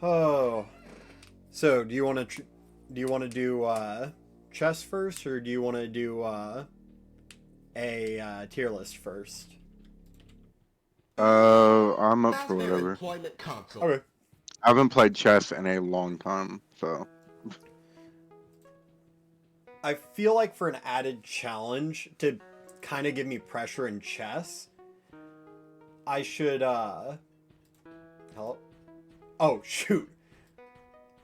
Oh, so do you want to do chess first, or do you want to do a tier list first? I'm up for Fazbear whatever. Employment Console. Okay. I haven't played chess in a long time, so I feel like for an added challenge to kind of give me pressure in chess, I should hello. Oh shoot,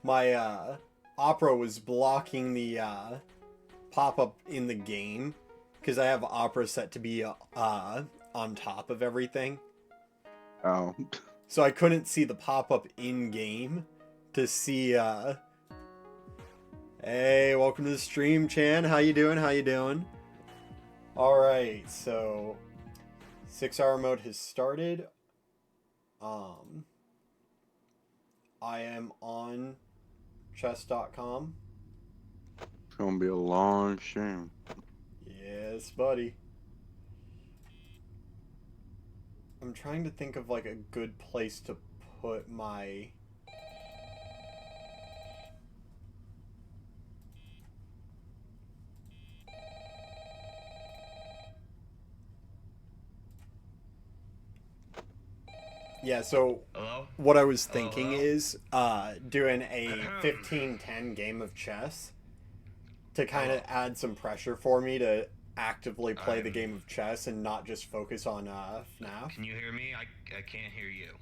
my Opera was blocking the pop up in the game because I have Opera set to be on top of everything. oh, So I couldn't see the pop-up in-game to see, Hey, welcome to the stream, Chan. How you doing? How you doing? Alright, so... 6-hour mode has started. I am on chess.com. it's gonna be a long stream. Yes, buddy. I'm trying to think of, like, a good place to put my... Yeah, so Hello? what I was thinking Hello? is doing a 15-10 game of chess to kind of add some pressure for me to actively play the game of chess and not just focus on FNAF. Can you hear me? I can't hear you.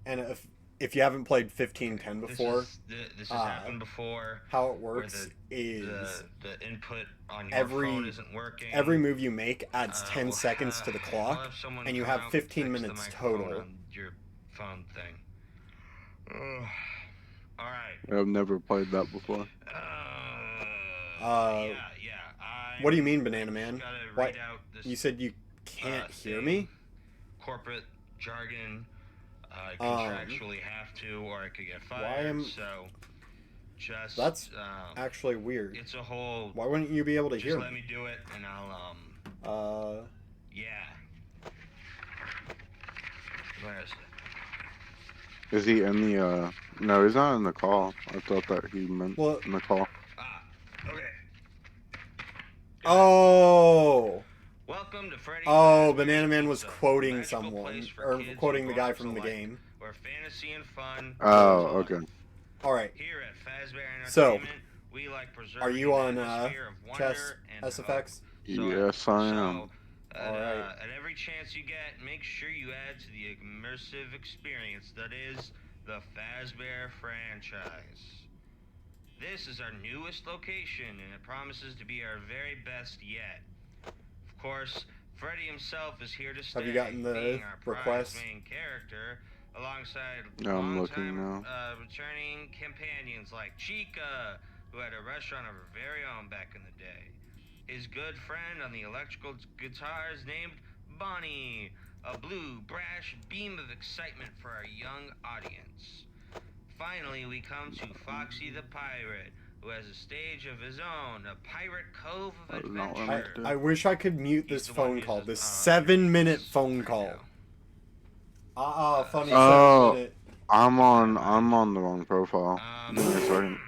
And if you haven't played 15-10 before, This has happened before. how it works is The input on your every phone isn't working. every move you make adds 10 Well, seconds to the I'll clock, have someone and you come have out and 15 fix the minutes microphone total. on your phone thing. All right. I've never played that before. Yeah. What do you mean, Banana Man? Gotta What? read out this, You said you can't hear thing. me? Corporate jargon. I contractually have to, or I could get fired. So, just That's actually weird. it's a whole. Why wouldn't you be able to Just hear let me? me do it, and I'll yeah. Where is it? Is he in the No, he's not in the call. I thought that he meant Well- in the call. Okay. Oh! Welcome to Freddy Oh, Fazbear's Banana Man was Pizza, a quoting magical someone, place for or kids quoting and the guy grown-ups from the alike, game. where fantasy and fun Oh, comes alive. okay. Alright, Here at Fazbear So, Entertainment, we like preserving are you on an atmosphere of wonder chess and SFX? Yes, I am. hope. Alright. At every chance you get, make sure you add to the immersive experience that is the Fazbear franchise. This is our newest location, and it promises to be our very best yet. Of course, Freddy himself is here to stay. Have you gotten the being our prized request? main character, alongside Yeah, I'm looking long-time returning companions like Chica, who had a restaurant of her very own back in the day. His good friend on the electrical guitar is named Bonnie, a blue, brash beam of excitement for our young audience. Finally, we come to Foxy the Pirate, who has a stage of his own, a Pirate Cove of Oh, no, Adventure. I wish I could mute He's this the one phone who's call, at, this your 7-minute face phone right call. Funny Oh. 7-minute. I'm on the wrong profile. Um, Give me a second.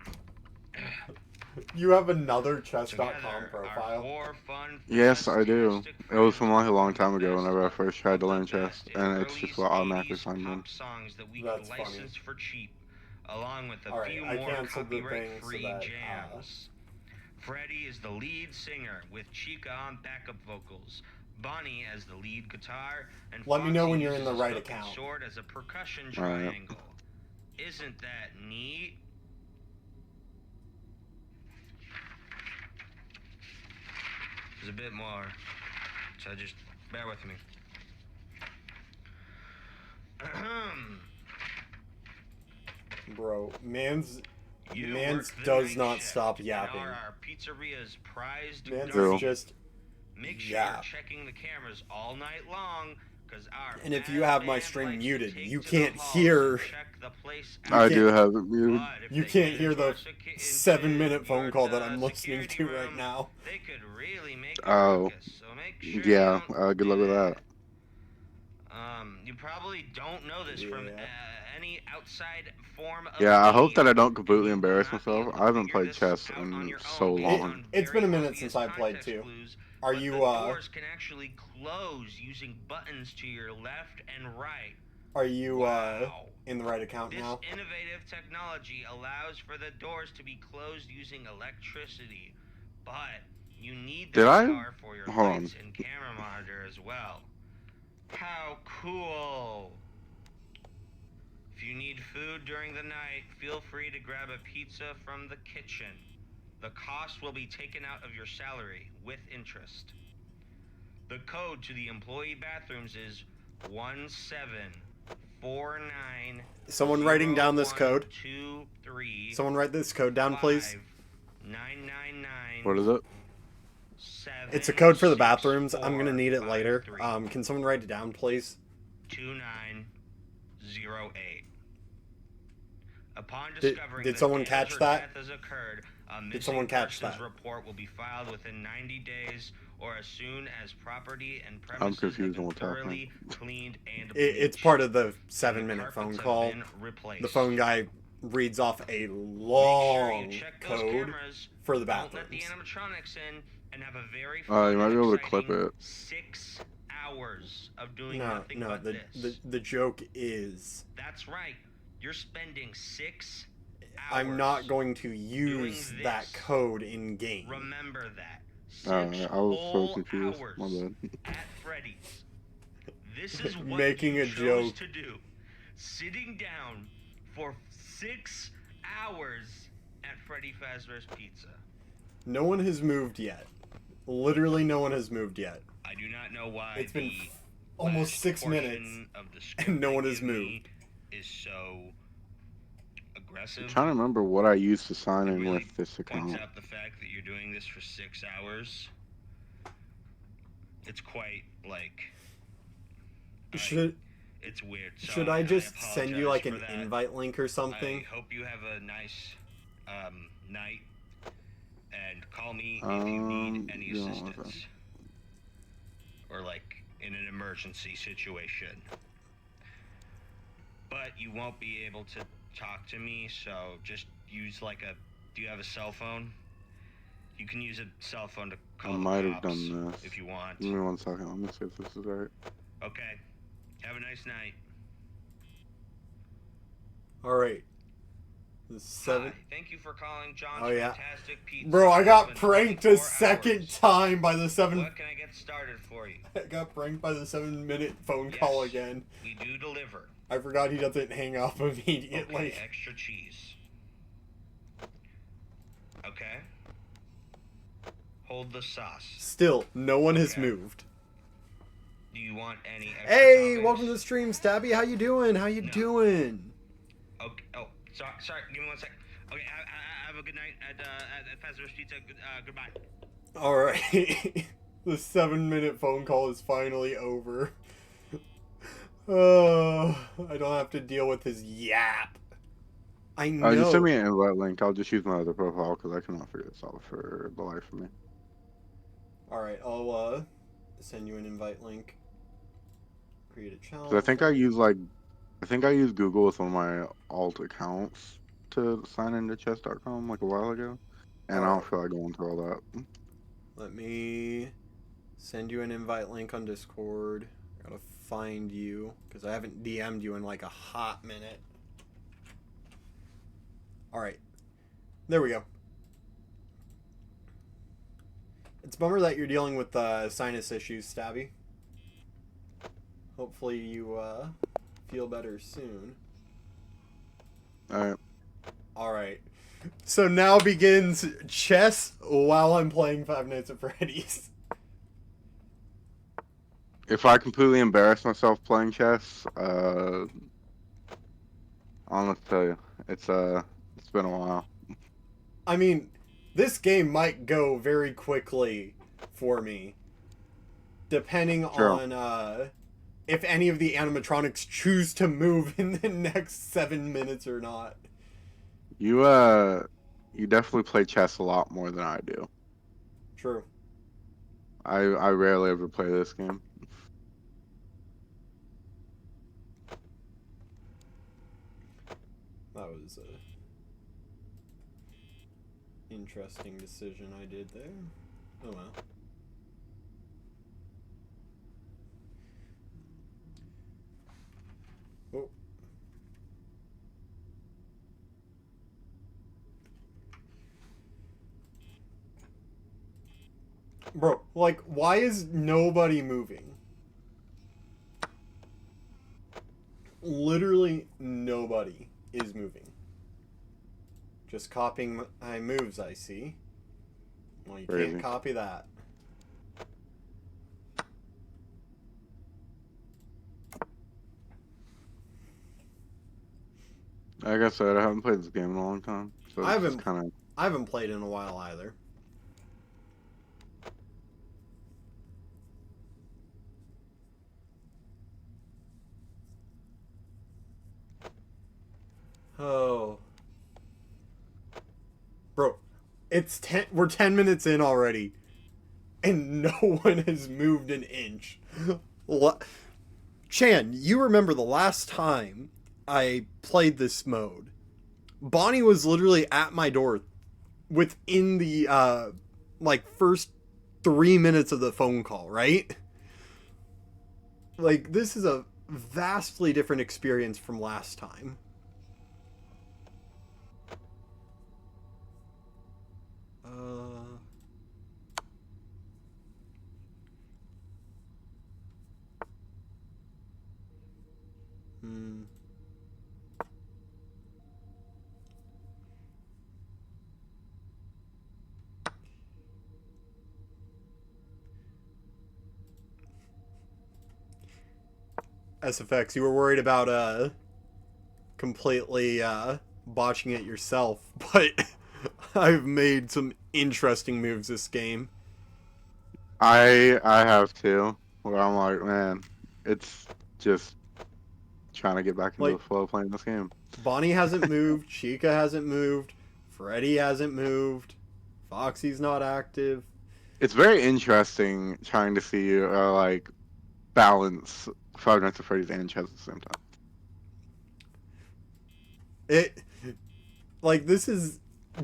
You have another chess.com Together, our profile. four fun, Yes, I do. fantastic It was from like a friends long time ago best whenever I first tried to of the learn chess, best and it's just early what automatically 80s signed in. pop songs that we That's can funny. license for cheap, along with a Alright, few I more canceled the thing copyright-free so that, jams. Freddie is the lead singer with Chica on backup vocals, Bonnie as the lead guitar, and Let me know Foxy when you're in the uses right hook and account. sword as a percussion Alright. triangle. Isn't that neat? There's a bit more, so just bear with me. Bro, Mans You Mans work the does night not shift stop and yapping. are our pizzeria's prized Mans True. is just Make sure yap. you're checking the cameras all night long, because our And if you have my Batman stream likes to muted, take you to the can't halls hear- and check the place You I out. do have it muted. But if You they can't get hear into the our 7-minute phone your, call that I'm listening security to right room, now. They could really make a Oh. ruckus, so make sure Yeah, you don't good luck do with that. You probably don't know this from Yeah. any outside form of Yeah, I hope media, that I don't and completely you will embarrass not be myself. able to I haven't figure played this chess out on in your so own based long. on It's been very a minute obvious since I played context too. clues, Are but you, the doors can actually close using buttons to your left and right. Are you Wow. in the right account This now? innovative technology allows for the doors to be closed using electricity, but you need Did that I? power for your Hold on. lights and camera monitor as well. How cool! If you need food during the night, feel free to grab a pizza from the kitchen. The cost will be taken out of your salary with interest. The code to the employee bathrooms is 1749. Someone writing down this code. 0123 Someone write this code down, please. 999 What is it? It's a code for the bathrooms. I'm gonna need it later. Can someone write it down, please? 2908. Upon Did discovering did that someone damage catch or that? death has occurred, a Did someone missing catch persons that? report will be filed within 90 days or as soon as property and I'm premises have confused on been what's thoroughly happening. cleaned and It's bleached, part of the and the 7-minute phone carpets have call. been replaced. The phone guy reads off a Make sure you long check those code cameras, for the don't let the bathrooms. animatronics in, and have a very You fun might be and able to clip exciting it. 6 hours of doing No, nothing no. but The this. the joke is That's right. You're spending 6 hours. I'm not going to use doing that this. code in game. Remember that. 6 I was so whole confused. hours My bad. at Freddy's. This is what Making you a chose joke. to do. Sitting down for 6 hours at Freddy Fazbear's Pizza. No one has moved yet. Literally, no one has moved yet. I do not know why It's been the almost last 6 portion minutes, of the script and no they one has give me moved. is so aggressive. I'm trying to remember what I used to sign It in really with this points account. out the fact that you're doing this for 6 hours. It's quite like Should it's weird. So should I just send you like apologize an for that. invite link or something? I hope you have a nice night, and call me if you need any yeah, assistance okay. or like in an emergency situation. But you won't be able to talk to me, so just use like a. Do you have a cell phone? You can use a cell phone to call I the might have cops done this. if you want. Give me 1 second. Let me see if this is right. Okay. Have a nice night. All right. The 7. Hi, thank you for calling John's Oh, yeah. Fantastic Pizza. Bro, I got Open pranked 24 a second hours. time by the 7. What can I get started for you? I got pranked by the 7-minute phone call Yes. again. We do deliver. I forgot he doesn't hang up immediately. Okay, extra cheese. Okay. Hold the sauce. Still, no one has Okay. moved. Do you want any extra Hey, toppings? welcome to the stream, Stabby. How you doing? How you No. doing? Okay. Oh, sorry. Give me 1 sec. Okay. Have a good night at Fazbear's Pizza. Goodbye. All right. The 7-minute phone call is finally over. Oh, I don't have to deal with his yap. I know. Just send me an invite link. I'll just use my other profile because I cannot figure this out for the life of me. All right, I'll send you an invite link. Create a challenge. 'Cause I think I use Google with one of my alt accounts to sign into chess.com like a while ago, and I Alright. don't feel like going through all that. Let me send you an invite link on Discord. Gotta find you because I haven't DM'd you in like a hot minute. All right, there we go. It's a bummer that you're dealing with sinus issues, Stabby. Hopefully you feel better soon. All right. All right. So now begins chess while I'm playing Five Nights at Freddy's. If I completely embarrass myself playing chess, I'll have to tell you, it's been a while. I mean, this game might go very quickly for me, depending Sure. on if any of the animatronics choose to move in the next 7 minutes or not. You definitely play chess a lot more than I do. True. I rarely ever play this game. That was a interesting decision I did there. Oh well. Oh. Bro, like, why is nobody moving? Literally nobody is moving. Just copying my moves, I see. Well, you Crazy. can't copy that. Like I said, I haven't played this game in a long time, so I it's haven't- kind of. I haven't played in a while either. Oh. Bro, we're 10 minutes in already. And no one has moved an inch. What? Chan, you remember the last time I played this mode? Bonnie was literally at my door within the first 3 minutes of the phone call, right? Like, this is a vastly different experience from last time. Hmm. SFX, you were worried about completely botching it yourself, but I've made some interesting moves this game. I have too. Where I'm like, man, it's just trying to get back into the Like, flow of playing this game. Bonnie hasn't moved, Chica hasn't moved, Freddy hasn't moved, Foxy's not active. It's very interesting trying to see like balance Five Nights at Freddy's and Chess at the same time. It like this is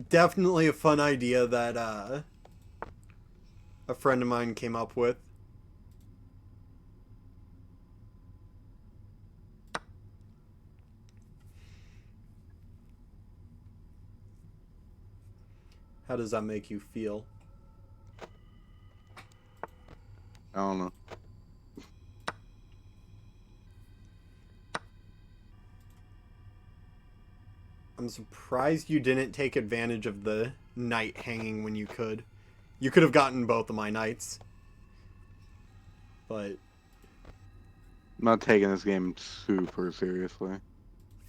definitely a fun idea that a friend of mine came up with. How does that make you feel? I don't know. I'm surprised you didn't take advantage of the night hanging when you could. You could have gotten both of my nights. But I'm not taking this game super seriously.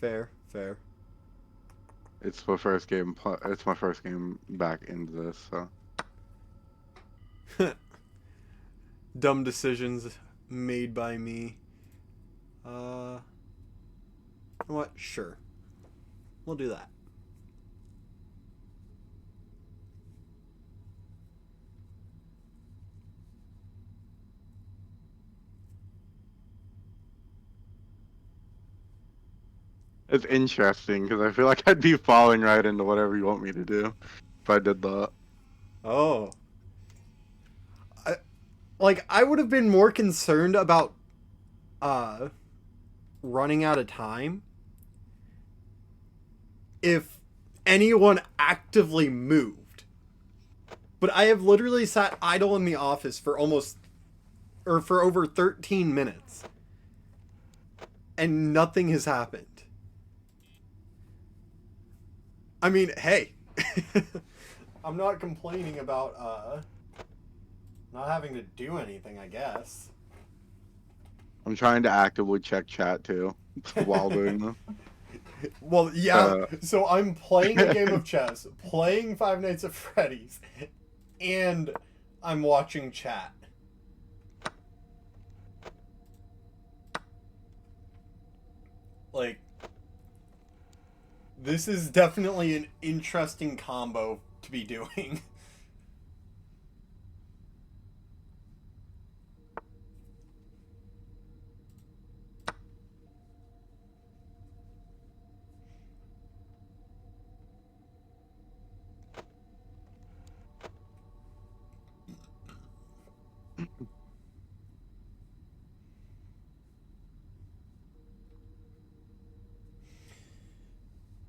fair, fair. It's my first game. It's my first game back into this, so. Dumb decisions made by me. You know what? Sure. We'll do that. It's interesting because I feel like I'd be falling right into whatever you want me to do if I did that. Oh. I would have been more concerned about running out of time if anyone actively moved. But I have literally sat idle in the office for for over 13 minutes. And nothing has happened. I mean, hey. I'm not complaining about not having to do anything, I guess. I'm trying to actively check chat too while doing this. Well, yeah. So I'm playing a game of chess, playing Five Nights at Freddy's, and I'm watching chat. Like, this is definitely an interesting combo to be doing.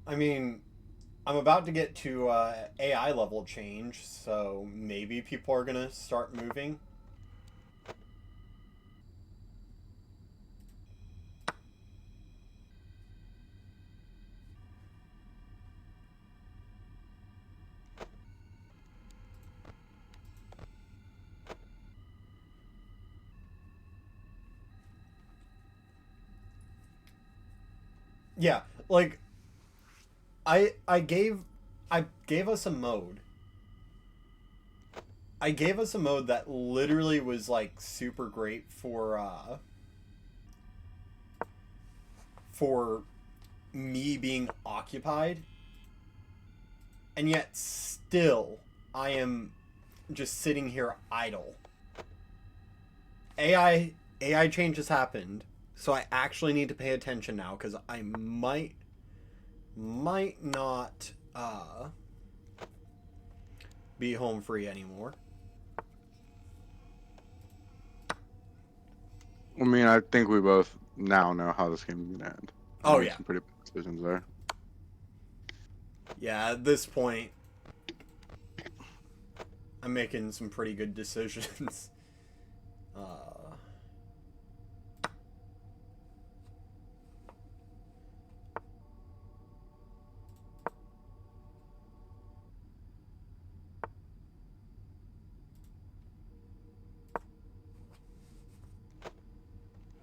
I mean, I'm about to get to AI level change, so maybe people are gonna start moving. Yeah, like I gave us a mode. I gave us a mode that literally was like super great for me being occupied, and yet still I am just sitting here idle. AI changes happened, so I actually need to pay attention now because I might not be home free anymore. I mean, I think we both now know how this game is gonna end. I Oh made yeah, some pretty big decisions there. yeah. At this point, I'm making some pretty good decisions. uh,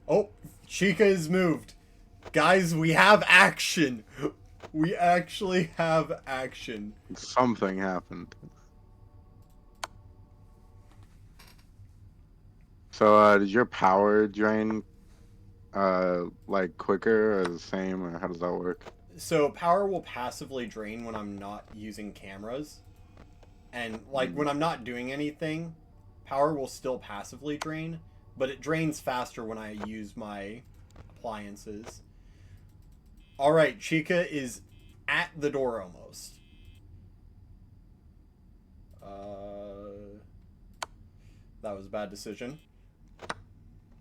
oh, Chica is moved. Guys, we have action. We actually have action. Something happened. So, did your power drain like quicker or the same, or how does that work? So power will passively drain when I'm not using cameras. And like when I'm not doing anything, power will still passively drain, but it drains faster when I use my appliances. All right, Chica is at the door almost. That was a bad decision.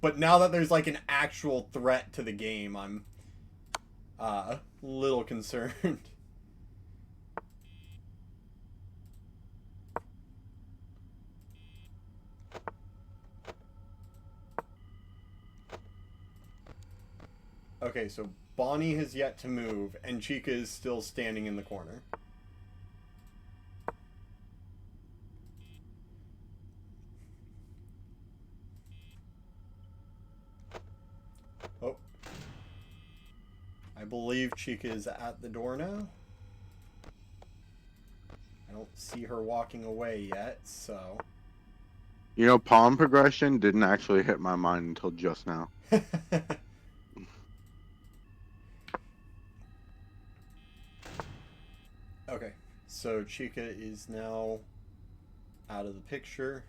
But now that there's like an actual threat to the game, I'm little concerned. Okay, so Bonnie has yet to move, and Chica is still standing in the corner. Oh. I believe Chica is at the door now. I don't see her walking away yet, so... You know, pawn progression didn't actually hit my mind until just now. Okay, so Chica is now out of the picture.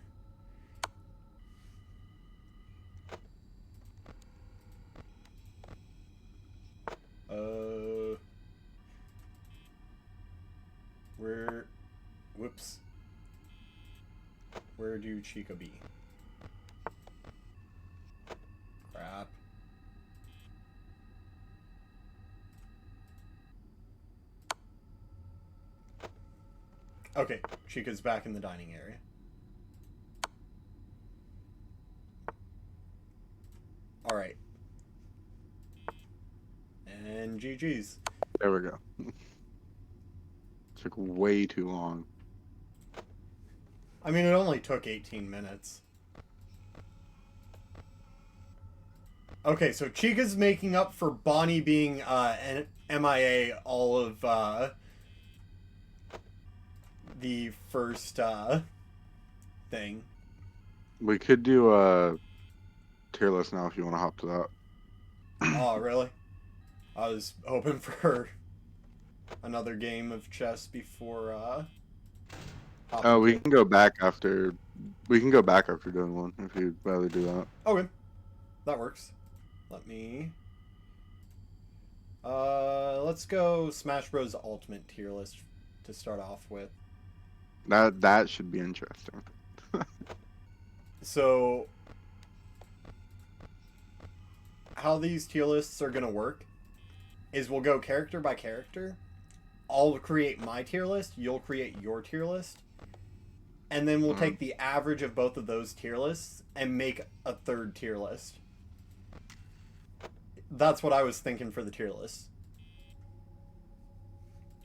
Whoops. Where do Chica be? Crap. Okay, Chica's back in the dining area. Alright. And GG's. There we go. Took way too long. I mean, it only took 18 minutes. Okay, so Chica's making up for Bonnie being an MIA all of the first thing. We could do a tier list now if you want to hop to that. Oh, really? I was hoping for another game of chess before Oh, we can go back after. We can go back after doing one if you'd rather do that. Okay, that works. Let me. Let's go Smash Bros. Ultimate tier list to start off with. That should be interesting. So, how these tier lists are gonna work is we'll go character by character, I'll create my tier list, you'll create your tier list, and then we'll take the average of both of those tier lists and make a third tier list. That's what I was thinking for the tier list.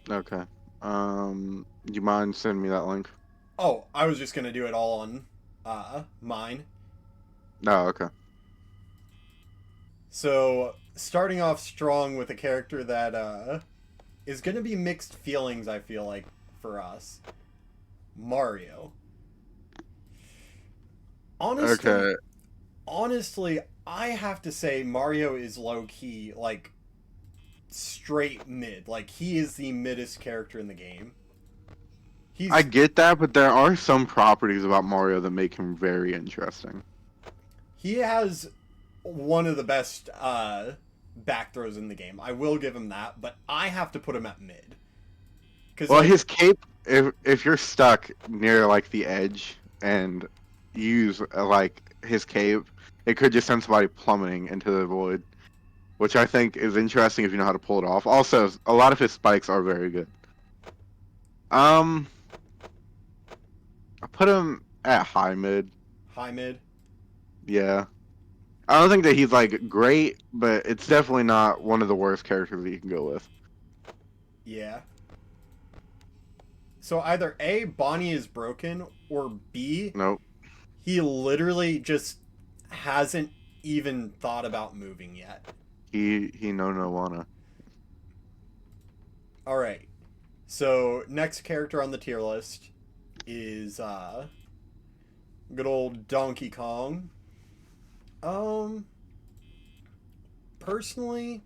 Okay. You mind sending me that link? Oh, I was just gonna do it all on mine. No, okay. So, starting off strong with a character that is gonna be mixed feelings, I feel like, for us. Mario. Okay. Honestly, I have to say Mario is low-key, like, straight mid. Like, he is the middest character in the game. I get that, but there are some properties about Mario that make him very interesting. He has one of the best back throws in the game. I will give him that, but I have to put him at mid. Well, his cape, if you're stuck near like the edge and use like his cape, it could just send somebody plummeting into the void, which I think is interesting if you know how to pull it off. Also, a lot of his spikes are very good. I put him at high mid. High mid? Yeah. I don't think that he's like great, but it's definitely not one of the worst characters that you can go with. Yeah. So either A, Bonnie is broken, or B, Nope. he literally just hasn't even thought about moving yet. He no wanna. Alright. So next character on the tier list is good old Donkey Kong. Personally,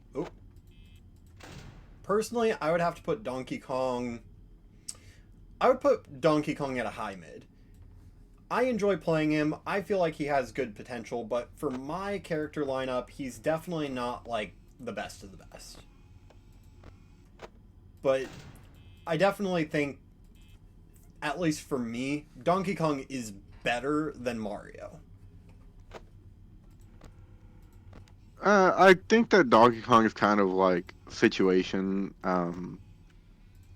I would have to put Donkey Kong. I would put Donkey Kong at a high mid. I enjoy playing him. I feel like he has good potential, but for my character lineup, he's definitely not like the best of the best. But I definitely think, at least for me, Donkey Kong is better than Mario. I think that Donkey Kong is kind of like situation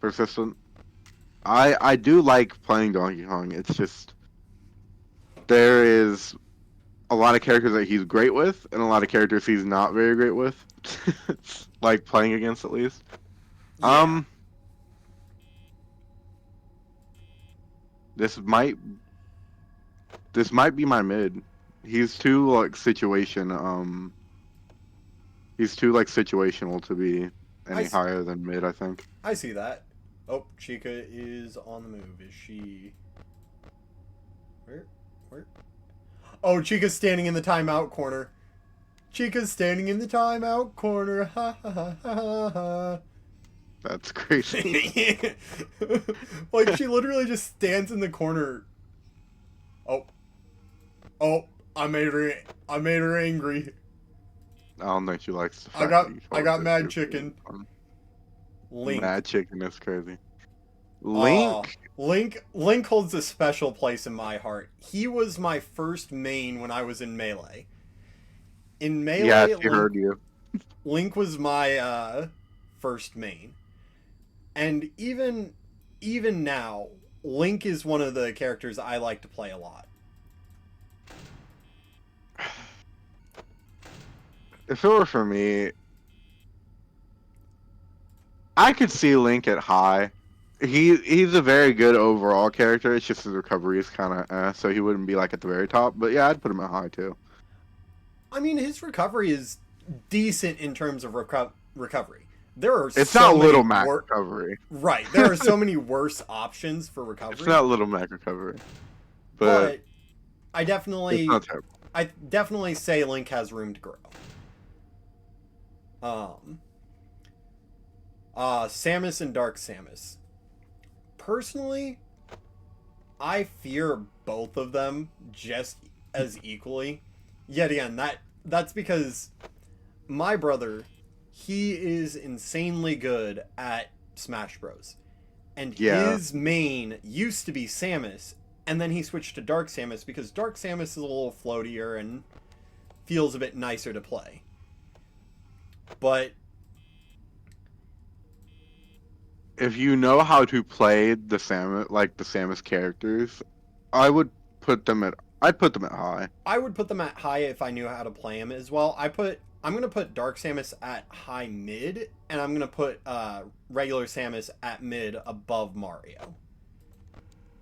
persistent. I do like playing Donkey Kong. It's just there is a lot of characters that he's great with and a lot of characters he's not very great with. Like playing against at least. Yeah. This might be my mid. He's too like situation he's too like situational to be any higher than mid, I think. I see that. Oh, Chica is on the move. Is she? Where? Oh, Chica's standing in the timeout corner. Chica's standing in the timeout corner. Ha ha ha ha ha. That's crazy. Like, she literally just stands in the corner. Oh, I made her angry. I don't think she likes the I fact got Mad Chicken. Link. Mad Chicken is crazy. Link? Link holds a special place in my heart. He was my first main when I was in Melee. In Melee, yeah, she heard you. Link was my first main. And even now, Link is one of the characters I like to play a lot. If it were for me, I could see Link at high. He's a very good overall character. It's just his recovery is kind of so he wouldn't be like at the very top. But yeah, I'd put him at high too. I mean, his recovery is decent in terms of recovery. There are it's so not many Little Mac recovery. Right. There are so many worse options for recovery. It's not Little Mac recovery. But I definitely it's not terrible. I definitely say Link has room to grow. Samus and Dark Samus. Personally, I fear both of them just as equally. Yet again, that's because my brother, he is insanely good at Smash Bros. And his main used to be Samus, and then he switched to Dark Samus because Dark Samus is a little floatier and feels a bit nicer to play. But if you know how to play the Samus, like the Samus characters, I would put them at. I'd put them at high. I would put them at high if I knew how to play them as well. I'm gonna put Dark Samus at high mid, and I'm gonna put regular Samus at mid above Mario.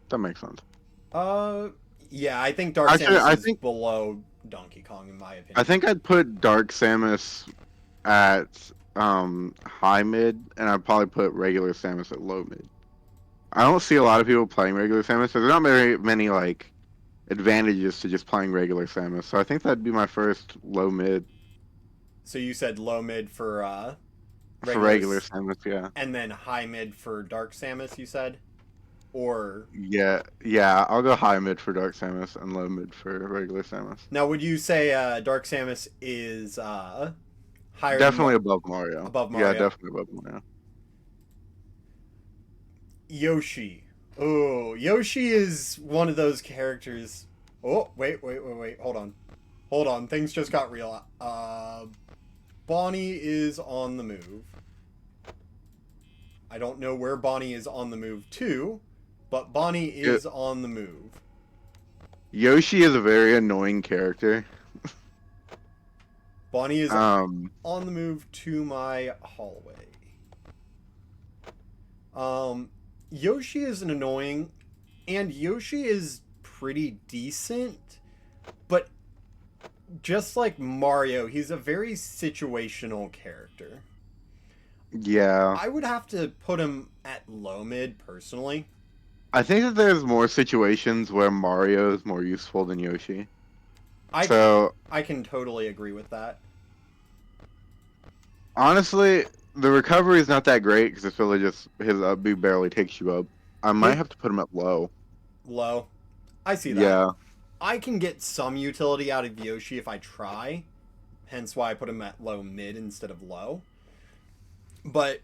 That makes sense. Yeah, I think Dark Actually, Samus is below Donkey Kong in my opinion. I think I'd put Dark Samus at high mid, and I'd probably put regular Samus at low mid. I don't see a lot of people playing regular Samus, so there's not very many like advantages to just playing regular Samus. So I think that'd be my first low mid. So you said low mid for Regular Samus, yeah. and then high mid for Dark Samus, you said? Or Yeah, I'll go high mid for Dark Samus and low mid for regular Samus. now would you say Dark Samus is higher Definitely than above Mario. above Mario? Yeah, definitely above Mario. Yoshi. Oh, Yoshi is one of those characters. Oh, wait. Hold on. Things just got real. Bonnie is on the move. I don't know where Bonnie is on the move to, but Bonnie is on the move. Yoshi is a very annoying character. Bonnie is Um, on the move to my hallway. Yoshi is an annoying, and Yoshi is pretty decent, but just like Mario, he's a very situational character. yeah. I would have to put him at low mid personally. I think that there's more situations where Mario is more useful than Yoshi. I can totally agree with that. Honestly, the recovery is not that great because it's really just his up B barely takes you up. I might have to put him at low. Low. I see that. Yeah. I can get some utility out of Yoshi if I try. Hence why I put him at low mid instead of low. But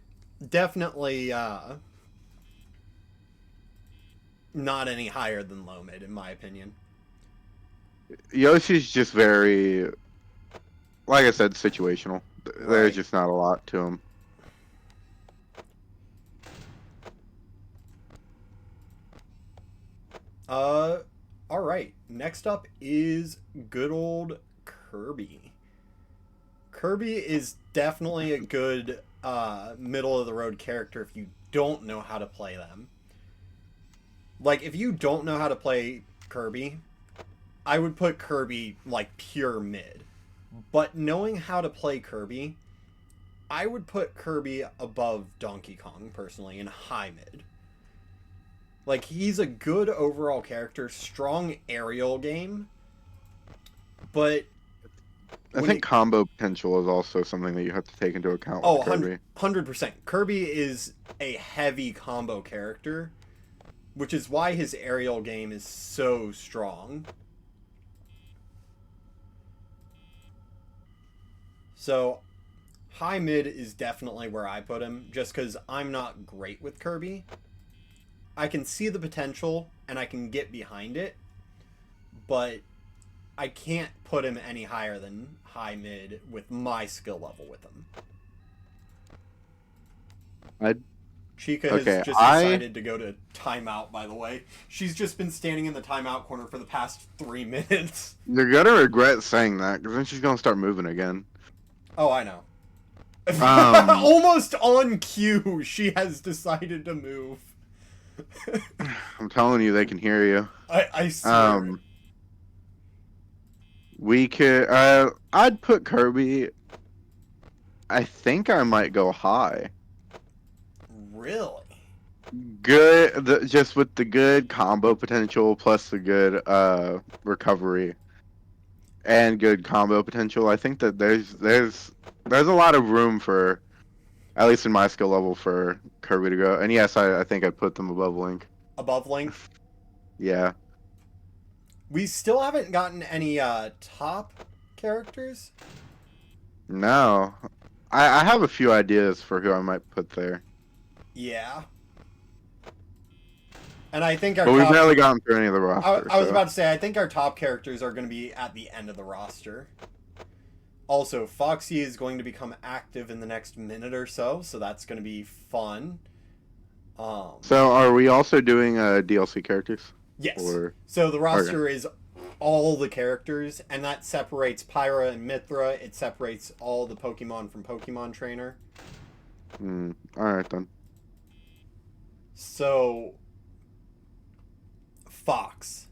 definitely not any higher than low mid in my opinion. Yoshi's just very, like I said, situational. Right. There's just not a lot to him. Alright. Next up is good old Kirby. Kirby is definitely a good middle of the road character if you don't know how to play them. Like, if you don't know how to play Kirby, I would put Kirby, like, pure mid. But knowing how to play Kirby, I would put Kirby above Donkey Kong, personally, in high mid. Like, he's a good overall character, strong aerial game, but... I think combo potential is also something that you have to take into account with Kirby. 100%. Kirby is a heavy combo character, which is why his aerial game is so strong. So, high mid is definitely where I put him, just because I'm not great with Kirby. I can see the potential, and I can get behind it, but I can't put him any higher than high mid with my skill level with him. Chica has just decided to go to timeout, by the way. She's just been standing in the timeout corner for the past 3 minutes. You're gonna regret saying that, because then she's gonna start moving again. Oh, I know. Almost on cue, she has decided to move. I'm telling you, they can hear you. I swear. We could. I'd put Kirby. I think I might go high. Really? Good, just with the good combo potential plus the good recovery and good combo potential. I think that there's a lot of room for, at least in my skill level, for Kirby to go. And yes, I think I'd put them above Link. Above Link? Yeah. We still haven't gotten any top characters? No. I have a few ideas for who I might put there. Yeah. And I think our But we've top... barely gotten through any of the roster. I was about to say, I think our top characters are going to be at the end of the roster. Also, Foxy is going to become active in the next minute or so, so that's going to be fun. So are we also doing DLC characters? Yes. Or So the roster is all the characters, and that separates Pyra and Mithra. It separates all the Pokemon from Pokemon Trainer. All right then. So Fox.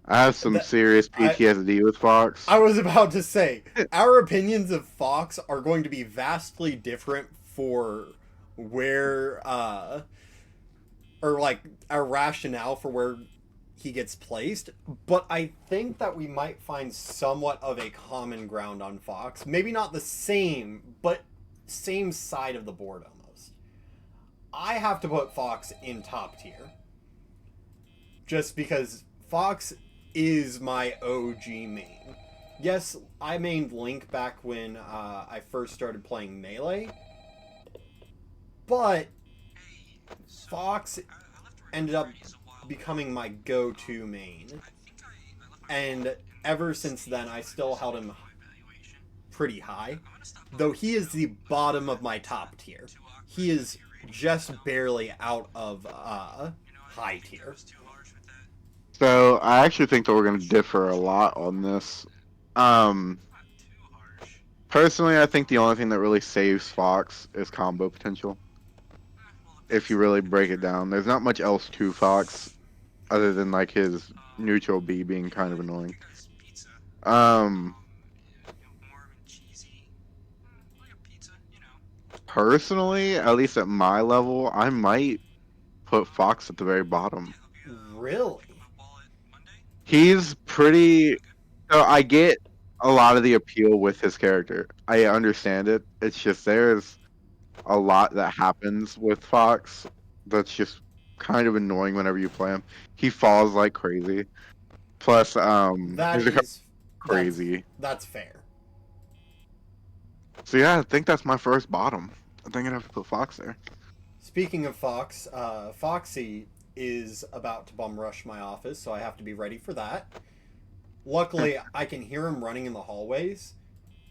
I have some serious PTSD with Fox. I was about to say, our opinions of Fox are going to be vastly different for where, or like our rationale for where he gets placed. But I think that we might find somewhat of a common ground on Fox. Maybe not the same, but same side of the board almost. I have to put Fox in top tier. Just because Fox is my OG main. Yes, I mained Link back when I first started playing Melee, but Fox ended up becoming my go-to main, and ever since then I still held him pretty high, though he is the bottom of my top tier. He is just barely out of high tier. So I actually think that we're going to differ a lot on this. Personally, I think the only thing that really saves Fox is combo potential. If you really break it down, there's not much else to Fox other than like his neutral B being kind of annoying. Personally, at least at my level, I might put Fox at the very bottom. Really? He's pretty. So I get a lot of the appeal with his character. I understand it. It's just there's a lot that happens with Fox that's just kind of annoying whenever you play him. He falls like crazy. Plus, That his is crazy. That's fair. So yeah, I think that's my first bottom. I think I'd have to put Fox there. Speaking of Fox, Foxy is about to bum rush my office, so I have to be ready for that. Luckily, I can hear him running in the hallways,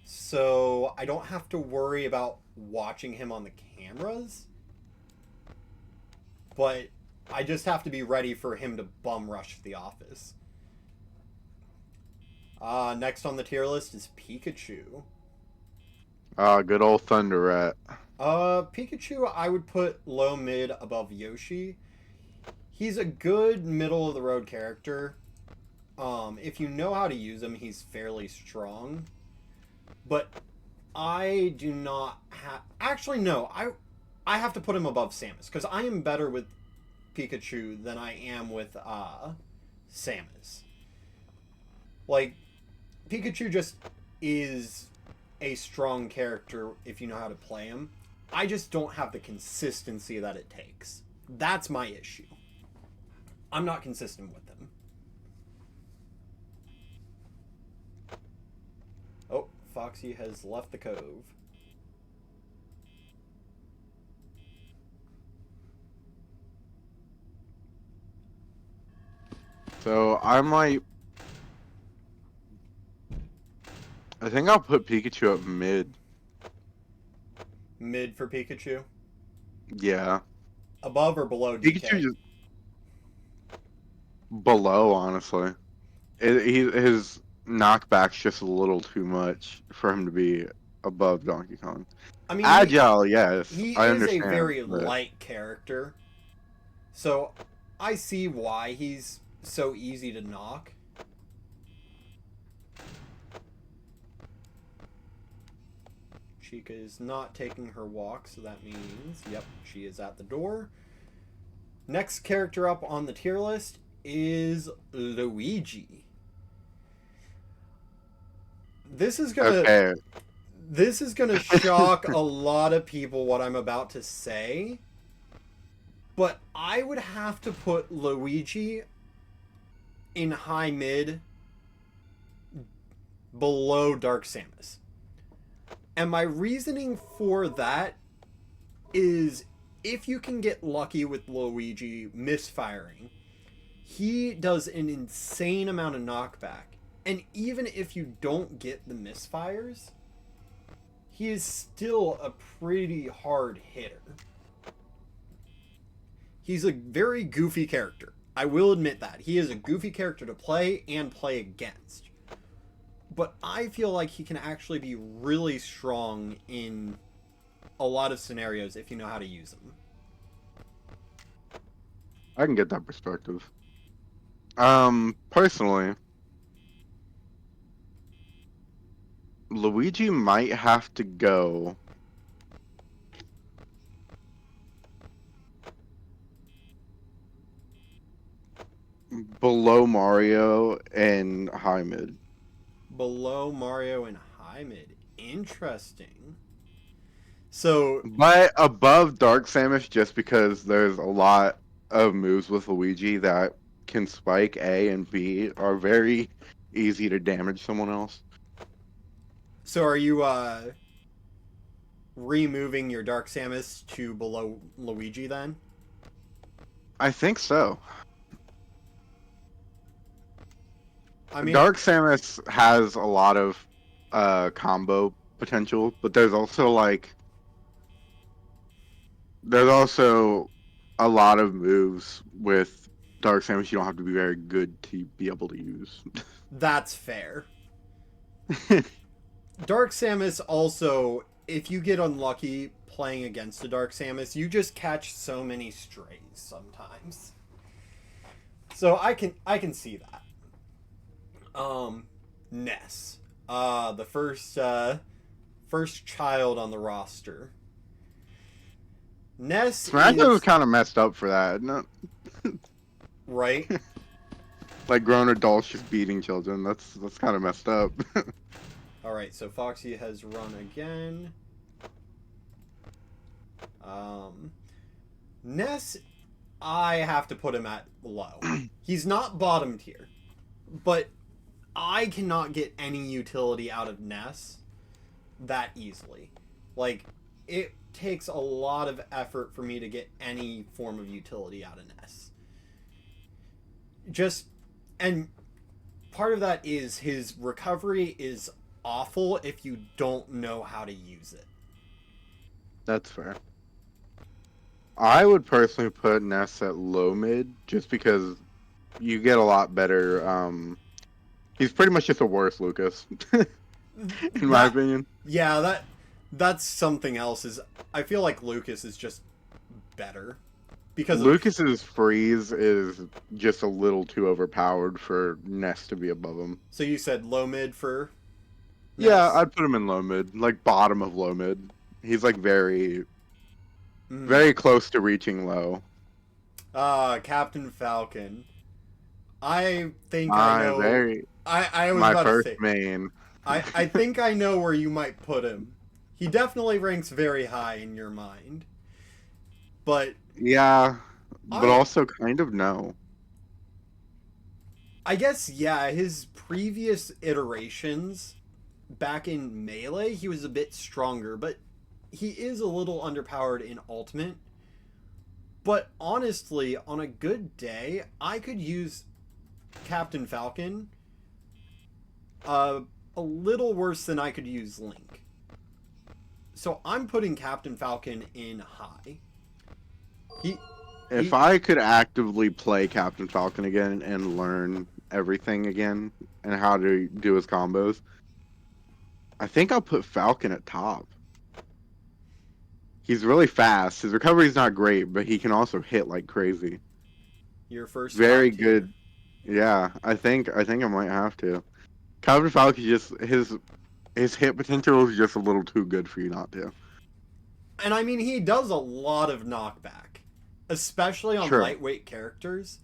so I don't have to worry about watching him on the cameras. But I just have to be ready for him to bum rush the office. Next on the tier list is Pikachu. Good old Thunder Rat. Pikachu I would put low mid above Yoshi. He's a good middle of the road character. If you know how to use him, he's fairly strong. But I do not have... Actually, no. I have to put him above Samus, because I am better with Pikachu than I am with Samus. Like, Pikachu just is a strong character if you know how to play him. I just don't have the consistency that it takes. That's my issue. I'm not consistent with him. Oh, Foxy has left the cove. So I think I'll put Pikachu up mid. Mid for Pikachu? Yeah. Above or below DK? Pikachu just below, honestly. His knockback's just a little too much for him to be above Donkey Kong. I mean, Agile, yes. He I is understand, a very but... light character. So I see why he's so easy to knock. Chica is not taking her walk, so that means, yep, she is at the door. Next character up on the tier list is Luigi. This is gonna shock a lot of people what I'm about to say, but I would have to put Luigi in high mid below Dark Samus. And my reasoning for that is if you can get lucky with Luigi misfiring, he does an insane amount of knockback. And even if you don't get the misfires, he is still a pretty hard hitter. He's a very goofy character. I will admit that. He is a goofy character to play and play against. But I feel like he can actually be really strong in a lot of scenarios if you know how to use him. I can get that perspective. Personally, Luigi might have to go below Mario and high mid. Below Mario and high mid. Interesting. So, But above Dark Samus just because there's a lot of moves with Luigi that can spike A and B are very easy to damage someone else. so are you removing your Dark Samus to below Luigi then? I think so. I mean, Dark Samus has a lot of combo potential, but there's also a lot of moves with Dark Samus you don't have to be very good to be able to use. that's fair. Dark Samus also, if you get unlucky playing against the Dark Samus, you just catch so many strays sometimes. So I can see that. Ness. The first child on the roster. Ness Smash is was kind of messed up for that, isn't it? right. Like grown adults just beating children. That's kind of messed up. All right, so Foxy has run again. Ness, I have to put him at low. He's not bottom tier, but I cannot get any utility out of Ness that easily. Like, it takes a lot of effort for me to get any form of utility out of Ness. And part of that is his recovery is awful if you don't know how to use it. That's fair. I would personally put Ness at low mid just because you get a lot better. He's pretty much just a worse Lucas, in my opinion. Yeah, that's something else. Is I feel like Lucas is just better because Lucas's freeze is just a little too overpowered for Ness to be above him. So you said low mid for Yeah, Ness? I'd put him in low mid, like bottom of low mid. He's like very Mm. very close to reaching low. Captain Falcon. I think I know. I was My about to first say. main. I think I know where you might put him. He definitely ranks very high in your mind. But Yeah, but I- also kind of no. I guess, yeah, his previous iterations back in Melee, he was a bit stronger, but he is a little underpowered in Ultimate. But honestly, on a good day, I could use Captain Falcon a little worse than I could use Link. So I'm putting Captain Falcon in high. If I could actively play Captain Falcon again and learn everything again and how to do his combos, I think I'll put Falcon at top. He's really fast. His recovery's not great, but he can also hit like crazy. Your first Very top tier. good. Yeah, I think I might have to. Captain Falcon just his hit potential is just a little too good for you not to. And I mean, he does a lot of knockback, especially on Sure. lightweight characters.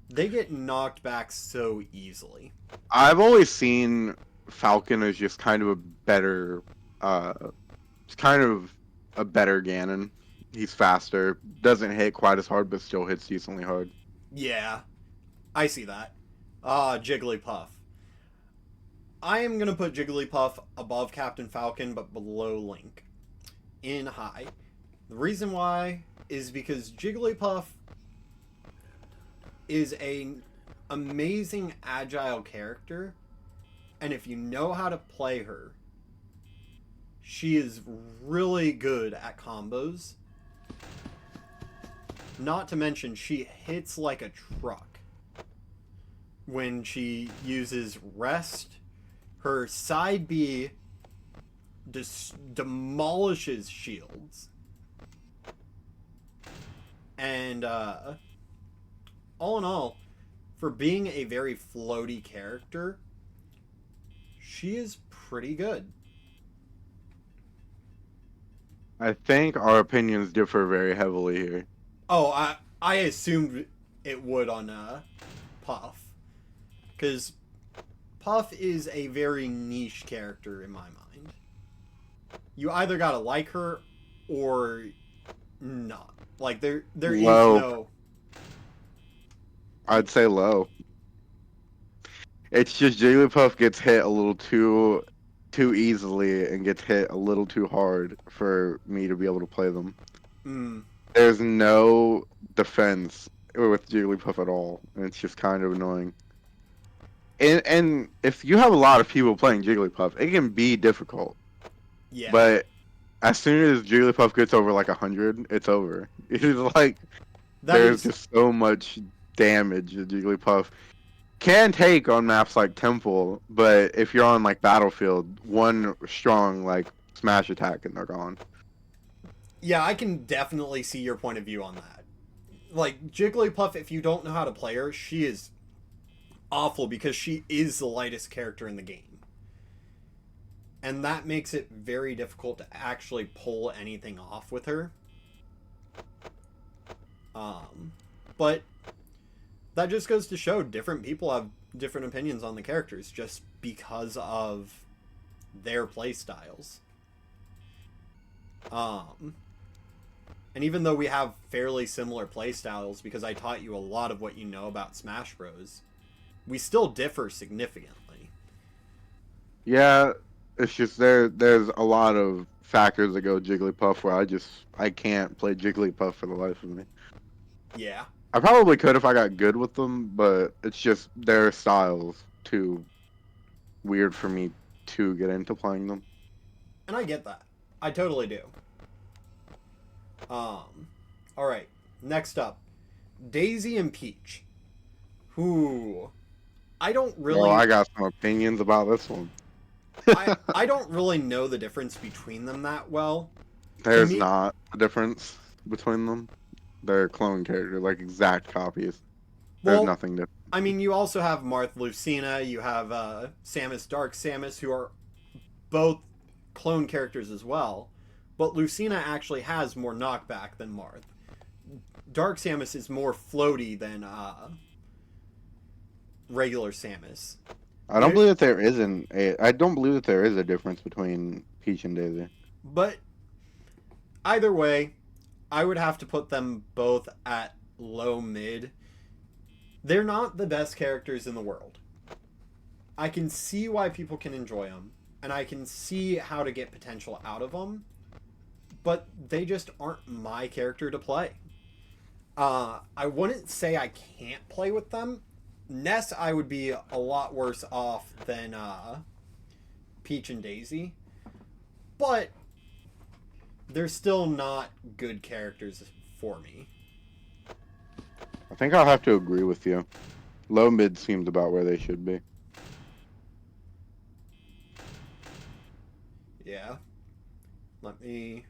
They get knocked back so easily. I've always seen Falcon as just kind of a better, it's kind of a better Ganon. He's faster, doesn't hit quite as hard, but still hits decently hard. Yeah, I see that. Jigglypuff. I am going to put Jigglypuff above Captain Falcon, but below Link. In high. The reason why is because Jigglypuff is an amazing agile character, and if you know how to play her, she is really good at combos. Not to mention, she hits like a truck when she uses rest. Her side B demolishes shields. And all in all, for being a very floaty character, she is pretty good. I think our opinions differ very heavily here. Oh, I assumed it would on Puff. Because Puff is a very niche character in my mind. You either gotta like her or not. Like there is Low. no. I'd say low. It's just Jigglypuff gets hit a little too easily and gets hit a little too hard for me to be able to play them. Mm, There's no defense with Jigglypuff at all, and it's just kind of annoying. And if you have a lot of people playing Jigglypuff, it can be difficult. yeah. But as soon as Jigglypuff gets over like 100, it's over. It's like That there's is- just so much damage that Jigglypuff can take on maps like Temple, but if you're on like Battlefield, one strong like smash attack and they're gone. Yeah, I can definitely see your point of view on that. Like, Jigglypuff, if you don't know how to play her, she is awful because she is the lightest character in the game. And that makes it very difficult to actually pull anything off with her. But that just goes to show different people have different opinions on the characters just because of their play styles. And even though we have fairly similar playstyles, because I taught you a lot of what you know about Smash Bros., we still differ significantly. Yeah, it's just there's a lot of factors that go Jigglypuff where I can't play Jigglypuff for the life of me. Yeah. I probably could if I got good with them, but it's just their styles too weird for me to get into playing them. And I get that. I totally do. Alright. Next up. Daisy and Peach. Who... I don't really... Well, I got some opinions about this one. I don't really know the difference between them that well. There's me- not a difference between them. They're clone characters, like exact copies. There's Well, nothing different. I mean, you also have Marth Lucina, you have Samus Dark Samus, who are both clone characters as well. But Lucina actually has more knockback than Marth. Dark Samus is more floaty than regular Samus. I don't believe that there isn't a. I don't believe that there is a difference between Peach and Daisy. But either way, I would have to put them both at low mid. They're not the best characters in the world. I can see why people can enjoy them, and I can see how to get potential out of them, but they just aren't my character to play. I wouldn't say I can't play with them. Ness, I would be a lot worse off than Peach and Daisy, but they're still not good characters for me. I think I'll have to agree with you. Low mid seems about where they should be. Yeah. Let me...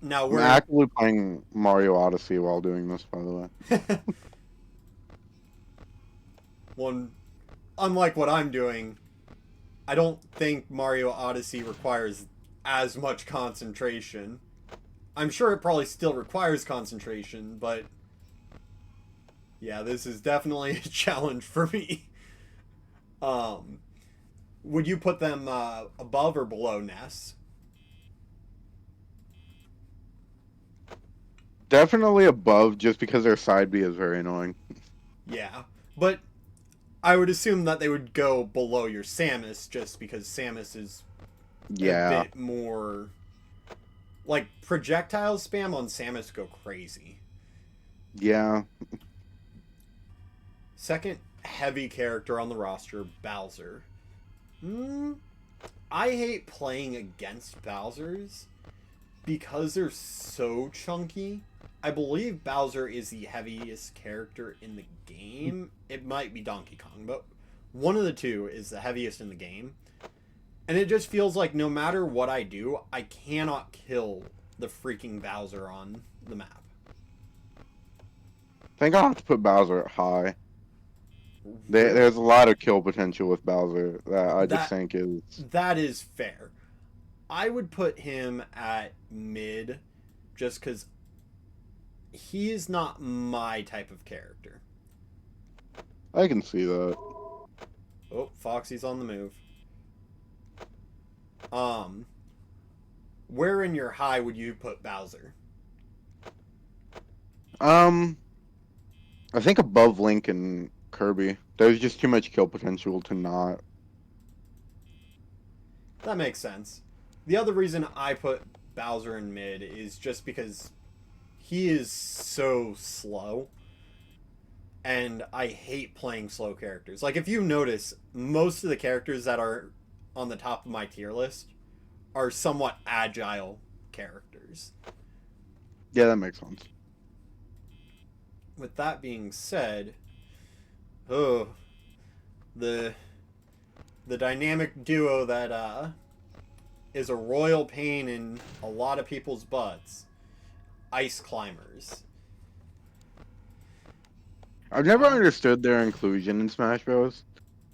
Now I'm we're... actively playing Mario Odyssey while doing this, by the way. One, unlike what I'm doing, I don't think Mario Odyssey requires as much concentration. I'm sure it probably still requires concentration, but yeah, this is definitely a challenge for me. Would you put them above or below Ness? Definitely above, just because their side B is very annoying. Yeah, but I would assume that they would go below your Samus, just because Samus is Yeah. a bit more... Like, projectile spam on Samus go crazy. Yeah. Second heavy character on the roster, Bowser. I hate playing against Bowser's because they're so chunky, I believe Bowser is the heaviest character in the game. It might be Donkey Kong, but one of the two is the heaviest in the game. And it just feels like no matter what I do, I cannot kill the freaking Bowser on the map. I think I'll have to put Bowser at high. There's a lot of kill potential with Bowser that I just think is... That is fair. I would put him at mid just because he is not my type of character. I can see that. Oh, Foxy's on the move. Where in your high would you put Bowser? I think above Link and Kirby. There's just too much kill potential to not. That makes sense. The other reason I put Bowser in mid is just because he is so slow. And I hate playing slow characters. Like, if you notice, most of the characters that are on the top of my tier list are somewhat agile characters. Yeah, that makes sense. With that being said, oh, the dynamic duo that is a royal pain in a lot of people's butts, Ice Climbers. I've never understood their inclusion in Smash Bros.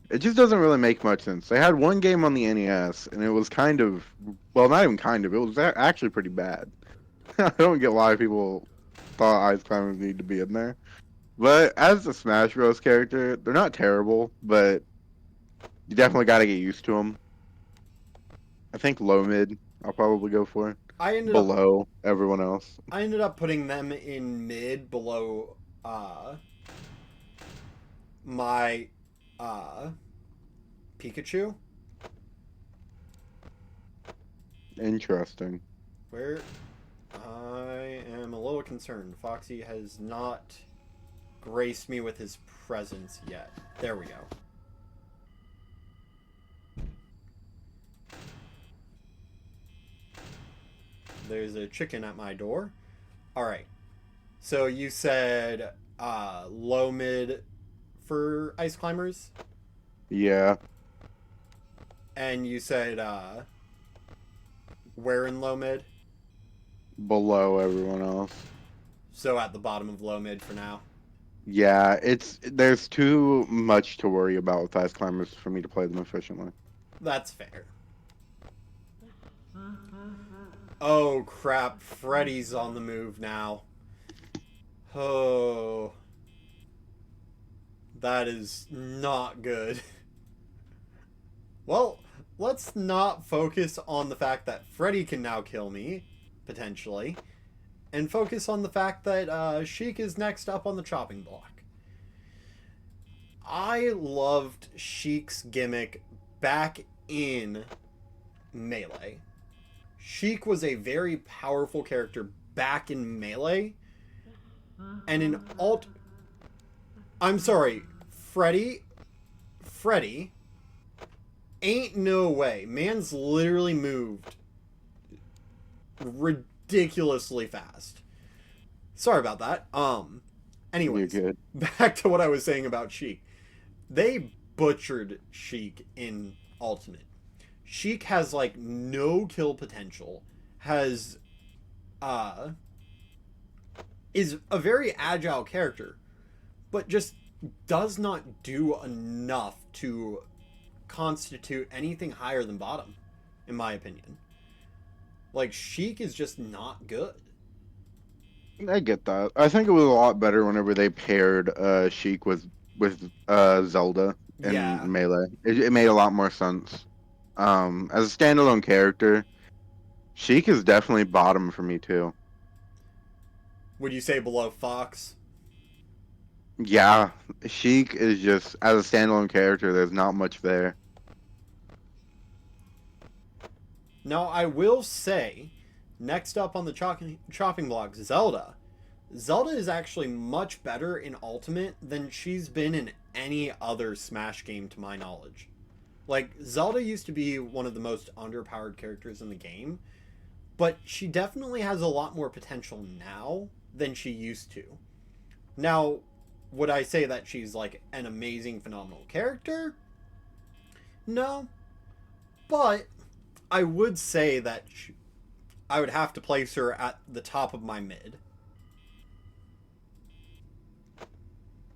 It just doesn't really make much sense. They had one game on the NES, and it was kind of, well, not even kind of, it was actually pretty bad. I don't get why people thought Ice Climbers need to be in there. But as a Smash Bros. Character, they're not terrible, but you definitely got to get used to them. I think low mid, I'll probably go for. Below everyone else. I ended up putting them in mid below my Pikachu. Interesting. Where I am a little concerned. Foxy has not graced me with his presence yet. There we go. There's a chicken at my door. Alright. So you said low mid for Ice Climbers? Yeah. And you said where in low mid? Below everyone else. So at the bottom of low mid for now. Yeah, there's too much to worry about with Ice Climbers for me to play them efficiently. That's fair. Oh crap, Freddy's on the move now. Oh. That is not good. Well, let's not focus on the fact that Freddy can now kill me, potentially, and focus on the fact that Sheik is next up on the chopping block. I loved Sheik's gimmick back in Melee. Sheik was a very powerful character back in Melee, and in I'm sorry, Freddy, ain't no way. Man's literally moved ridiculously fast. Sorry about that. Anyways, You're good. Back to what I was saying about Sheik. They butchered Sheik in Ultimate. Sheik has like no kill potential, is a very agile character, but just does not do enough to constitute anything higher than bottom, in my opinion. Like, Sheik is just not good. I get that. I think it was a lot better whenever they paired Sheik with Zelda in Melee. It made a lot more sense. As a standalone character, Sheik is definitely bottom for me too. Would you say below Fox? Yeah, Sheik is just, as a standalone character, there's not much there. Now, I will say, next up on the chopping block, Zelda. Zelda is actually much better in Ultimate than she's been in any other Smash game to my knowledge. Like, Zelda used to be one of the most underpowered characters in the game, but she definitely has a lot more potential now than she used to. Now, would I say that she's like an amazing, phenomenal character? No. But I would say that I would have to place her at the top of my mid.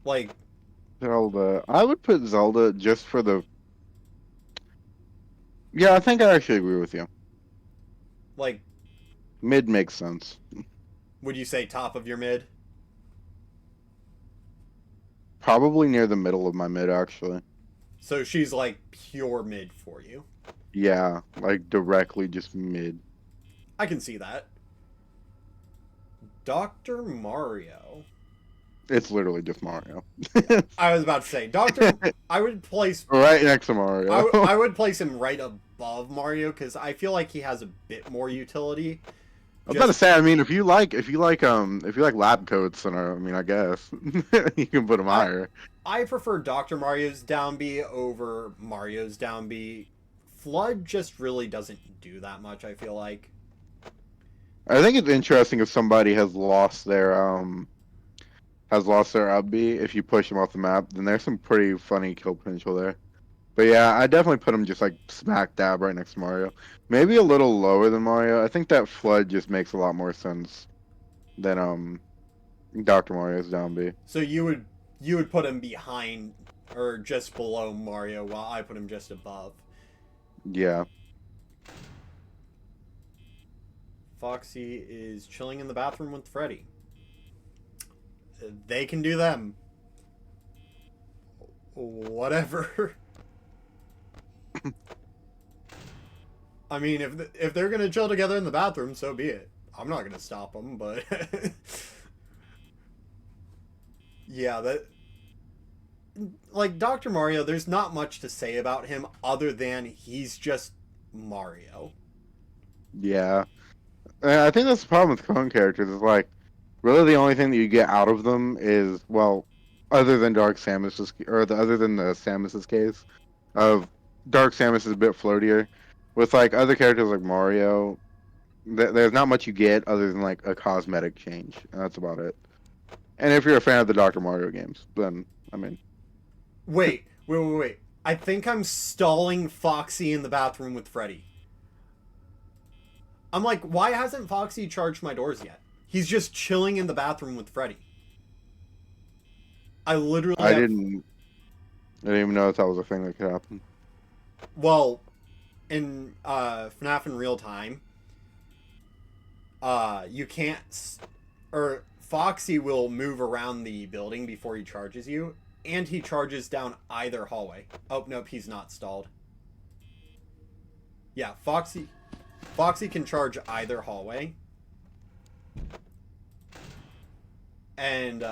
Like, Zelda. I would put Zelda just for the. Yeah, I think I actually agree with you. like, Mid makes sense. would you say top of your mid? Probably near the middle of my mid, actually. So she's like pure mid for you. Yeah, like directly just mid. I can see that. Dr. Mario. It's literally just Mario. I was about to say, Dr. I would place Right next to Mario. I would place him right above Mario because I feel like he has a bit more utility. I was about to say, I mean, if you like lab coats, then I mean, I guess you can put him higher. I prefer Dr. Mario's down B over Mario's down B. Flood just really doesn't do that much, I feel like. I think it's interesting if somebody has lost their up B. If you push them off the map, then there's some pretty funny kill potential there. But yeah, I definitely put him just like smack dab right next to Mario. Maybe a little lower than Mario. I think that Flood just makes a lot more sense than Dr. Mario's down B. So you would put him behind or just below Mario while I put him just above. Yeah. Foxy is chilling in the bathroom with Freddy. They can do them. Whatever. I mean, if they're gonna chill together in the bathroom, so be it. I'm not gonna stop them, but yeah, that like Dr. Mario, there's not much to say about him other than he's just Mario. Yeah. And I think that's the problem with clone characters is like really the only thing that you get out of them is well, other than Dark Samus's other than the Samus's case, of Dark Samus is a bit floatier. With like other characters like Mario, there's not much you get other than like a cosmetic change, and that's about it. And if you're a fan of the Dr. Mario games, then I mean, Wait. I think I'm stalling Foxy in the bathroom with Freddy. I'm like, why hasn't Foxy charged my doors yet? He's just chilling in the bathroom with Freddy. I literally didn't even know that was a thing that could happen. Well, in FNAF in real time, you can't, or Foxy will move around the building before he charges you, and he charges down either hallway. Oh, nope, he's not stalled. Yeah, Foxy can charge either hallway. And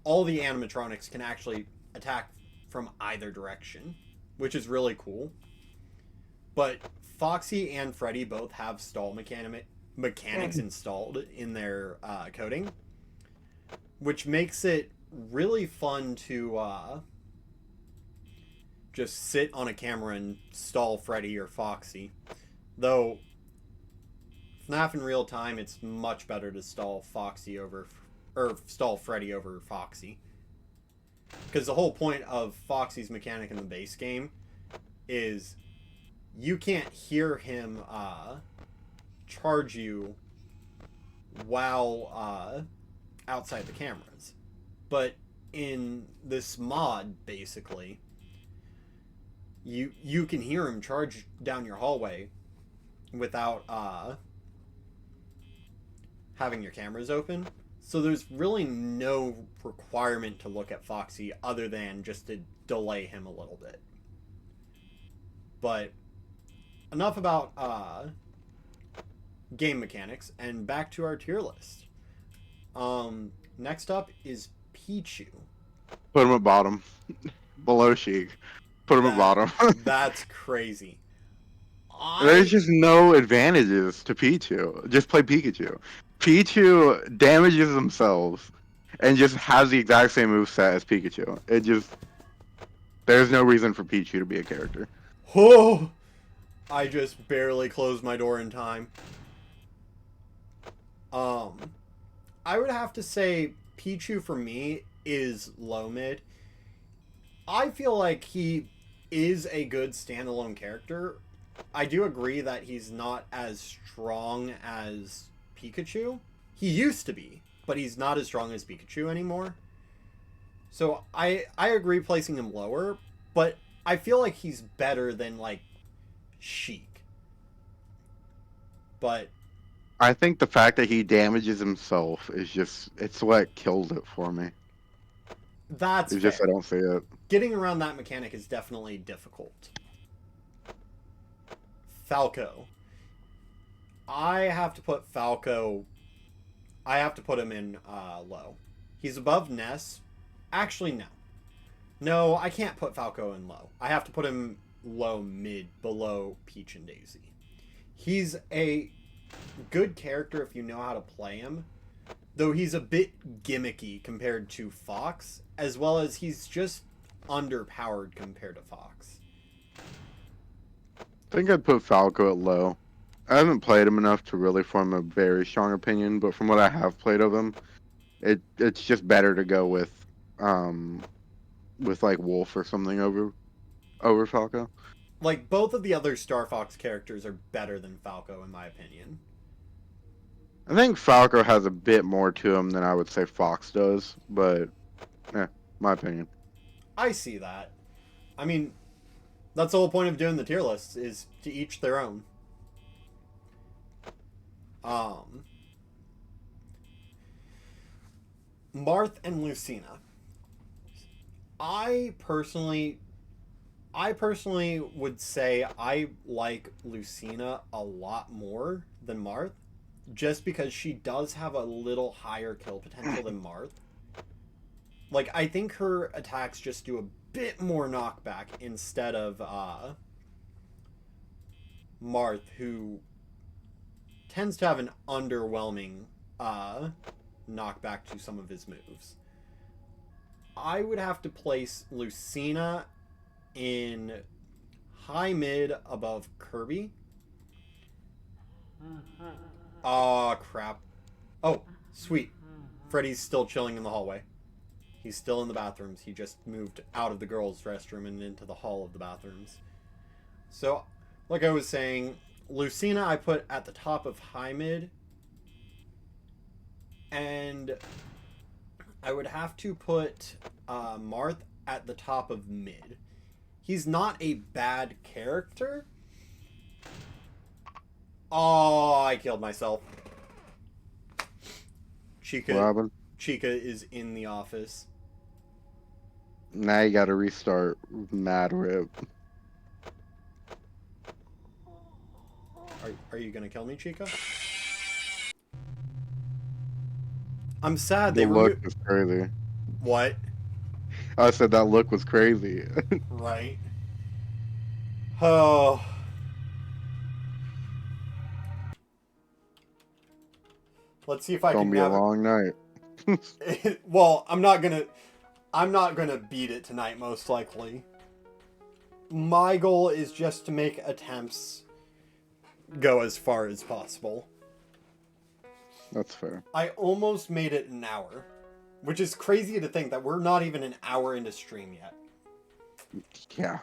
all the animatronics can actually attack from either direction, which is really cool. But Foxy and Freddy both have stall mechanics installed in their coding, which makes it really fun to just sit on a camera and stall Freddy or Foxy. Though FNAF in real time, it's much better to stall stall Freddy over Foxy. Because the whole point of Foxy's mechanic in the base game is you can't hear him charge you while outside the cameras. But in this mod, basically, you can hear him charge down your hallway without having your cameras open. So there's really no requirement to look at Foxy other than just to delay him a little bit. But enough about game mechanics, and back to our tier list. Next up is Pichu. Put him at bottom, below Sheik. Put him at bottom. That's crazy. There's just no advantages to Pichu. Just play Pikachu. Pichu damages themselves and just has the exact same moveset as Pikachu. There's no reason for Pichu to be a character. Oh! I just barely closed my door in time. I would have to say Pichu for me is low mid. I feel like he is a good standalone character. I do agree that he's not as strong as Pikachu. He used to be, but he's not as strong as Pikachu anymore. So I agree placing him lower, but I feel like he's better than like Sheik. But I think the fact that he damages himself is just, it's what killed it for me. that's It's fair. just, I don't see it. Getting around that mechanic is definitely difficult. Falco. I have to put Falco... I have to put him in low. He's above Ness. Actually, no. No, I can't put Falco in low. I have to put him low mid, below Peach and Daisy. He's a good character if you know how to play him, though he's a bit gimmicky compared to Fox, as well as he's just underpowered compared to Fox. I think I'd put Falco at low. I haven't played him enough to really form a very strong opinion, but from what I have played of him, it's just better to go with like Wolf or something over Falco. Like, both of the other Star Fox characters are better than Falco, in my opinion. I think Falco has a bit more to him than I would say Fox does, but my opinion. I see that. I mean, that's the whole point of doing the tier lists, is to each their own. Marth and Lucina. I personally would say I like Lucina a lot more than Marth, just because she does have a little higher kill potential than Marth. Like, I think her attacks just do a bit more knockback instead of Marth, who tends to have an underwhelming knockback to some of his moves. I would have to place Lucina in high mid above Kirby. Aw, crap. Oh, sweet. Freddy's still chilling in the hallway. He's still in the bathrooms. He just moved out of the girls' restroom and into the hall of the bathrooms. So, like I was saying, Lucina I put at the top of high mid. And I would have to put Marth at the top of mid. He's not a bad character. Oh, I killed myself. Robin, Chica is in the office. now you gotta restart. Mad rip. Are you gonna kill me, Chica? I'm sad The they look was crazy. What? I said that look was crazy. Right. Oh. Let's see if I It's can gonna be a long night. Well, I'm not gonna beat it tonight, most likely. My goal is just to make attempts go as far as possible. That's fair. I almost made it an hour, which is crazy to think that we're not even an hour into stream yet. Yeah.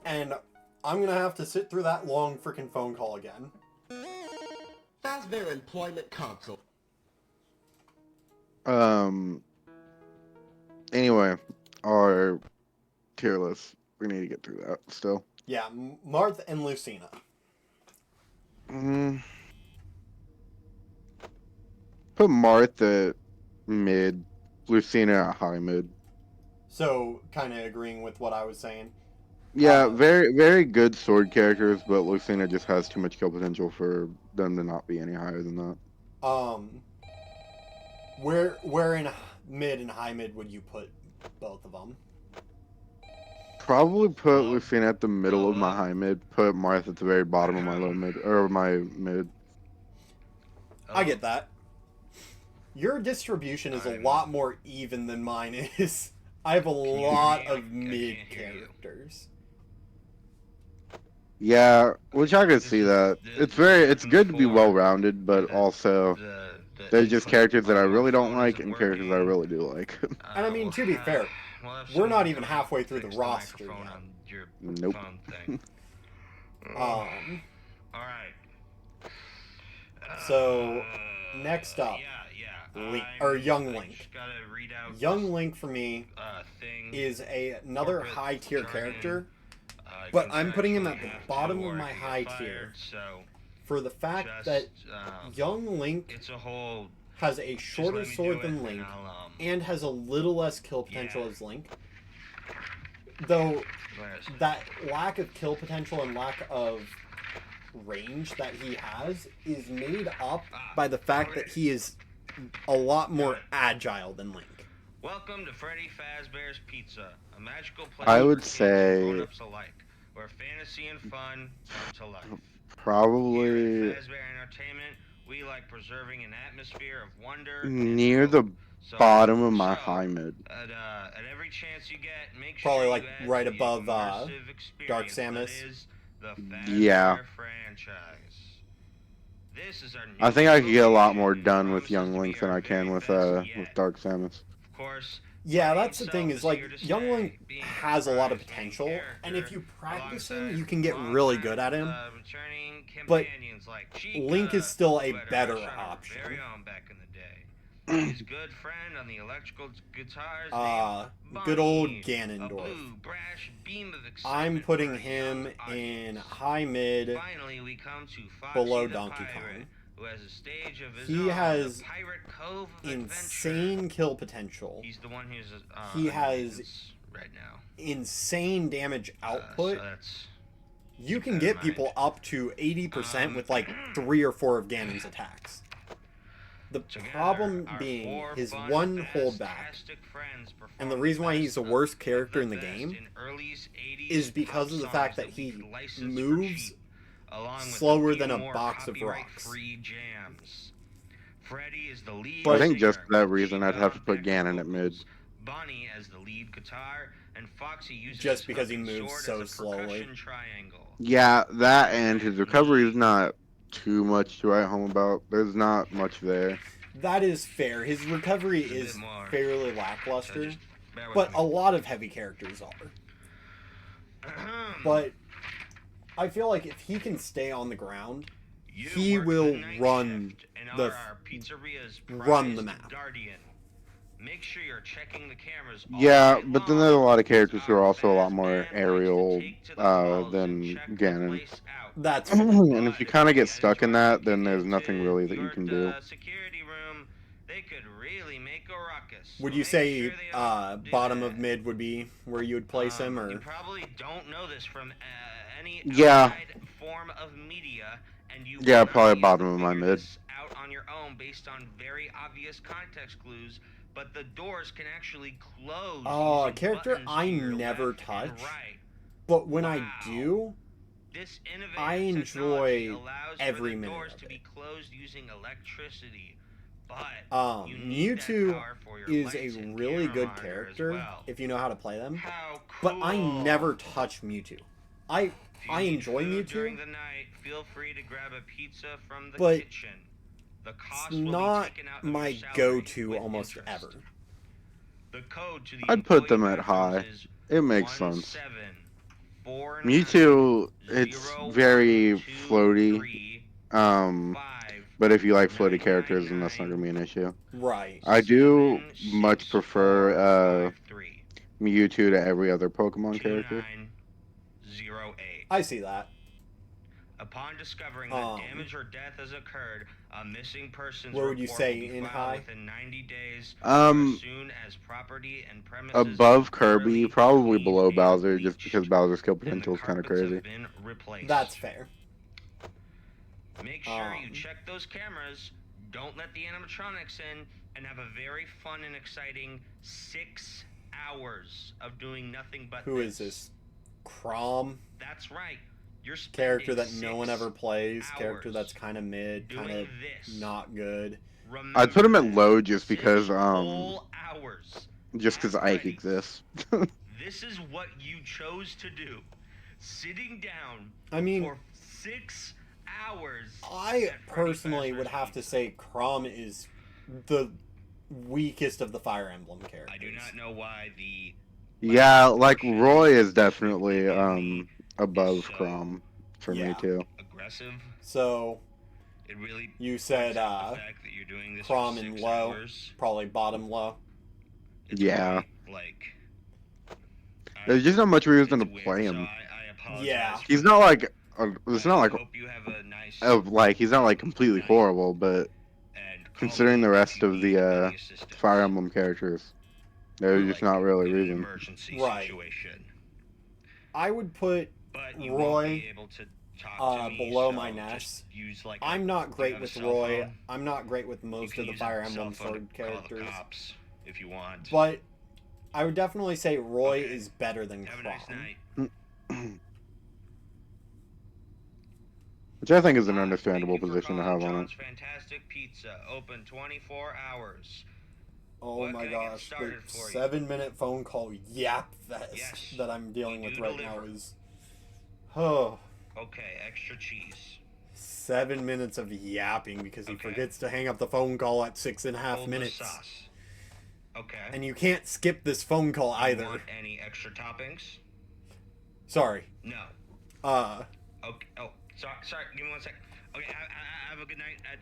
And I'm gonna have to sit through that long freaking phone call again. That's their employment console. Anyway, our tier list. We need to get through that still. Yeah, Marth and Lucina. Put Marth at mid, Lucina at high mid. So, kind of agreeing with what I was saying. Yeah, very, very good sword characters, but Lucina just has too much kill potential for them to not be any higher than that. Where in mid and high mid would you put both of them? Probably put Lucina at the middle of my high mid, put Marth at the very bottom of my low mid, or my mid. I get that. Your distribution is a lot more even than mine is. I have a lot of mid characters. Yeah, which I could see that. It's good to be before well-rounded, but the- also the there's just input characters that I on your really don't phone like isn't and characters that I working. really do like. And I mean, to be fair, We'll have we're not someone even come out halfway and through the fix roster microphone yet. on your Nope. phone thing. Um, All right. So, next up, Young Link. Gotta read out Young Link for me thing. is another Corporate high tier jargon. character, but I'm putting him at the Contractually have bottom to of or my get high fired, tier So for the fact just, that Young Link it's a whole. has a just shorter let me sword do it than and Link I'll, and has a little less kill potential Yeah. as Link. Though where's- that lack of kill potential and lack of range that he has is made up by the fact that he is a lot more agile than Link. Welcome to Freddy Fazbear's Pizza, a magical place I for would kids and say- grown-ups alike, where fantasy and fun come to life. Here Probably at Fazbear Entertainment, we like preserving an atmosphere of wonder near and the hope. So- bottom of my so, high mid. At every chance you get, make Probably, sure like, you add right to the above, immersive experience Dark that Samus. is the Yeah. Fazbear franchise. This is our I think I could get a lot more location. done with Promises Young to Link be than our I can very with best yet. Dark Samus. Of course, Yeah, Freddy that's the thing, himself is like here to Young stay, Link being has a lot of Freddy's main potential, and if character, you practice him, alongside you can get really good at him. returning But companions like Chica, Link is still a who had better rush on her option. very own back in the day. His good friend on the electrical guitars, Good old a Ganondorf. blue, brash beam of I'm excitement putting for a him young in audience. high mid. Finally, we come to Foxy below the Donkey Pirate, Kong. who has a stage of his He own, has the Pirate Cove of Insane kill potential. He's the one who's He in has maintenance right now. Insane damage output. So that's You can keep that get in people mind. up to 80% with like 3 or 4 of Ganon's attacks. The together, problem our being four his fun, one holdback, fantastic friends and the perform reason why best he's the of worst character the in the best game, in early 80s is because pop of the fact songs that he we licensed for moves cheap, along with slower a few than a more box of rocks. copyright-free jams. Freddy is the lead But- I think just singer, for that reason I'd Chica have to put on backup Ganon at mid. vocals, Bonnie as the lead guitar, and Foxy uses Just his because he hook and moves sword so as a slowly. percussion triangle. Yeah, that and his recovery is not too much to write home about. There's not much there. that is fair. His recovery It's a bit is more. fairly So lackluster, just bear with but me. a lot of heavy characters are. But I feel like if he can stay on the ground, You he work will the night run shift and the are our pizzeria's run the prized map. Guardian. Make sure you're checking the cameras all Yeah, night but then long, there's a lot of because characters who are our also a lot more Fazman likes to aerial take to the walls than and check the Ganon. place out. that's And if you But kind of they get stuck in try to that, then get there's into nothing really that you your, can do. security room, they could really make a ruckus. Would So you make say sure they don't do bottom that. of mid would be where you would place him, You or probably don't know this from any Yeah. outside form of media, and you Yeah, will not probably be able bottom to of my figure mid. this out on your own based on very obvious context clues. But the doors can actually close. Oh, a using character buttons I to your never left and touch. right. but when I Wow. do, This innovative I technology enjoy allows every for the minute doors of to it. be closed using electricity. But you need Mewtwo that power for your is lights a and really camera good monitor as character well. if you know how to play them. How But I cool. never touch Mewtwo. I If you I need enjoy food Mewtwo, during the night, feel free to grab a pizza from the but kitchen. The cost it's will be not taken out of my your salary go-to with almost interest. ever. The code to the I'd put employee them at bathrooms high. is It makes sense. 1749 Mewtwo, it's very floaty. 0123 But if you like floaty characters, then that's not gonna be an issue. Right. I do much prefer 76453 Mewtwo to every other Pokemon character. 2908. I see that. Upon discovering that damage or death has occurred, a missing persons What would you report say will be in filed high? within 90 days or as soon as property and premises Above are Kirby, thoroughly probably cleaned below and Bowser, just bleached, because Bowser's skill and the potential is kind of carpets crazy. have been replaced. That's fair. Make sure you Um, check those cameras, don't let the animatronics in, and have a very fun and exciting 6 hours of doing nothing but Who is this? Crom? That's right. You're Character spending that no one 6 ever plays. Character hours that's kind of mid, kind doing of this. not good. I'd put him at Remember, low just because 6 whole hours. Just because That's Ike right. exists. This is what you chose to do. sitting down I mean, for 6 hours. I at Freddy personally would Fazbear's have to Pizza. say Crom is the weakest of the Fire Emblem characters. I do not know why the Yeah, like portion Roy is of definitely sweet they give me above so Crom for me Yeah. too. aggressive. So It really you said points out the fact that you're doing this Crom for and 6 low, hours. probably bottom low. It's Yeah. really, like There's just not much reason to it's weird, play so him. I apologize. Yeah. for He's that. not like it's I not like hope you have a nice he's not like completely night, horrible, but and call considering me the if rest you of need the any assistance. Fire Emblem characters, Or, there's just not really in an reason. emergency Right. situation. I would put But you Roy, won't be able to talk to me, below so my just Ness. use like I'm a, not do you great have a with cell Roy. phone? I'm not great with You most can of the use Fire a Emblem cell phone sword to call the characters. cops if you want. But I would definitely say Roy Okay. is better than Have a Crom. nice night. Which I think is an Hi, understandable thank you for position to calling have on it. John's Fantastic Pizza, open 24 hours. Oh What my can I get gosh, the started for you? 7-minute phone call yap fest Yes, that I'm dealing we with do right deliver. now is, oh, Okay, extra cheese. 7 minutes of yapping because he Okay. forgets to hang up the phone call at 6.5 Hold the minutes. sauce. Okay. And you can't skip this phone call Do you either. want any extra toppings? Sorry. No. Okay. Oh, sorry. Give me 1 sec. Okay. Have a good night at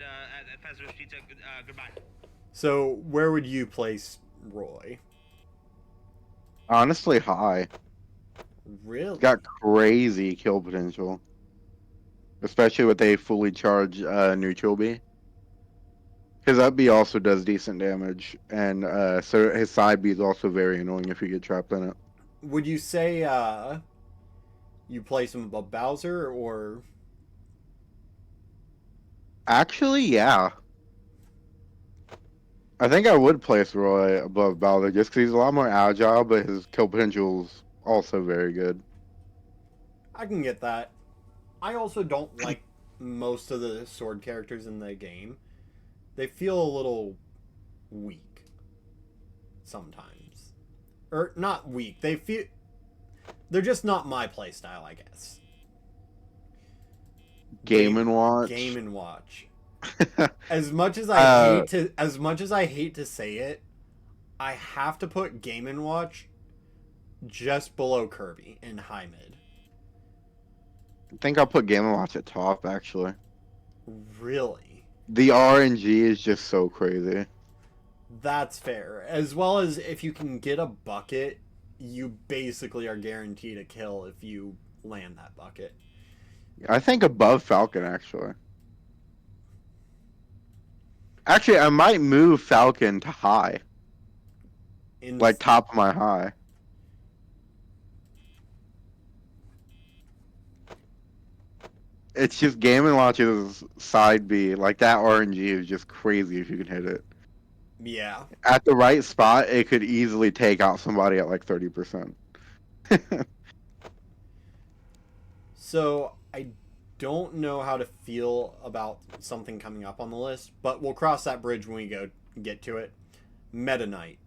Fazbear's Pizza. Goodbye. So where would you place Roy? Honestly, high. Really? Got crazy kill potential, especially with a fully charged neutral bee. Because that bee also does decent damage, and so his side bee is also very annoying if you get trapped in it. Would you say you place him above Bowser or? Actually, yeah. I think I would place Roy above Bowser just because he's a lot more agile, but his kill potential's also very good. I can get that. I also don't like most of the sword characters in the game. They feel a little weak sometimes. Or not weak. They're just not my playstyle, I guess. Game and Watch. Game and Watch. As much as I hate to say it, I have to put Game and Watch just below Kirby in high mid. I think I'll put Game and Watch at top, actually. Really? The RNG is just so crazy. That's fair. As well as if you can get a bucket, you basically are guaranteed a kill if you land that bucket. I think above Falcon, actually. Actually, I might move Falcon to high. Like top of my high. It's just Game and Watch's side B. Like that RNG is just crazy if you can hit it. Yeah. At the right spot, it could easily take out somebody at like 30%. So I don't know how to feel about something coming up on the list, but we'll cross that bridge when we get to it. Meta Knight.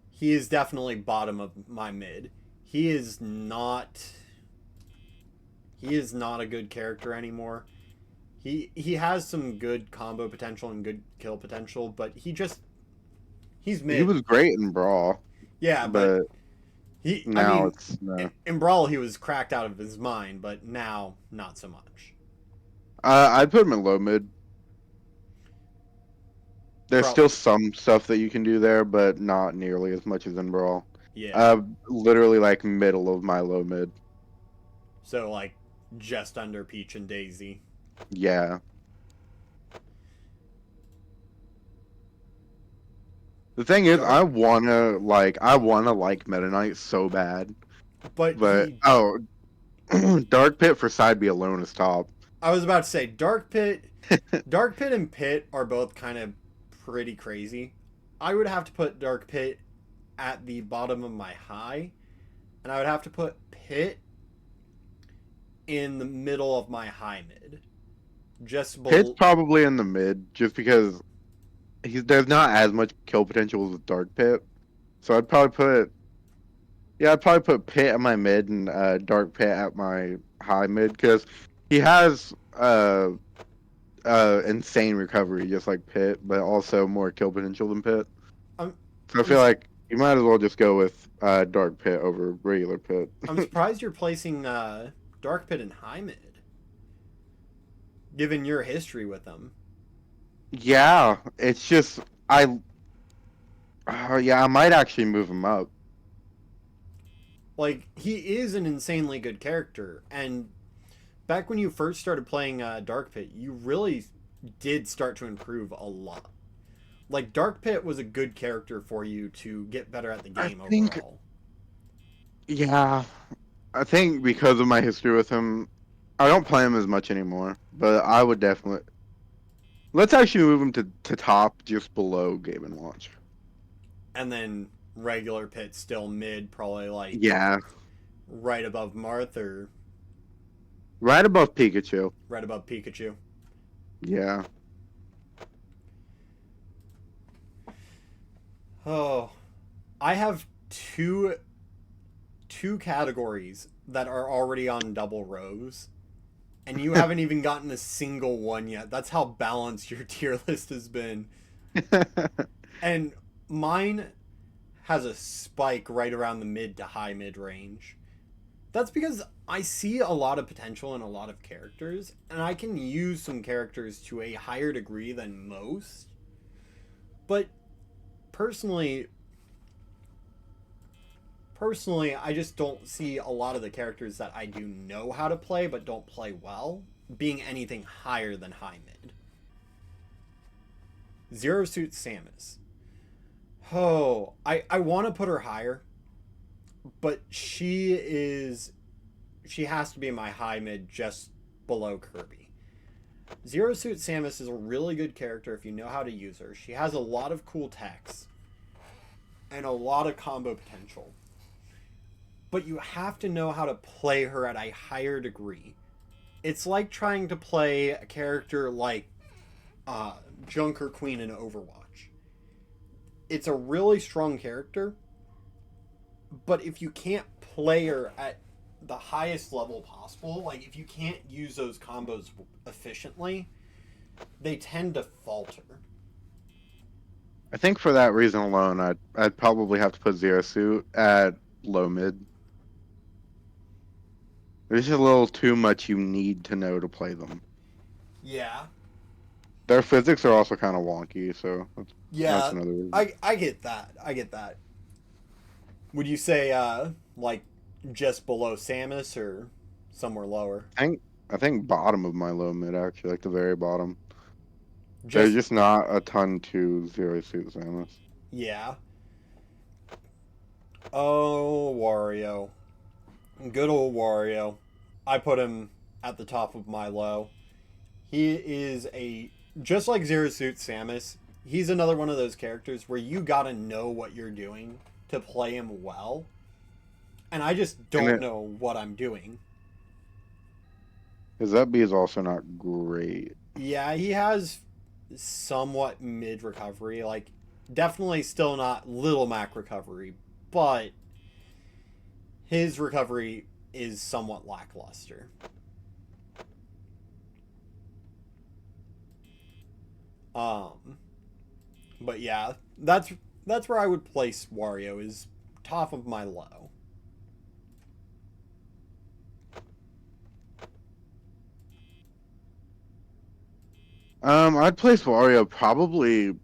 He is definitely bottom of my mid. He is not a good character anymore. He has some good combo potential and good kill potential, but he's mid. He was great in Brawl. Yeah, but now it's no. In Brawl he was cracked out of his mind, but now not so much. I'd put him in low mid. There's still some stuff that you can do there, but not nearly as much as in Brawl. Yeah. Literally like middle of my low mid. So like just under Peach and Daisy. Yeah. The thing is, I wanna like Meta Knight so bad, but Dark Pit for side B alone is top. I was about to say Dark Pit and Pit are both kind of pretty crazy. I would have to put Dark Pit at the bottom of my high, and I would have to put Pit in the middle of my high mid. Just Pit's probably in the mid, just because there's not as much kill potential as Dark Pit. So I'd probably put Yeah, I'd probably put Pit at my mid and Dark Pit at my high mid because he has insane recovery just like Pit, but also more kill potential than Pit. I'm So I I'm feel like you might as well just go with Dark Pit over regular Pit. I'm surprised you're placing Dark Pit in high mid, given your history with them. Yeah, it's just yeah, I might actually move him up. Like, he is an insanely good character, and back when you first started playing Dark Pit, you really did start to improve a lot. Like, Dark Pit was a good character for you to get better at the game think- overall. Yeah, I think because of my history with him, I don't play him as much anymore. But I would definitely let's actually move him to top, just below Game and Watch. And then regular Pit still mid, probably like Yeah, right above Marth or right above Pikachu. right above Pikachu. Yeah. Oh, I have two categories that are already on double rows, and you haven't even gotten a single one yet. That's how balanced your tier list has been. And mine has a spike right around the mid to high mid range. That's because I see a lot of potential in a lot of characters, and I can use some characters to a higher degree than most. But personally, I just don't see a lot of the characters that I do know how to play but don't play well being anything higher than high mid. Zero Suit Samus. Oh, I want to put her higher, but she has to be my high mid just below Kirby. Zero Suit Samus is a really good character if you know how to use her. She has a lot of cool techs and a lot of combo potential. But you have to know how to play her at a higher degree. It's like trying to play a character like Junker Queen in Overwatch. It's a really strong character, but if you can't play her at the highest level possible, like if you can't use those combos efficiently, they tend to falter. I think for that reason alone, I'd probably have to put Zero Suit at low mid. There's just a little too much you need to know to play them. Yeah. Their physics are also kind of wonky, so that's another reason. I get that. I get that. Would you say like just below Samus or somewhere lower? I think bottom of my low mid actually, like the very bottom. Just There's just not a ton to Zero Suit Samus. yeah. Oh, Wario. Good old Wario. I put him at the top of my low. He is just like Zero Suit Samus, he's another one of those characters where you gotta know what you're doing to play him well. And I just don't know what I'm doing. His up B is also not great. Yeah, he has somewhat mid recovery. Like, definitely still not Little Mac recovery, but his recovery is somewhat lackluster. But yeah, that's where I would place Wario, is top of my low. I'd place Wario probably.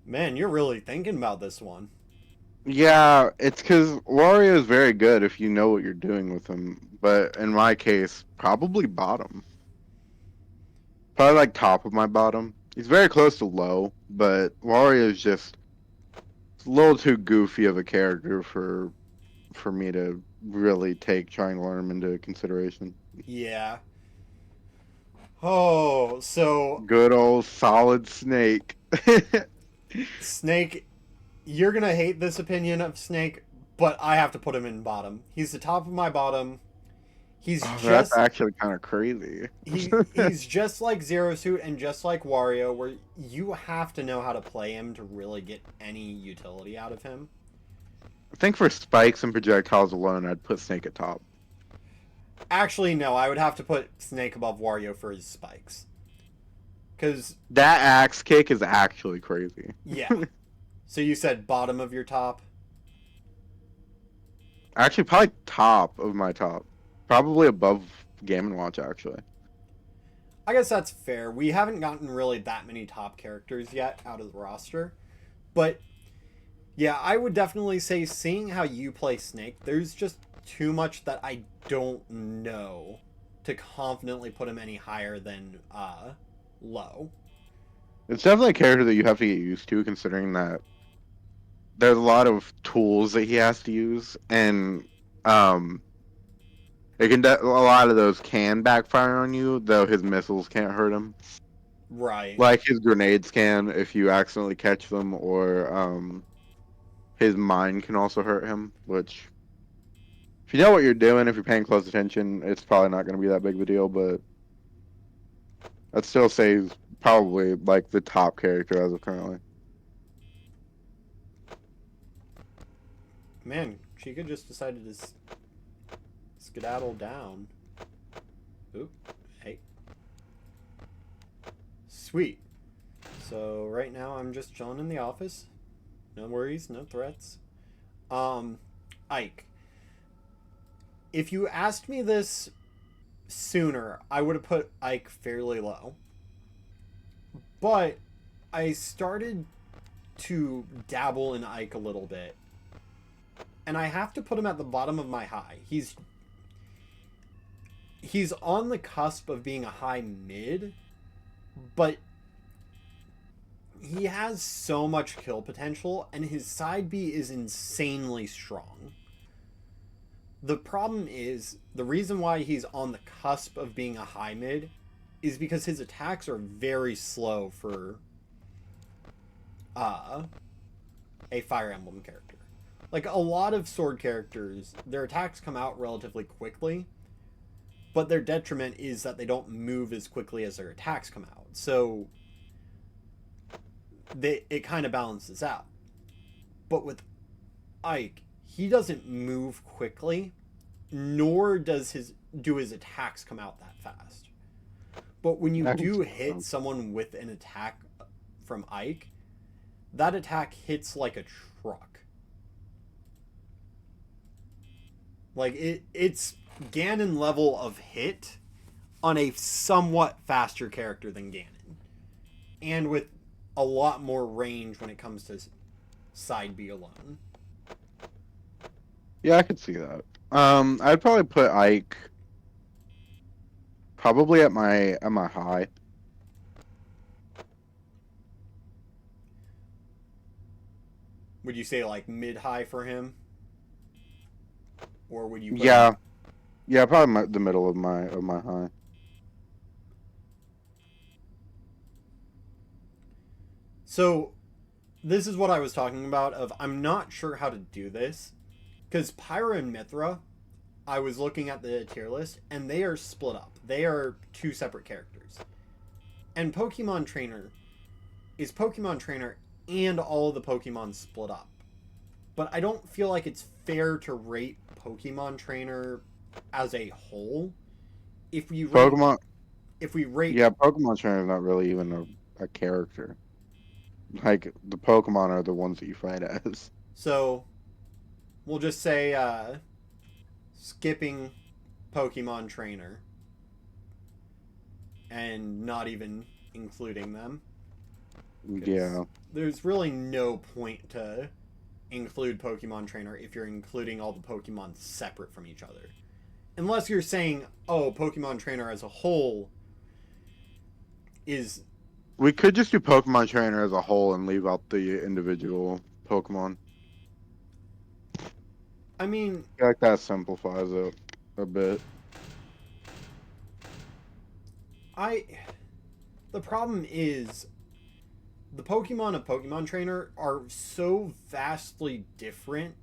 Man, you're really thinking about this one. Yeah, it's because Wario is very good if you know what you're doing with him. But in my case, probably bottom. Probably like top of my bottom. He's very close to low, but Wario is just a little too goofy of a character for me to really take trying to learn him into consideration. Yeah. Oh, so Good old Solid Snake. Snake, you're gonna hate this opinion of Snake, but I have to put him in bottom. He's the top of my bottom. He's Oh, just that's actually kind of crazy. he's just like Zero Suit and just like Wario, where you have to know how to play him to really get any utility out of him. I think for spikes and projectiles alone, I'd put Snake at top. Actually, no, I would have to put Snake above Wario for his spikes. Because, That axe kick is actually crazy. yeah. So you said bottom of your top? Actually, probably top of my top. Probably above Game & Watch, actually. I guess that's fair. We haven't gotten really that many top characters yet out of the roster. But, yeah, I would definitely say seeing how you play Snake, there's just too much that I don't know to confidently put him any higher than low. It's definitely a character that you have to get used to, considering that there's a lot of tools that he has to use, and a lot of those can backfire on you, though his missiles can't hurt him. Right. Like his grenades can if you accidentally catch them, or his mine can also hurt him, which if you know what you're doing, if you're paying close attention, it's probably not going to be that big of a deal, but I'd still say he's probably like the top character as of currently. Man, Chica just decided to skedaddle down. Oop. Hey. Sweet. So right now I'm just chilling in the office. No worries, no threats. Ike. If you asked me this sooner, I would have put Ike fairly low. But I started to dabble in Ike a little bit. And I have to put him at the bottom of my high. He's on the cusp of being a high mid, but he has so much kill potential, and his side B is insanely strong. The problem is, the reason why he's on the cusp of being a high mid is because his attacks are very slow for a Fire Emblem character. Like, a lot of sword characters, their attacks come out relatively quickly, but their detriment is that they don't move as quickly as their attacks come out. So, it kind of balances out. But with Ike, he doesn't move quickly, nor does his attacks come out that fast. But when you do hit someone with an attack from Ike, that attack hits like a truck. Like, it's Ganon level of hit on a somewhat faster character than Ganon. And with a lot more range when it comes to side B alone. Yeah, I could see that. I'd probably put Ike probably at my high. Would you say like mid-high for him? Or would you put Yeah. him... Yeah, probably the middle of my high. So, this is what I was talking about of I'm not sure how to do this. Because Pyra and Mithra, I was looking at the tier list, and they are split up. They are two separate characters. And Pokemon Trainer is Pokemon Trainer and all of the Pokemon split up. But I don't feel like it's fair to rate Pokemon Trainer as a whole. If we rate, Yeah, Pokemon Trainer is not really even a character. Like, the Pokemon are the ones that you fight as. So, we'll just say, skipping Pokemon Trainer. And not even including them. Yeah. There's really no point to include Pokemon Trainer if you're including all the Pokemon separate from each other. Unless you're saying, oh, Pokemon Trainer as a whole is... We could just do Pokemon Trainer as a whole and leave out the individual Pokemon. I mean... I feel like that simplifies it a bit. The problem is... The Pokemon of Pokemon Trainer are so vastly different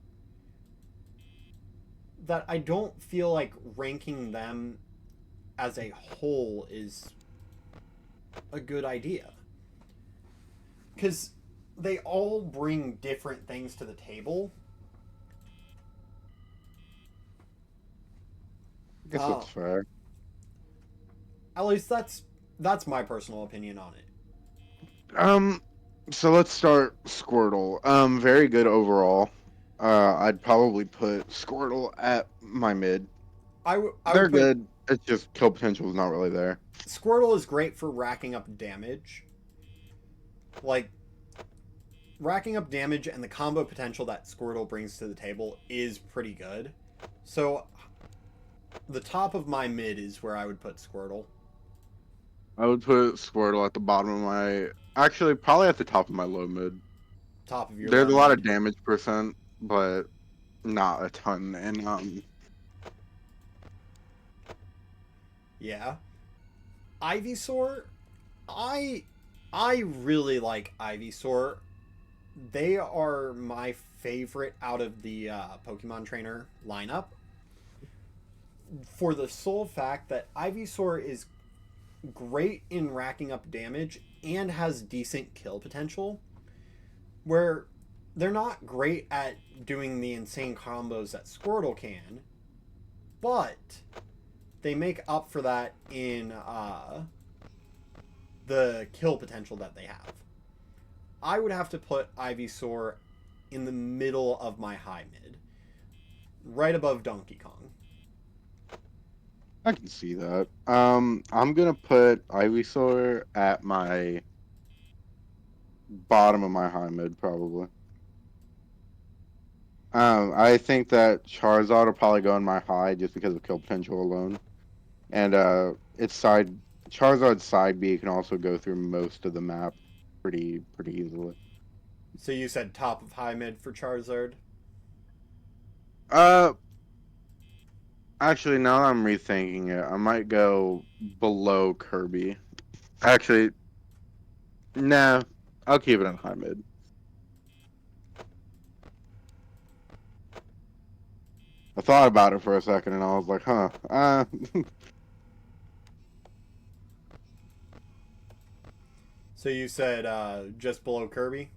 that I don't feel like ranking them as a whole is a good idea. Because they all bring different things to the table. I guess that's fair. At least that's my personal opinion on it. So let's start Squirtle. Very good overall. I'd probably put Squirtle at my mid. I They're would put good. It's just kill potential is not really there. Squirtle is great for racking up damage. Like, racking up damage and the combo potential that Squirtle brings to the table is pretty good. So, the top of my mid is where I would put Squirtle. I would put Squirtle at the bottom of my. Actually, probably at the top of my low mid. Top of your There's a low lot mid. of damage percent, but not a ton. And Yeah. Ivysaur, I really like Ivysaur. They are my favorite out of the Pokemon Trainer lineup. For the sole fact that Ivysaur is great in racking up damage and has decent kill potential, where they're not great at doing the insane combos that Squirtle can, but they make up for that in the kill potential that they have. I would have to put Ivysaur in the middle of my high mid, right above Donkey Kong. I can see that. I'm gonna put Ivysaur at my bottom of my high mid, probably. I think that Charizard will probably go in my high just because of kill potential alone. And its side Charizard's side B can also go through most of the map pretty easily. So you said top of high mid for Charizard? Actually, now I'm rethinking it. I might go below Kirby. Actually, nah, I'll keep it in high mid. I thought about it for a second and I was like, huh. So you said just below Kirby?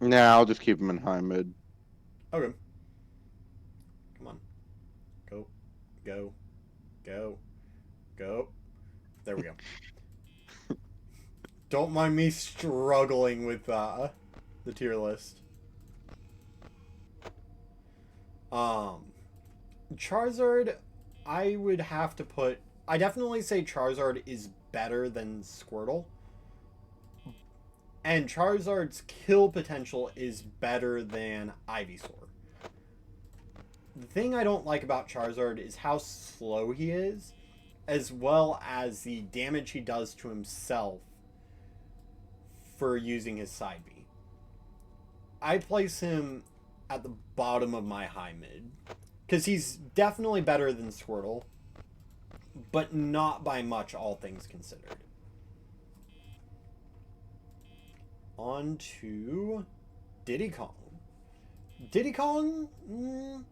Nah, I'll just keep him in high mid. Okay. Come on. Go. Go. Go. Go. There we go. Don't mind me struggling with the tier list. Charizard, I would have to put... I definitely say Charizard is better than Squirtle. And Charizard's kill potential is better than Ivysaur. The thing I don't like about Charizard is how slow he is, as well as the damage he does to himself for using his side B. I place him at the bottom of my high mid, because he's definitely better than Squirtle, but not by much, all things considered. On to Diddy Kong. Diddy Kong, There's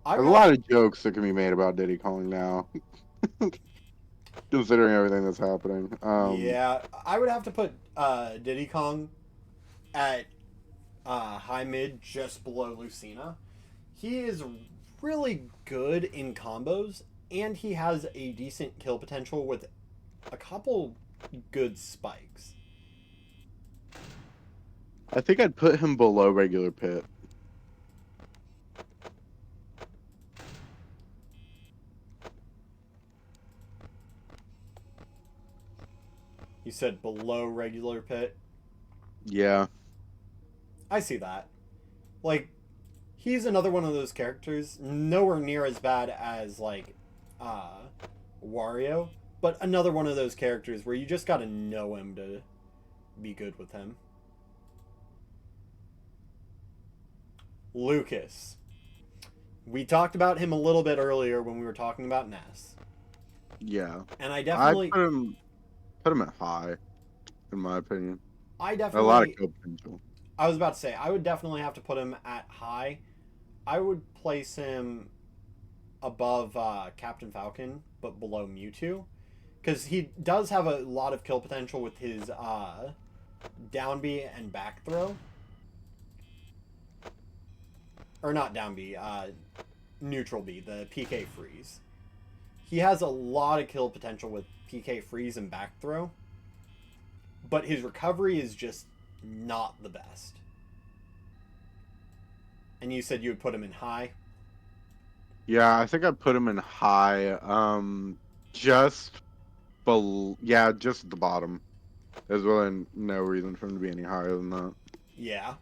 a lot of jokes that can be made about Diddy Kong now, considering everything that's happening. Yeah, I would have to put Diddy Kong at high mid, just below Lucina. He is really good in combos, and he has a decent kill potential with a couple good spikes. I think I'd put him below regular Pit. You said below regular Pit? Yeah. I see that. Like, he's another one of those characters, nowhere near as bad as, like, Wario, but another one of those characters where you just gotta know him to be good with him. Lucas. We talked about him a little bit earlier when we were talking about Ness. Yeah. And I definitely... I'd put him at high, in my opinion. I A definitely... lot of kill potential. I was about to say, I would definitely have to put him at high. I would place him above Captain Falcon, but below Mewtwo. Because he does have a lot of kill potential with his down B and back throw. Or not down B, neutral B, the PK freeze. He has a lot of kill potential with PK freeze and back throw. But his recovery is just not the best. And you said you would put him in high? Yeah, I think I'd put him in high. Just just the bottom. There's really no reason for him to be any higher than that. Yeah.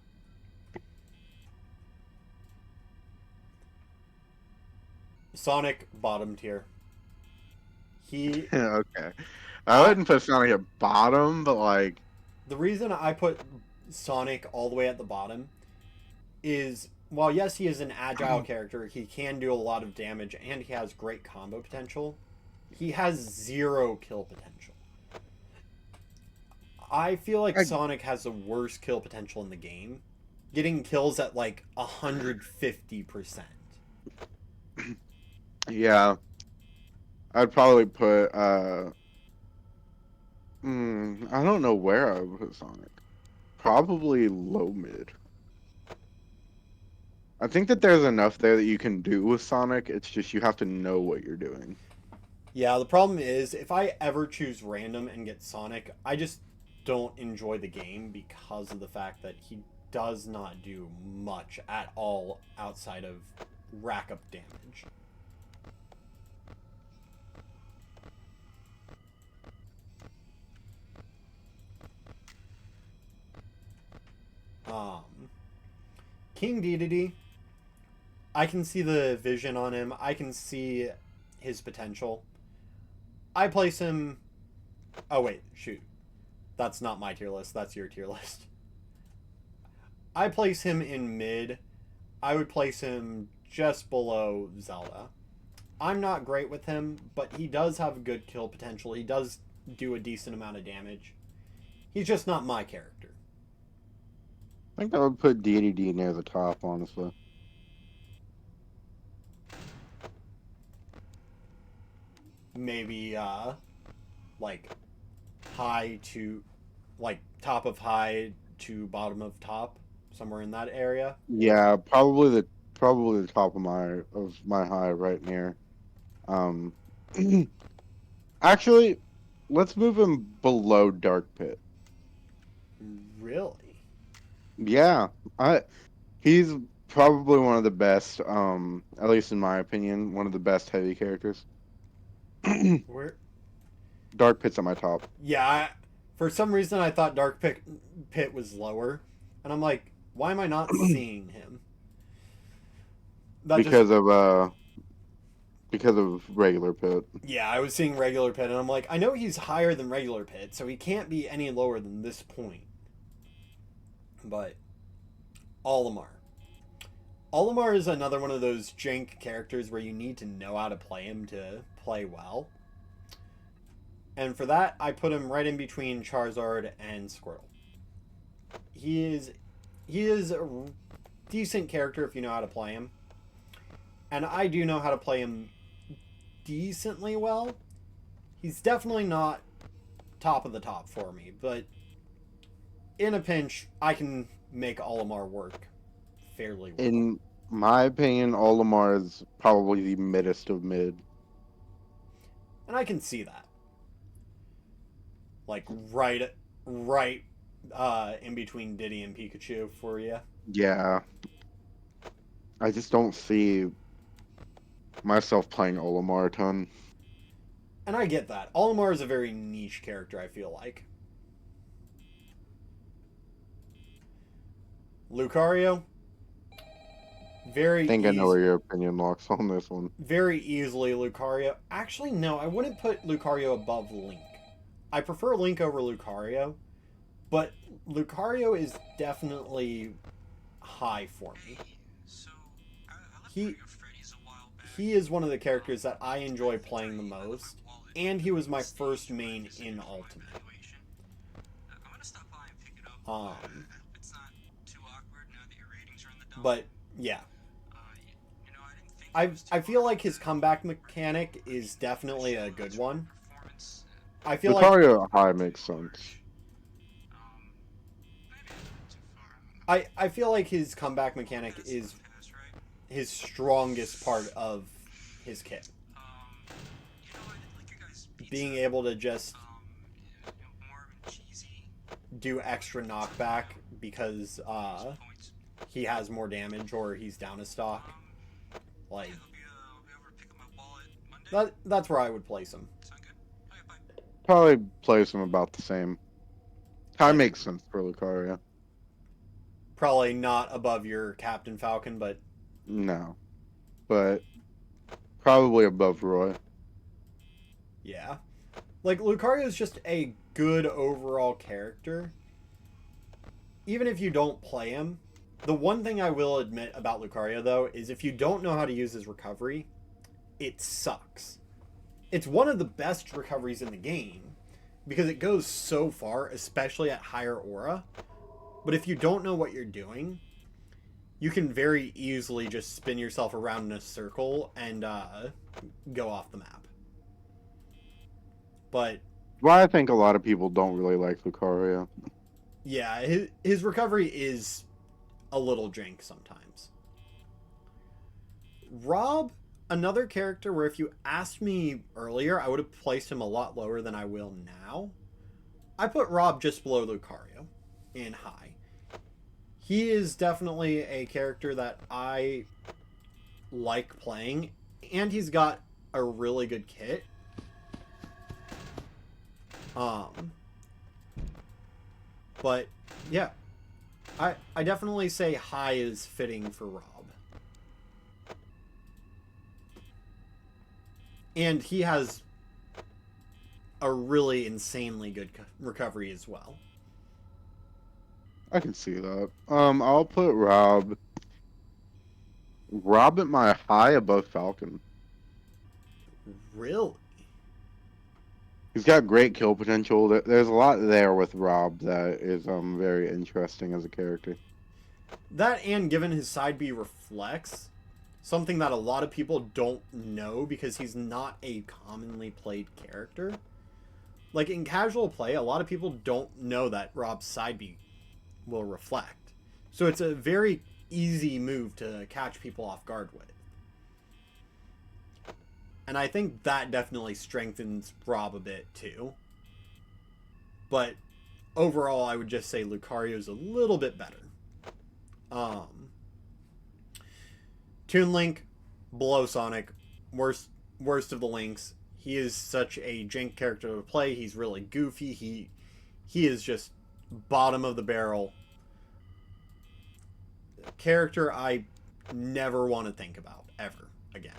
Sonic, bottom tier. He... Okay. I wouldn't put Sonic at bottom, but like... The reason I put Sonic all the way at the bottom is, while yes, he is an agile character, he can do a lot of damage, and he has great combo potential, he has 0 kill potential. I feel like Sonic has the worst kill potential in the game, getting kills at like 150%. Yeah. I'd probably put, I don't know where I would put Sonic. Probably low mid. I think that there's enough there that you can do with Sonic. It's just you have to know what you're doing. Yeah, the problem is, if I ever choose random and get Sonic, I just don't enjoy the game because of the fact that he does not do much at all outside of rack up damage. King Dedede, I can see the vision on him. I can see his potential. I place him... Oh, wait, shoot. That's not my tier list. That's your tier list. I place him in mid. I would place him just below Zelda. I'm not great with him, but he does have good kill potential. He does do a decent amount of damage. He's just not my character. I think I would put DDD near the top, honestly. Maybe, like, high to... Like, top of high to bottom of top. Somewhere in that area. Yeah, probably the top of my high right near. Actually, let's move him below Dark Pit. Really? Yeah, he's probably one of the best, at least in my opinion, one of the best heavy characters. Where? Dark Pit's at my top. Yeah, for some reason I thought Dark Pit was lower. And I'm like, why am I not seeing him? Because of regular Pit. Yeah, I was seeing regular Pit, and I'm like, I know he's higher than regular Pit, so he can't be any lower than this point. But Olimar. Olimar is another one of those jank characters where you need to know how to play him to play well. And for that, I put him right in between Charizard and Squirtle. He is a decent character if you know how to play him. And I do know how to play him decently well. He's definitely not top of the top for me, but in a pinch, I can make Olimar work fairly well. In my opinion, Olimar is probably the middest of mid. And I can see that. Like, right in between Diddy and Pikachu for you. Yeah. I just don't see myself playing Olimar a ton. And I get that. Olimar is a very niche character, I feel like. Lucario. I think I know where your opinion locks on this one. Very easily Lucario. Actually, no, I wouldn't put Lucario above Link. I prefer Link over Lucario, but Lucario is definitely high for me. He is one of the characters that I enjoy playing the most, and he was my first main in Ultimate. But yeah, I feel like his comeback mechanic is definitely a good one. I feel like Lucario high makes sense. I feel like his comeback mechanic is his strongest part of his kit. Being able to just do extra knockback because he has more damage or he's down a stock. Like that's where I would place him. Probably place him about the same. High makes sense for Lucario. Probably not above your Captain Falcon, but No. But probably above Roy. yeah. Like, Lucario is just a good overall character. Even if you don't play him, the one thing I will admit about Lucario, though, is if you don't know how to use his recovery, it sucks. It's one of the best recoveries in the game, because it goes so far, especially at higher aura. But if you don't know what you're doing, you can very easily just spin yourself around in a circle and go off the map. But Well, I think a lot of people don't really like Lucario. yeah, his recovery is a little jank sometimes. Rob, another character where if you asked me earlier, I would have placed him a lot lower than I will now. I put Rob just below Lucario in high. He is definitely a character that I like playing, and he's got a really good kit. But yeah, I definitely say high is fitting for Rob. And he has a really insanely good recovery as well. I can see that. I'll put Rob at my high above Falcon. Really? He's got great kill potential. There's a lot there with Rob that is very interesting as a character. That, and given his side B reflects, something that a lot of people don't know because he's not a commonly played character. Like in casual play, a lot of people don't know that Rob's side B will reflect. So it's a very easy move to catch people off guard with. And I think that definitely strengthens Rob a bit too. But overall, I would just say Lucario's a little bit better. Toon Link, below Sonic, worst of the Links. He is such a jank character to play. He's really goofy. He is just bottom of the barrel character I never want to think about ever again.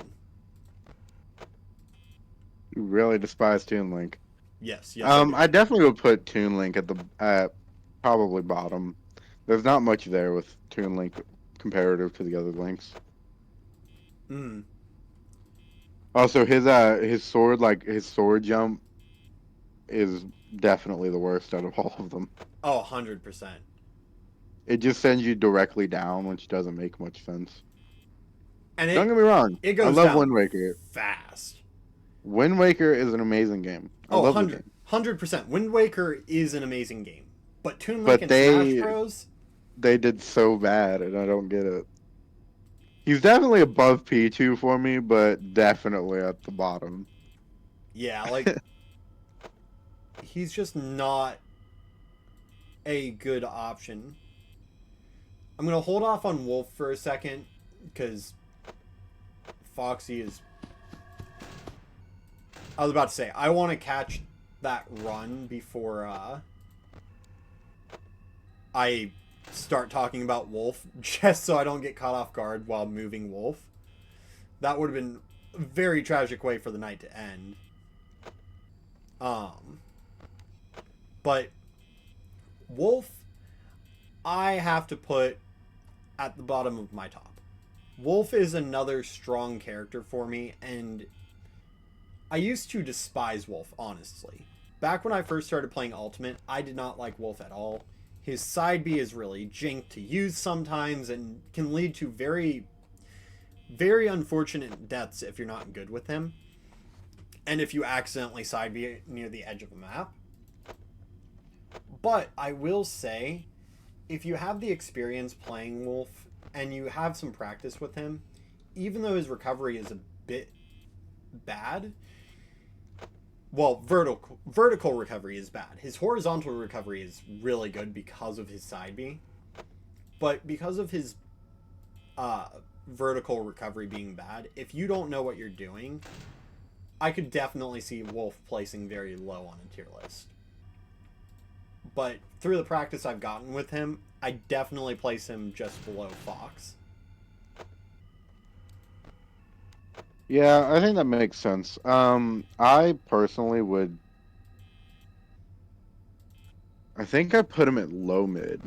You really despise Toon Link. Yes. I definitely would put Toon Link at probably bottom. There's not much there with Toon Link comparative to the other Links. Mm. Also, his sword jump is definitely the worst out of all of them. Oh, 100%. It just sends you directly down, which doesn't make much sense. And Don't get me wrong. It goes I love down Wind Waker. fast. Wind Waker is an amazing game. I Oh, love the game. 100%. Wind Waker is an amazing game. But Toon But Link and Smash Bros? They did so bad, and I don't get it. He's definitely above P2 for me, but definitely at the bottom. Yeah, like, he's just not a good option. I'm going to hold off on Wolf for a second, because Foxy is... I was about to say, I want to catch that run before I start talking about Wolf, just so I don't get caught off guard while moving Wolf. That would have been a very tragic way for the night to end. But Wolf, I have to put at the bottom of my top. Wolf is another strong character for me, and I used to despise Wolf, honestly. Back when I first started playing Ultimate, I did not like Wolf at all. His side B is really jank to use sometimes and can lead to very, very unfortunate deaths if you're not good with him. And if you accidentally side B near the edge of a map. But I will say, if you have the experience playing Wolf and you have some practice with him, even though his recovery is a bit bad, well, vertical recovery is bad. His horizontal recovery is really good because of his side B. But because of his vertical recovery being bad, if you don't know what you're doing, I could definitely see Wolf placing very low on a tier list. But through the practice I've gotten with him, I definitely place him just below Fox. Yeah, I think that makes sense. I personally would. I think I put him at low mid.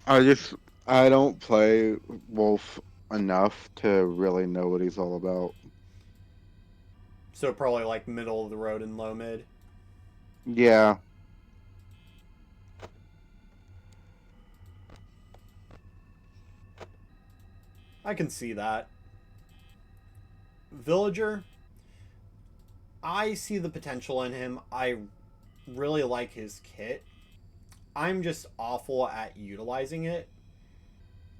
I don't play Wolf enough to really know what he's all about. So probably like middle of the road and low mid. Yeah. I can see that. Villager, I see the potential in him. I really like his kit. I'm just awful at utilizing it.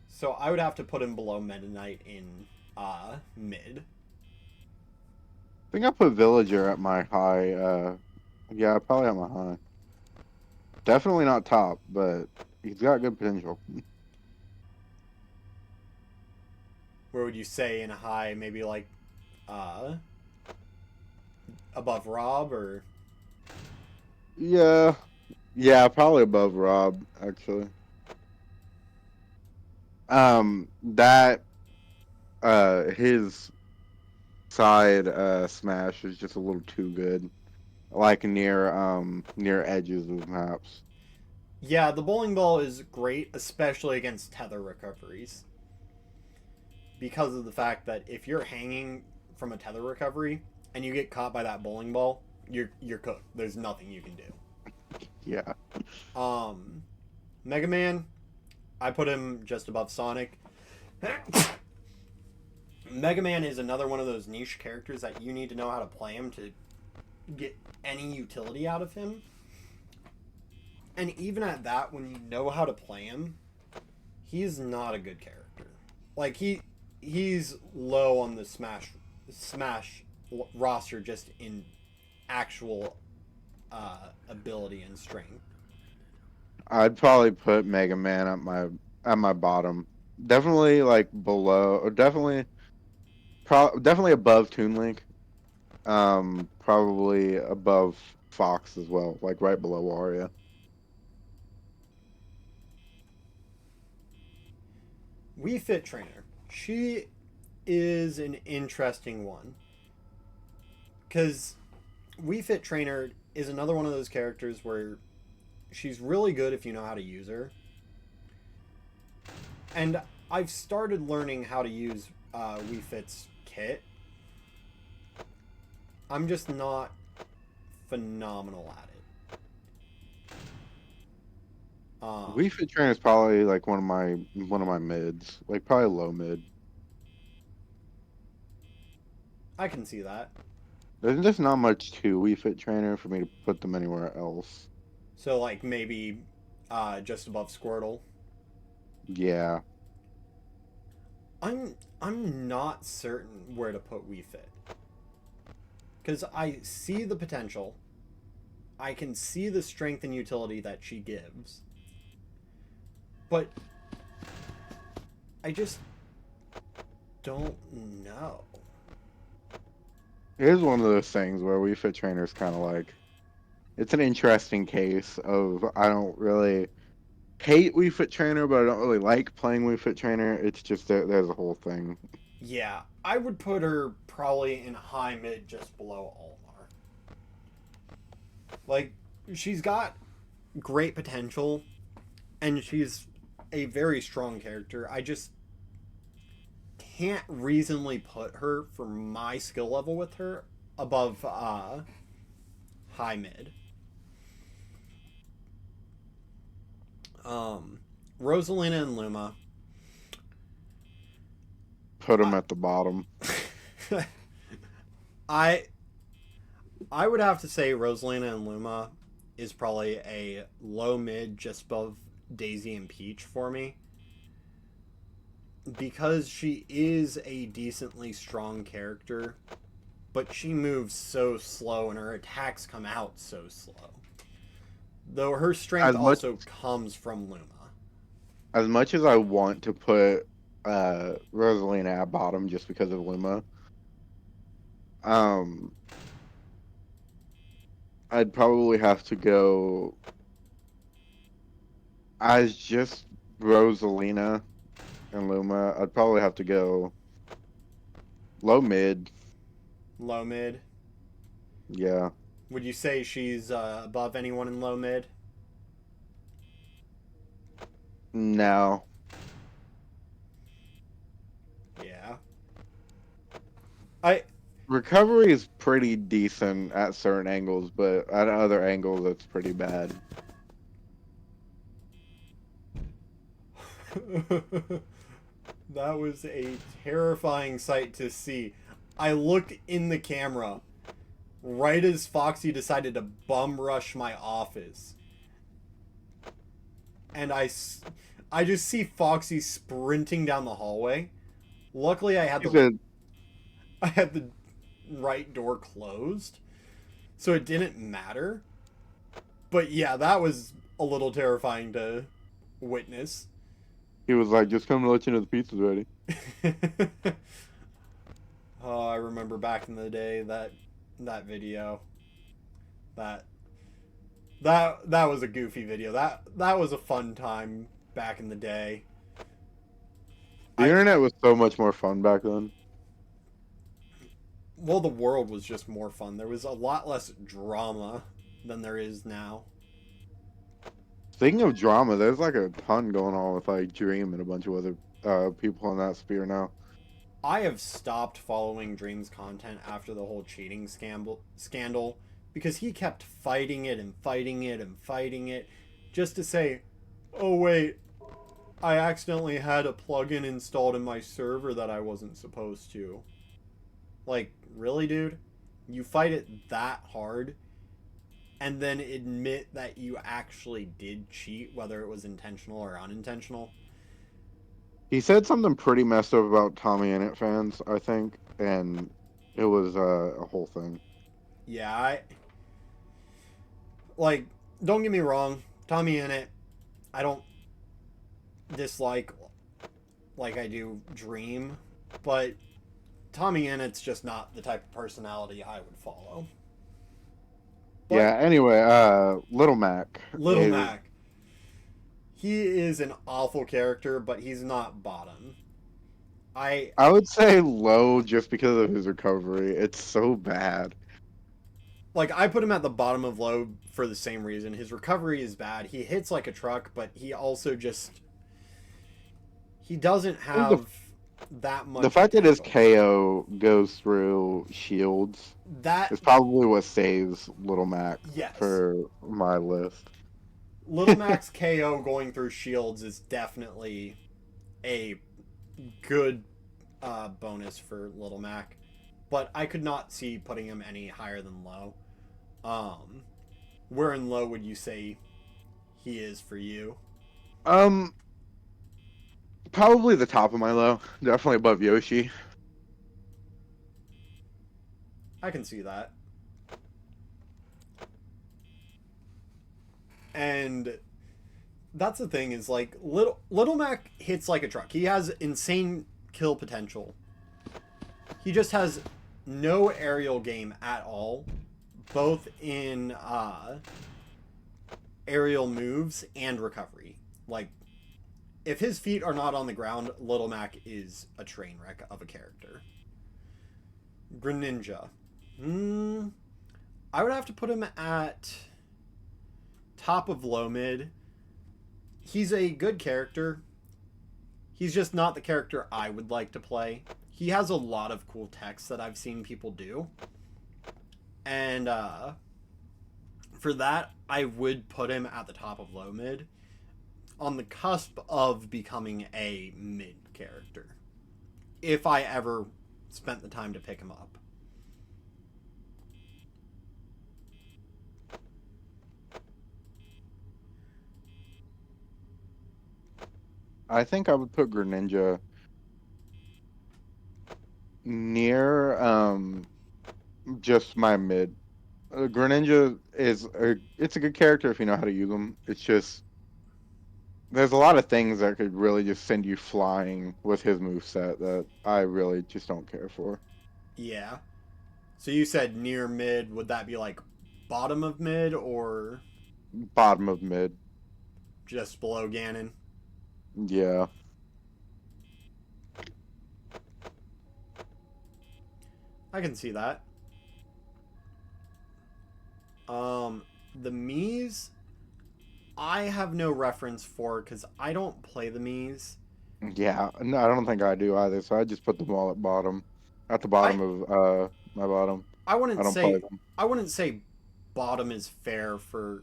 So I would have to put him below Meta Knight in mid. I think I put Villager at my high. Yeah, probably at my high. Definitely not top, but he's got good potential. Where would you say in a high? Maybe like above Rob or? Yeah. Yeah, probably above Rob, actually. That his side smash is just a little too good. Like near edges of maps. Yeah, the bowling ball is great, especially against tether recoveries. Because of the fact that if you're hanging from a tether recovery and you get caught by that bowling ball, you're cooked. There's nothing you can do. Yeah. Mega Man, I put him just above Sonic. Mega Man is another one of those niche characters that you need to know how to play him to get any utility out of him. And even at that, when you know how to play him, he's not a good character. Like he's low on the Smash roster just in actual ability and strength. I'd probably put Mega Man at my bottom. Definitely like below, or definitely above Toon Link. Probably above Fox as well, like right below Wario. Wii Fit Trainer. She is an interesting one. Because Wii Fit Trainer is another one of those characters where she's really good if you know how to use her. And I've started learning how to use Wii Fit's kit. I'm just not phenomenal at it. Wii Fit Trainer is probably like one of my mids, like probably low mid. I can see that. There's just not much to Wii Fit Trainer for me to put them anywhere else. So like maybe just above Squirtle. Yeah. I'm not certain where to put Wii Fit. Because I see the potential. I can see the strength and utility that she gives. But I just don't know. Here's one of those things where Wii Fit Trainer is kind of like, it's an interesting case of I don't really hate Wii Fit Trainer, but I don't really like playing Wii Fit Trainer. It's just there's a whole thing. Yeah, I would put her probably in high mid just below Olimar. Like, she's got great potential, and she's a very strong character. I just can't reasonably put her, for my skill level with her, above high mid. Rosalina and Luma. put him at the bottom. I would have to say Rosalina and Luma is probably a low mid just above Daisy and Peach for me. Because she is a decently strong character, but she moves so slow and her attacks come out so slow. Though her strength also comes from Luma. As much as I want to put Rosalina at bottom just because of Luma, I'd probably have to go as just Rosalina and Luma. I'd probably have to go low mid. Low mid? Yeah. Would you say she's above anyone in low mid? No. Yeah. Recovery is pretty decent at certain angles, but at other angles, it's pretty bad. That was a terrifying sight to see. I looked in the camera right as Foxy decided to bum rush my office. And I just see Foxy sprinting down the hallway. Luckily, I had the right door closed, so it didn't matter. But yeah, that was a little terrifying to witness. He was like, just come to let you know the pizza's ready. Oh, I remember back in the day that video. That was a goofy video. That was a fun time back in the day. The internet was so much more fun back then. Well, the world was just more fun. There was a lot less drama than there is now. Speaking of drama, there's like a ton going on with like Dream and a bunch of other people in that sphere now. I have stopped following Dream's content after the whole cheating scandal because he kept fighting it and fighting it and fighting it just to say, oh wait, I accidentally had a plugin installed in my server that I wasn't supposed to. Like, really, dude? You fight it that hard and then admit that you actually did cheat, whether it was intentional or unintentional? He said something pretty messed up about Tommy Innit fans, I think, and it was a whole thing. Yeah, don't get me wrong, Tommy Innit, I don't dislike like I do Dream, but Tommy Innit's just not the type of personality I would follow. But yeah, anyway, Little Mac. Little Mac. He is an awful character, but he's not bottom. I would say low just because of his recovery. It's so bad. Like, I put him at the bottom of low for the same reason. His recovery is bad. He hits like a truck, but he also just... He doesn't have that much... The fact that his potential. KO goes through shields That is probably what saves Little Mac Yes. for my list. Little Mac's KO going through shields is definitely a good bonus for Little Mac, but I could not see putting him any higher than low. Where in low would you say he is for you? Probably the top of my low. Definitely above Yoshi. I can see that. And that's the thing is, like, Little Mac hits like a truck. He has insane kill potential. He just has no aerial game at all, both in aerial moves and recovery. Like, if his feet are not on the ground, Little Mac is a train wreck of a character. Greninja. I would have to put him at top of low mid. He's a good character. He's just not the character I would like to play. He has a lot of cool techs that I've seen people do. And for that, I would put him at the top of low mid, on the cusp of becoming a mid character. if I ever spent the time to pick him up. I think I would put Greninja near just my mid. Greninja it's a good character if you know how to use them. It's just there's a lot of things that could really just send you flying with his moveset that I really just don't care for. Yeah. So you said near mid. Would that be like bottom of mid or Bottom of mid. just below Ganon? Yeah. I can see that. The Miis, I have no reference for because I don't play the Miis. Yeah. No, I don't think I do either, so I just put them all at bottom. At the bottom of my bottom. I I wouldn't don't play say them. I wouldn't say bottom is fair for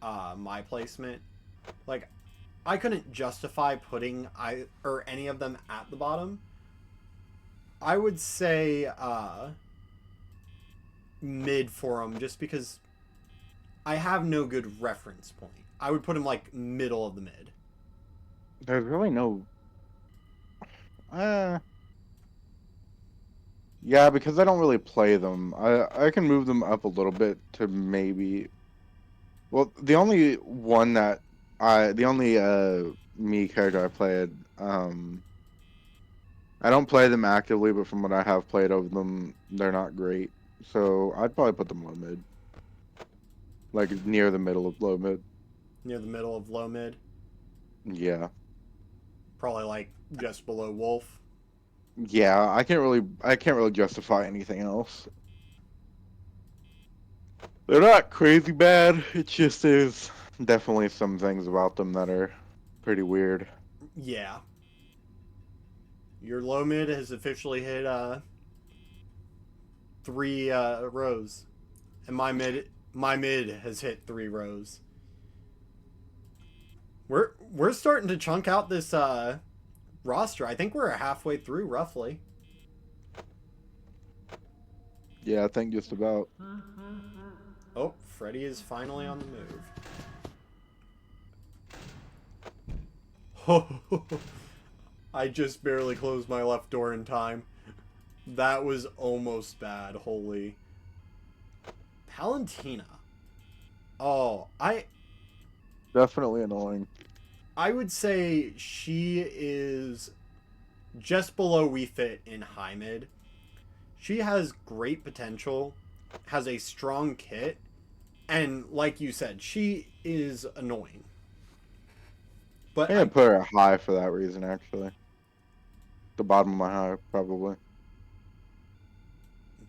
my placement. Like, I couldn't justify putting any of them at the bottom. I would say mid for them just because I have no good reference point. I would put him like middle of the mid. There's really no yeah, because I don't really play them. I can move them up a little bit to maybe. Well, the only one that the only me character I played, I don't play them actively, but from what I have played of them, they're not great. So I'd probably put them low mid, like near the middle of low mid. Near the middle of low mid. Yeah, Probably like just below Wolf. yeah. I can't really justify anything else. They're not crazy bad. It just is definitely some things about them that are pretty weird. Yeah. Your low mid has officially hit 3 rows. And my mid has hit 3 rows. We're starting to chunk out this roster. I think we're halfway through roughly. Yeah, I think just about. Oh, Freddy is finally on the move. I just barely closed my left door in time. That was almost bad. Holy. Palantina. Oh, Definitely annoying. I would say she is just below Wii Fit in high mid. She has great potential, has a strong kit, and like you said, she is annoying. But I'm gonna put her high for that reason, actually. The bottom of my high, probably.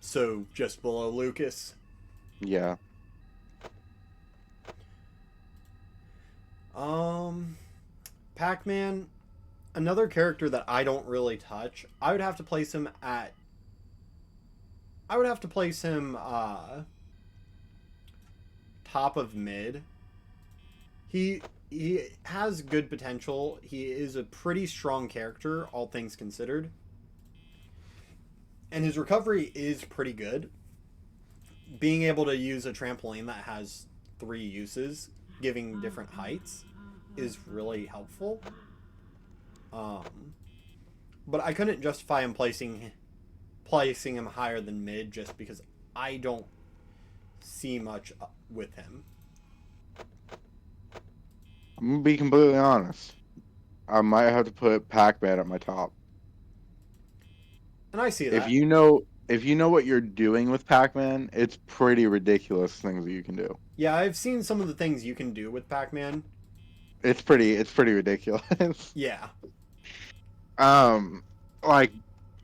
so just below Lucas. Yeah. Pac-Man, another character that I don't really touch. I would have to place him top of mid. He has good potential. He is a pretty strong character, all things considered. And his recovery is pretty good. Being able to use a trampoline that has 3 uses, giving different heights, is really helpful. But I couldn't justify him placing him higher than mid just because I don't see much with him. I'm gonna be completely honest. I might have to put Pac-Man at my top. And I see that. If you know what you're doing with Pac-Man, it's pretty ridiculous things that you can do. Yeah, I've seen some of the things you can do with Pac-Man. It's pretty ridiculous. Yeah. Like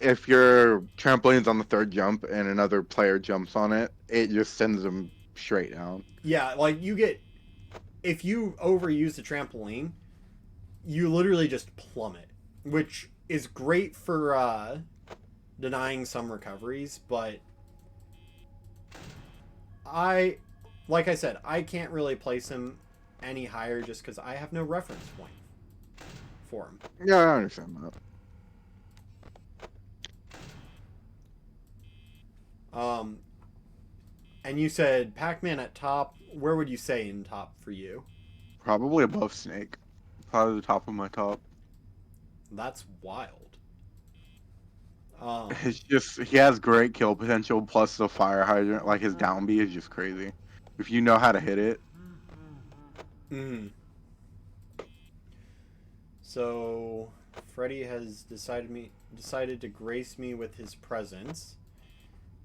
if your trampoline's on the 3rd jump and another player jumps on it, it just sends them straight down. Yeah, like if you overuse the trampoline, you literally just plummet, which is great for denying some recoveries, but like I said, I can't really place him any higher just because I have no reference point for him. Yeah, I understand that. Um, and you said Pac-Man at top. Where would you say in top for you? Probably above Snake. Probably the top of my top. That's wild. It's just he has great kill potential. Plus the fire hydrant, like his down B is just crazy. If you know how to hit it. Mm. So Freddy has decided to grace me with his presence,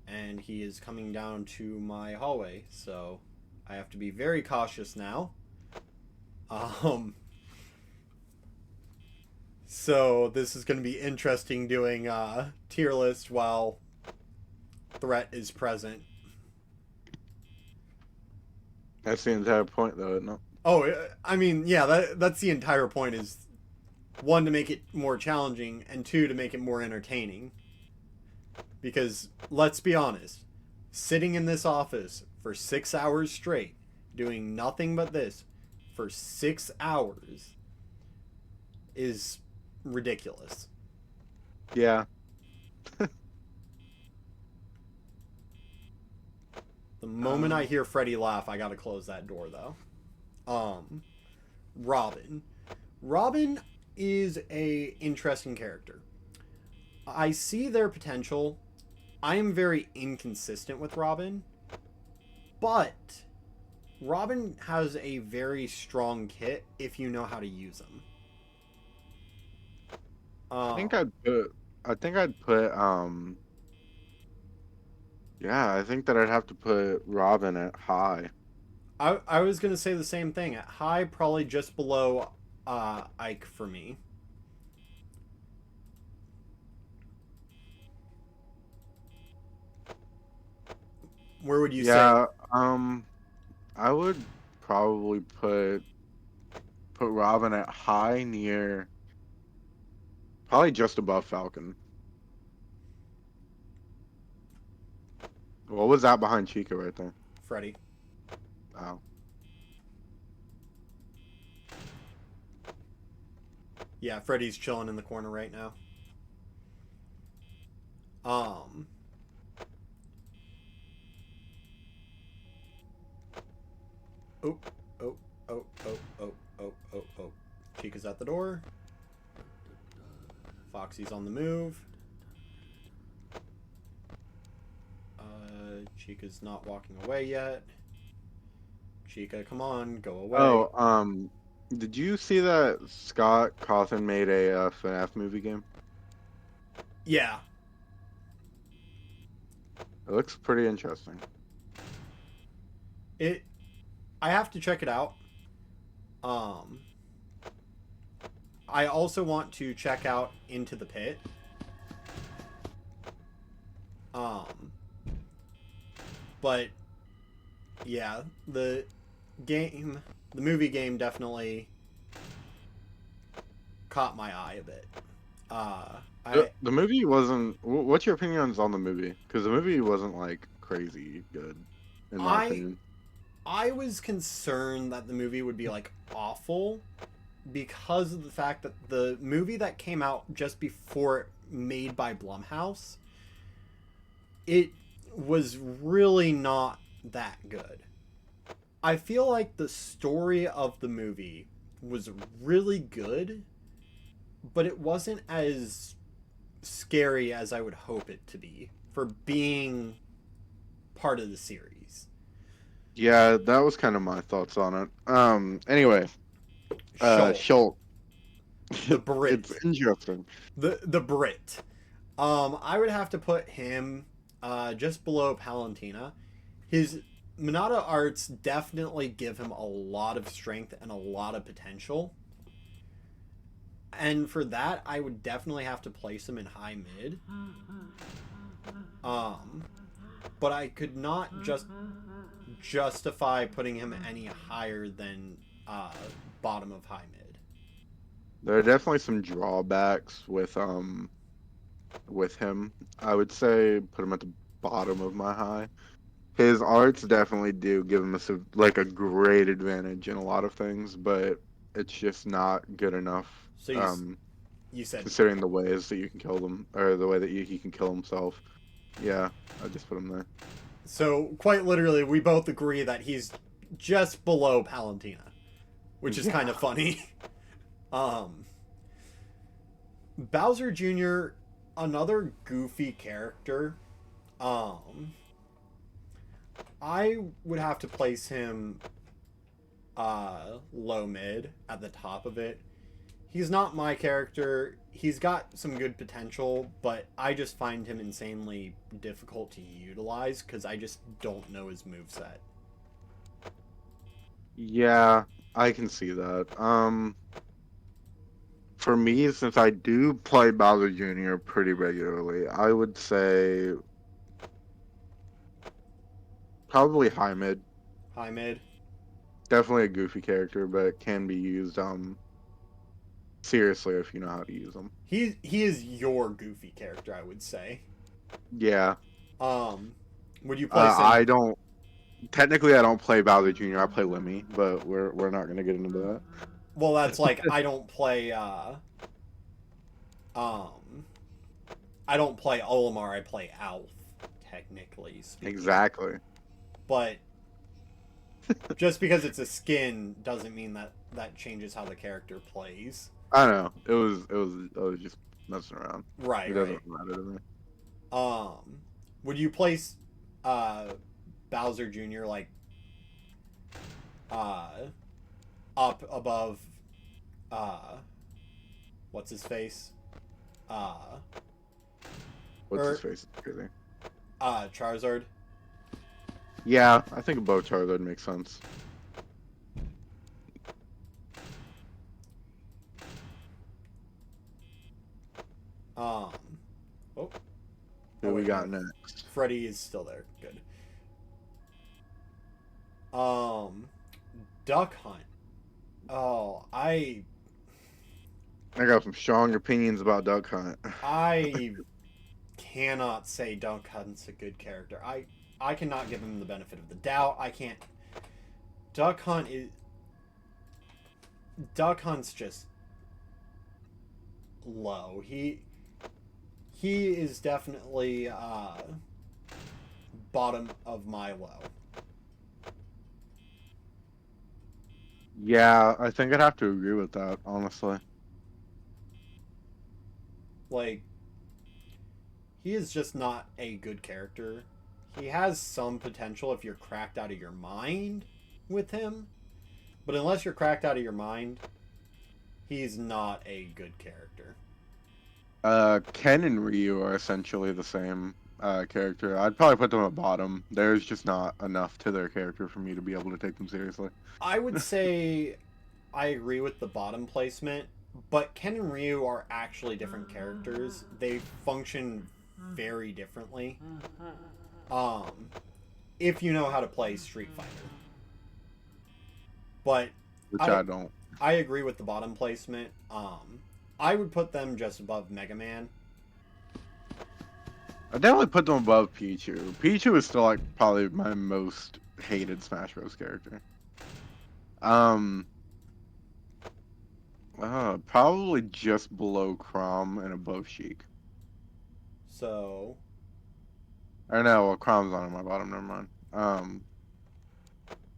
and he is coming down to my hallway. So I have to be very cautious now. So this is going to be interesting doing tier list while threat is present. That's the entire point, though, isn't it? Oh, I mean, yeah, that's the entire point, is one, to make it more challenging, and two, to make it more entertaining. Because, let's be honest, sitting in this office for 6 hours straight, doing nothing but this for 6 hours is ridiculous. Yeah. The moment I hear Freddy laugh, I gotta close that door, though. Robin. Robin is a interesting character. I see their potential. I am very inconsistent with Robin, but Robin has a very strong kit if you know how to use them. I think I'd put yeah, I think that I'd have to put Robin at high. I was gonna say the same thing. At high, probably just below Ike for me. Where would you say? Yeah, I would probably put Robin at high, near probably just above Falcon. What was that behind Chica right there? Freddy. Oh. Yeah, Freddy's chilling in the corner right now. Oh, oh, oh, oh, oh, oh, oh, oh. Chica's at the door. Foxy's on the move. Chica's not walking away yet. Chica, come on, go away. Oh, did you see that Scott Cawthon made a FNAF movie game? Yeah. It looks pretty interesting. I have to check it out. I also want to check out Into the Pit. But yeah, the movie game definitely caught my eye a bit. The movie wasn't. What's your opinions on the movie? Because the movie wasn't like crazy good, in my opinion. I was concerned that the movie would be like awful because of the fact that the movie that came out just before it, made by Blumhouse, it was really not that good. I feel like the story of the movie was really good, but it wasn't as scary as I would hope it to be for being part of the series. Yeah, that was kind of my thoughts on it. Anyway, Schultz. The Brit. It's interesting. The Brit. I would have to put him just below Palantina. His Monada arts definitely give him a lot of strength and a lot of potential. And for that, I would definitely have to place him in high mid. But I could not just justify putting him any higher than bottom of high mid. There are definitely some drawbacks with him. I would say put him at the bottom of my high. His arts definitely do give him a great advantage in a lot of things, but it's just not good enough. So you said, considering the ways that you can kill them, or the way that he can kill himself. Yeah, I just put him there. So quite literally, we both agree that he's just below Palantina, which is kind of funny. Bowser Jr., another goofy character. I would have to place him low mid at the top of it. He's not my character. He's got some good potential, but I just find him insanely difficult to utilize because I just don't know his moveset. Yeah, I can see that. For me, since I do play Bowser Jr. pretty regularly, I would say probably high mid. High mid. Definitely a goofy character, but can be used seriously if you know how to use them. He is your goofy character, I would say. Yeah. Would you place him? I don't technically I don't play Bowser Jr. I play Lemmy, but we're not gonna get into that. Well, that's like I don't play I don't play Olimar, I play Alf, technically speaking. Exactly. But just because it's a skin doesn't mean that that changes how the character plays. I know. I was just messing around. Right, It right. doesn't matter to me. Would you place Bowser Jr. like up above what's his face? What's his face? Crazy. Charizard? Yeah, I think above Charizard makes sense. Oh. Who we wait, got no. next? Freddy is still there. Good. Duck Hunt. Oh, I got some strong opinions about Duck Hunt. I cannot say Duck Hunt's a good character. I cannot give him the benefit of the doubt. I can't. Duck Hunt's just low. He is definitely bottom of my low. Yeah, I think I'd have to agree with that, honestly. Like, he is just not a good character. He has some potential if you're cracked out of your mind with him, but unless you're cracked out of your mind, he's not a good character. Ken and Ryu are essentially the same character. I'd probably put them at bottom. There's just not enough to their character for me to be able to take them seriously. I would say I agree with the bottom placement, but Ken and Ryu are actually different characters. They function very differently. If you know how to play Street Fighter. But Which I don't. I agree with the bottom placement. I would put them just above Mega Man. I definitely put them above Pichu. Pichu is still like probably my most hated Smash Bros. Character. Probably just below Chrom and above Sheik. So Or no, well, Chrom's on my bottom. Never mind.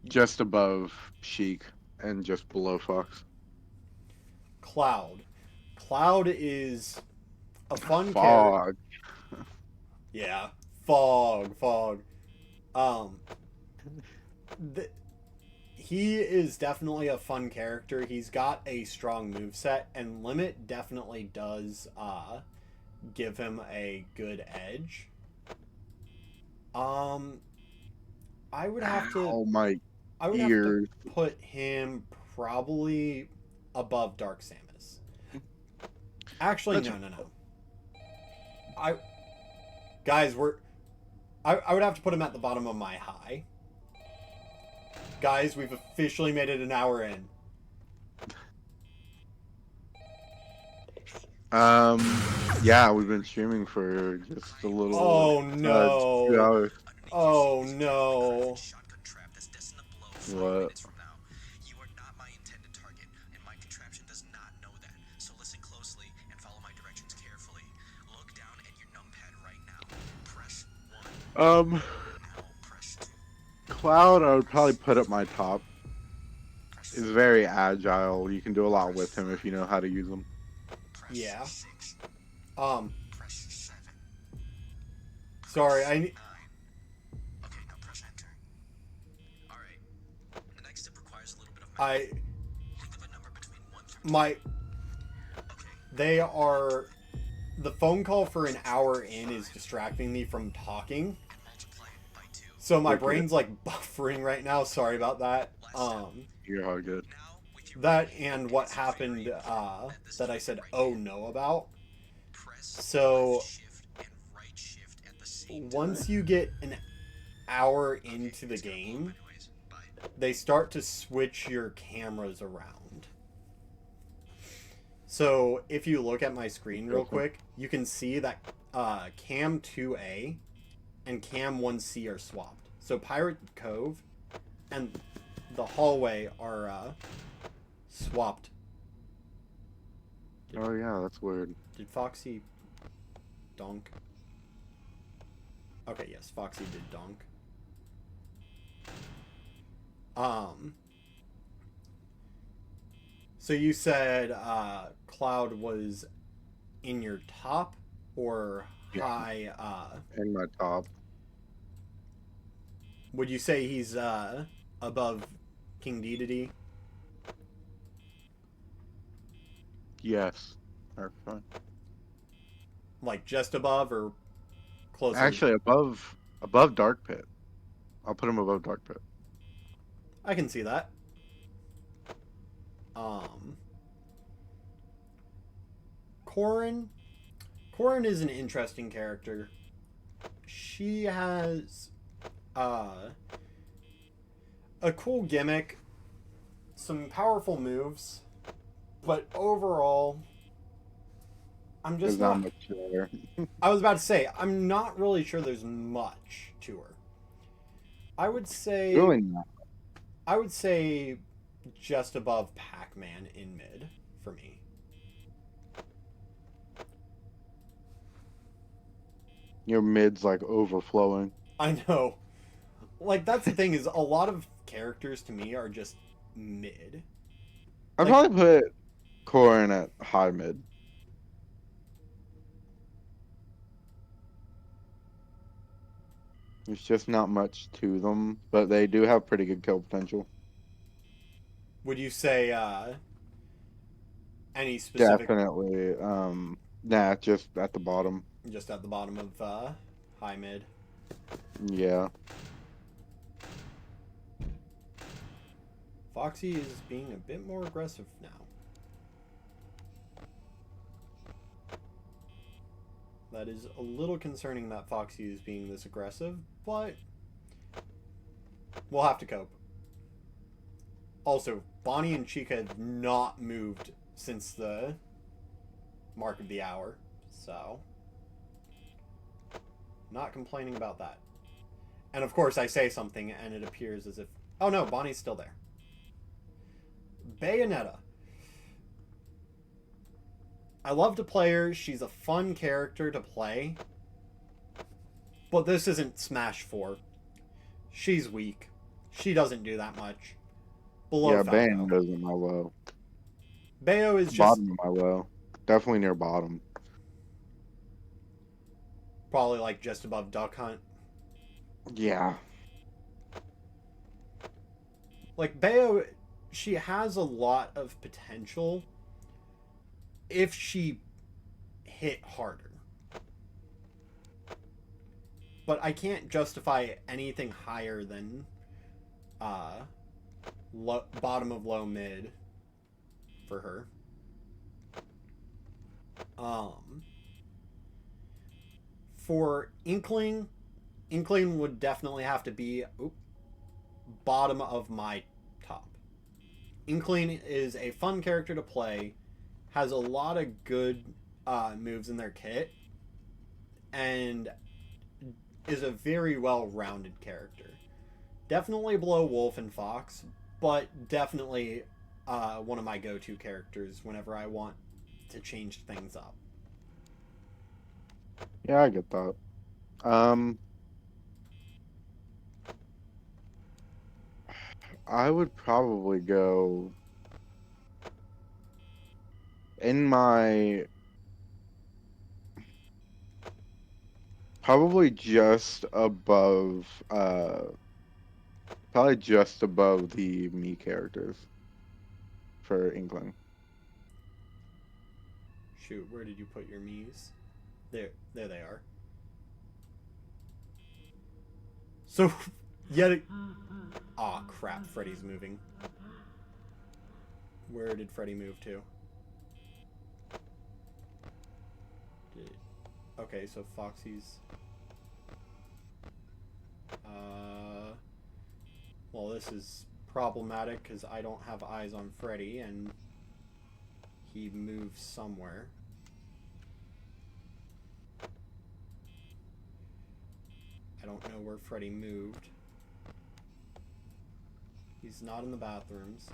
Just above Sheik and just below Fox. Cloud. Cloud is a fun character. Fog. Yeah, Fog. He is definitely a fun character. He's got a strong moveset, and Limit definitely does give him a good edge. I would have to. Oh my I would ears. have to put him probably above Dark Samus. Actually, no. Guys, I would have to put him at the bottom of my high. Guys, we've officially made it an hour in. Yeah, we've been streaming for just a little. Oh no. 2 hours. Oh no. What? You are not my intended target, and my contraption does not know that. So listen closely and follow my directions carefully. Look down at your numpad right now. Press Um, Now press 2. Cloud, I would probably put at my top. Press He's 4. very agile. You can do a lot with him if you know how to use him. Press Yeah. 6. Press 7. Sorry, 9. Okay, now press enter. Alright. The next step requires a little bit of math. Think of a number between 1 through 10. my, Okay. they are, the phone call for an hour in is distracting me from talking. And multiply it by 2. So my Okay. brain's like buffering right now. Sorry about that. You're all good. Now, with your That right and hand what against the happened frame at this that I point, said right oh hand, no about. press So left shift and right shift at the same time. once you get an hour into the It's gonna blow up game, anyways. Bye. they start to switch your cameras around. So if you look at my screen real quick, you can see that cam 2A and cam 1C are swapped. So Pirate Cove and the hallway are swapped. Oh yeah, that's weird. Did Foxy donk? Okay, yes, Foxy did donk. So you said Cloud was in your top or Yeah. high? In my top. Would you say he's above King Dedede? Yes. Or fine. Like just above or closer? Actually, above Dark Pit. I'll put him above Dark Pit. I can see that. Corrin is an interesting character. She has a cool gimmick, some powerful moves, but overall I'm just There's not not, much there. I was about to say I'm not really sure there's much to her. I would say Really not. I would say just above Pac-Man in mid for me. Your mid's like overflowing. I know. Like, that's the thing, is a lot of characters to me are just mid. I'd Like- probably put Corrin at high mid. There's just not much to them, but they do have pretty good kill potential. Would you say any specific Definitely. Nah, just at the bottom. just at the bottom of high mid? Yeah. Foxy is being a bit more aggressive now. That is a little concerning that Foxy is being this aggressive, but we'll have to cope. Also, Bonnie and Chica have not moved since the mark of the hour, so not complaining about that. And of course I say something and it appears as if, oh no, Bonnie's still there. Bayonetta. I love to play her. She's a fun character to play. But this isn't Smash 4. She's weak. She doesn't do that much. Below Yeah, Falco. Bane goes in my low. Bayo is just Bottom of my low. Definitely near bottom. probably like just above Duck Hunt. Yeah. Like Bayo, she has a lot of potential if she hit harder. But I can't justify anything higher than bottom of low mid for her. For Inkling would definitely have to be bottom of my top. Inkling is a fun character to play, has a lot of good moves in their kit, and is a very well-rounded character. Definitely below Wolf and Fox, but definitely one of my go-to characters whenever I want to change things up. Yeah, I get that. I would probably go in my probably just above probably just above the me characters for Inkling. Shoot, where did you put your Miis? There they are. So, yet... Aw, crap, Freddy's moving. Where did Freddy move to? Okay, so Foxy's... Well, this is problematic because I don't have eyes on Freddy, and he moves somewhere. I don't know where Freddy moved. He's not in the bathrooms.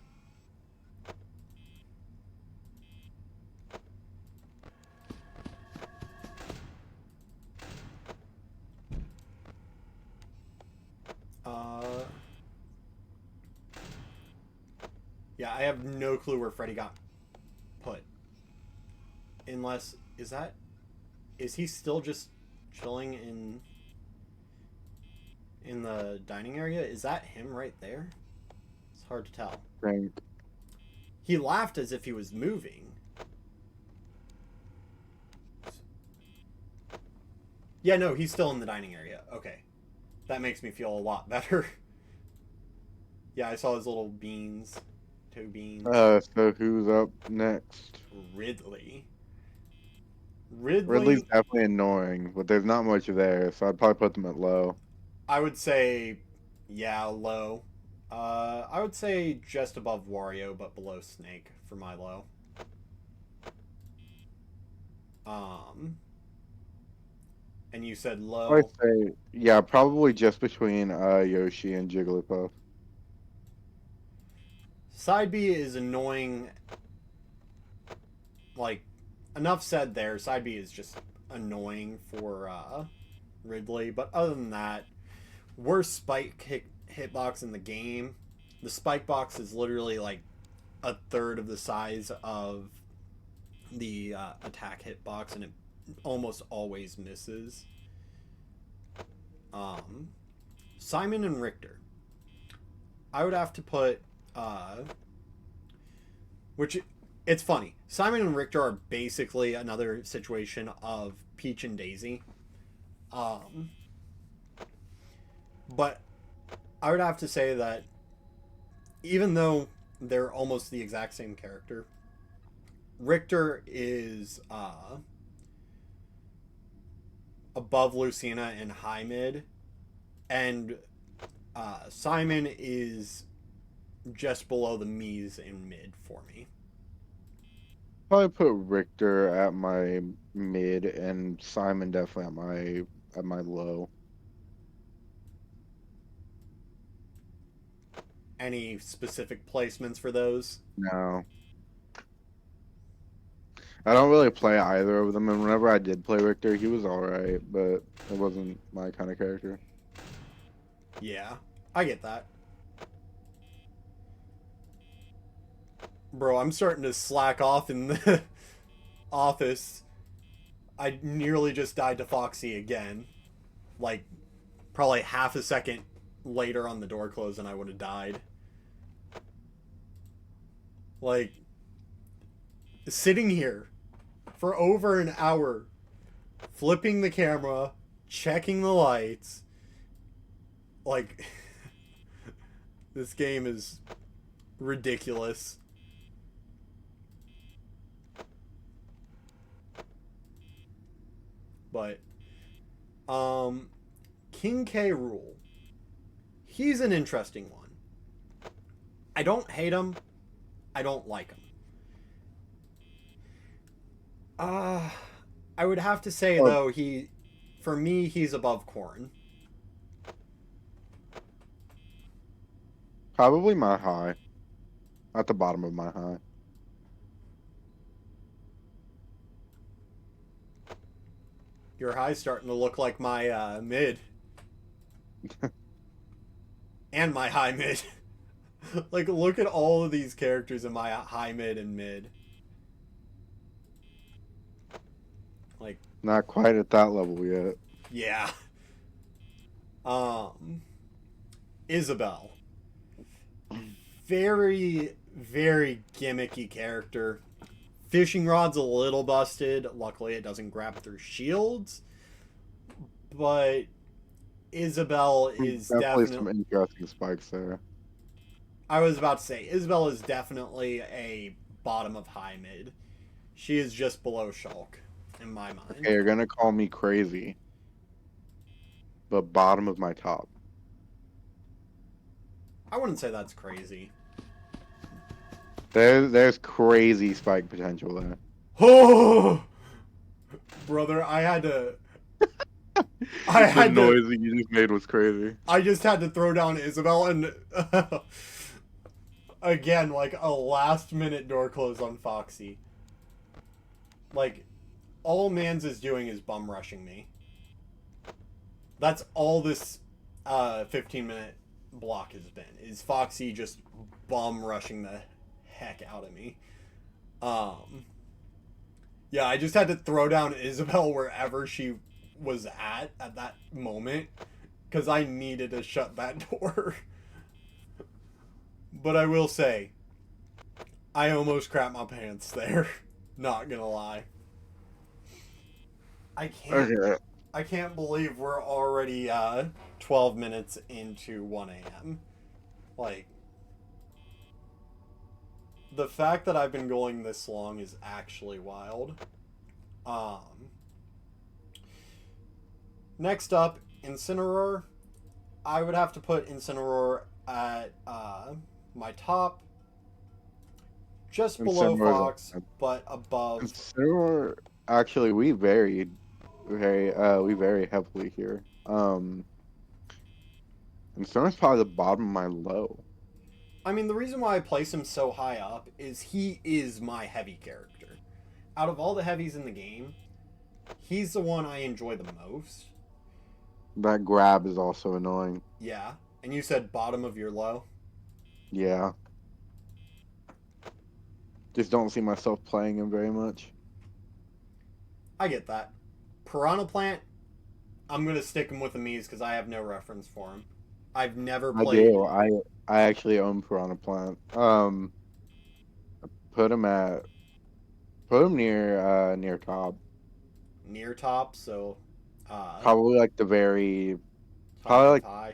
Yeah, I have no clue where Freddy got put. Unless, is he still just chilling in the dining area? Is that him right there? It's hard to tell. Right. He laughed as if he was moving. Yeah, no, he's still in the dining area. Okay. That makes me feel a lot better. Yeah, I saw his little beans. Two beans. So who's up next? Ridley. Ridley's definitely annoying, but there's not much there, so I'd probably put them at low. I would say, yeah, low. I would say just above Wario, but below Snake for my low. And you said low. I'd say, yeah, probably just between Yoshi and Jigglypuff. Side B is annoying. Like, enough said there. Side B is just annoying for Ridley. But other than that, worst spike hitbox in the game. The spike box is literally like a third of the size of the attack hitbox, and it almost always misses. Simon and Richter. I would have to put which it's funny. Simon and Richter are basically another situation of Peach and Daisy. But I would have to say that even though they're almost the exact same character, Richter is above Lucina in high mid, and Simon is just below the Miis in mid for me. Probably put Richter at my mid and Simon definitely at my low. Any specific placements for those? No. I don't really play either of them, and whenever I did play Richter, he was alright, but it wasn't my kind of character. Yeah, I get that. Bro, I'm starting to slack off in the office. I nearly just died to Foxy again. Like, probably half a second later on the door closed and I would have died. Like, sitting here for over an hour, flipping the camera, checking the lights. Like, this game is ridiculous. But, King K. Rool. He's an interesting one. I don't hate him. I don't like him. I would have to say, though, for me, he's above Corrin. Probably my high. At the bottom of my high. Your high's starting to look like my mid. And my high mid. Like, look at all of these characters in my high, mid, and mid. Like, Not quite at that level yet. yeah. Isabel. Very, very gimmicky character. Fishing rod's a little busted. Luckily, it doesn't grab through shields. But Isabel is Definitely definitely... some interesting spikes there. I was about to say, Isabel is definitely a bottom of high mid. She is just below Shulk, in my mind. Okay, you're gonna call me crazy, but bottom of my top. I wouldn't say that's crazy. There's crazy spike potential there. Oh, brother, I had to. The noise that you just made was crazy. I just had to throw down Isabel and again, like a last minute door close on Foxy. Like, all Mans is doing is bum rushing me. That's all this 15-minute block has been, is Foxy just bum rushing the heck out of me. Yeah, I just had to throw down Isabel wherever she was at that moment, because I needed to shut that door. But I will say, I almost crapped my pants there. Not gonna lie. I can't believe we're already 12 minutes into 1 a.m. Like, the fact that I've been going this long is actually wild. Next up, Incineroar. I would have to put Incineroar at my top. Just below Fox, but above. Incineroar, actually, we varied we vary heavily here. Incineroar's probably the bottom of my low. I mean, the reason why I place him so high up is he is my heavy character. Out of all the heavies in the game, he's the one I enjoy the most. That grab is also annoying. Yeah. And you said bottom of your low? Yeah. Just don't see myself playing him very much. I get that. Piranha Plant, I'm going to stick him with the Mies because I have no reference for him. I've never played... I do. I actually own Piranha Plant. Put him near top. Near top, so... probably like the very... Probably like... High.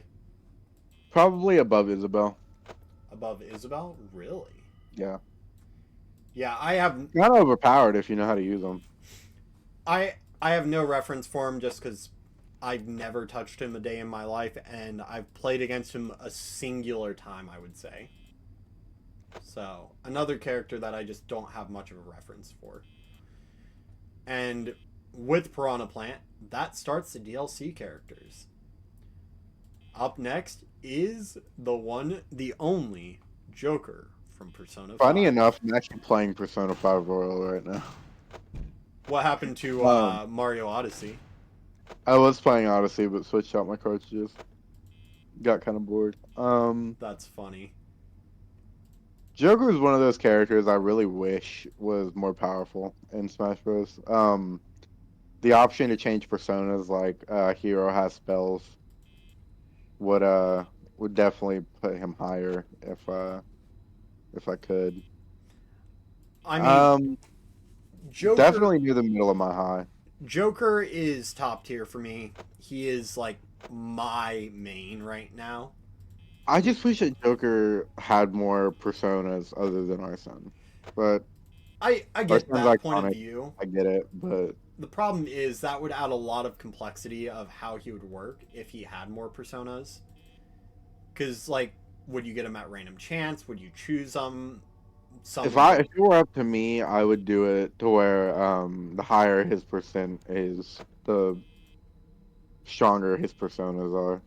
Probably above Isabel. Above Isabel? Really? Yeah. Yeah, I have... Not overpowered if you know how to use them. I have no reference for him just because I've never touched him a day in my life, and I've played against him a singular time, I would say. So, another character that I just don't have much of a reference for. And with Piranha Plant, that starts the DLC characters. Up next is the one, the only Joker from Persona 5. Funny enough, I'm actually playing Persona 5 Royal right now. What happened to Mario Odyssey? I was playing Odyssey, but switched out my cartridges. Got kind of bored. That's funny. Joker is one of those characters I really wish was more powerful in Smash Bros. The option to change personas, like hero has spells, would definitely put him higher if I could. I mean, Joker, definitely near the middle of my high. Joker is top tier for me. He is like my main right now. I just wish that Joker had more personas other than Arsene. But I get that point of view. I get it, but the problem is that would add a lot of complexity of how he would work if he had more personas. Because, like, would you get him at random chance? Would you choose them? If it were up to me, I would do it to where the higher his percent is, the stronger his personas are.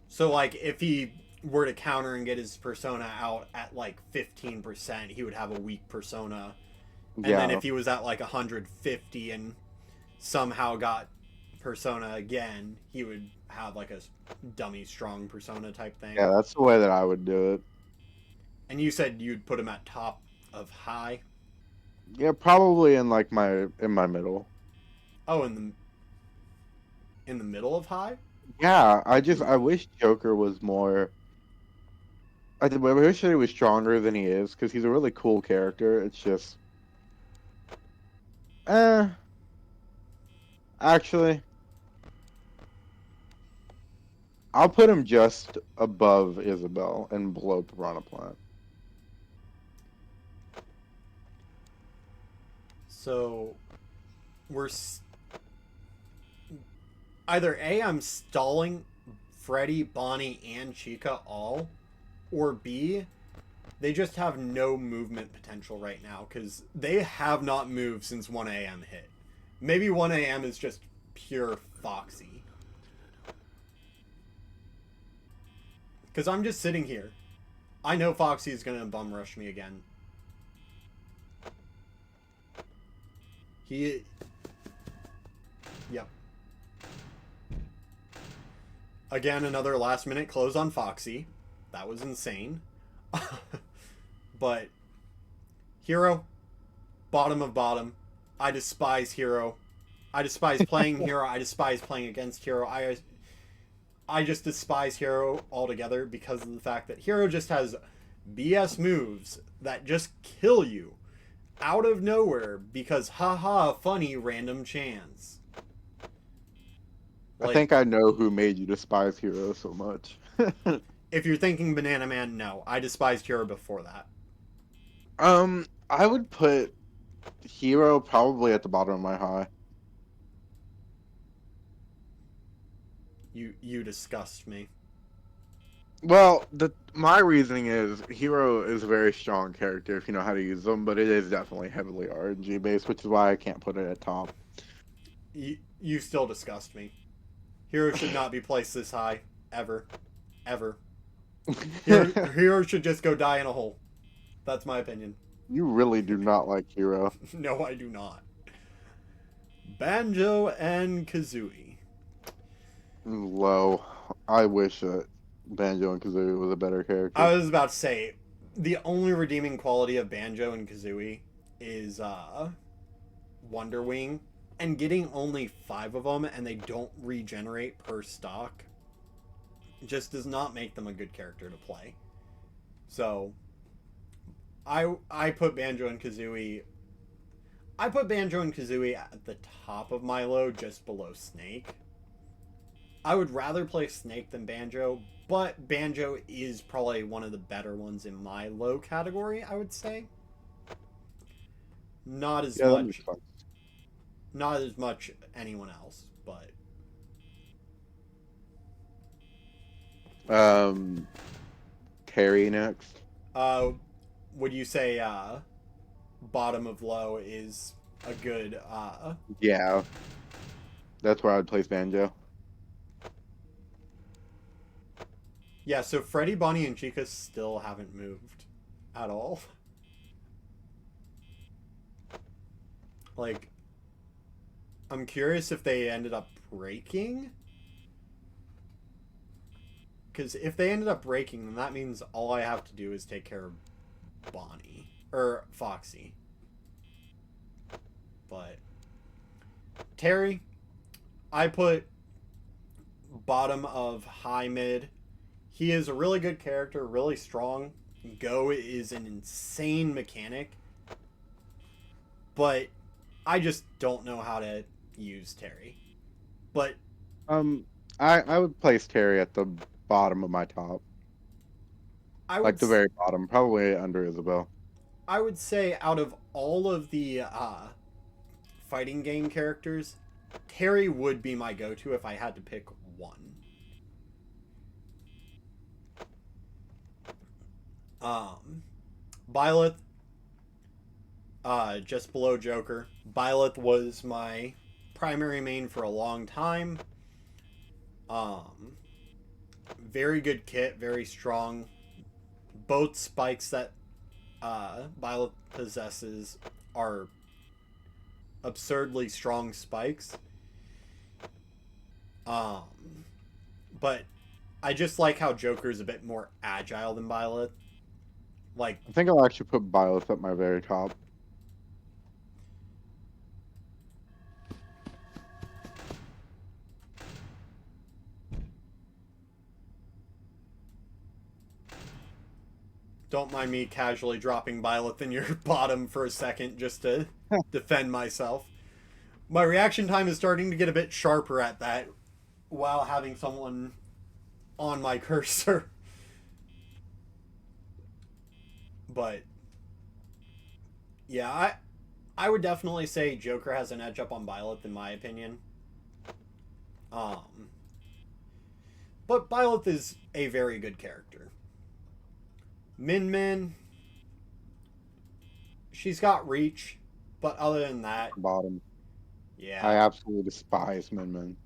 So, like, if he were to counter and get his persona out at, like, 15%, he would have a weak persona. And then if he was at, like, 150 and somehow got persona again, he would have, like, a dummy strong persona type thing. Yeah, that's the way that I would do it. And you said you'd put him at top of high? Yeah, probably in like my middle. Oh, in the middle of high? Yeah, I wish Joker was more. I wish that he was stronger than he is because he's a really cool character. It's just, eh. Actually, I'll put him just above Isabel and below Piranha Plant. So either A, I'm stalling Freddy, Bonnie, and Chica all, or B, they just have no movement potential right now because they have not moved since 1 a.m. hit. Maybe 1 a.m. is just pure Foxy. Because I'm just sitting here. I know Foxy is going to bum rush me again. Yep. Again, another last minute close on Foxy. That was insane. But Hero, bottom of bottom. I despise Hero. I despise playing Hero. I despise playing against Hero. I just despise Hero altogether because of the fact that Hero just has BS moves that just kill you out of nowhere because haha funny random chance. I think I know who made you despise Hero so much. If you're thinking Banana Man, no. I despised Hero before that. I would put Hero probably at the bottom of my high. You disgust me. Well, my reasoning is Hero is a very strong character if you know how to use them, but it is definitely heavily RNG based, which is why I can't put it at top. You still disgust me. Hero should not be placed this high. Ever. Ever. Hero should just go die in a hole. That's my opinion. You really do not like Hero. No, I do not. Banjo and Kazooie. Low. I wish that Banjo and Kazooie was a better character. I was about to say, the only redeeming quality of Banjo and Kazooie is Wonder Wing. And getting only 5 of them and they don't regenerate per stock just does not make them a good character to play. So I put Banjo and Kazooie at the top of my low, just below Snake. I would rather play Snake than Banjo, but Banjo is probably one of the better ones in my low category, I would say. Not as much anyone else, but Terry next. Would you say bottom of low is a good Yeah. That's where I would place Banjo. Yeah, so Freddy, Bonnie, and Chica still haven't moved at all. Like, I'm curious if they ended up breaking. Because if they ended up breaking, then that means all I have to do is take care of Bonnie. Or Foxy. But Terry, I put bottom of high mid. He is a really good character, really strong. Go is an insane mechanic. But I just don't know how to use Terry. But I would place Terry at the bottom of my top. Like the very bottom, probably under Isabel. I would say out of all of the fighting game characters, Terry would be my go-to if I had to pick one. Byleth, just below Joker. Byleth was my primary main for a long time. Very good kit, very strong. Both spikes that Byleth possesses are absurdly strong spikes. But I just like how Joker's a bit more agile than Byleth. Like, I think I'll actually put Byleth at my very top. don't mind me casually dropping Byleth in your bottom for a second just to defend myself. My reaction time is starting to get a bit sharper at that while having someone on my cursor. But yeah, I would definitely say Joker has an edge up on Byleth in my opinion. But Byleth is a very good character. Min Min, she's got reach, but other than that, Bottom. yeah, I absolutely despise Min Min.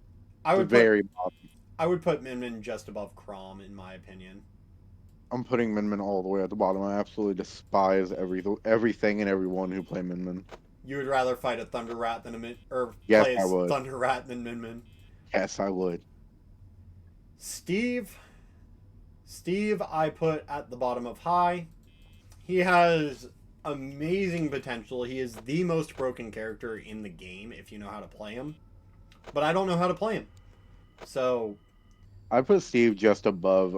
I would Very bottom. I would put Min Min just above Crom in my opinion. I'm putting Min Min all the way at the bottom. I absolutely despise everything and everyone who play Min Min. You would rather fight a Thunder Rat than Yes, play I as would. Thunder Rat than Min Min. Yes, I would. Steve, I put at the bottom of high. He has amazing potential. He is the most broken character in the game if you know how to play him. But I don't know how to play him. So I put Steve just above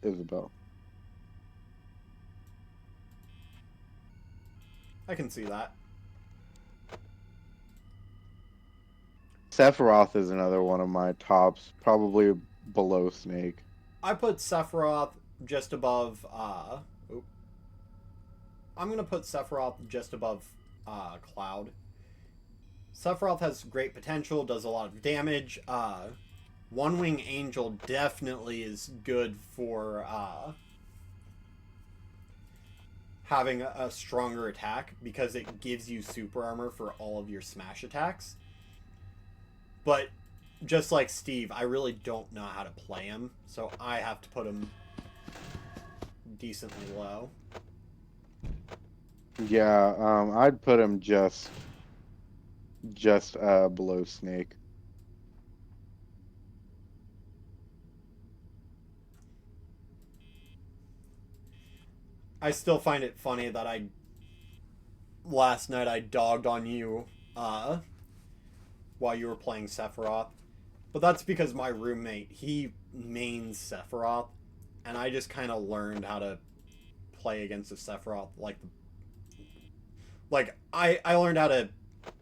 Isabel. I can see that. Sephiroth is another one of my tops, probably below Snake. I put Sephiroth just above I'm gonna put Sephiroth just above Cloud. Sephiroth has great potential, does a lot of damage. One Wing Angel definitely is good for having a stronger attack because it gives you super armor for all of your smash attacks. But just like Steve, I really don't know how to play him, so I have to put him decently low. Yeah, I'd put him just below Snake. I still find it funny that last night I dogged on you while you were playing Sephiroth. But that's because my roommate, he mains Sephiroth, and I just kind of learned how to play against the Sephiroth I learned how to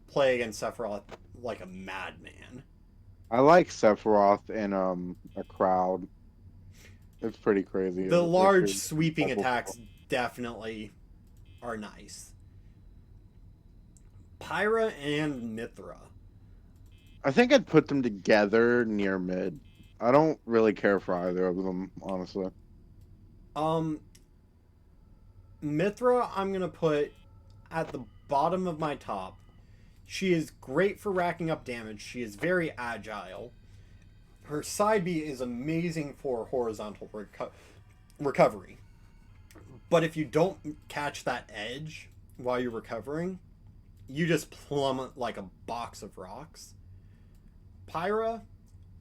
play against Sephiroth like a madman. I like Sephiroth in a crowd. It's pretty crazy. The large It's sweeping level attacks definitely are nice. Pyra and Mithra. I think I'd put them together near mid. I don't really care for either of them, honestly. Mithra, I'm gonna put at the bottom of my top. She is great for racking up damage. She is very agile. Her side B is amazing for horizontal recovery. But if you don't catch that edge while you're recovering, you just plummet like a box of rocks. Pyra,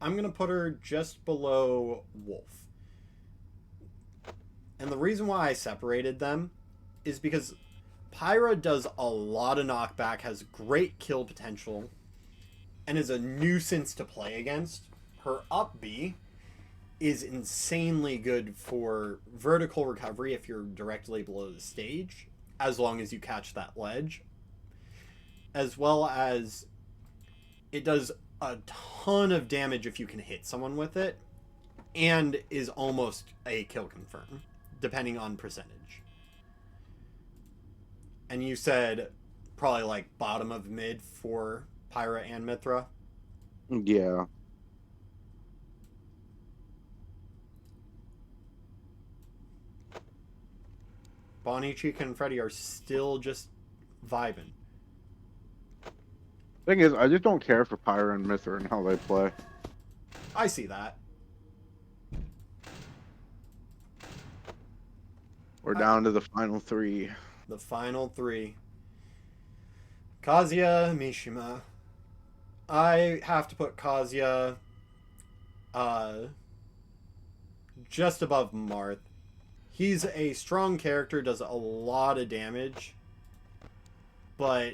I'm going to put her just below Wolf. And the reason why I separated them is because Pyra does a lot of knockback, has great kill potential, and is a nuisance to play against. Her up B is insanely good for vertical recovery if you're directly below the stage, as long as you catch that ledge. As well as it does a ton of damage if you can hit someone with it, and is almost a kill confirm, depending on percentage. And you said probably like bottom of mid for Pyra and Mithra? Yeah. Bonnie, Chica, and Freddy are still just vibing. Thing is, I just don't care for Pyra and Mithra and how they play. I see that. We're down to the final three. The final three. Kazuya, Mishima. I have to put Kazuya just above Marth. He's a strong character, does a lot of damage, but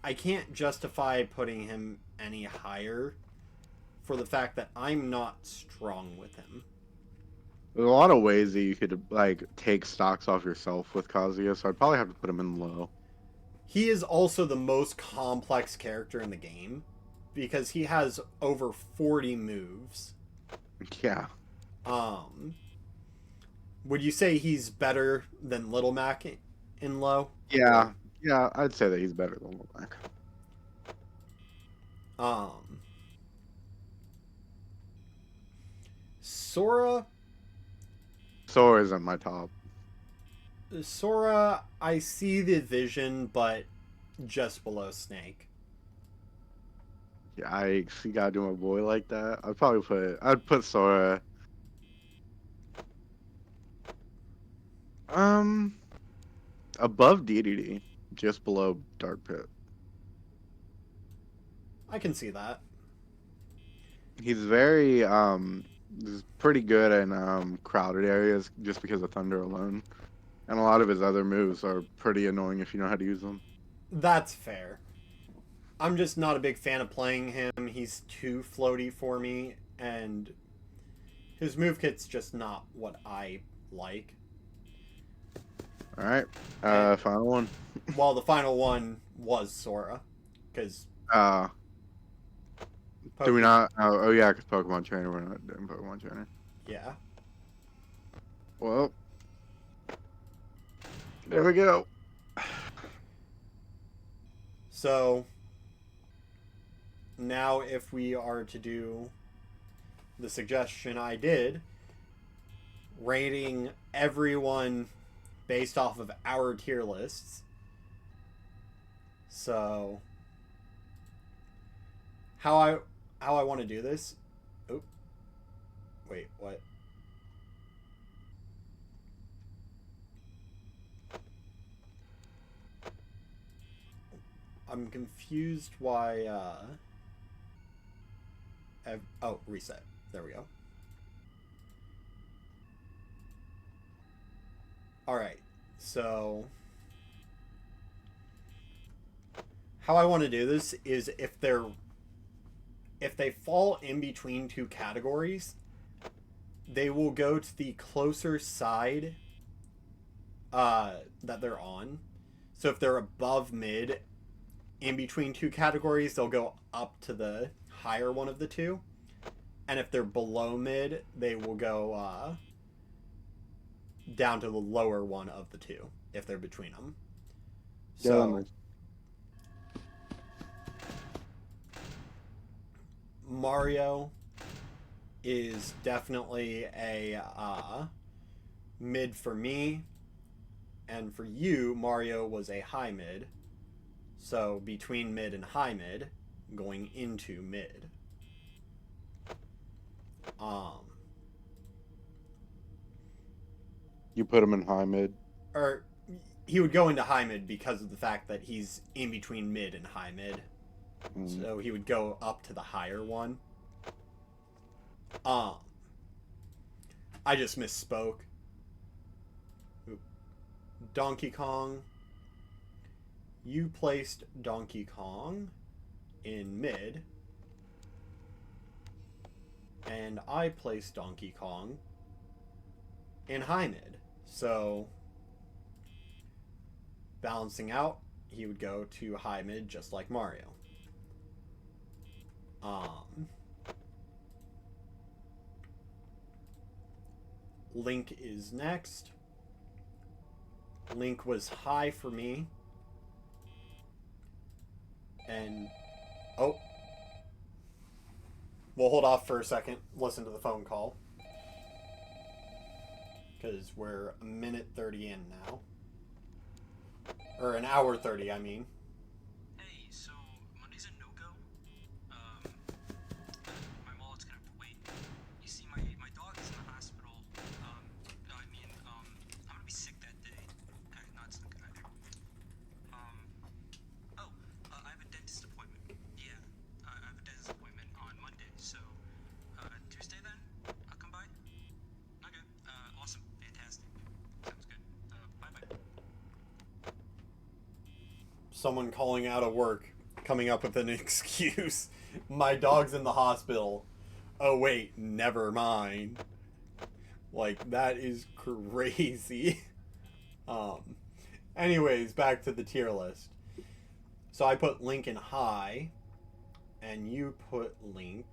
I can't justify putting him any higher for the fact that I'm not strong with him. There's a lot of ways that you could like take stocks off yourself with Kazuya, so I'd probably have to put him in low. He is also the most complex character in the game because he has over 40 moves. Yeah. Would you say he's better than Little Mac in low? Yeah. Yeah, I'd say that he's better than Womack. Sora, Sora isn't my top. I see the vision, but just below Snake. Yikes, you gotta do my boy like that. I'd put Sora above DDD, just below Dark Pit. I can see that. He's he's pretty good in crowded areas just because of Thunder alone. And a lot of his other moves are pretty annoying if you know how to use them. That's fair. I'm just not a big fan of playing him. He's too floaty for me, and his move kit's just not what I like. Alright, final one. Well, the final one was Sora, because Do we not? Oh yeah, because Pokemon Trainer, we're not doing Pokemon Trainer. Yeah. Well, there we go. So, now if we are to do the suggestion I did, rating everyone based off of our tier lists. So, how I want to do this. Oh, wait, what? I'm confused why, oh, reset. There we go. Alright, so how I want to do this is if they fall in between two categories, they will go to the closer side that they're on. So if they're above mid, in between two categories, they'll go up to the higher one of the two. And if they're below mid, they will go down to the lower one of the two, if they're between them. So, Yeah, Mario is definitely a mid for me. And for you, Mario was a high mid. So between mid and high mid, going into mid. You put him in high mid. Or he would go into high mid because of the fact that he's in between mid and high mid. So he would go up to the higher one. I just misspoke. Donkey Kong. You placed Donkey Kong in mid. And I placed Donkey Kong in high mid. So, balancing out, he would go to high mid just like Mario. Link is next. Link was high for me. And, oh. We'll hold off for a second, listen to the phone call. Because we're a minute 30 in now. Or an hour 30, I mean. Hey, so Monday's a no-go? My wallet's gonna have to wait. You see, my dog is in the hospital. I'm gonna be sick that day. Not so good either. I have a dentist appointment. Yeah, I have a dentist appointment on Monday, so, Tuesday then? I'll come by? someone calling out of work, coming up with an excuse. My dog's in the hospital. Oh wait, never mind. Like, that is crazy. Anyways, back to the tier list. So I put Link in high, and you put Link.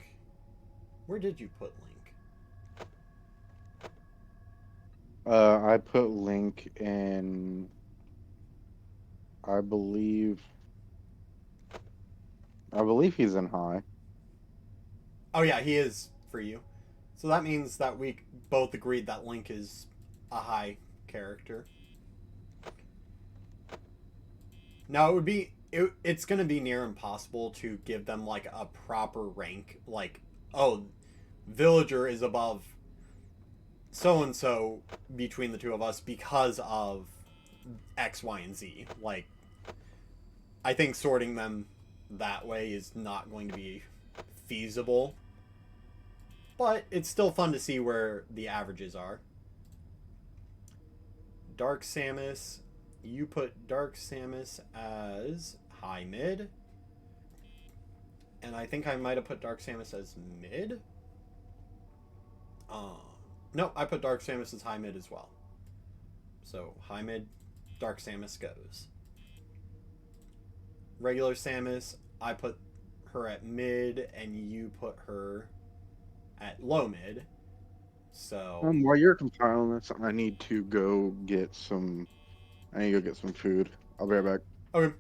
Where did you put Link? I put Link in. I believe he's in high. Oh yeah, he is for you. So that means that we both agreed that Link is a high character. Now it's gonna be near impossible to give them like a proper rank, like, oh, Villager is above so and so between the two of us because of X, Y, and Z. Like, I think sorting them that way is not going to be feasible, but it's still fun to see where the averages are. Dark Samus, you put Dark Samus as high mid, and I think I might have put Dark Samus as mid. No, I put Dark Samus as high mid as well. So high mid, Dark Samus goes. Regular Samus, I put her at mid, and you put her at low mid. So While you're compiling this, I need to go get some food. I'll be right back. okay,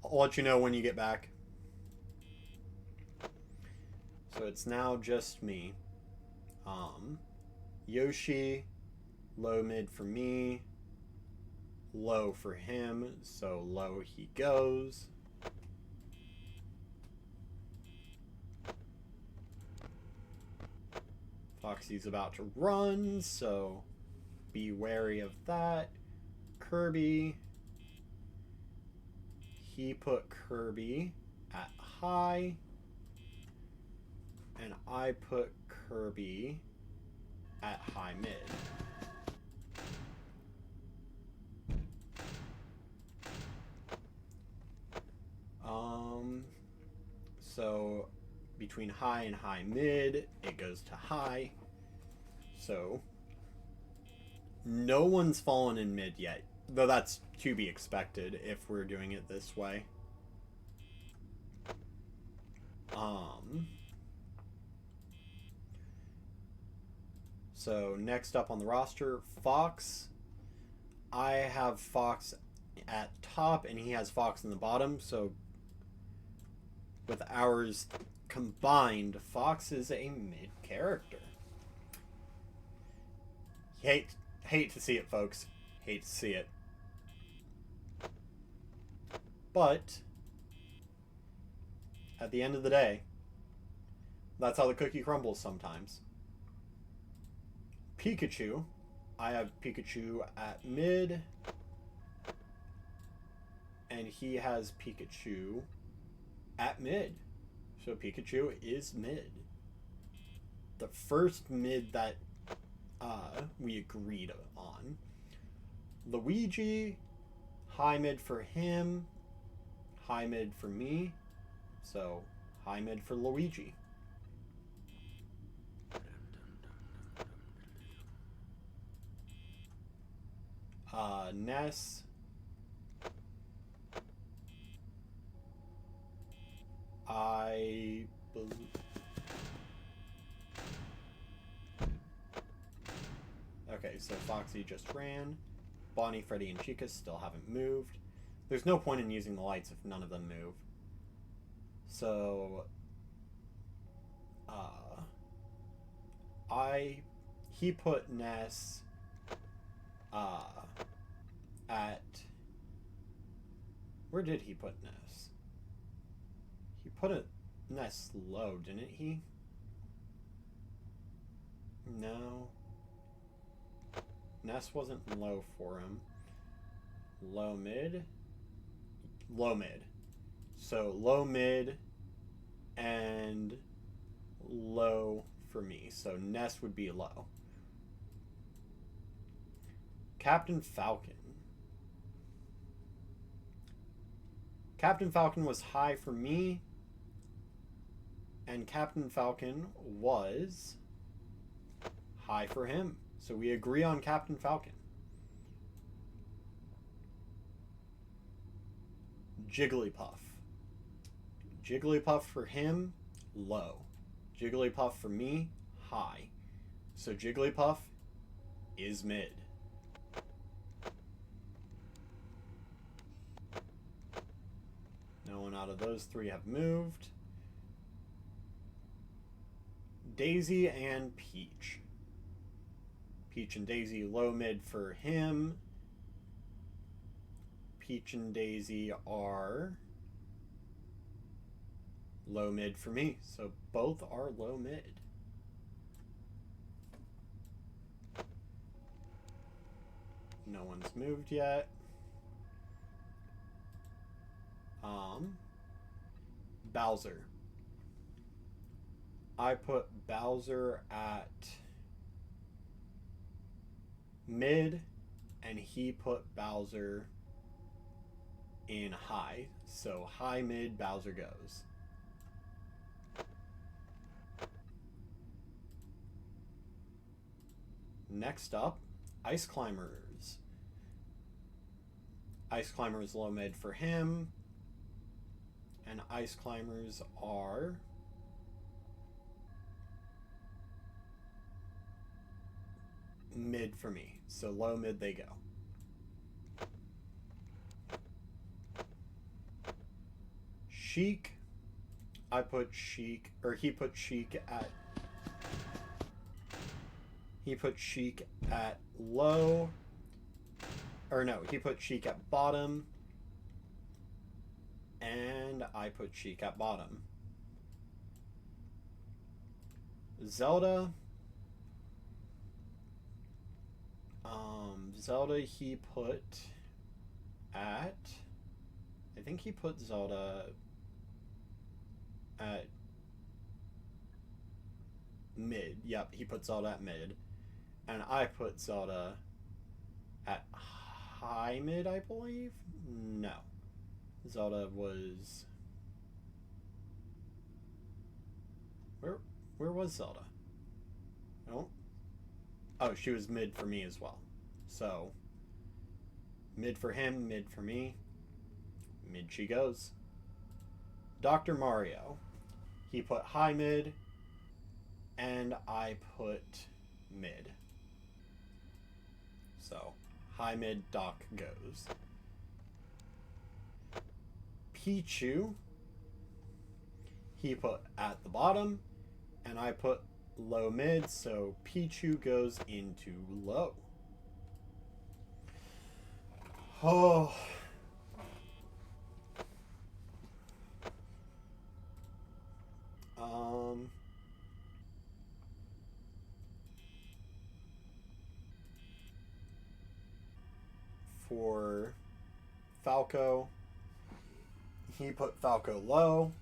I'll let you know when you get back. So it's now just me. Yoshi, low mid for me, low for him, so low he goes. Foxy's about to run, so be wary of that. Kirby, he put Kirby at high, and I put Kirby at high mid. So between high and high mid, it goes to high. So no one's fallen in mid yet, though that's to be expected if we're doing it this way. So next up on the roster, Fox. I have Fox at top and he has Fox in the bottom, so with ours combined, Fox is a mid character. Hate to see it, folks. Hate to see it. But at the end of the day, that's how the cookie crumbles sometimes. Pikachu, I have Pikachu at mid, and he has Pikachu at mid. So Pikachu is mid. The first mid that we agreed on. Luigi, high mid for him, high mid for me, so high mid for Luigi. Ness, I believe. Okay, so Foxy just ran. Bonnie, Freddy, and Chica still haven't moved. There's no point in using the lights if none of them move. So, he put Ness, at, where did he put Ness? He put it Ness low, didn't he? No. Ness wasn't low for him. Low mid? Low mid. So low mid and low for me. So Ness would be low. Captain Falcon. Captain Falcon was high for me. And Captain Falcon was high for him. So we agree on Captain Falcon. Jigglypuff. Jigglypuff for him, low. Jigglypuff for me, high. So Jigglypuff is mid. No one out of those three have moved. Daisy and Peach. Peach and Daisy low mid for him. Peach and Daisy are low mid for me. So both are low mid. No one's moved yet. Bowser. I put Bowser at mid, and he put Bowser in high. So high, mid, Bowser goes. Next up, Ice Climbers. Ice Climbers low mid for him. And Ice Climbers are mid for me. So low mid they go. Sheik. I put Sheik, or he put Sheik at low. Or no, he put Sheik at bottom. And I put Sheik at bottom. Zelda. Zelda he put at... I think he put Zelda at mid. Yep, he put Zelda at mid. And I put Zelda at high mid, I believe? No. Zelda was... Where was Zelda? Oh, she was mid for me as well. So, mid for him, mid for me. Mid she goes. Dr. Mario. He put high mid, and I put mid. So, high mid, Doc goes. Pichu, he put at the bottom, and I put low mid, so Pichu goes into low. Oh. For Falco, he put Falco low,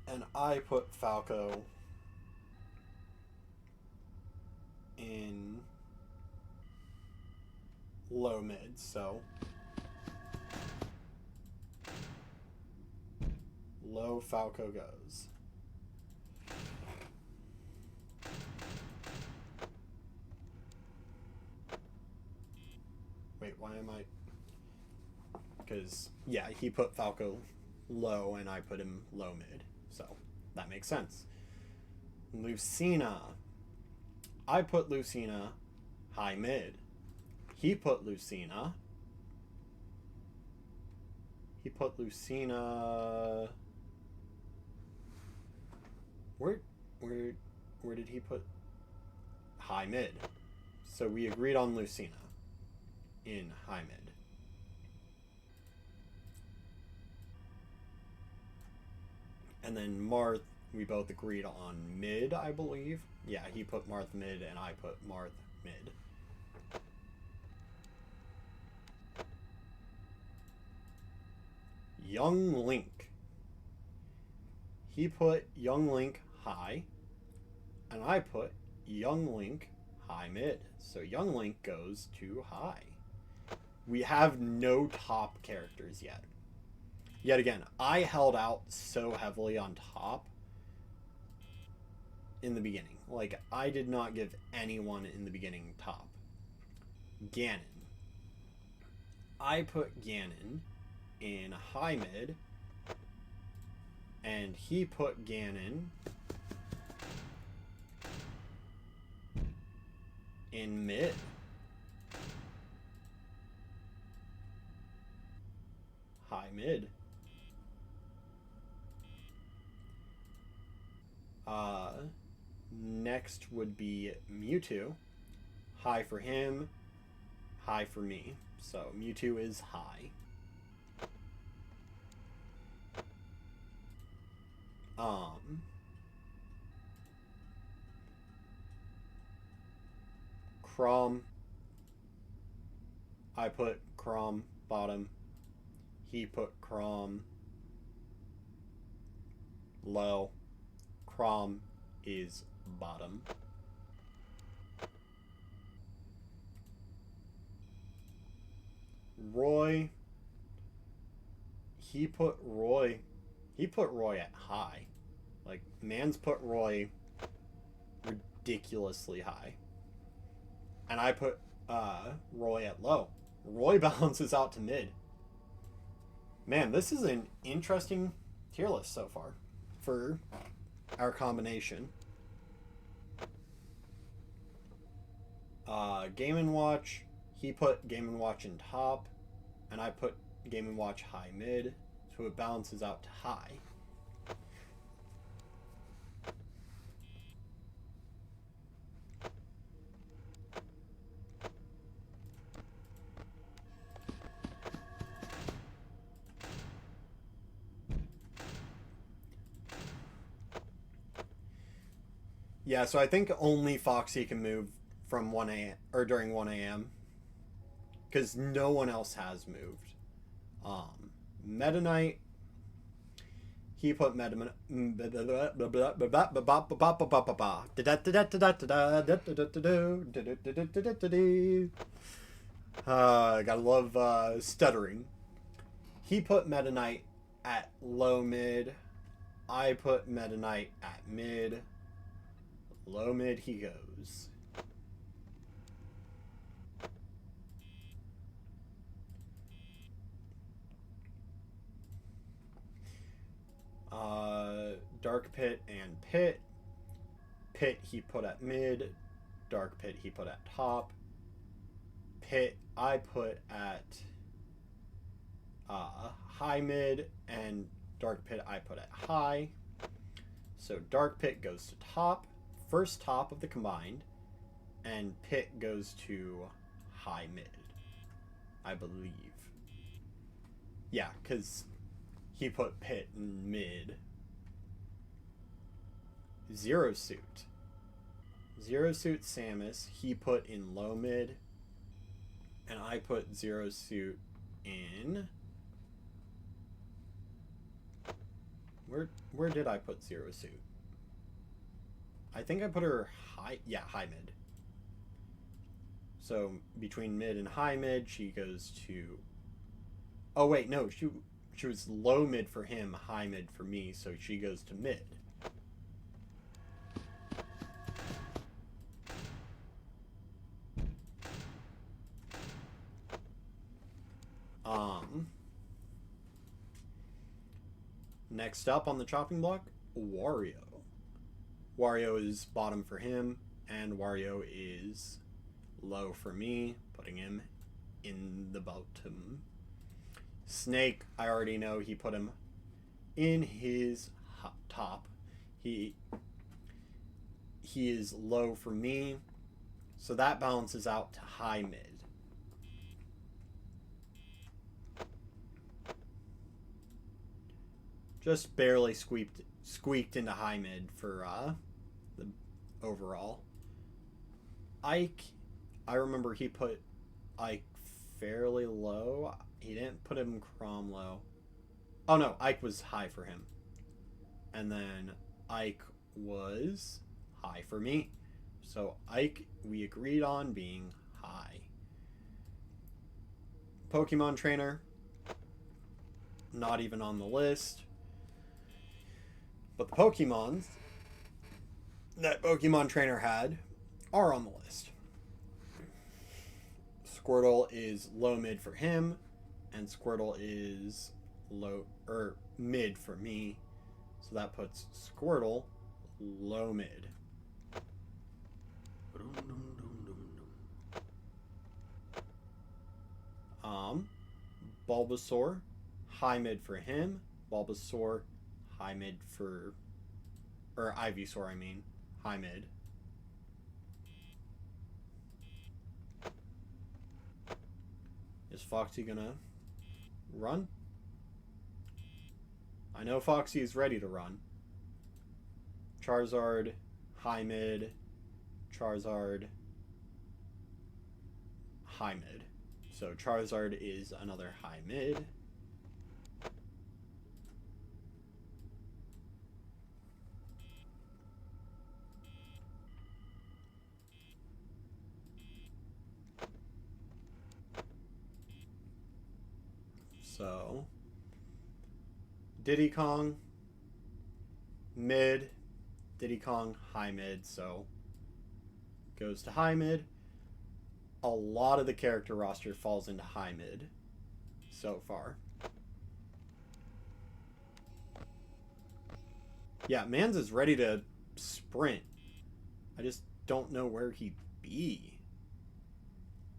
and I put Falco in low mid, so low Falco goes. Wait, why am I... Because, yeah, he put Falco low and I put him low mid. So, that makes sense. Lucina. I put Lucina high mid. He put Lucina... Where did he put high mid? So we agreed on Lucina in high mid. And then Marth, we both agreed on mid, I believe. Yeah, he put Marth mid and I put Marth mid. Young Link. He put Young Link high, and I put Young Link high mid. So Young Link goes to high. We have no top characters yet. Yet again, I held out so heavily on top in the beginning. Like, I did not give anyone in the beginning top. Ganon. I put Ganon in high mid, and he put Ganon in mid. High mid. Next would be Mewtwo. High for him, high for me. So Mewtwo is high. Chrom. I put Chrom bottom. He put Chrom low. Chrom is bottom. Roy. He put Roy at high. Like, man's put Roy ridiculously high. And I put Roy at low. Roy balances out to mid. Man, this is an interesting tier list so far for our combination. Game & Watch. He put Game & Watch in top, and I put Game & Watch high mid, so it balances out to high. Yeah, so I think only Foxy can move from 1 a.m. or during 1 a.m. because no one else has moved. Meta Knight, he put Meta gotta love stuttering. He put Meta Knight at low mid. I put Meta Knight at mid. Low mid he goes. Dark Pit and Pit. Pit he put at mid. Dark Pit he put at top. Pit I put at high mid, and Dark Pit I put at high. So Dark Pit goes to top. First top of the combined, and Pit goes to high mid, I believe. Yeah, because he put Pit in mid. Zero Suit Samus, he put in low mid, and I put Zero Suit in... Where did I put Zero Suit? I think I put her high... Yeah, high mid. So, between mid and high mid, she goes to... Oh, wait, no. She was low mid for him, high mid for me, so she goes to mid. Next up on the chopping block, Wario. Wario is bottom for him, and Wario is low for me, putting him in the bottom. Snake, I already know he put him in his top. He is low for me, so that balances out to high mid. Just barely squeaked into high mid for the overall. Ike, I remember he put Ike fairly low. He didn't put him Chrom low. Oh no, Ike was high for him. And then Ike was high for me. So Ike, we agreed on being high. Pokemon Trainer. not even on the list. But the Pokemons that Pokemon Trainer had are on the list. Squirtle is low mid for him, and Squirtle is mid for me. So that puts Squirtle low mid. Bulbasaur, high mid for him. Bulbasaur, high mid for, or Ivysaur, I mean, high mid. Is Foxy gonna run? I know Foxy is ready to run. Charizard, high mid. Charizard, high mid. So Charizard is another high mid. So Diddy Kong, mid. Diddy Kong, high mid, so goes to high mid. A lot of the character roster falls into high mid so far. Yeah, Mans is ready to sprint. I just don't know where he'd be.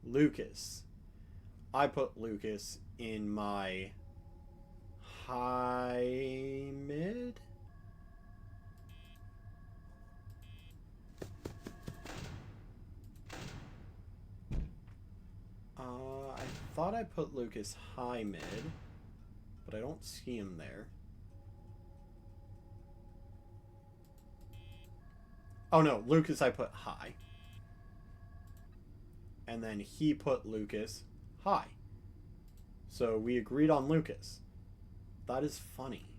Lucas. I put Lucas in my high mid. I thought I put Lucas high mid, but I don't see him there. Oh no, Lucas I put high. And then he put Lucas high. So we agreed on Lucas. That is funny.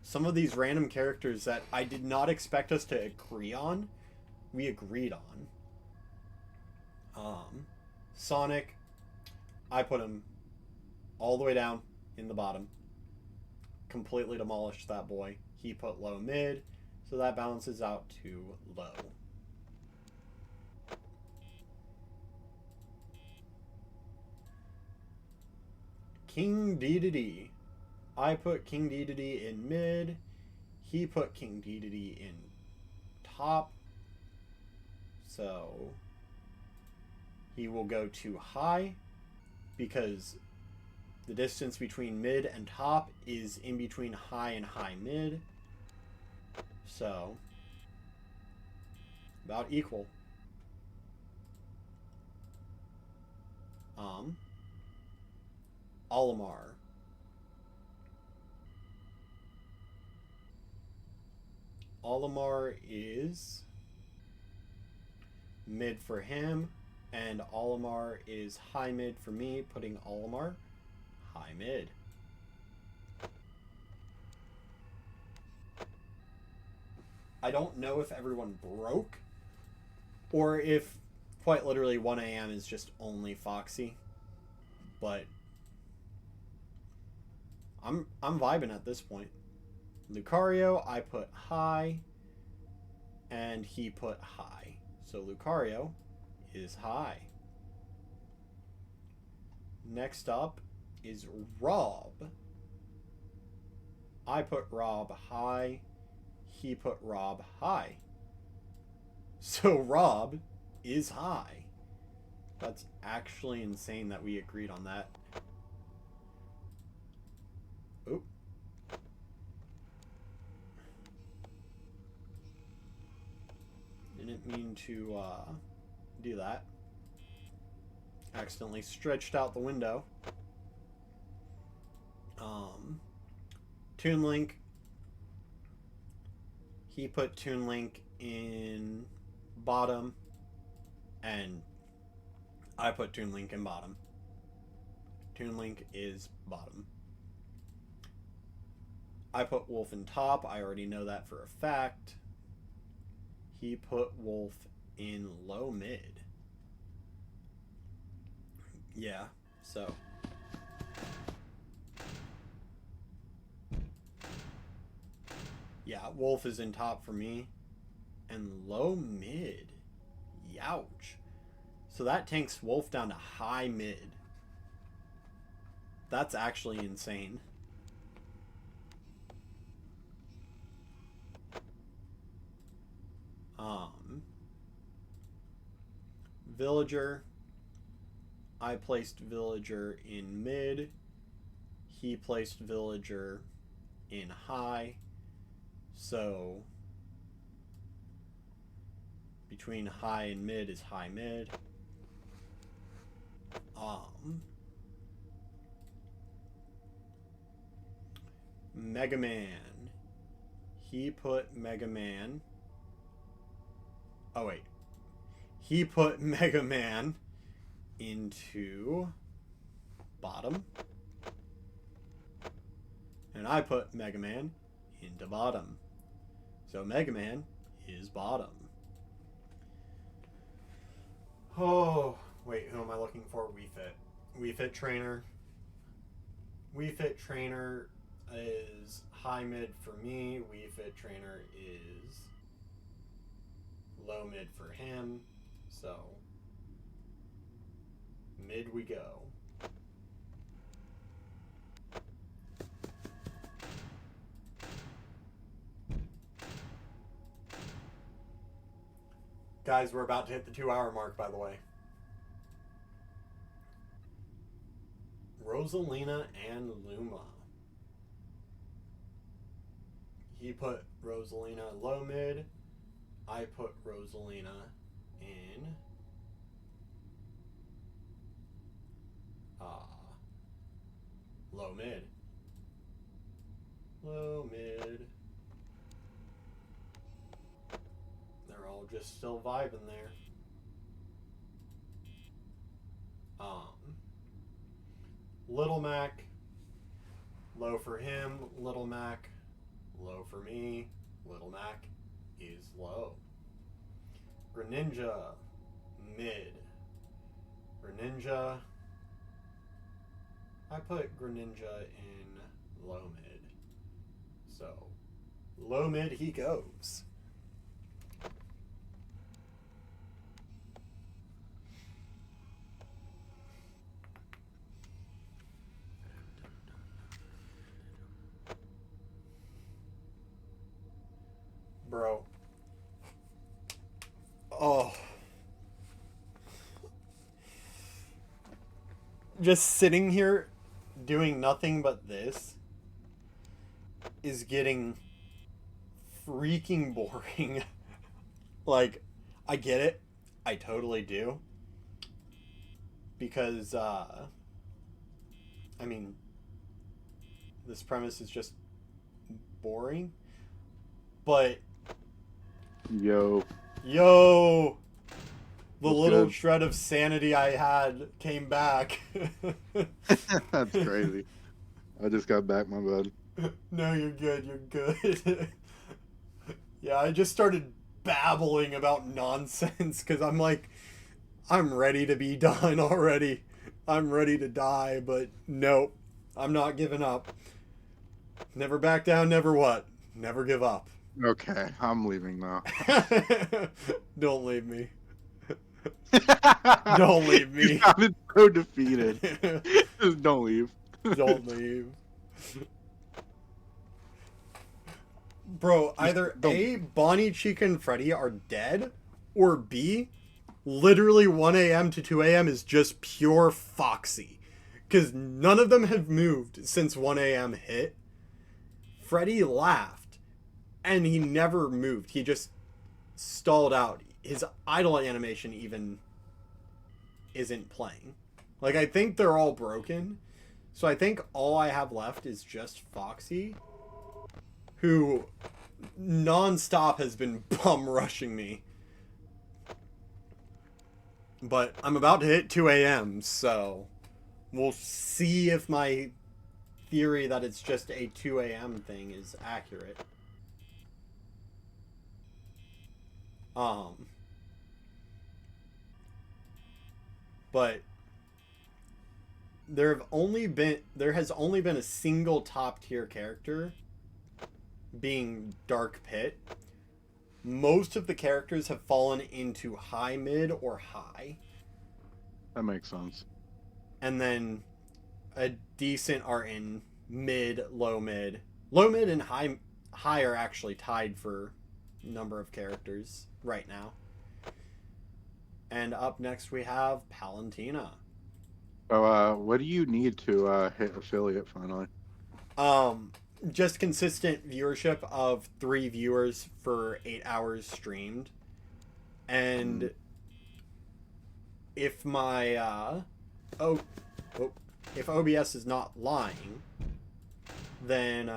Some of these random characters that I did not expect us to agree on, we agreed on. Sonic, I put him all the way down in the bottom. Completely demolished that boy. He put low mid, so that balances out to low. King Dedede. I put King Dedede in mid. He put King Dedede in top. So he will go to high because the distance between mid and top is in between high and high mid. So about equal. Olimar. Olimar is mid for him, and Olimar is high mid for me, putting Olimar high mid. I don't know if everyone broke, or if quite literally 1 AM is just only Foxy, but I'm vibing at this point. Lucario, I put high, and he put high. So Lucario is high. Next up is Rob. I put Rob high, he put Rob high. So Rob is high. That's actually insane that we agreed on that. Oop. Didn't mean to do that. Accidentally stretched out the window. Toon Link. He put Toon Link in bottom, and I put Toon Link in bottom. Toon Link is bottom. I put Wolf in top. I already know that for a fact. He put Wolf in low mid. Yeah, so Yeah, Wolf is in top for me. And low mid. Youch. So that tanks Wolf down to high mid. That's actually insane. Villager. I placed Villager in mid. He placed Villager in high. So between high and mid is high mid. Mega Man. He put Mega Man. Oh wait. He put Mega Man into bottom. And I put Mega Man into bottom. So Mega Man is bottom. Oh, wait, who am I looking for? Wii Fit. Wii Fit Trainer. Wii Fit Trainer is high mid for me. Wii Fit Trainer is low mid for him. So mid we go. Guys, we're about to hit the 2-hour mark, by the way. Rosalina and Luma. He put Rosalina low mid. I put Rosalina in low mid. Low mid. They're all just still vibing there. Little Mac, low for him. Little Mac, low for me. Little Mac is low. Greninja, mid. Greninja, I put Greninja in low mid. So, low mid he goes. Bro. Oh. Just sitting here doing nothing but this is getting freaking boring. Like, I get it. I totally do. Because, I mean, this premise is just boring. But Yo. the What's little good? shred of sanity I had came back. That's crazy. I just got back, my bad. No, you're good. You're good. Yeah, I just started babbling about nonsense because I'm like, I'm ready to be done already. I'm ready to die, but nope. I'm not giving up. Never back down, never what? Never give up. Okay, I'm leaving now. Don't leave me. Don't leave me. You sounded so defeated. Just don't leave. Don't leave. Bro, either A, Bonnie, Chica, and Freddy are dead, or B, literally 1 a.m. to 2 a.m. is just pure Foxy. Because none of them have moved since 1 a.m. hit. Freddy laughed, and he never moved. He just stalled out. His idle animation even isn't playing. Like, I think they're all broken. So I think all I have left is just Foxy, who non-stop has been bum rushing me. But I'm about to hit 2 a.m., so we'll see if my theory that it's just a 2 a.m. thing is accurate. But there has only been a single top tier character being Dark Pit, most of the characters have fallen into high mid or high. That makes sense. And then a decent are in mid, low mid. Low mid and high are actually tied for number of characters right now. And up next we have Palutena. So, what do you need to hit affiliate finally? Just consistent viewership of 3 viewers for 8 hours streamed. And if my if OBS is not lying, then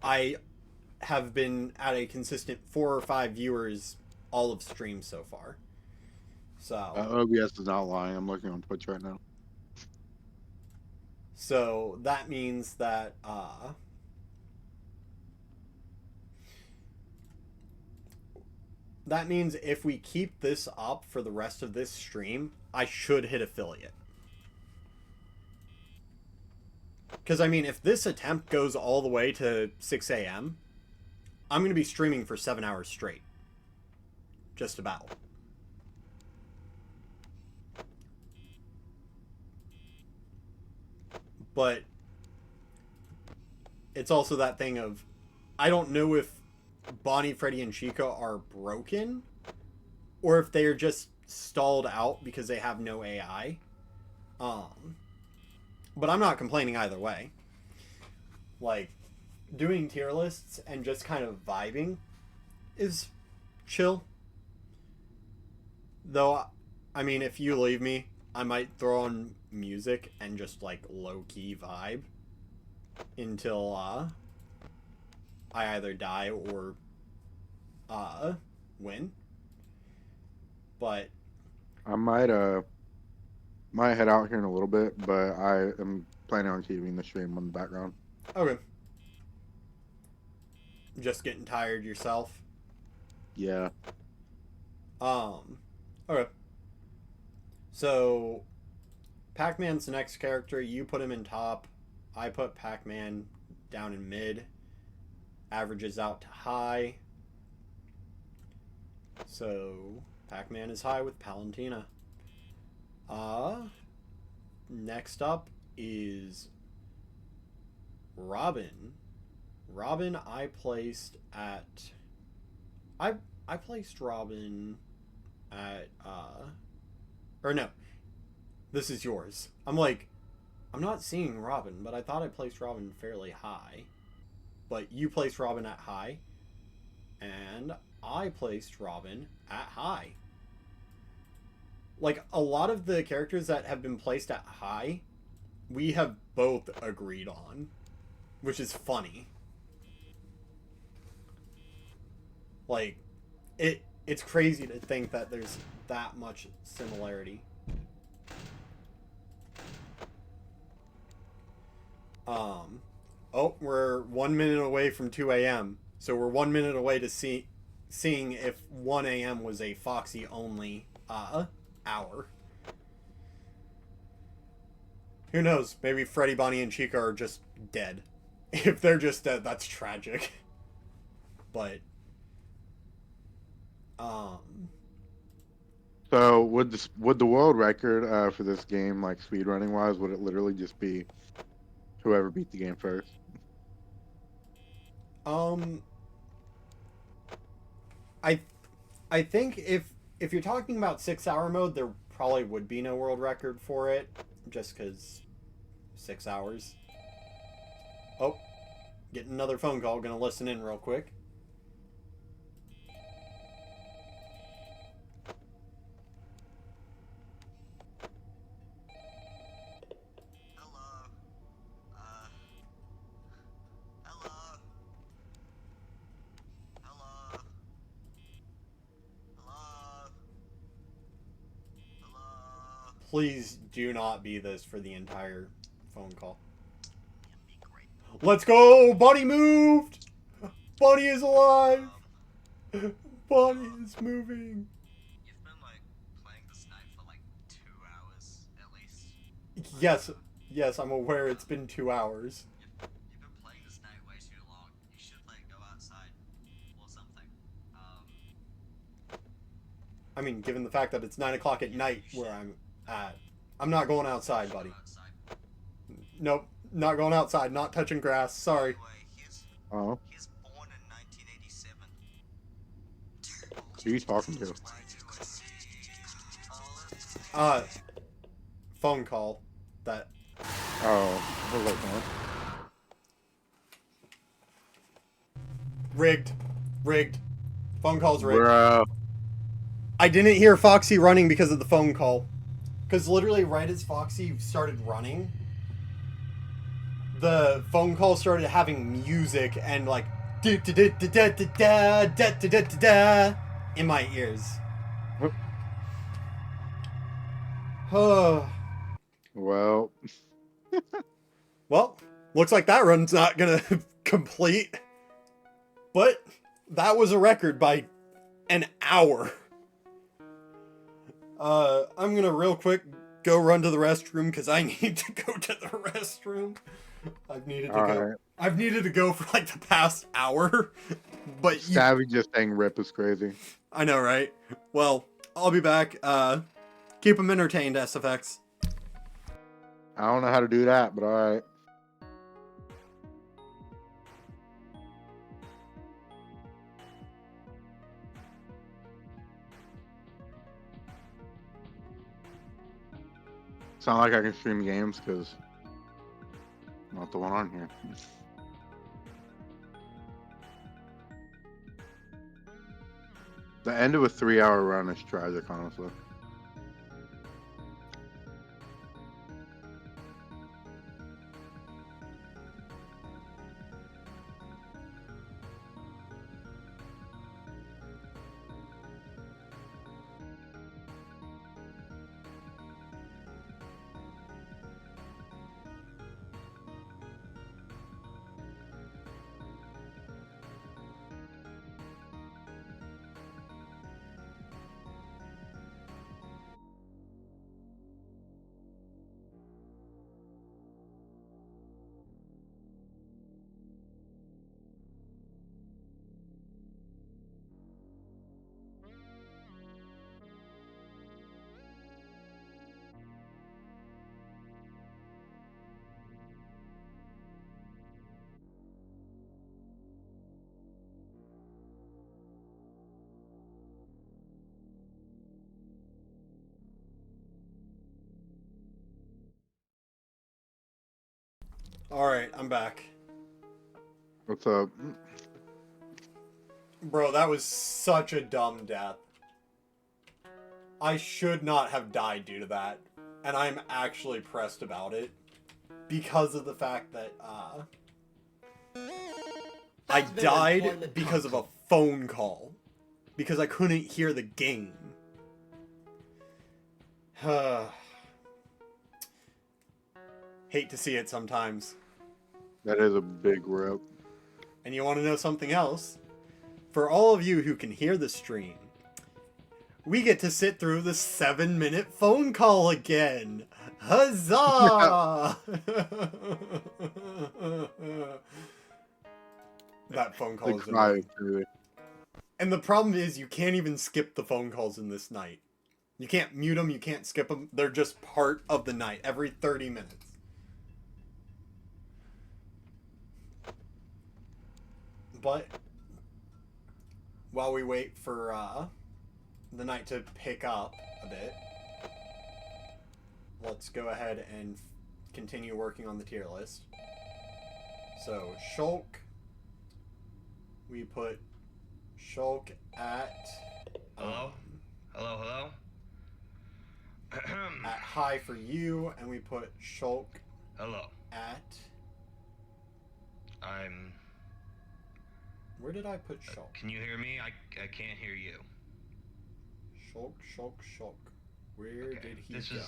I have been at a consistent 4 or 5 viewers all of stream so far. So OBS is not lying. I'm looking on Twitch right now. So that means that if we keep this up for the rest of this stream, I should hit affiliate. Because, I mean, if this attempt goes all the way to 6 a.m., I'm going to be streaming for 7 hours straight. Just about. But it's also that thing of, I don't know if Bonnie, Freddy, and Chica are broken, or if they are just stalled out because they have no AI. But I'm not complaining either way. Like, doing tier lists and just kind of vibing is chill. Though, I mean, if you leave me, I might throw on music and just, like, low-key vibe until, I either die or, win. But I might head out here in a little bit, but I am planning on keeping the stream on the background. okay. Just getting tired yourself? Yeah. Okay. So, Pac-Man's the next character. You put him in top. I put Pac-Man down in mid. Averages out to high. So, Pac-Man is high with Palutena. Next up is Robin. Robin I placed at... I placed Robin at, or no. This is yours. I'm not seeing Robin, but I thought I placed Robin fairly high. But you placed Robin at high, and I placed Robin at high. Like, a lot of the characters that have been placed at high, we have both agreed on, which is funny. Like, it's crazy to think that there's that much similarity. Oh, we're 1 minute away from 2 a.m. So we're 1 minute away to seeing if 1 a.m. was a Foxy only hour. Who knows? Maybe Freddy, Bonnie, and Chica are just dead. If they're just dead, that's tragic. But So would the world record for this game, like speedrunning wise, would it literally just be whoever beat the game first? I think if you're talking about 6 hour mode, there probably would be no world record for it, just because 6 hours. Oh, getting another phone call. Gonna listen in real quick. Please do not be this for the entire phone call. Let's go! Bunny moved! Bunny is alive! Bunny is moving! You've been, like, playing this night for, like, 2 hours, at least. Yes, I'm aware it's been 2 hours. You've been playing I mean, given the fact that it's 9 o'clock at night where I'm at, I'm not going outside, buddy. Outside. Nope, not going outside, not touching grass. Sorry. Anyway, Oh, he's born in 1987. who are you talking to? Phone call. That. Oh, what was that? Rigged. Phone call's rigged. Bro. I didn't hear Foxy running because of the phone call. Because literally right as Foxy started running, the phone call started having music and like in my ears. Oh. Well, Well, looks like that run's not gonna complete. But that was a record by an hour. I'm gonna real quick go run to the restroom because I need to go to the restroom. I've needed to go. alright. I've needed to go for like the past hour. But you, Savvy just saying rip is crazy. I know, right? Well, I'll be back. Keep them entertained, SFX. I don't know how to do that, but alright. It's not like I can stream games because I'm not the one on here. The end of a 3-hour run is tragic, honestly. Alright, I'm back. What's up? Bro, that was such a dumb death. I should not have died due to that. And I'm actually pressed about it. Because of the fact that, I That's their died employment because of a console. phone call. Because I couldn't hear the game. Hate to see it sometimes. That is a big rip. And you want to know something else? For all of you who can hear the stream, we get to sit through the 7-minute phone call again. Huzzah! That phone call is annoying. Really. And the problem is you can't even skip the phone calls in this night. You can't mute them, you can't skip them. They're just part of the night every 30 minutes. But while we wait for the night to pick up a bit, let's go ahead and continue working on the tier list. So Shulk, we put Shulk at Hello? Hello? at high for you, and we put Shulk Hello. at, where did I put Shulk? Can you hear me? I can't hear you. Shulk. Where Okay. did he This go?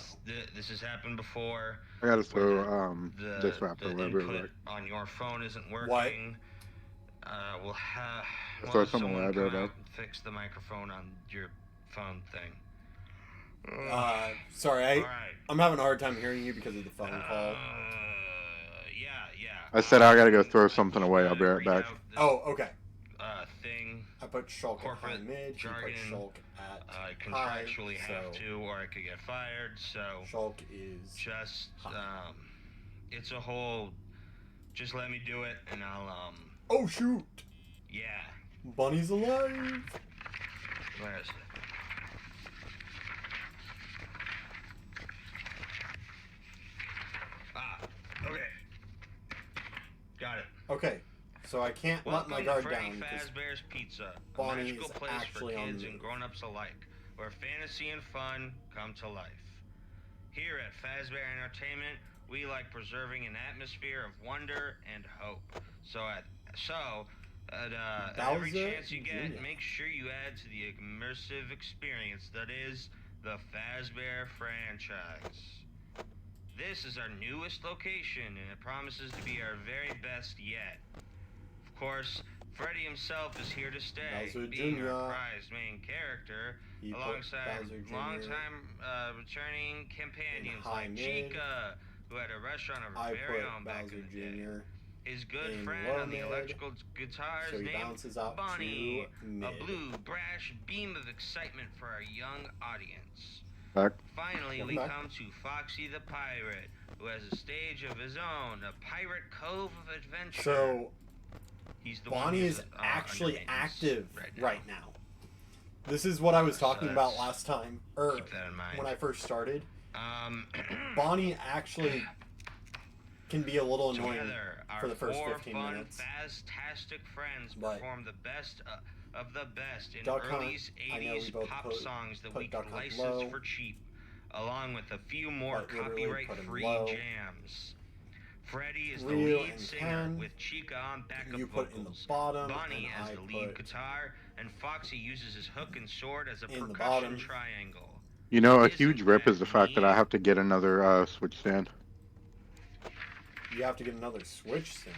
this has happened before. I gotta where throw the this rapper the whatever. input Like, on your phone isn't working. What? We'll have Throw some someone library come out back. and fix the microphone on your phone thing. Sorry, All right. I'm having a hard time hearing you because of the phone call. Yeah. I said I gotta go throw something away. I'll be right back. Oh, okay. Thing. I put Shulk at high corporate mid. jargon. You put Shulk at I high. contractually have to, or I could get fired. So Shulk is just high. it's a whole. Just let me do it, and I'll Oh shoot! yeah. Bunny's alive. Where is it? Okay. Got it. Okay, so I can't let Welcome my to guard Freddy down because Fazbear's Pizza, a Bonnie magical is place for actually on kids the and move. grown-ups alike, where fantasy and fun come to life. Here at Fazbear Entertainment, we like preserving an atmosphere of wonder and hope. So at every Bowser chance you get, Jr. make sure you add to the immersive experience that is the Fazbear franchise. This is our newest location, and it promises to be our very best yet. Of course, Freddy himself is here to stay, Bowser being Jr. our prized main character, You put alongside Bowser Jr. longtime returning companions high like mid. Chica, who had a restaurant of her I very put own back Bowser in the day. Jr. His good in friend low on the mid, electrical guitars so he named bounces out Bonnie, to mid. a blue, brash beam of excitement for our young audience. Back. Finally, Welcome we back. come to Foxy the Pirate, who has a stage of his own, a pirate cove of adventure. So He's the one Bonnie who's, is under actually maintenance active now. right now. This is what I was talking So about that's- last time, or Keep that in mind. when I first started. Um, Bonnie actually can be a little annoying together, our for the first four 15 fun, minutes. Faztastic friends But perform the best of the best in Duck Hunt, early I know we 80s both pop put songs that Duck we Hunt could license low. for cheap, along with a few more But literally put 'em copyright-free low. jams. Freddie is the Rio lead and singer, Ken, with Chica on backup you put in the vocals. bottom, Bonnie and has I the lead put guitar, and Foxy uses his hook and sword as a in the percussion bottom. triangle. You know, a Isn't huge rip that is the fact that I neat? have to get another Switch stand. You have to get another Switch stand.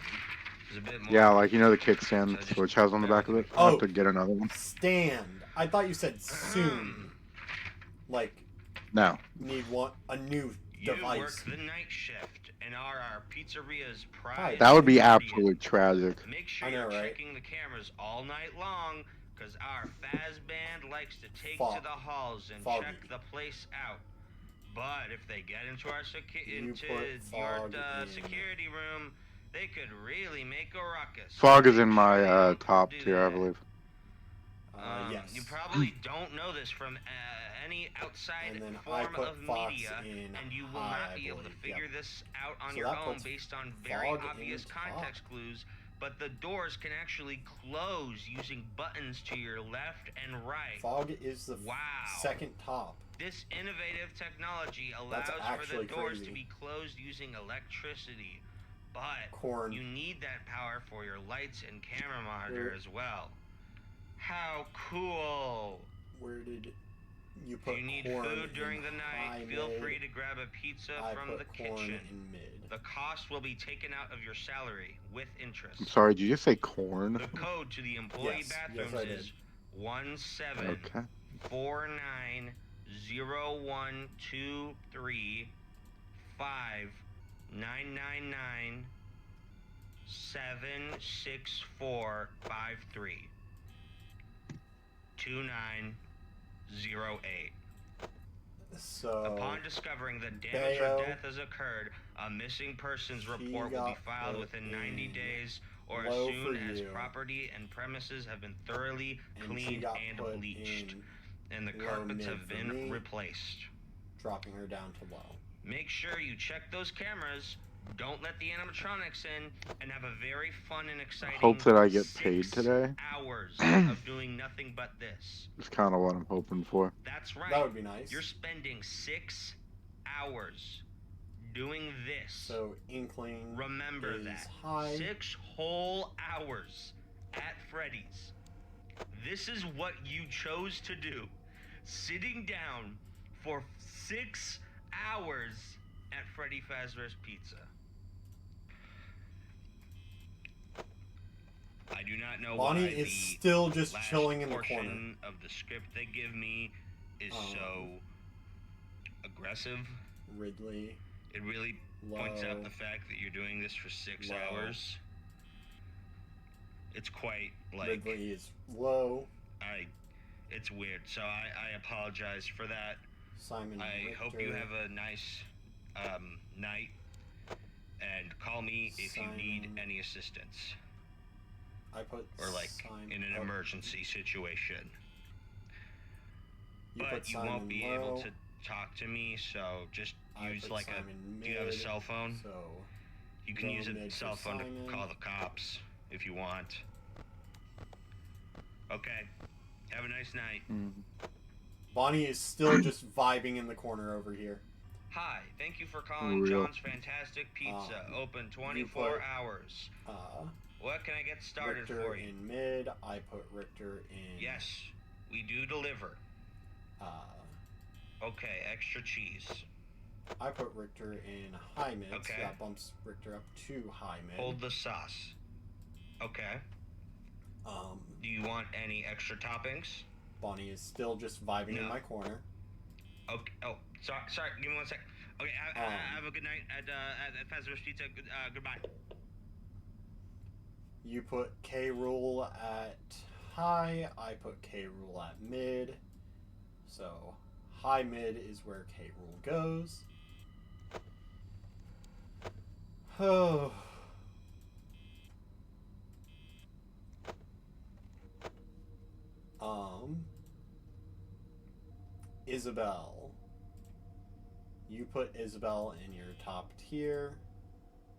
There's a bit more. Yeah, like you know the kickstand So that just the Switch has on the bear back of with it. me. I Oh. have to get another one. Stand. I thought you said soon. Like, No. need a new You work device. the night shift and are our pizzeria's Hi. prize. That would be guardian. absolutely tragic. Make sure I know, you're right? checking the cameras all night long, because our Faz band likes to take Fog. to the halls and Foggy. check the place out. But if they get into our You into put your Fog in. security room, they could really make a ruckus. Fog is Make in sure my they don't top do tier, I that. believe. Yes. You probably don't know this from any outside And then I form put of Fox media, in and you will high, not I be able to believe. figure Yep. this out on So your that own puts based on very Fog in obvious top. context clues. But the doors can actually close using buttons to your left and right. Fog is the Wow. second top. This innovative technology That's allows for the actually doors crazy. to be closed using electricity. But Corn. you need that power for your lights and camera monitor Where- as well. How cool! Where did you If put you need corn food during in the high night, feel mid? free to grab a pizza I from put the corn kitchen. in mid. The cost will be taken out of your salary with interest. I'm sorry, did you just say corn? The code to the employee Yes, bathrooms yes, I did. is 174901235999 2908. So Upon discovering that damage Bayo, or death has occurred, a missing persons she report will be got filed put within 90 in days or as low soon for as you. property and premises have been thoroughly and she cleaned got and put bleached, in and the low carpets mid have for been me. replaced. dropping her down to low. Make sure you check those cameras, don't let the animatronics in, and have a very fun and exciting Hope that I get paid 6 today. hours of doing nothing but this. It's kind of what I'm hoping for. That's right. That would be nice. You're spending 6 hours doing this. So Inkling Remember is that. high. 6 whole hours at Freddy's. This is what you chose to do. Sitting down for 6 hours at Freddy Fazbear's Pizza. I do not know Bonnie why is the still just last chilling in the portion corner. of the script they give me is so aggressive. Ridley, It really points out the fact that you're doing this for 6 Low. hours. It's quite like Ridley is low. it's weird. So I apologize for that. Simon I Richter. hope you have a nice night, and call me if you need Simon. any assistance I put or like Simon, in an emergency situation. You But put you Simon won't be low. able to talk to me, so just I use put like Simon do you have a mid, cell phone? So You can low use a mid for cell phone Simon. to call the cops if you want. Okay. Have a nice night. Bonnie is still just vibing in the corner over here. Hi, thank you for calling Real. John's Fantastic Pizza. Open you 24 put, hours. What can I get started Richter for you? in mid. I put Richter in. Yes, we do deliver. Okay, extra cheese. I put Richter in high mid, Okay. so that bumps Richter up to high mid. Hold the sauce. Okay. Do you want any extra toppings? Bonnie is still just vibing in No. my corner. Okay. Oh, sorry. Give me 1 sec. Okay. Have a good night at Fast Food Pizza. Goodbye. You put K Rule at high. I put K Rule at mid. So high mid is where K Rule goes. Oh. Isabel. You put Isabel in your top tier.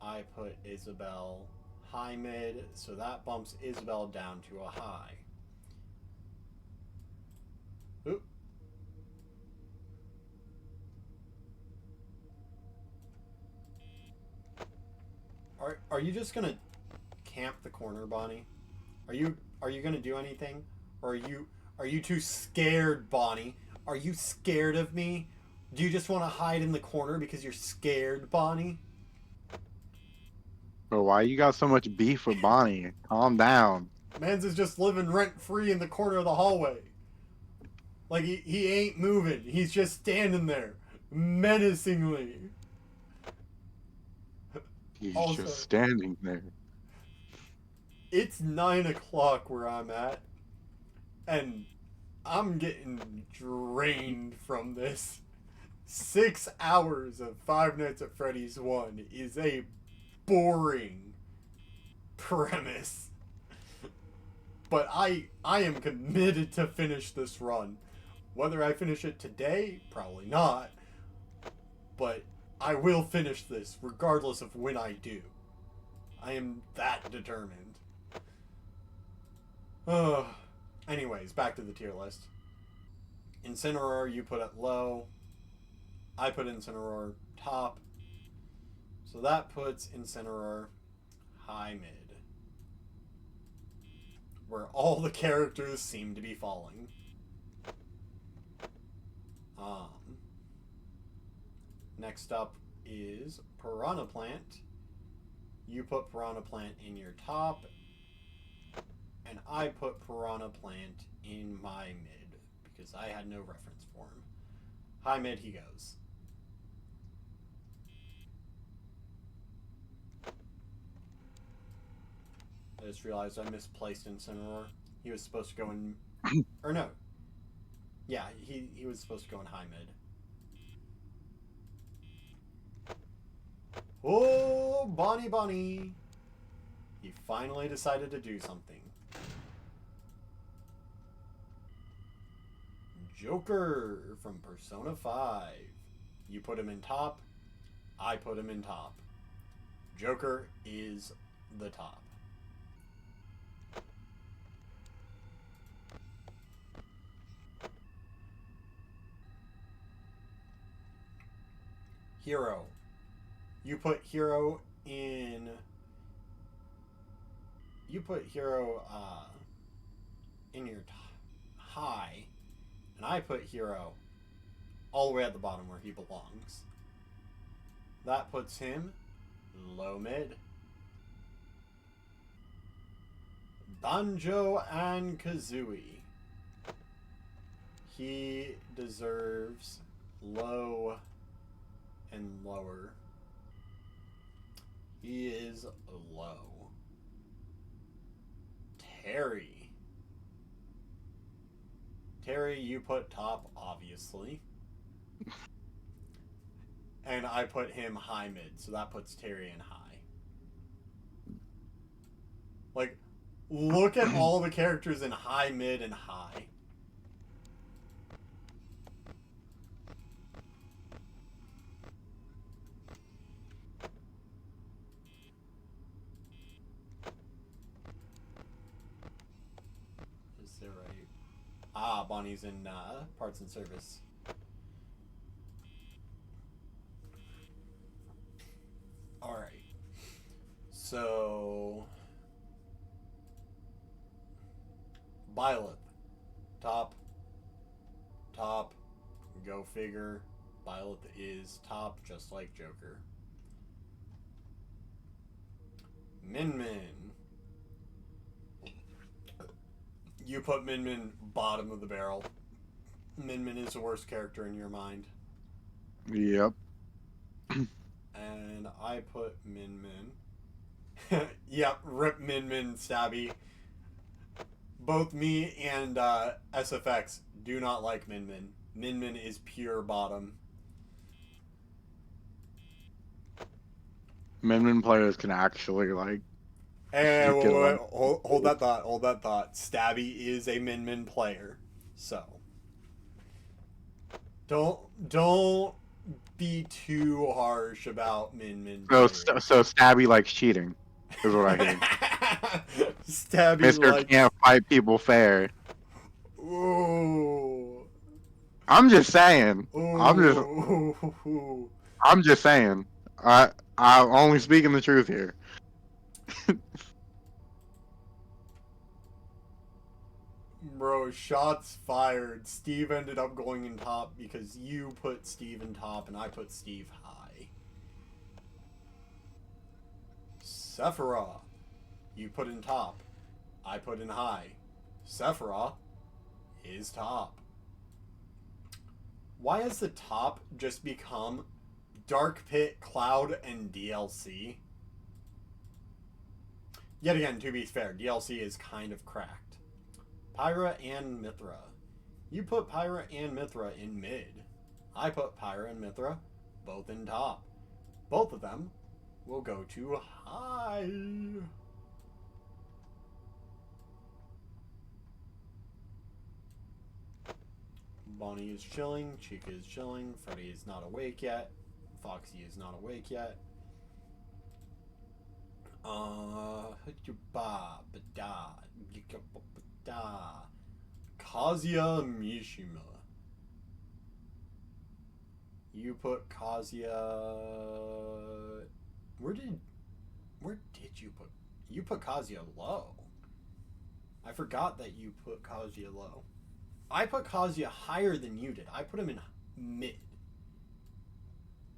I put Isabel high mid, so that bumps Isabel down to a high. Oop. Are you just gonna camp the corner, Bonnie? Are you gonna do anything? Or are you too scared, Bonnie? Are you scared of me? Do you just want to hide in the corner because you're scared, Bonnie? Bro, why you got so much beef with Bonnie? Calm down. Mans is just living rent-free in the corner of the hallway. Like, he ain't moving. He's just standing there, menacingly. He's Also- just standing there. It's 9 o'clock where I'm at, and I'm getting drained from this. 6 hours of Five Nights at Freddy's 1 is a boring premise. But I am committed to finish this run. Whether I finish it today, probably not. But I will finish this regardless of when I do. I am that determined. Anyways, back to the tier list. Incineroar you put at low. I put Incineroar top. So that puts Incineroar high mid. Where all the characters seem to be falling. Next up is Piranha Plant. You put Piranha Plant in your top. And I put Piranha Plant in my mid. Because I had no reference for him. High mid he goes. I just realized I misplaced Incineroar. He was supposed to go in... or no. Yeah, he was supposed to go in high mid. Oh, Bonnie. He finally decided to do something. Joker from Persona 5. You put him in top. I put him in top. Joker is the top. Hero. You put Hero in... You put Hero in your high. And I put Hero all the way at the bottom where he belongs. That puts him low mid. Banjo and Kazooie. He deserves low and lower. He is low. Terry. Terry, you put top, obviously. And I put him high mid, so that puts Terry in high. Like, look at all the characters in high, mid, and high. Is there right? Ah, Bonnie's in parts and service. Alright. So... Byleth. Top. Go figure. Byleth is top, just like Joker. Min Min. You put Min Min bottom of the barrel. Min Min is the worst character in your mind. Yep. And I put Min Min. Yep, rip Min Min, Stabby. Both me and SFX do not like Min Min. Min Min is pure bottom. Min Min players can actually, like... Hey, you can, wait. Hold that thought. Stabby is a Min Min player. So. Don't be too harsh about Min Min. So Stabby likes cheating, is what I hear. Stabby Mr. like... can't fight people fair. Ooh. I'm just saying. Ooh. I'm just saying. I'm only speaking the truth here. Bro, shots fired. Steve ended up going in top because you put Steve in top and I put Steve high. Sephiroth. You put in top. I put in high. Sephiroth is top. Why has the top just become Dark Pit, Cloud, and DLC? Yet again, to be fair, DLC is kind of cracked. Pyra and Mithra. You put Pyra and Mithra in mid. I put Pyra and Mithra both in top. Both of them will go to high. Bonnie is chilling, Chica is chilling, Freddy is not awake yet, Foxy is not awake yet. Kazuya Mishima. You put Kazuya... Where did you put... You put Kazuya low. I forgot that you put Kazuya low. I put Kazuya higher than you did. I put him in mid.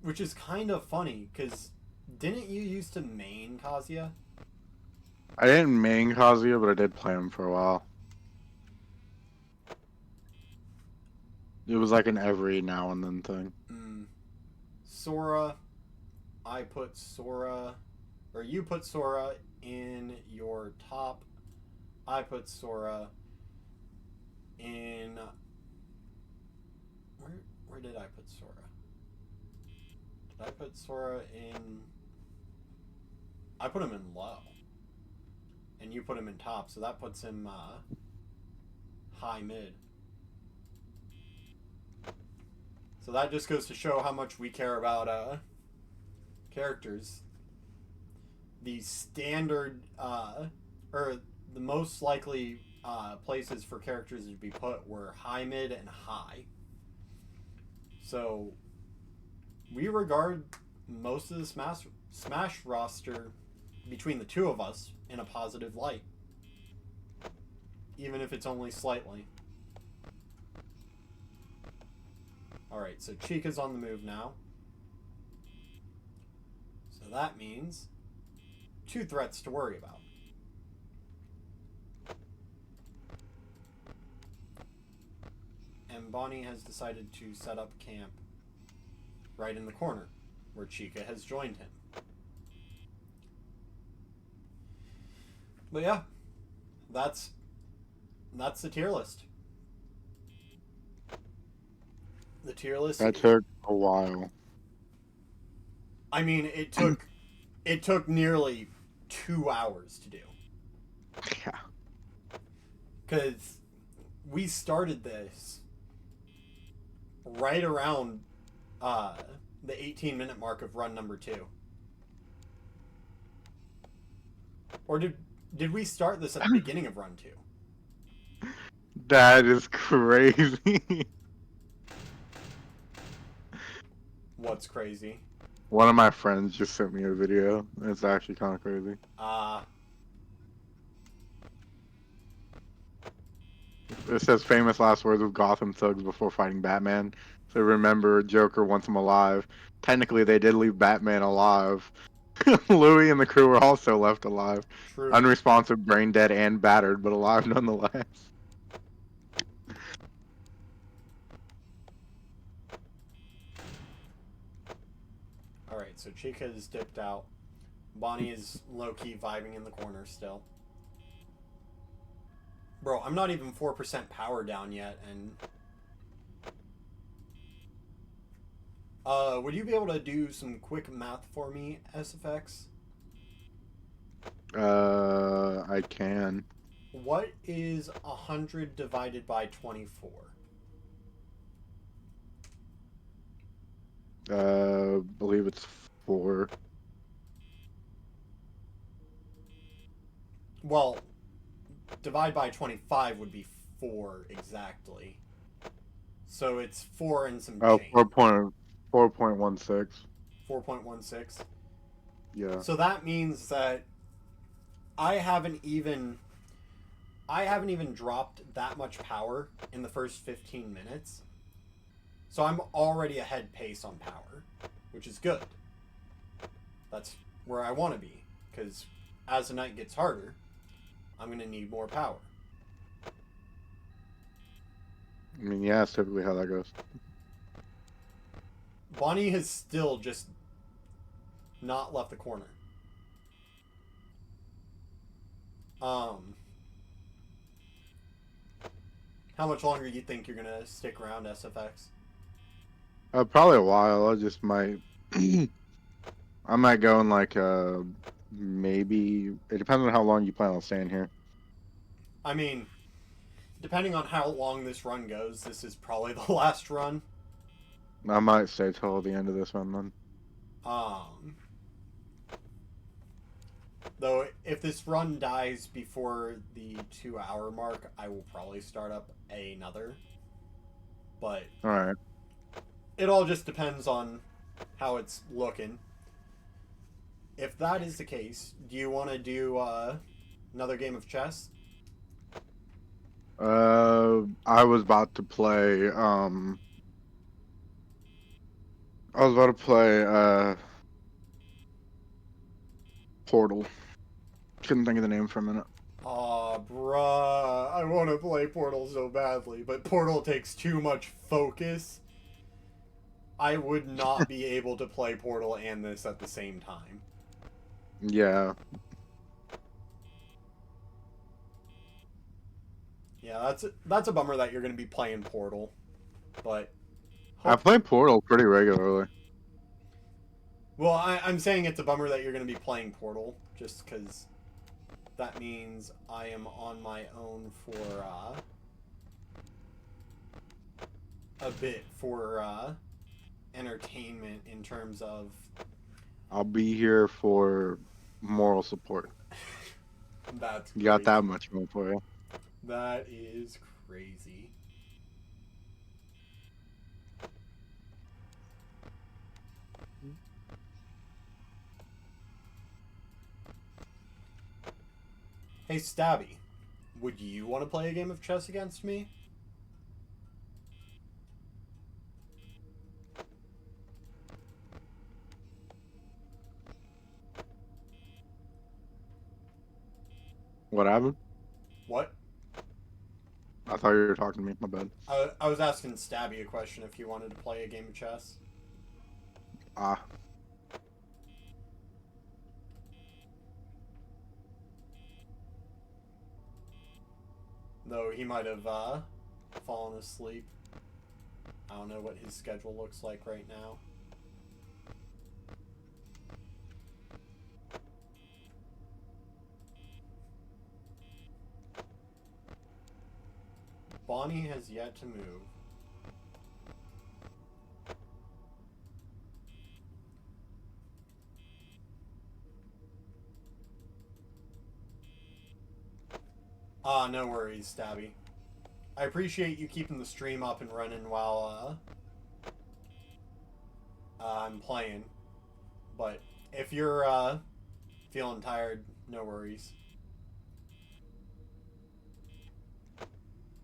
Which is kind of funny, because didn't you used to main Kazuya? I didn't main Kazuya, but I did play him for a while. It was like an every now and then thing. Sora. I put Sora... Or you put Sora in your top. I put Sora in... Where did I put Sora? Did I put Sora in... I put him in low. And you put him in top, so that puts him high mid. So that just goes to show how much we care about characters. The standard, or the most likely places for characters to be put were high, mid, and high. So we regard most of the Smash roster between the two of us in a positive light. Even if it's only slightly. Alright, so Chica's on the move now. So that means 2 threats to worry about. And Bonnie has decided to set up camp right in the corner where Chica has joined him. But yeah, that's the tier list. The tier list. That took a while. I mean, it took nearly 2 hours to do. Yeah. Because we started this right around the 18-minute mark of run number 2. Or did we start this at the beginning of run 2? That is crazy. What's crazy? One of my friends just sent me a video. It's actually kind of crazy. It says famous last words of Gotham thugs before fighting Batman. So remember, Joker wants him alive. Technically, they did leave Batman alive. Louis and the crew were also left alive. True. Unresponsive, brain dead, and battered, but alive nonetheless. Alright, so Chica is dipped out. Bonnie is low-key vibing in the corner still. Bro, I'm not even 4% power down yet, and... would you be able to do some quick math for me, SFX? I can. What is 100 divided by 24? Believe it's 4. Well, divide by 25 would be 4 exactly. So it's 4 and some Oh, change. 4.16. 4.16. Yeah. So that means that I haven't even dropped that much power in the first 15 minutes. So I'm already ahead pace on power, which is good. That's where I want to be, because as the night gets harder, I'm going to need more power. I mean, yeah, that's typically how that goes. Bonnie has still just not left the corner. How much longer do you think you're going to stick around, SFX? Probably a while. I just might. I might go in like maybe. It depends on how long you plan on staying here. I mean, depending on how long this run goes, this is probably the last run. I might stay till the end of this one then. Though, if this run dies before the 2-hour mark, I will probably start up another. But All right. it all just depends on how it's looking. If that is the case, do you want to do another game of chess? I was about to play. I was about to play Portal. Couldn't think of the name for a minute. Aw, bruh. I want to play Portal so badly, but Portal takes too much focus. I would not be able to play Portal and this at the same time. Yeah. Yeah, that's a bummer that you're going to be playing Portal. But I play Portal pretty regularly. well, I'm saying it's a bummer that you're going to be playing Portal, just because that means I am on my own for a bit for entertainment in terms of... I'll be here for moral support. That's You got crazy. that much going for you. That is crazy. Hey, Stabby, would you want to play a game of chess against me? What happened? What? I thought you were talking to me. My bad. I was asking Stabby a question if he wanted to play a game of chess. Ah. Though he might have fallen asleep. I don't know what his schedule looks like right now. Bonnie has yet to move. Ah, no worries, Stabby. I appreciate you keeping the stream up and running while I'm playing. But if you're feeling tired, no worries.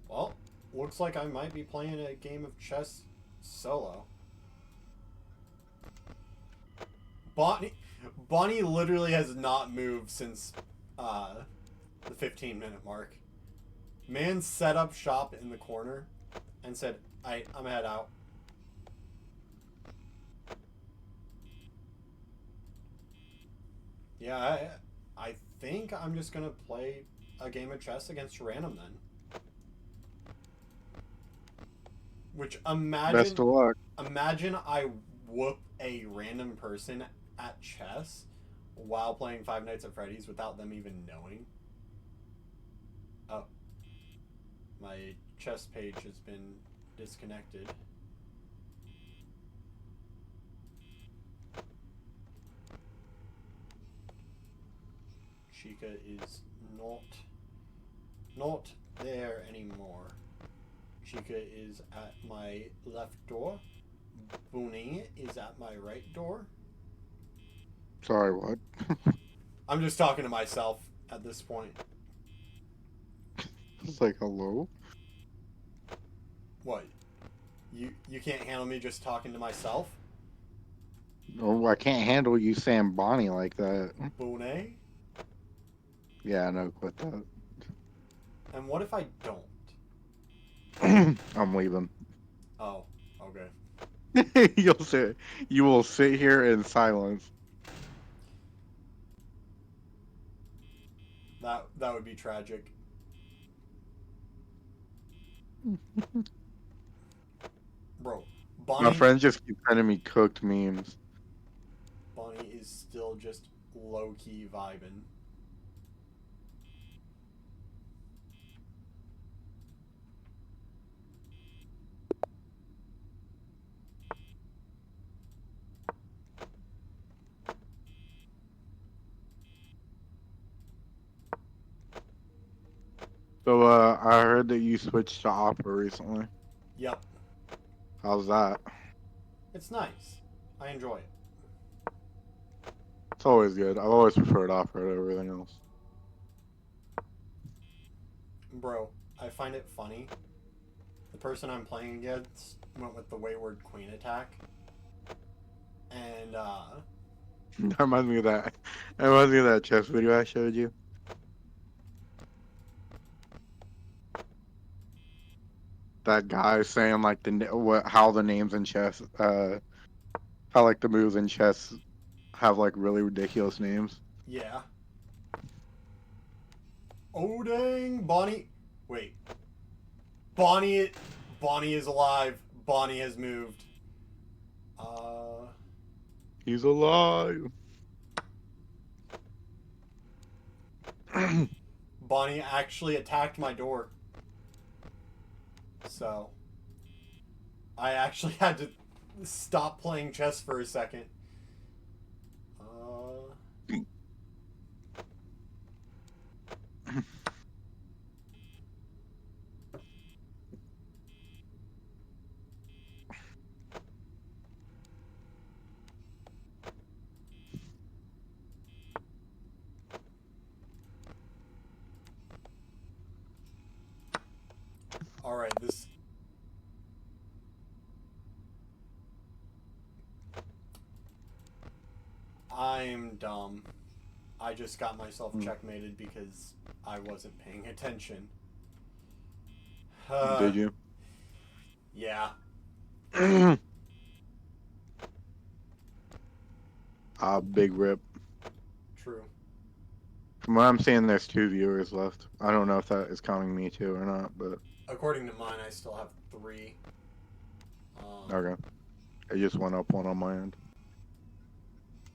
Well, looks like I might be playing a game of chess solo. Bonnie literally has not moved since the 15-minute mark. Man set up shop in the corner and said, I'm head out. Yeah, I think I'm just gonna play a game of chess against random then. Which Best of luck. imagine I whoop a random person at chess while playing Five Nights at Freddy's without them even knowing. Oh. My chess page has been disconnected. Chica is not there anymore. Chica is at my left door. Booney is at my right door. Sorry, what? I'm just talking to myself at this point. It's like, hello? What? You can't handle me just talking to myself? Oh, I can't handle you saying Bonnie like that. Booney? Yeah, no, quit that. And what if I don't? I'm leaving. Oh, okay. You will sit here in silence. That would be tragic. Bro, My friends just keep sending me cooked memes. Bonnie is still just low-key vibing. So, I heard that you switched to Opera recently. Yep. How's that? It's nice. I enjoy it. It's always good. I've always preferred Opera to everything else. Bro, I find it funny. The person I'm playing against went with the Wayward Queen attack. And, That reminds me of that. That reminds me of that chess video I showed you. That guy saying like how the names in chess, how like the moves in chess have like really ridiculous names. yeah. Oh, dang. Bonnie. Wait. Bonnie is alive. Bonnie has moved. He's alive. Bonnie actually attacked my door. So, I actually had to stop playing chess for a second. Alright, this... I'm dumb. I just got myself checkmated because I wasn't paying attention. Did you? Yeah. Big rip. True. From what I'm seeing, there's 2 viewers left. I don't know if that is counting me too or not, but According to mine, I still have 3. okay. It just went up 1 on my end.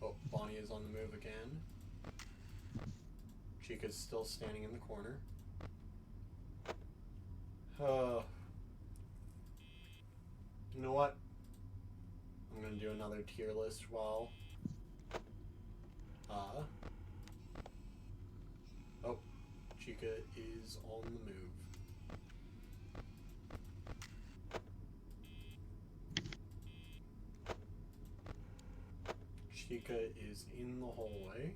Oh, Bonnie is on the move again. Chica's still standing in the corner. You know what? I'm gonna do another tier list while oh, Chica is on the move. Chica is in the hallway.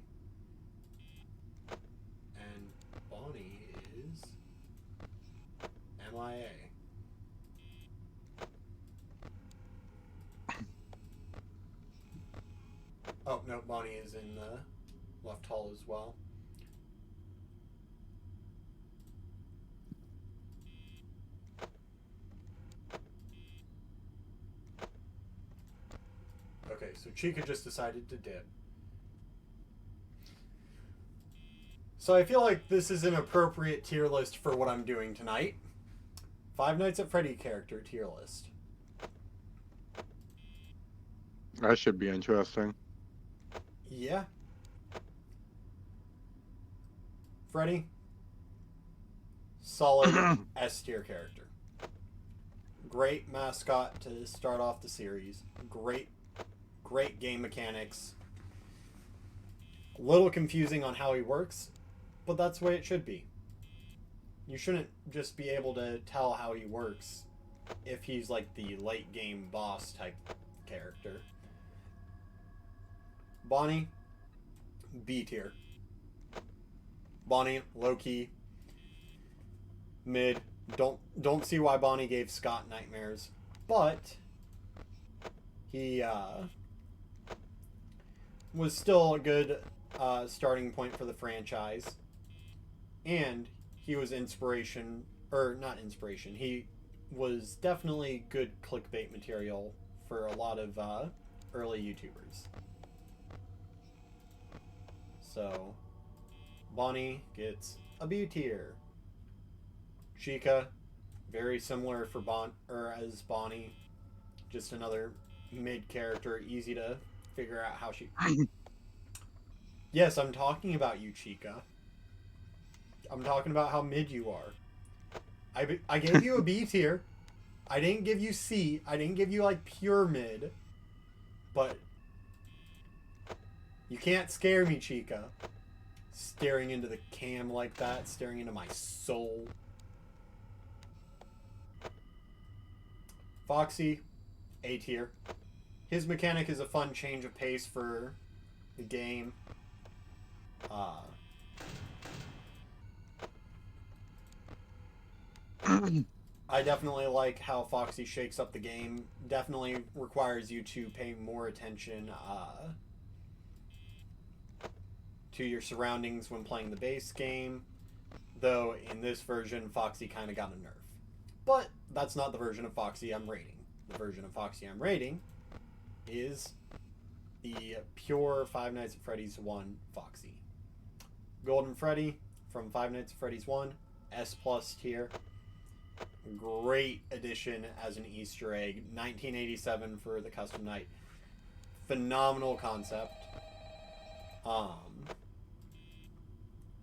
And Bonnie is MIA. Oh, no, Bonnie is in the left hall as well. Okay, so Chica just decided to dip. So I feel like this is an appropriate tier list for what I'm doing tonight. Five Nights at Freddy character tier list. That should be interesting. Yeah. Freddy. Solid S tier character. Great mascot to start off the series. Great game mechanics. A little confusing on how he works, but that's the way it should be. You shouldn't just be able to tell how he works if he's like the late game boss type character. Bonnie, B tier. Bonnie, low key, mid. Don't see why Bonnie gave Scott nightmares, but he was still a good starting point for the franchise, and he was inspiration, or not inspiration. He was definitely good clickbait material for a lot of early YouTubers. So, Bonnie gets a B tier. Chica, very similar for as Bonnie, just another mid character, easy to figure out how she. Yes, I'm talking about you, Chica. I'm talking about how mid you are. I gave you a B tier. I didn't give you C. I didn't give you like pure mid. But you can't scare me, Chica. Staring into the cam like that, staring into my soul. Foxy, A tier. His mechanic is a fun change of pace for the game. I definitely like how Foxy shakes up the game. Definitely requires you to pay more attention to your surroundings when playing the base game. Though in this version, Foxy kind of got a nerf. But that's not the version of Foxy I'm rating. The version of Foxy I'm rating is the pure Five Nights at Freddy's 1 Foxy. Golden Freddy from Five Nights at Freddy's 1, S+ tier. Great addition as an Easter egg. 1987 for the custom night. Phenomenal concept.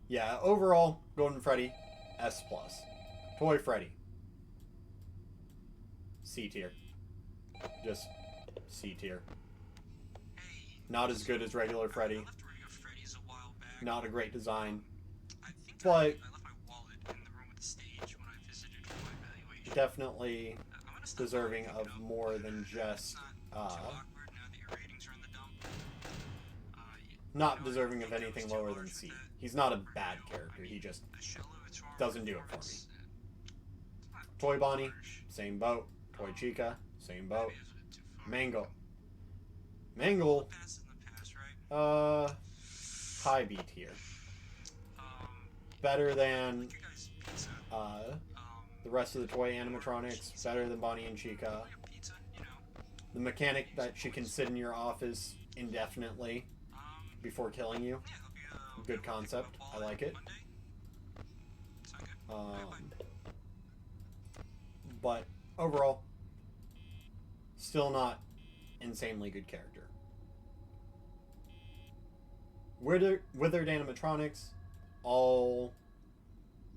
Yeah, overall, Golden Freddy, S+. Toy Freddy, C tier. Just C tier. Not as good as regular Freddy. I left Ring of Freddy's a while back. Not a great design. I think But I left my wallet in the room with the stage when I visited for my evaluation. definitely I'm gonna stop deserving by and of pick it up, more but than it's just not too awkward now that your ratings are in the dump. not deserving of anything lower than C. He's not a bad character. He just A shell of its raw doesn't do it for me. performance, it's not Toy too Bonnie, harsh. same boat. Toy Chica, same boat. Maybe it's a bit too far. Mangle. Mangle, Past in the past, right? high B tier. Um, Better than you guys pizza. the rest of the toy animatronics. Better than Bonnie and Chica. Like a pizza, you know. The mechanic that she can sit in your office indefinitely Um, before killing you. yeah, Good concept. I like it. But overall, still not insanely good character. Withered animatronics, all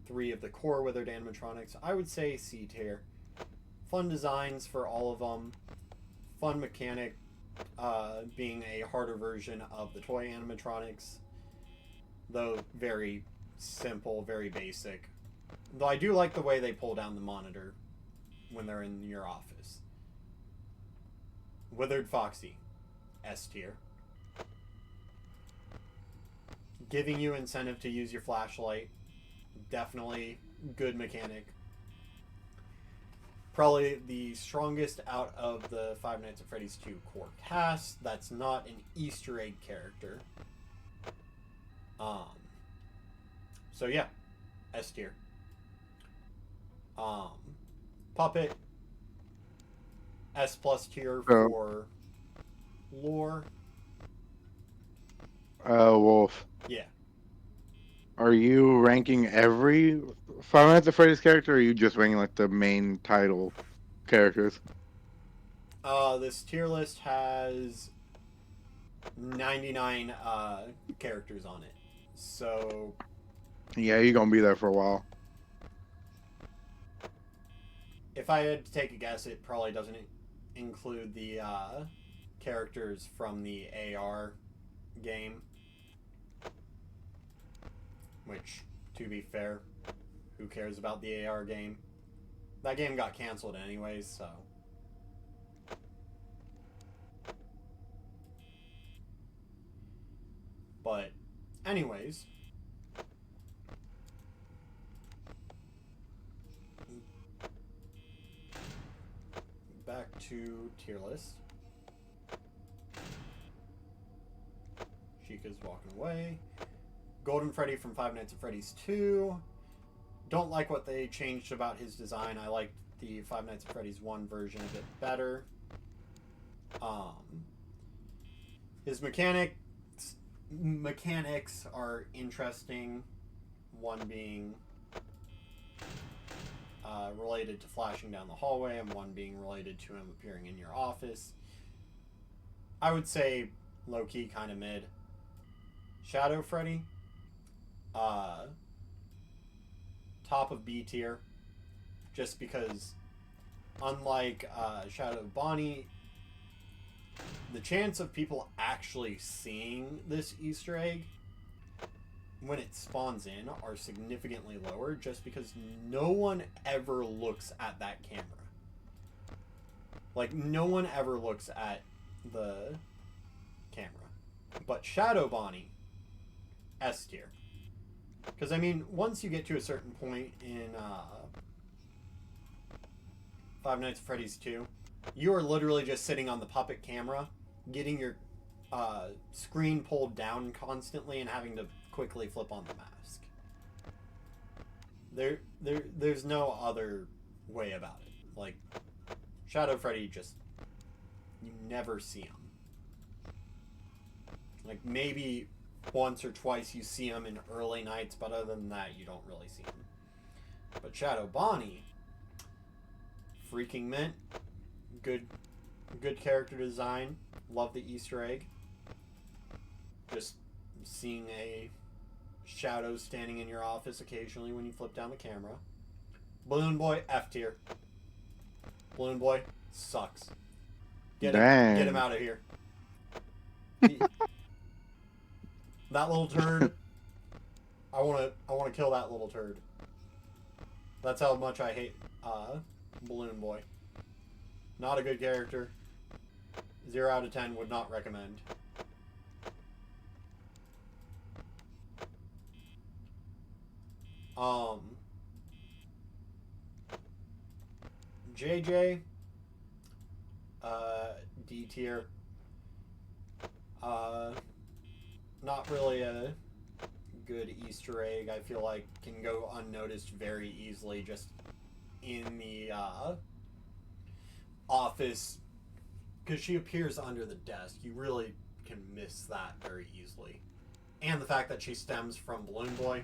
3 of the core Withered animatronics, I would say C tier. Fun designs for all of them. Fun mechanic, being a harder version of the toy animatronics. Though very simple, very basic. Though I do like the way they pull down the monitor when they're in your office. Withered Foxy, S tier. Giving you incentive to use your flashlight. Definitely good mechanic. Probably the strongest out of the Five Nights at Freddy's 2 core cast. That's not an Easter egg character. So yeah, S tier. Puppet, S+ tier for lore. Wolf. Yeah. Are you ranking every Five Nights at Freddy's character, or are you just ranking like the main title characters? This tier list has 99 characters on it. So Yeah, you're gonna be there for a while. if I had to take a guess, it probably doesn't include the characters from the AR game. Which, to be fair, who cares about the AR game? That game got canceled anyways, so. But, anyways. Back to tier list. Chica's walking away. Golden Freddy from Five Nights at Freddy's 2. Don't like what they changed about his design. I liked the Five Nights at Freddy's 1 version a bit better. His mechanics are interesting. One being related to flashing down the hallway, and one being related to him appearing in your office. I would say low-key kind of mid. Shadow Freddy, top of B tier, just because unlike Shadow Bonnie, the chance of people actually seeing this Easter egg when it spawns in are significantly lower, just because no one ever looks at that camera. Like, no one ever looks at the camera. But Shadow Bonnie, S tier. Because, I mean, once you get to a certain point in Five Nights at Freddy's 2, you are literally just sitting on the puppet camera, getting your screen pulled down constantly and having to quickly flip on the mask. There's no other way about it. Like, Shadow Freddy, just, you never see him. Like, maybe once or twice you see him in early nights, but other than that, you don't really see him. But Shadow Bonnie, freaking mint. Good character design. Love the Easter egg. Just seeing a shadow standing in your office occasionally when you flip down the camera. Balloon Boy, F tier. Balloon Boy sucks. Get him out of here. That little turd. I wanna kill that little turd. That's how much I hate Balloon Boy. Not a good character. 0 out of 10, would not recommend. JJ, D tier. Not really a good Easter egg. I feel like can go unnoticed very easily just in the office, because she appears under the desk. You really can miss that very easily. and the fact that she stems from Balloon Boy,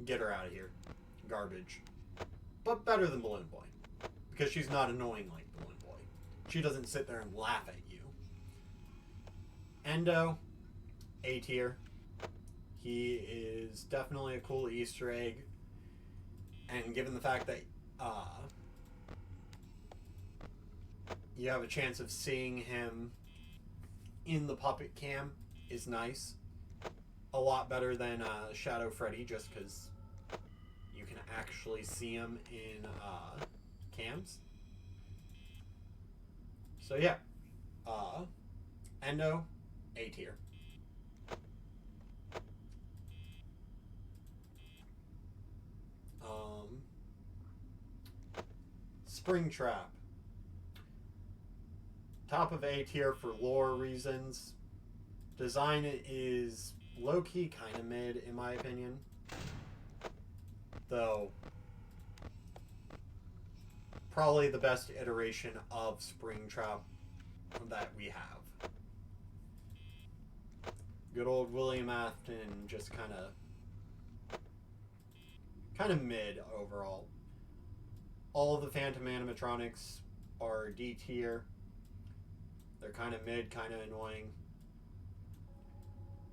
get her out of here. Garbage. But better than Balloon Boy. Because she's not annoying like Balloon Boy. She doesn't sit there and laugh at you. Endo, A tier. He is definitely a cool Easter egg. And given the fact that you have a chance of seeing him in the puppet cam is nice. A lot better than Shadow Freddy, just because you can actually see him in cams. So yeah, Endo, A tier. Springtrap. Top of A tier for lore reasons. Design is low-key kind of mid, in my opinion. Though, probably the best iteration of Springtrap that we have. Good old William Afton, just kind of mid overall. All of the Phantom animatronics are D tier. They're kind of mid, kind of annoying.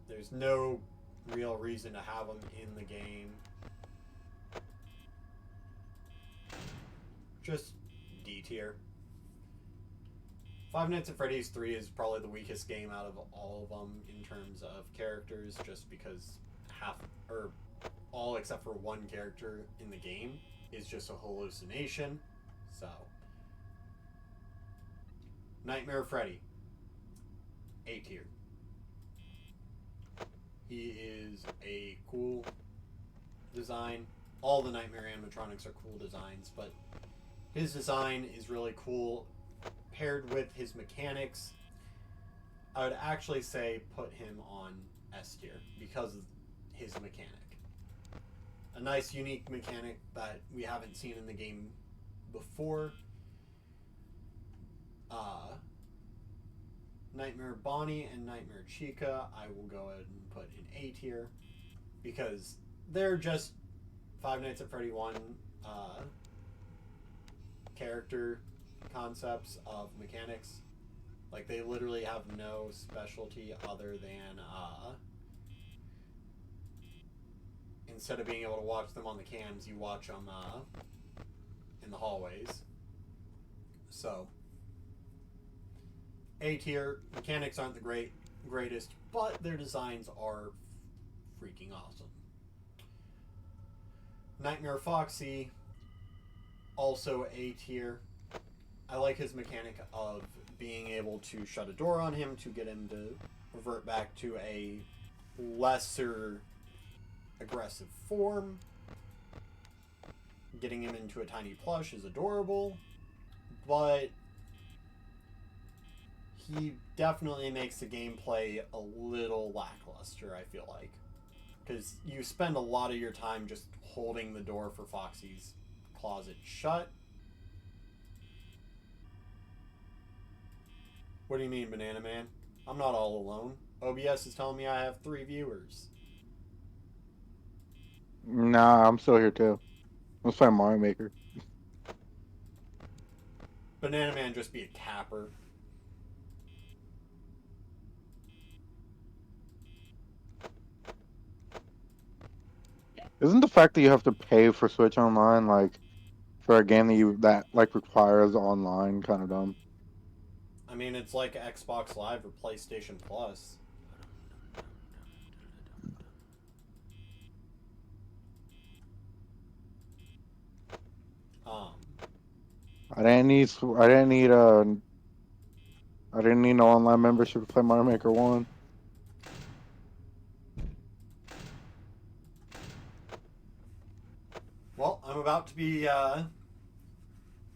There's no real reason to have them in the game. Just D tier. Five Nights at Freddy's 3 is probably the weakest game out of all of them in terms of characters, just because all except for one character in the game is just a hallucination. So, Nightmare Freddy, A tier. He is a cool design. All the Nightmare animatronics are cool designs, but his design is really cool paired with his mechanics. I would actually say put him on S tier because of his mechanic. A nice, unique mechanic that we haven't seen in the game before. Nightmare Bonnie and Nightmare Chica, I will go ahead and put in A tier because they're just Five Nights at Freddy 1 character concepts of mechanics. Like, they literally have no specialty other than instead of being able to watch them on the cams, you watch them in the hallways. So, A tier. Mechanics aren't the greatest, but their designs are freaking awesome. Nightmare Foxy, also A tier. I like his mechanic of being able to shut a door on him to get him to revert back to a lesser aggressive form. Getting him into a tiny plush is adorable, but he definitely makes the gameplay a little lackluster, I feel like. Because you spend a lot of your time just holding the door for Foxy's closet shut. What do you mean, Banana Man? I'm not all alone. OBS is telling me I have 3 viewers. Nah, I'm still here too. Let's play Mario Maker. Banana Man just be a capper. Isn't the fact that you have to pay for Switch Online, like, for a game that requires online, kind of dumb? I mean, it's like Xbox Live or PlayStation Plus. I didn't need no online membership to play Mario Maker 1. Well, I'm about to be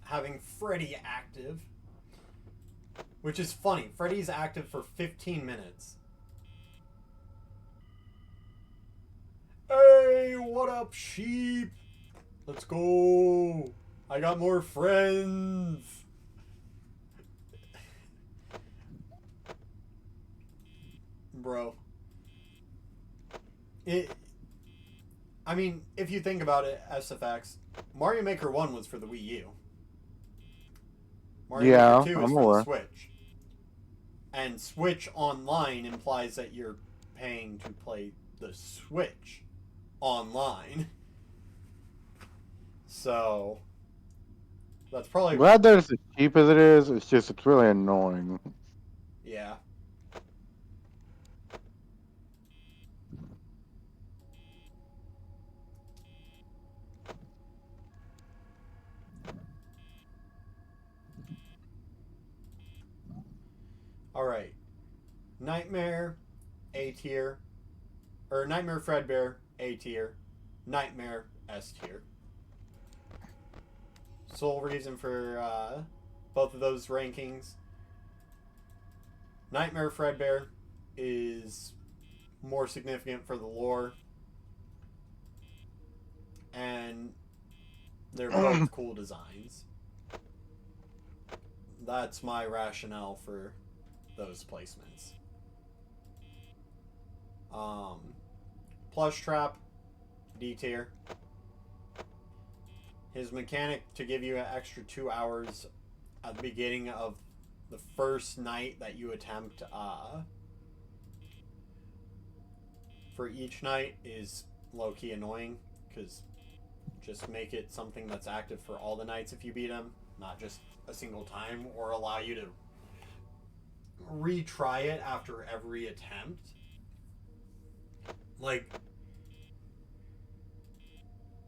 having Freddy active. Which is funny. Freddy's active for 15 minutes. Hey, what up, sheep? Let's go. I got more friends. Bro. I mean, if you think about it, SFX, Mario Maker 1 was for the Wii U. Mario Yeah, Maker 2 is I'm for the aware. Switch. And Switch Online implies that you're paying to play the Switch online. So, that's probably... I'm glad that it's as cheap as it is. It's just, it's really annoying. Yeah. Alright. Nightmare, A tier. Or Nightmare Fredbear, A tier. Nightmare, S tier. Sole reason for both of those rankings. Nightmare Fredbear is more significant for the lore. And they're both cool designs. That's my rationale for those placements. Plush Trap, D tier. His mechanic to give you an extra 2 hours at the beginning of the first night that you attempt for each night is low-key annoying, because just make it something that's active for all the nights if you beat him, not just a single time, or allow you to retry it after every attempt. Like,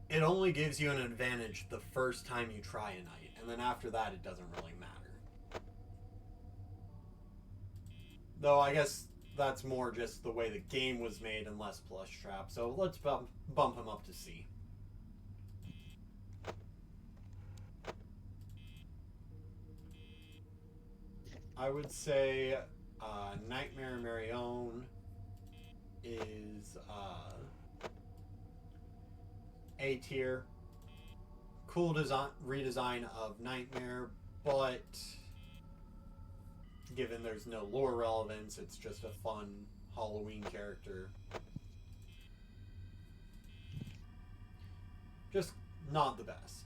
it only gives you an advantage the first time you try a night, and then after that it doesn't really matter. Though I guess that's more just the way the game was made and less Plush Trap, so let's bump him up to C. I would say Nightmare Marion is A tier. Cool redesign of Nightmare, but given there's no lore relevance, it's just a fun Halloween character. Just not the best.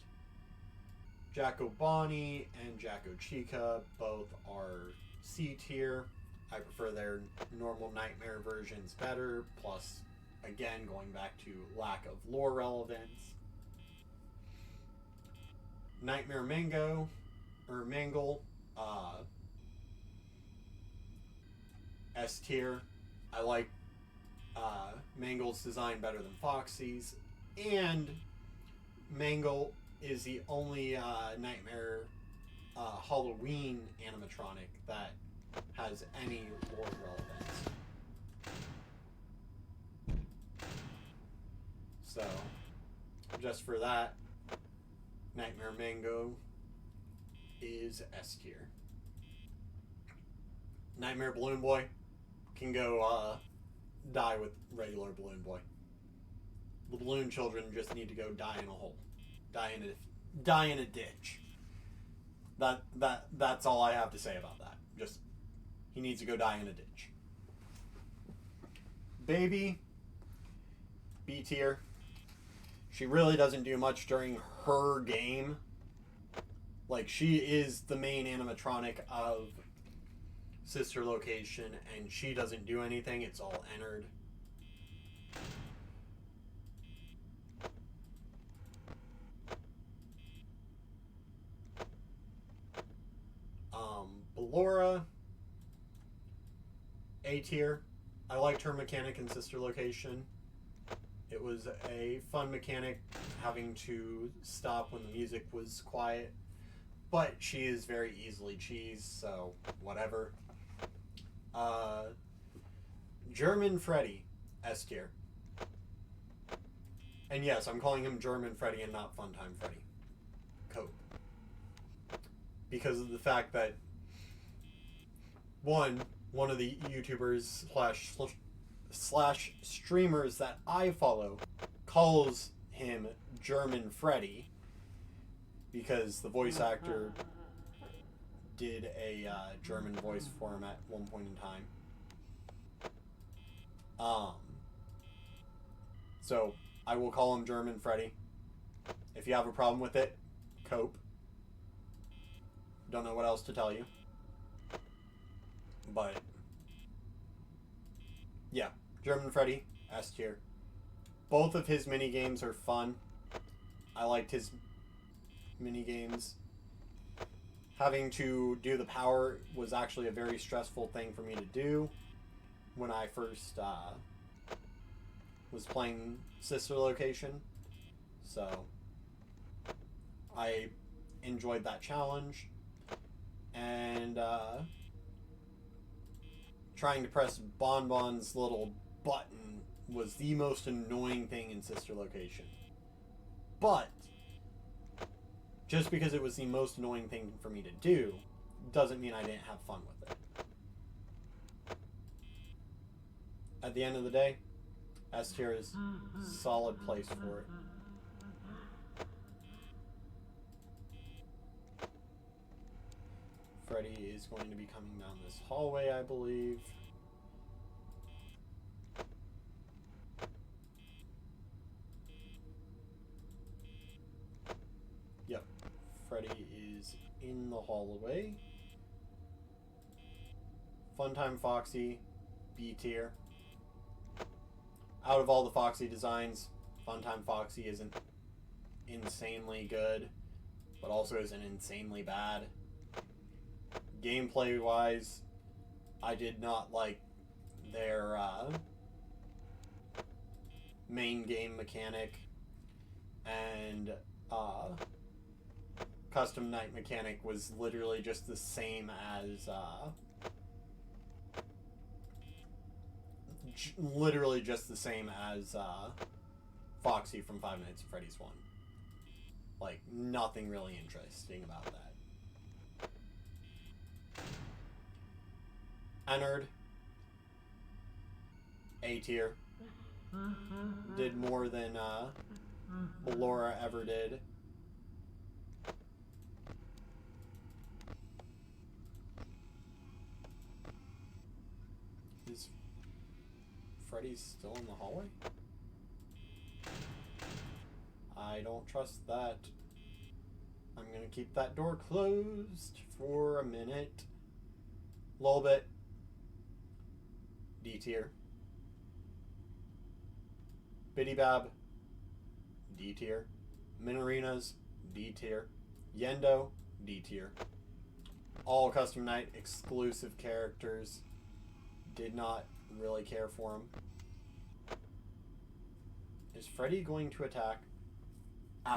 Jacko Bonnie and Jacko Chica both are C tier. I prefer their normal Nightmare versions better, plus, again, going back to lack of lore relevance. Nightmare Mangle, S tier. I like Mangle's design better than Foxy's, and Mangle is the only Nightmare Halloween animatronic that has any lore relevance. So, just for that, Nightmare Mango is S tier. Nightmare Balloon Boy can go die with regular Balloon Boy. The balloon children just need to go die in a hole. Die in a ditch. That's all I have to say about that. Just, he needs to go die in a ditch. Baby, B tier. She really doesn't do much during her game. Like, she is the main animatronic of Sister Location, and she doesn't do anything. It's all Ennard. Ballora, A tier. I liked her mechanic in Sister Location. It was a fun mechanic, having to stop when the music was quiet. But she is very easily cheesed, so whatever. German Freddy, S tier. And yes, I'm calling him German Freddy and not Funtime Freddy. Cope. Because of the fact that one of the YouTubers slash streamers that I follow calls him German Freddy, because the voice actor did a German voice for him at one point in time. So I will call him German Freddy. If you have a problem with it, cope. Don't know what else to tell you. But yeah, German Freddy, S tier. Both of his mini games are fun. I liked his mini games. Having to do the power was actually a very stressful thing for me to do when I first was playing Sister Location. So I enjoyed that challenge. And trying to press Bonbon's little button was the most annoying thing in Sister Location. But just because it was the most annoying thing for me to do doesn't mean I didn't have fun with it. At the end of the day, S tier is a solid place for it. Freddy is going to be coming down this hallway, I believe. Yep, Freddy is in the hallway. Funtime Foxy, B tier. Out of all the Foxy designs, Funtime Foxy isn't insanely good, but also isn't insanely bad. Gameplay wise, I did not like their main game mechanic and custom night mechanic was literally just the same as Foxy from Five Nights at Freddy's 1. Like, nothing really interesting about that. Ennard, A tier. Did more than Laura ever did. Is Freddy still in the hallway? I don't trust that. I'm gonna keep that door closed for a minute. Little bit. D tier. Biddy Bab, D tier. Minarinas, D tier. Yendo, D tier. All Custom Night exclusive characters. Did not really care for him. Is Freddy going to attack?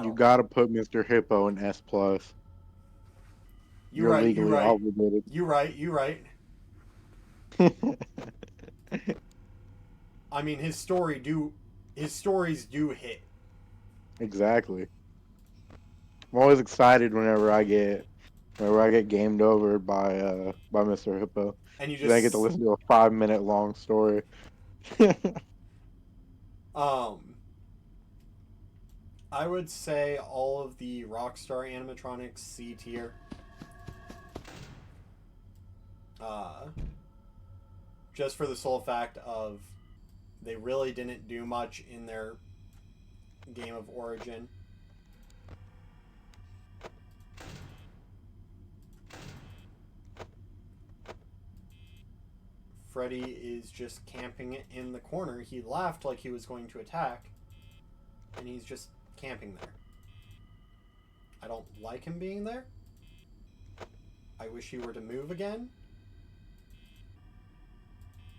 You gotta put Mr. Hippo in S+. You're right, legally you're right. obligated. You're right. I mean, his stories do hit. Exactly. I'm always excited whenever I get gamed over by Mr. Hippo. And you Then I get to listen to a 5-minute long story. I would say all of the Rockstar animatronics C tier. Just for the sole fact of they really didn't do much in their game of origin. Freddy is just camping in the corner. He laughed like he was going to attack, and he's just camping there. I don't like him being there. I wish he were to move again.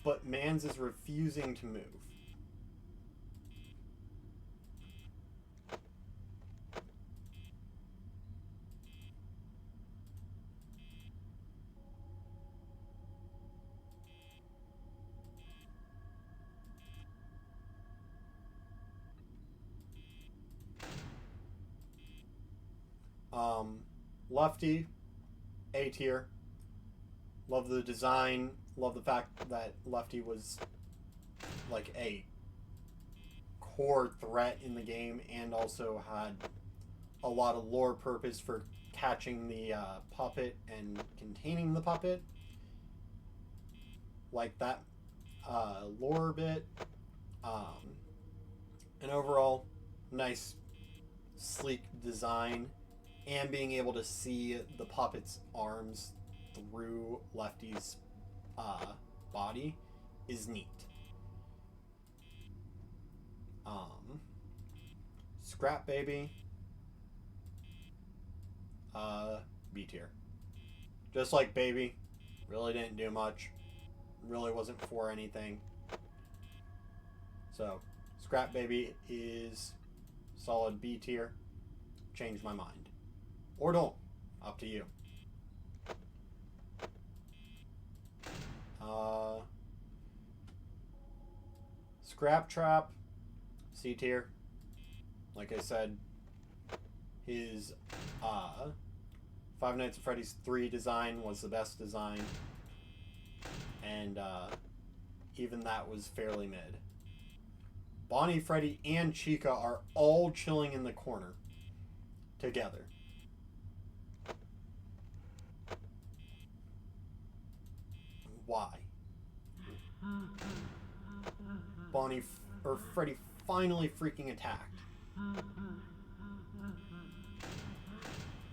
But Mans is refusing to move. Lefty, A tier. Love the design. Love the fact that Lefty was like a core threat in the game and also had a lot of lore purpose for catching the puppet and containing the puppet. Like that lore bit. an overall nice, sleek design, and being able to see the puppet's arms through Lefty's body is neat. Scrap Baby, B tier. Just like Baby, really didn't do much. Really wasn't for anything. So, Scrap Baby is solid B tier. Change my mind. Or don't. Up to you. Scrap Trap, C tier. Like I said, his Five Nights at Freddy's 3 design was the best design. And even that was fairly mid. Bonnie, Freddy, and Chica are all chilling in the corner together. Why? Freddy finally freaking attacked.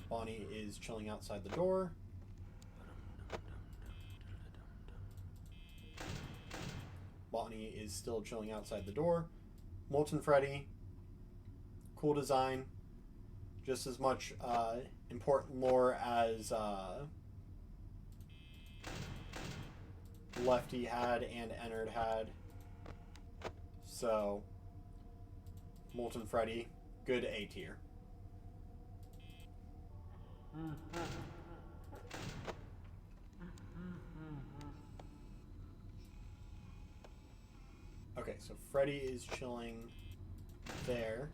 Bonnie is chilling outside the door. Bonnie is still chilling outside the door. Molten Freddy, cool design. Just as much important lore as Lefty had and Ennard had. So, Molten Freddy, good A tier. Okay, so Freddy is chilling there.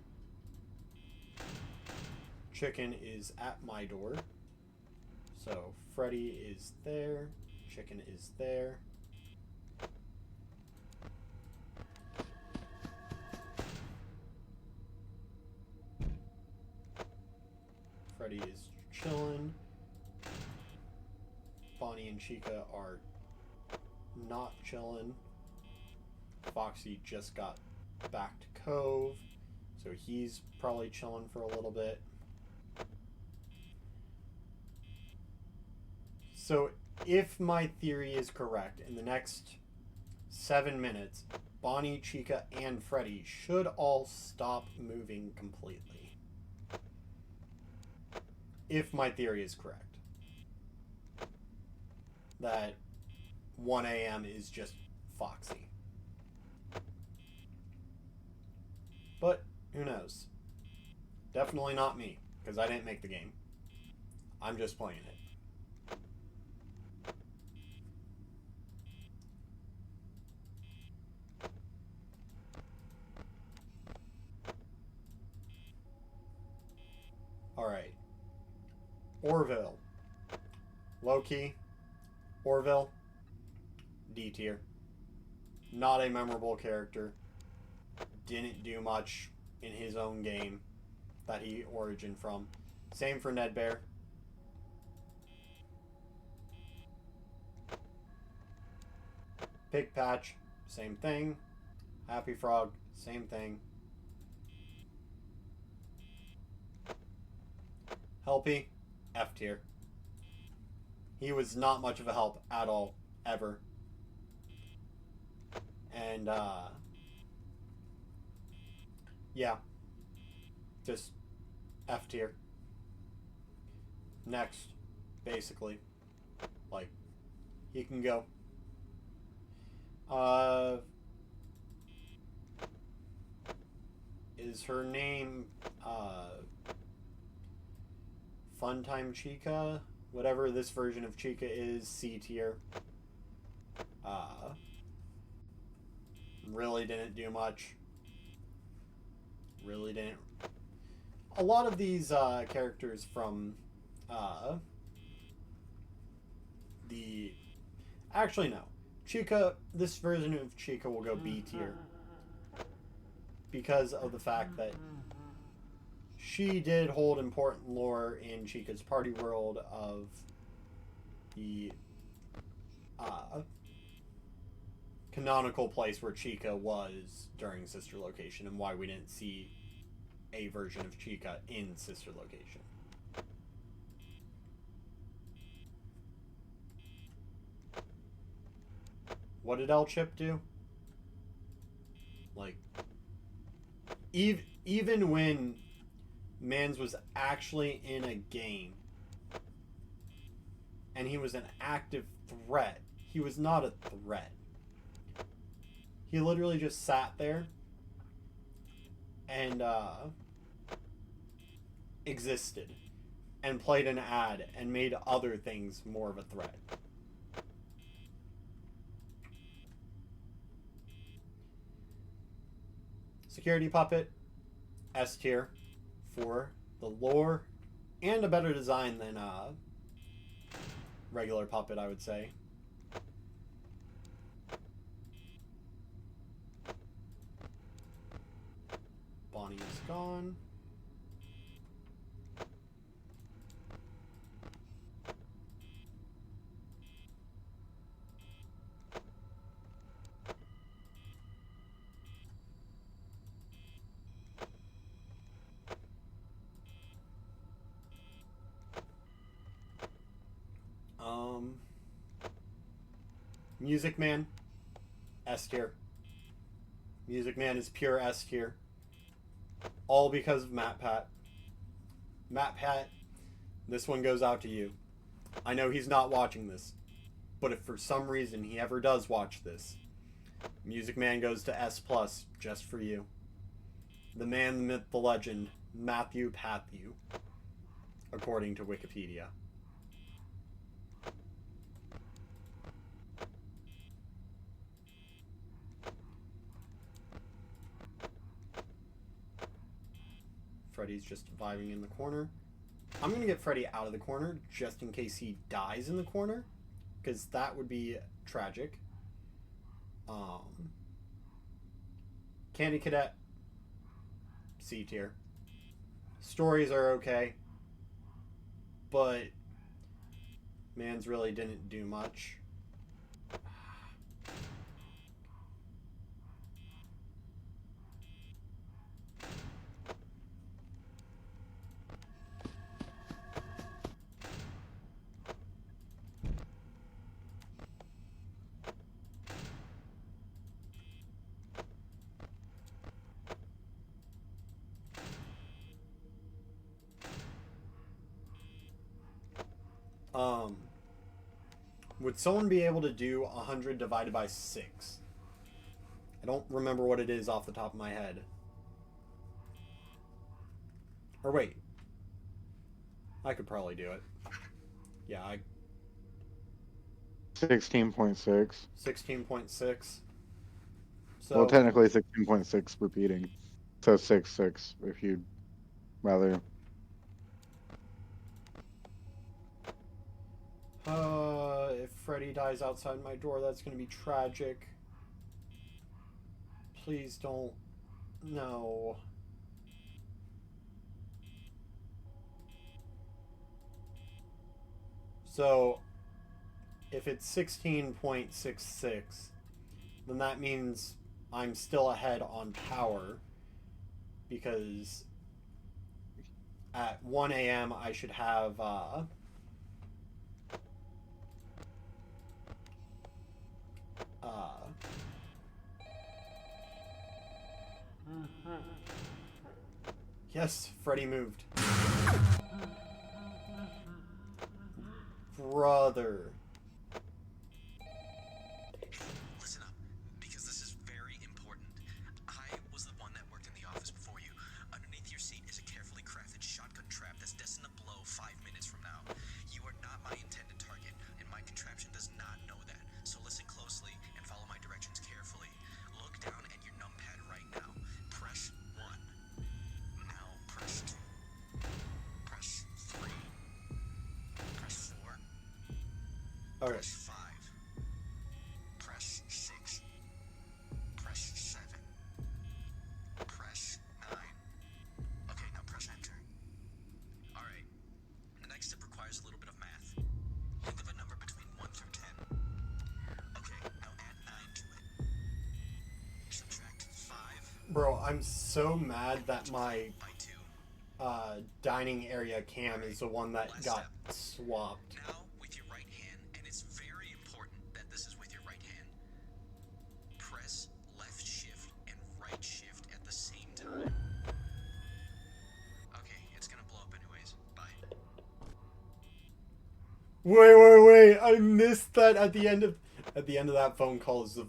Chicken is at my door. So Freddy is there. Chicken is there. Freddy is chilling. Bonnie and Chica are not chilling. Foxy just got back to Cove, so he's probably chilling for a little bit. So if my theory is correct, in the next 7 minutes, Bonnie, Chica, and Freddy should all stop moving completely. If my theory is correct. That 1 a.m. is just Foxy. But who knows? Definitely not me, because I didn't make the game. I'm just playing it. Alright. Orville. Low-key. Orville. D tier. Not a memorable character. Didn't do much in his own game that he origined from. Same for Ned Bear. Pig Patch, same thing. Happy Frog, same thing. Helpy, F tier. He was not much of a help at all, ever. And, yeah. Just F tier. Next, basically. Like, he can go. Is her name, Funtime Chica? Whatever this version of Chica is, C tier. Really didn't do much. Really didn't. A lot of these characters from the... Actually, no. Chica, this version of Chica will go B tier. Because of the fact that she did hold important lore in Chica's party world of the canonical place where Chica was during Sister Location and why we didn't see a version of Chica in Sister Location. What did L-Chip do? Like, even when Mans was actually in a game and he was an active threat, he was not a threat. He literally just sat there and existed and played an ad and made other things more of a threat. Security Puppet, S tier for the lore and a better design than regular Puppet, I would say. Bonnie is gone. Music Man, S tier. Music Man is pure S tier. All because of MatPat. MatPat, this one goes out to you. I know he's not watching this, but if for some reason he ever does watch this, Music Man goes to S+, just for you. The man, the myth, the legend, Matthew Patthew, according to Wikipedia. Freddy's just vibing in the corner. I'm going to get Freddy out of the corner just in case he dies in the corner, because that would be tragic. Candy Cadet, C tier. Stories are okay, but Mans really didn't do much. Would someone be able to do 100 divided by 6? I don't remember what it is off the top of my head. Or wait. I could probably do it. Yeah, 16.6. 16.6. So, Well, technically 16.6 repeating. So 6.6 if you'd rather. If Freddy dies outside my door, that's going to be tragic. Please don't. No. So, if it's 16.66, then that means I'm still ahead on power, because at 1 a.m. I should have, yes, Freddy moved. Brother. Listen up, because this is very important. I was the one that worked in the office before you. Underneath your seat is a carefully crafted shotgun trap that's destined to blow 5 minutes from now. You are not my intended target, and my contraption does not know that. So listen closely and follow my directions carefully. Look down at your numpad right now. Press 1. Now press 2. Press 3. Press 4. Okay. Press 5. Press 6. Press 7. Press 9. Okay, now press enter. Alright. The next step requires a little bit of math. Think of a number between 1 through 10. Okay, now add 9 to it. Bro, I'm so mad that my by 2. dining area cam is the one that Last got step. swapped. Now with your right hand, and it's very important that this is with your right hand. Press left shift and right shift at the same time. Okay, it's gonna blow up anyways. Bye. Wait! I missed that at the end of that phone call is the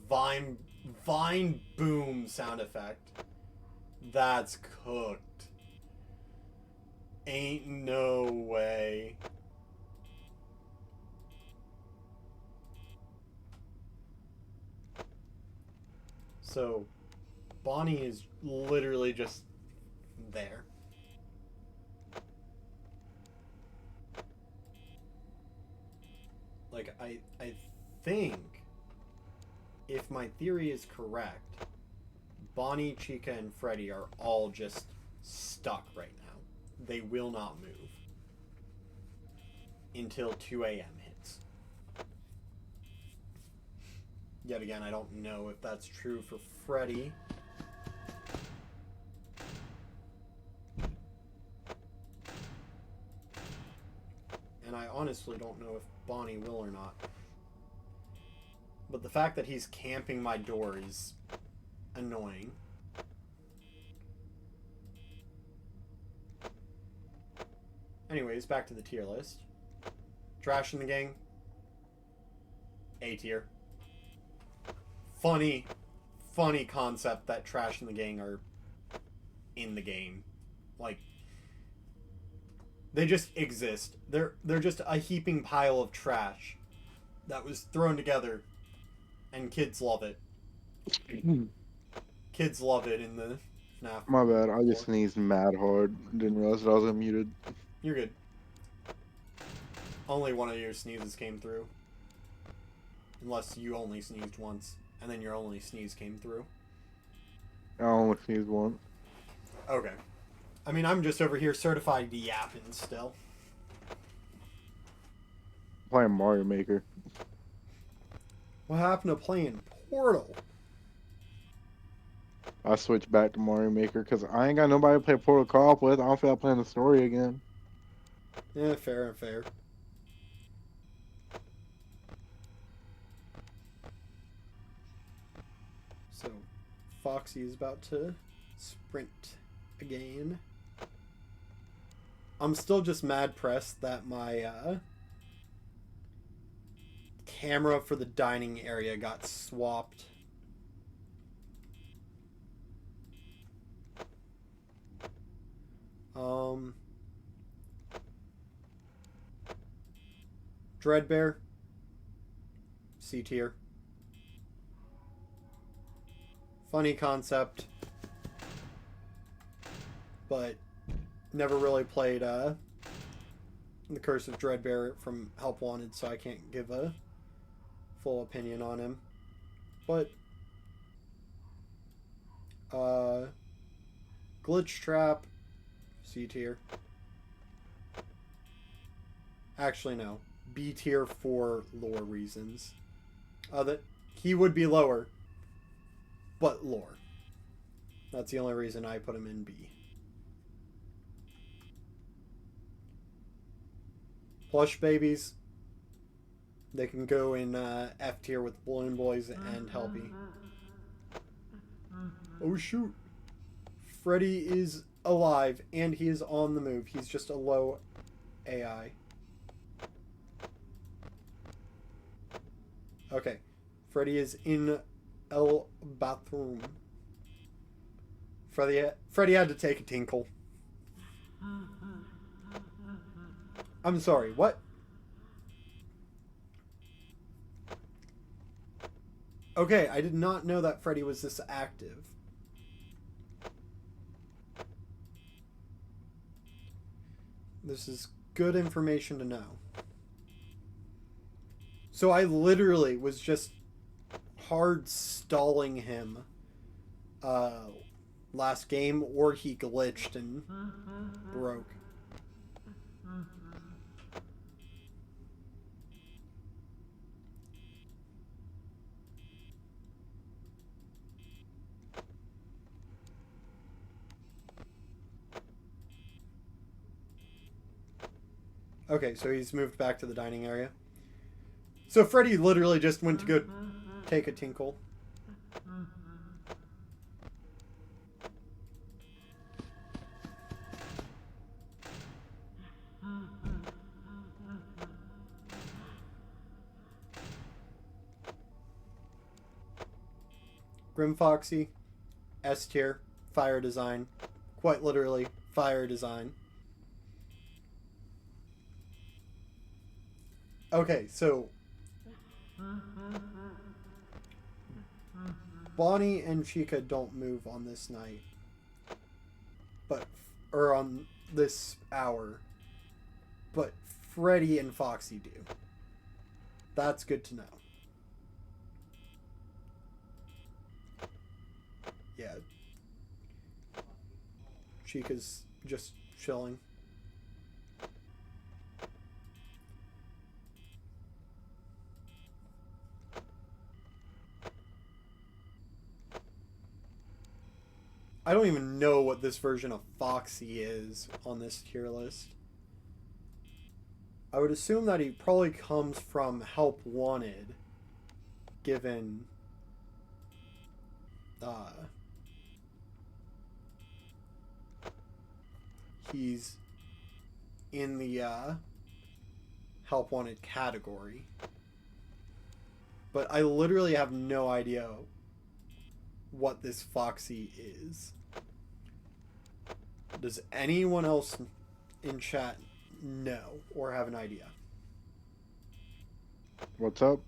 Vine boom sound effect. That's cooked. Ain't no way. So, Bonnie is literally just there. Like, I think, if my theory is correct, Bonnie, Chica, and Freddy are all just stuck right now. They will not move until 2 a.m. hits. Yet again, I don't know if that's true for Freddy. And I honestly don't know if Bonnie will or not. But the fact that he's camping my door is annoying. Anyways, back to the tier list. Trash in the Gang. A tier. Funny concept that Trash in the Gang are in the game. Like, they just exist. They're just a heaping pile of trash that was thrown together, and kids love it. Kids love it in the FNAF. My bad. I just lore. sneezed mad hard. Didn't realize that I was unmuted. You're good. Only one of your sneezes came through. Unless you only sneezed once, and then your only sneeze came through. I only sneezed once. Okay. I mean, I'm just over here certified yapping still. Playing Mario Maker. What happened to playing Portal? I switched back to Mario Maker because I ain't got nobody to play Portal co-op with. I don't feel like playing the story again. Yeah, fair. So, Foxy is about to sprint again. I'm still just mad pressed that my camera for the dining area got swapped. Dreadbear, C tier. Funny concept, but never really played The Curse of Dreadbear from Help Wanted, so I can't give a full opinion on him. But Glitch Trap, C tier. Actually, no. B tier for lore reasons. That he would be lower, but lore. That's the only reason I put him in B. Plush Babies. They can go in F tier with Balloon Boys and Helpy. Oh shoot. Freddy is alive and he is on the move. He's just a low AI. Okay. Freddy is in El bathroom. Freddy had to take a tinkle. I'm sorry, what? Okay, I did not know that Freddy was this active. This is good information to know. So I literally was just hard stalling him last game, or he glitched and broke. Okay, so he's moved back to the dining area. So Freddy literally just went to go take a tinkle. Grim Foxy, S tier, fire design. Quite literally, fire design. Okay, so Bonnie and Chica don't move on this night. Or on this hour. But Freddy and Foxy do. That's good to know. Yeah. Chica's just chilling. I don't even know what this version of Foxy is on this tier list. I would assume that he probably comes from Help Wanted, given he's in the Help Wanted category. But I literally have no idea what this Foxy is. Does anyone else in chat know or have an idea? What's up?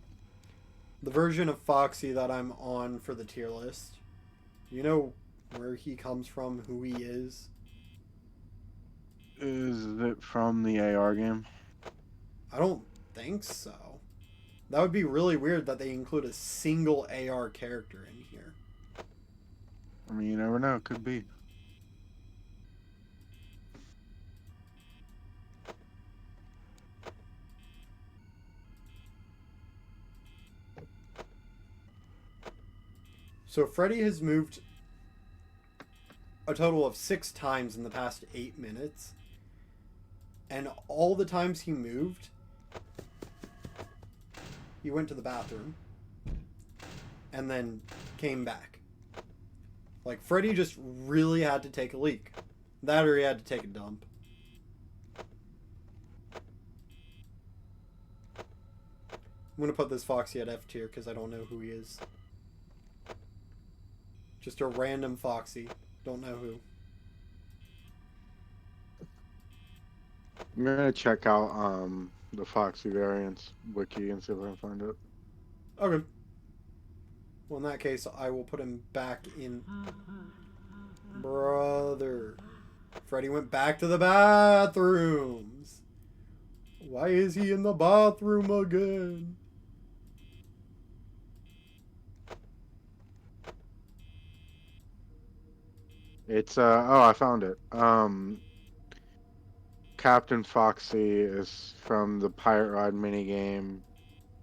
The version of Foxy that I'm on for the tier list. You know where he comes from, who he is? Is it from the AR game? I don't think so. That would be really weird that they include a single AR character in here. I mean, you never know. Could be. So Freddy has moved a total of 6 times in the past 8 minutes. And all the times he moved, he went to the bathroom and then came back. Like, Freddy just really had to take a leak. That or he had to take a dump. I'm going to put this Foxy at F tier because I don't know who he is. Just a random Foxy. Don't know who. I'm gonna check out the Foxy variants wiki and see if I can find it. Okay. Well, in that case, I will put him back in... Brother. Freddy went back to the bathrooms. Why is he in the bathroom again? It's oh, I found it. Captain Foxy is from the Pirate Ride minigame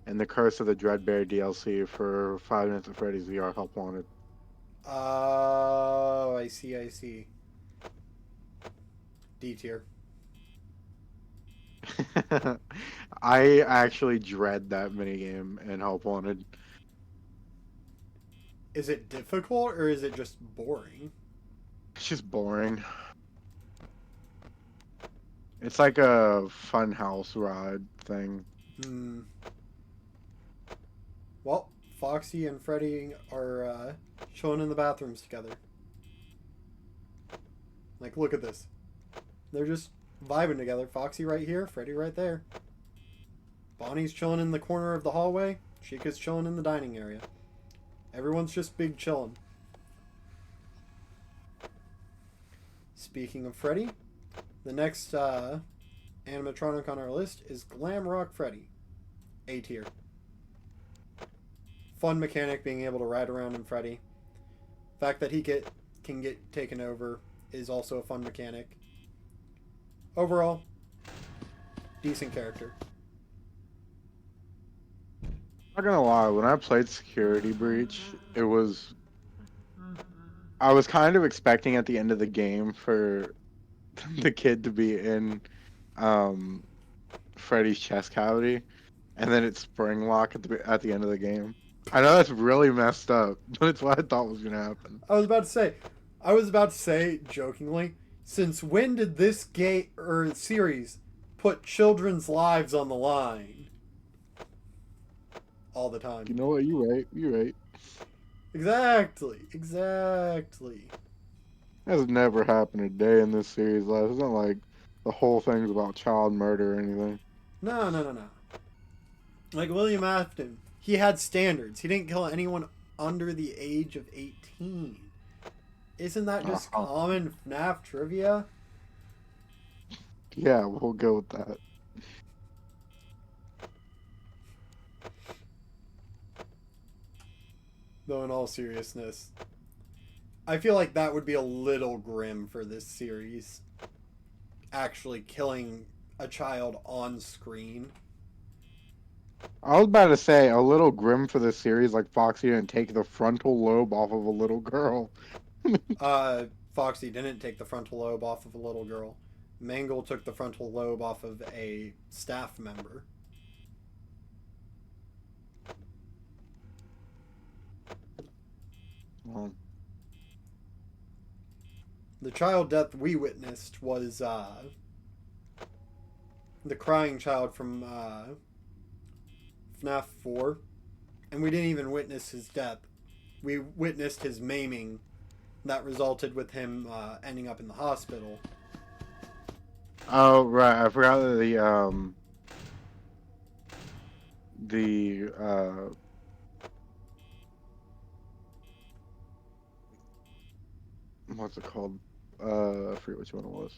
and the Curse of the Dreadbear DLC for 5 Minutes of Freddy's VR Help Wanted. Oh, I see, I see. D tier. I actually dread that minigame in Help Wanted. Is it difficult or is it just boring? It's just boring. It's like a fun house ride thing. Hmm. Well, Foxy and Freddy are chilling in the bathrooms together. Like, look at this. They're just vibing together. Foxy right here, Freddy right there. Bonnie's chilling in the corner of the hallway. Chica's chilling in the dining area. Everyone's just big chilling. Speaking of Freddy, the next animatronic on our list is Glamrock Freddy. A tier. Fun mechanic being able to ride around in Freddy. Fact that he can get taken over is also a fun mechanic. Overall, decent character. Not gonna lie, when I played Security Breach, I was kind of expecting at the end of the game for the kid to be in Freddy's chest cavity, and then it's spring lock at the end of the game. I know that's really messed up, but it's what I thought was gonna happen. I was about to say jokingly, since when did this game or series put children's lives on the line? All the time. You know what? You're right. You're right. Exactly. That's never happened a day in this series. Like, it's not like the whole thing's about child murder or anything. No. Like William Afton, he had standards. He didn't kill anyone under the age of 18. Isn't that just common FNAF trivia? Yeah, we'll go with that. Though in all seriousness, I feel like that would be a little grim for this series. Actually killing a child on screen. I was about to say a little grim for this series, like Foxy didn't take the frontal lobe off of a little girl. Foxy didn't take the frontal lobe off of a little girl. Mangle took the frontal lobe off of a staff member. Well, The child death we witnessed was the crying child from FNAF 4. And we didn't even witness his death. We witnessed his maiming that resulted with him ending up in the hospital. oh right, I forgot that the what's it called? I forget which one it was.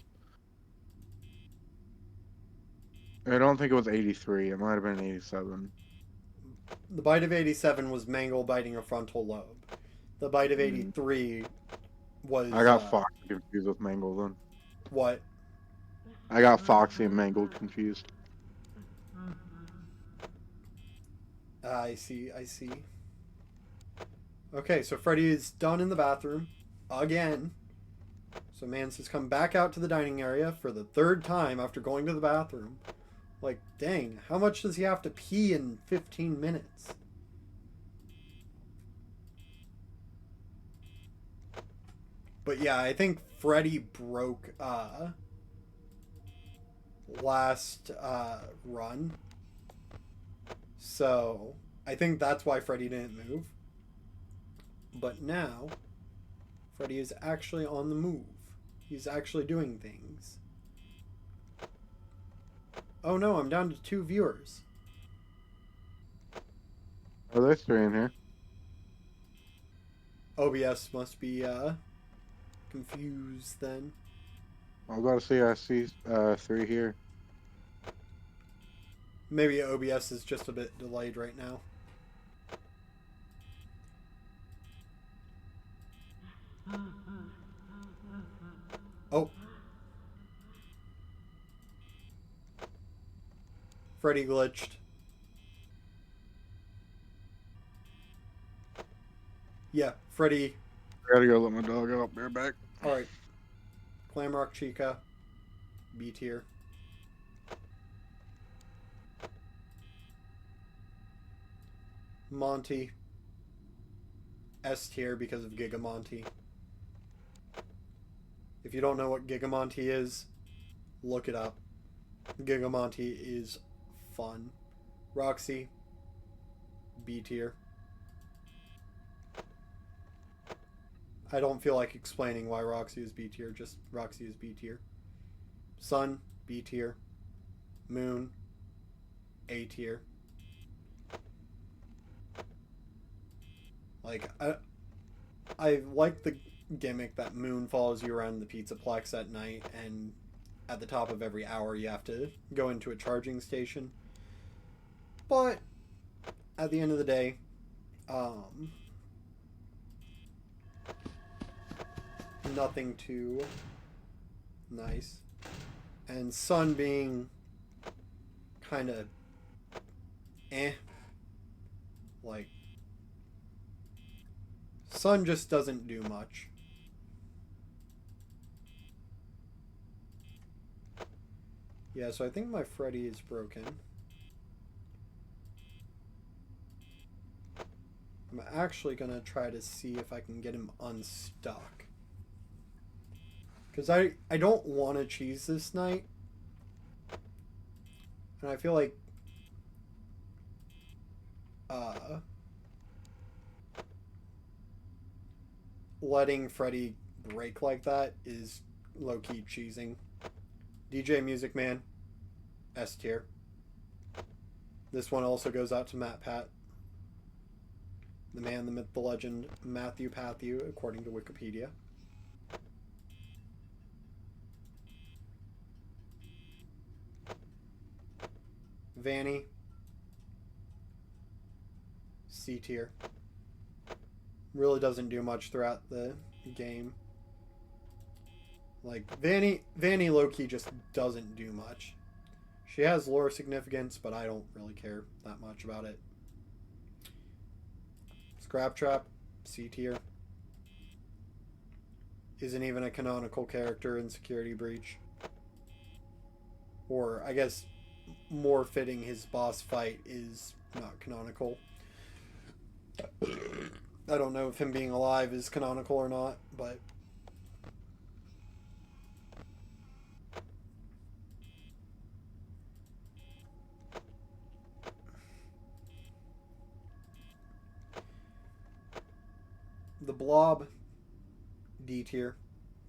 I don't think it was 83. It might have been 87. The bite of 87 was Mangle biting a frontal lobe. The bite of 83 was... I got Foxy confused with Mangle then. What? I got Foxy and Mangle confused. I see. Okay, so Freddy is done in the bathroom. Again. So Mance has come back out to the dining area for the third time after going to the bathroom. Like, dang, how much does he have to pee in 15 minutes? But yeah, I think Freddy broke last run. So I think that's why Freddy didn't move. But now Freddy is actually on the move. He's actually doing things. Oh no, I'm down to 2 viewers. Are there 3 in here? OBS must be confused then. I see 3 here. Maybe OBS is just a bit delayed right now. Oh. Freddy glitched. Yeah, Freddy. I gotta go let my dog out. Be right back. Alright. Clamrock Chica. B tier. Monty. S tier because of Gigamonty. If you don't know what Gigamonty is, look it up. Gigamonty is fun. Roxy. B tier. I don't feel like explaining why Roxy is B tier, just Roxy is B tier. Sun, B tier. Moon, A tier. Like, I like the gimmick that Moon follows you around the Pizzaplex at night, and at the top of every hour you have to go into a charging station. But at the end of the day, nothing too nice. And Sun being kind of like, Sun just doesn't do much. Yeah, so I think my Freddy is broken. I'm actually gonna try to see if I can get him unstuck. Because I don't want to cheese this night. And I feel like letting Freddy break like that is low-key cheesing. DJ Music Man, S tier. This one also goes out to Matt Pat. The man, the myth, the legend, Matthew Patthew, according to Wikipedia. Vanny, C tier. Really doesn't do much throughout the game. Like, Vanny low-key just doesn't do much. She has lore significance, but I don't really care that much about it. Scrap Trap, C tier. Isn't even a canonical character in Security Breach. Or, I guess, more fitting, his boss fight is not canonical. I don't know if him being alive is canonical or not, but... The Blob, D tier.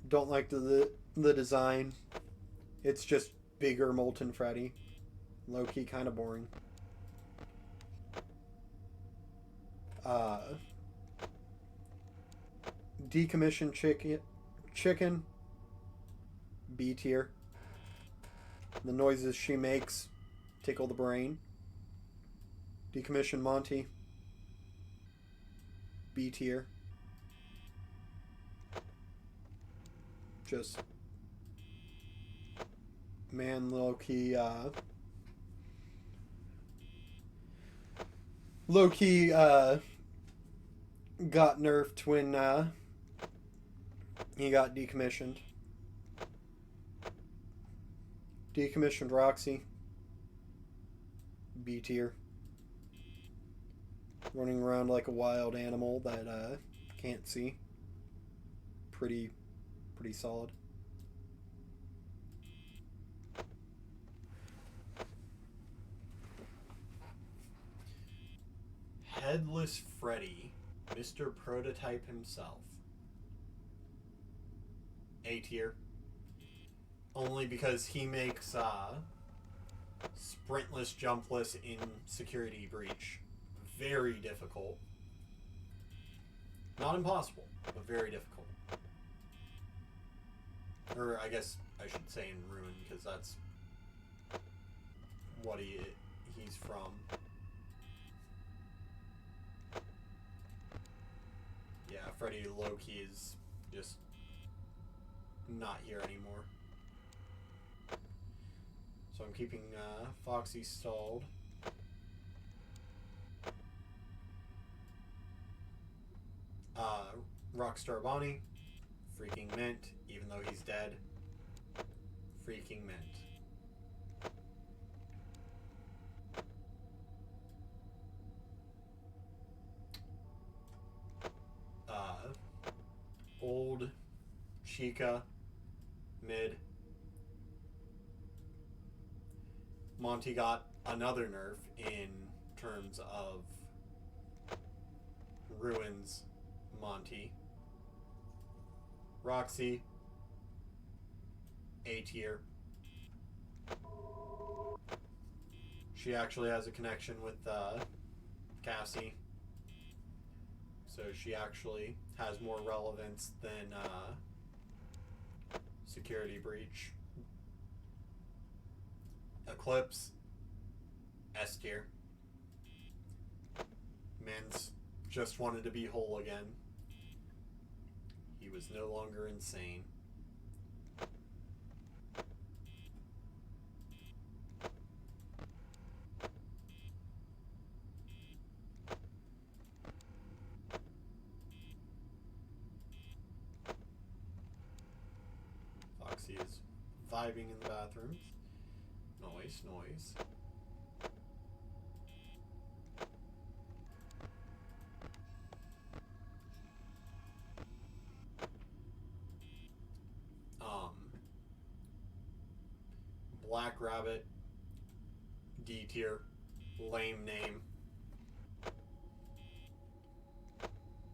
Don't like the design. It's just bigger Molten Freddy. Low-key kind of boring. Decommissioned Chicken, B tier. The noises she makes tickle the brain. Decommissioned Monty, B tier. Just man, low-key got nerfed when he got decommissioned. Decommissioned Roxy, B tier. Running around like a wild animal that can't see. Pretty solid. Headless Freddy, Mr. Prototype himself. A tier. Only because he makes sprintless, jumpless in Security Breach very difficult. Not impossible, but very difficult. Or I guess I should say in Ruin, because that's what he's from. Yeah, Freddy low-key is just not here anymore. So I'm keeping Foxy stalled. Rockstar Bonnie, freaking mint, even though he's dead. Freaking mint. Old Chica, mid. Monty got another nerf in terms of Ruins Monty. Roxy, A tier. She actually has a connection with Cassie. So she actually has more relevance than Security Breach. Eclipse, S tier. Man's just wanted to be whole again. He was no longer insane. Foxy is vibing in the bathrooms. Noise, noise. Black Rabbit, D tier, lame name.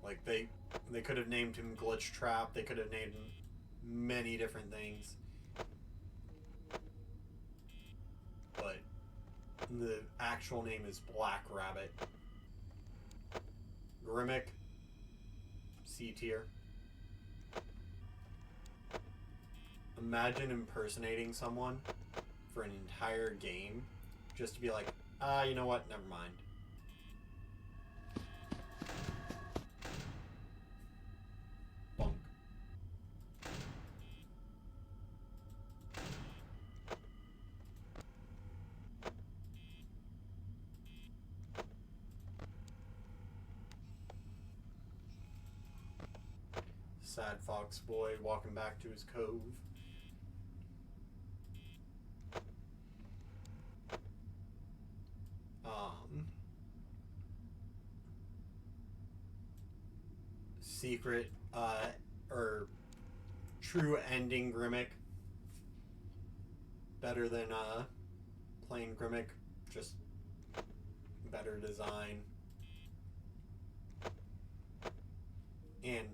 Like they could have named him Glitch Trap. They could have named him many different things. But the actual name is Black Rabbit. Grimmick, C tier. Imagine impersonating someone for an entire game just to be like, you know what, never mind. Bonk. Sad fox boy walking back to his cove. Secret, or true ending Grimmick. Better than, plain Grimmick. Just better design. And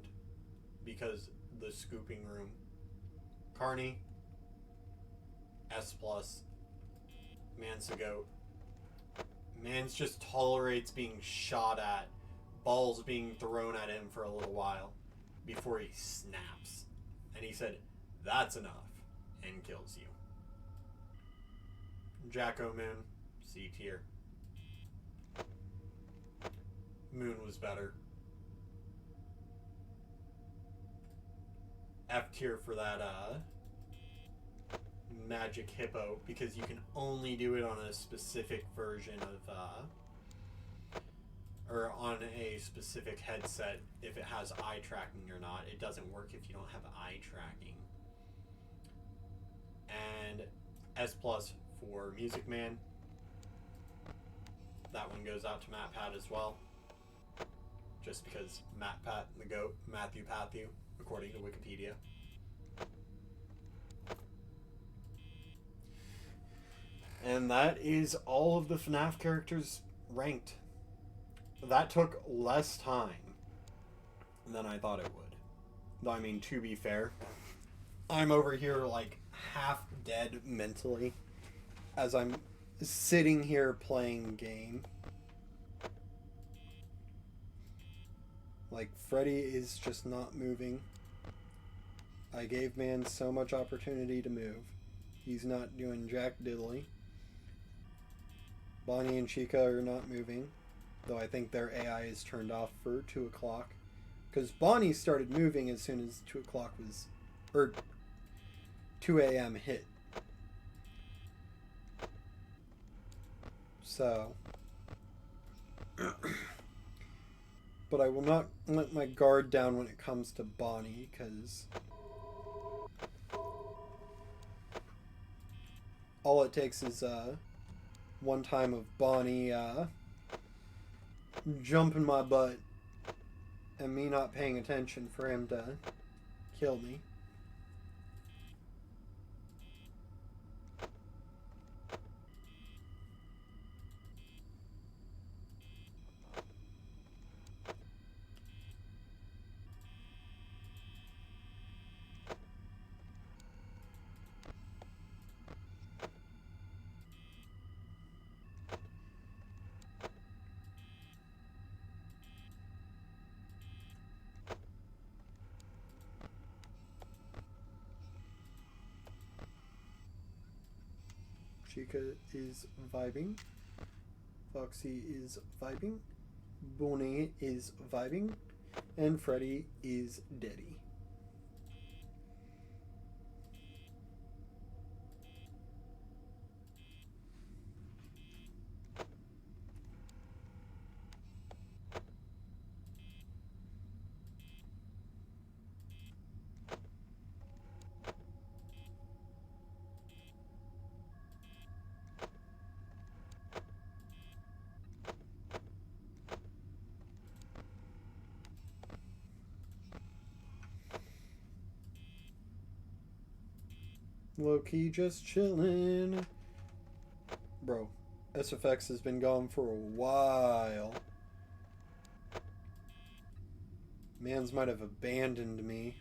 because the scooping room. Carney, S+, Man's a goat. Mans just tolerates being shot at, balls being thrown at him for a little while before he snaps. And he said, that's enough, and kills you. Jacko Moon, C tier. Moon was better. F tier for that, Magic Hippo, because you can only do it on a specific version of, or on a specific headset if it has eye tracking or not. It doesn't work if you don't have eye tracking. And S+ for Music Man. That one goes out to MatPat as well. Just because MatPat, the GOAT, Matthew Patthew, according to Wikipedia. And that is all of the FNAF characters ranked. That took less time than I thought it would. Though, I mean, to be fair, I'm over here like half dead mentally as I'm sitting here playing game. Like, Freddy is just not moving. I gave man so much opportunity to move. He's not doing jack diddly. Bonnie and Chica are not moving, though I think their AI is turned off for 2 o'clock. Because Bonnie started moving as soon as 2 o'clock was, or 2 a.m. hit. So, but I will not let my guard down when it comes to Bonnie, because all it takes is one time of Bonnie jumping my butt and me not paying attention for him to kill me. Chica is vibing. Foxy is vibing. Bonnie is vibing. And Freddy is deady. Low-key just chilling. Bro, SFX has been gone for a while. Mans might have abandoned me.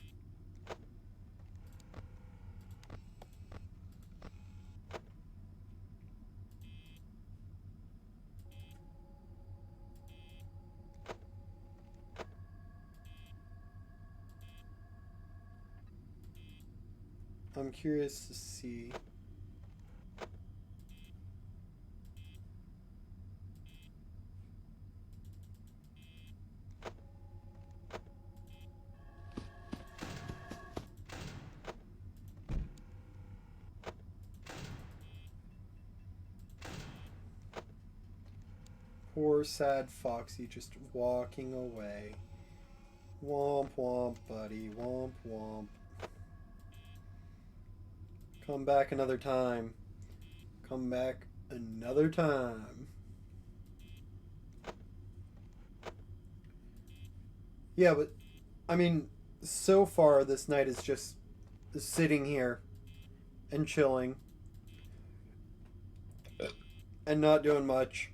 I'm curious to see. Poor sad Foxy just walking away. Womp womp, buddy. Womp womp. Come back another time. Come back another time. Yeah, but I mean, so far this night is just sitting here and chilling and not doing much.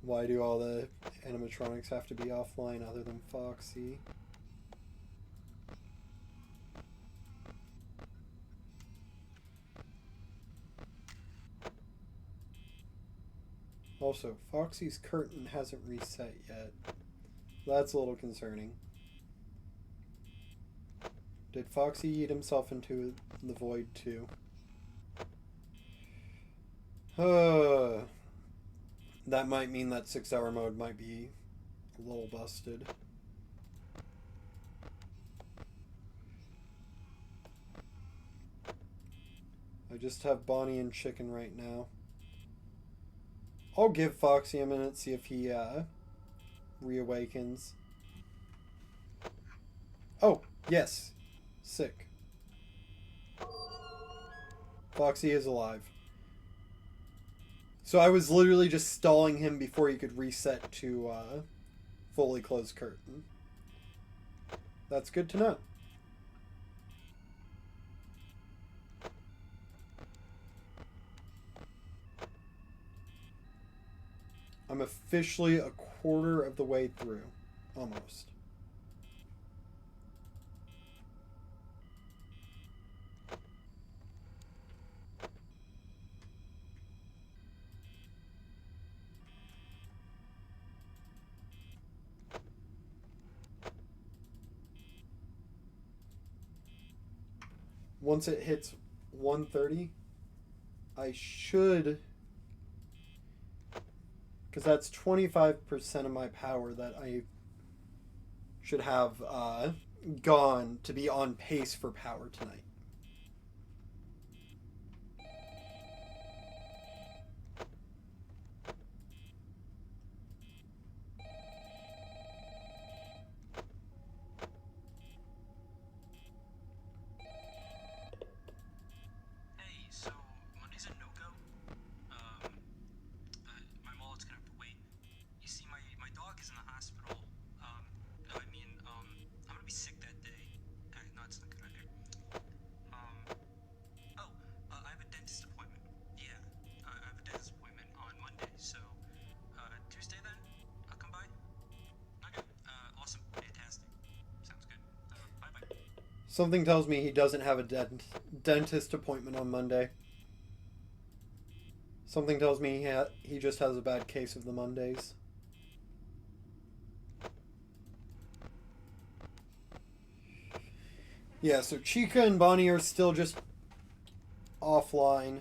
Why do all the animatronics have to be offline other than Foxy? Also, Foxy's curtain hasn't reset yet. That's a little concerning. Did Foxy eat himself into the void too? That might mean that 6-hour mode might be a little busted. I just have Bonnie and Chicken right now. I'll give Foxy a minute, see if he reawakens. Oh, yes. Sick. Foxy is alive. So I was literally just stalling him before he could reset to fully closed curtain. That's good to know. I'm officially a quarter of the way through. Almost. Once it hits 130, I should, because that's 25% of my power that I should have gone to be on pace for power tonight. Hey, so Monday's a no-go? My wallet's gonna have to wait. You see, my dog is in the hospital. I'm gonna be sick that day. No, it's not a good idea. I have a dentist appointment. Yeah, I have a dentist appointment on Monday, so, Tuesday then? I'll come by? Okay, awesome, fantastic. Sounds good. Bye-bye. Something tells me he doesn't have a dentist appointment on Monday. Something tells me he just has a bad case of the Mondays. Yeah, so Chica and Bonnie are still just offline.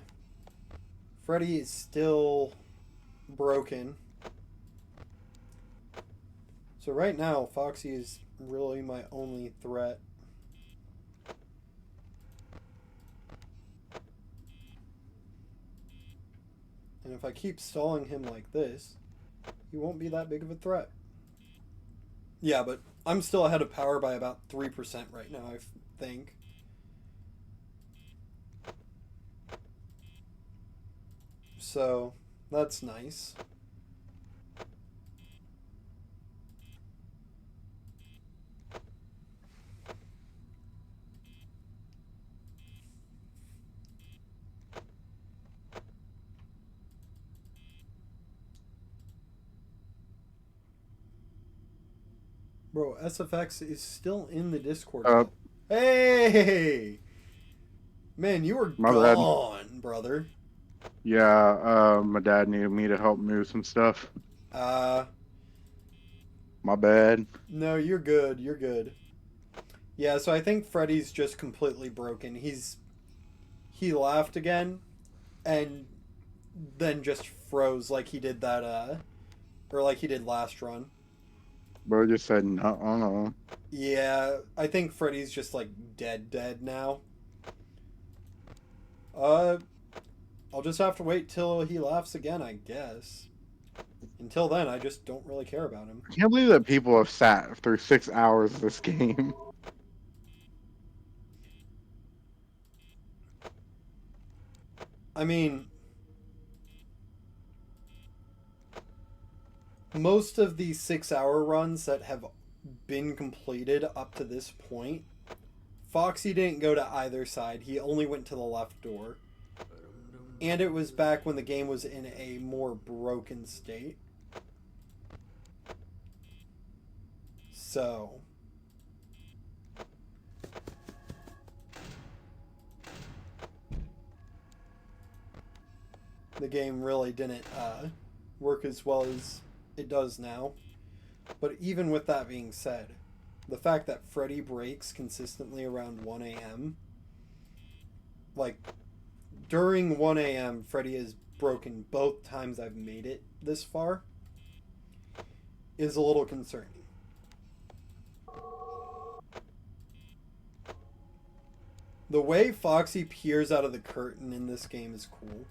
Freddy is still broken. So right now, Foxy is really my only threat. And if if I keep stalling him like this, he won't be that big of a threat. Yeah, but I'm still ahead of power by about 3% right now, I think. So, that's nice. Bro, SFX is still in the Discord. Hey! Man, you were My bad. gone, brother. Yeah, my dad needed me to help move some stuff. My bad. No, you're good. You're good. Yeah, so I think Freddy's just completely broken. He laughed again, and then just froze like he did that, or like he did last run. Bro just said no. Yeah, I think Freddy's just like dead now. I'll just have to wait till he laughs again, I guess. Until then, I just don't really care about him. I can't believe that people have sat through 6 hours of this game. I mean, most of the 6-hour runs that have been completed up to this point, Foxy didn't go to either side. He only went to the left door. And it was back when the game was in a more broken state. So... the game really didn't work as well as it does now. But even with that being said, the fact that Freddy breaks consistently around 1 a.m., like, during 1 a.m., Freddy has broken both times I've made it this far, is a little concerning. The way Foxy peers out of the curtain in this game is cool.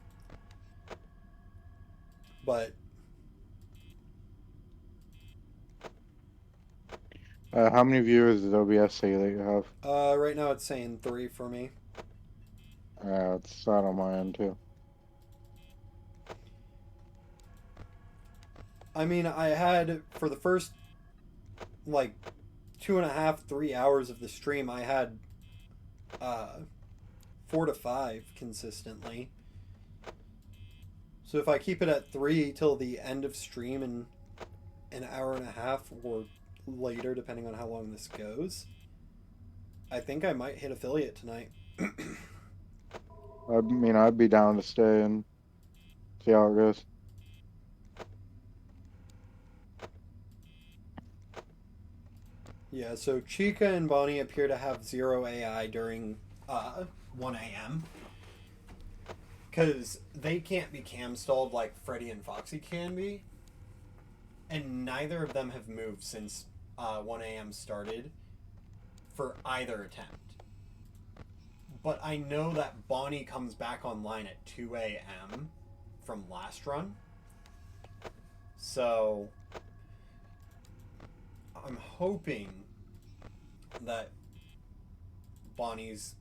But How many viewers does OBS say that you have? right now it's saying 3 for me. It's sad on my end too. I mean, I had, for the first, like, 2.5, 3 hours of the stream, I had 4 to 5 consistently. So if I keep it at 3 till the end of stream in an hour and a half or later, depending on how long this goes, I think I might hit affiliate tonight. I mean, I'd be down to stay and see how it goes. Yeah, so Chica and Bonnie appear to have 0 AI during 1 a.m. Because they can't be cam stalled like Freddy and Foxy can be. And neither of them have moved since 1 a.m. started for either attempt. But I know that Bonnie comes back online at 2 a.m. from last run. So I'm hoping that Bonnie's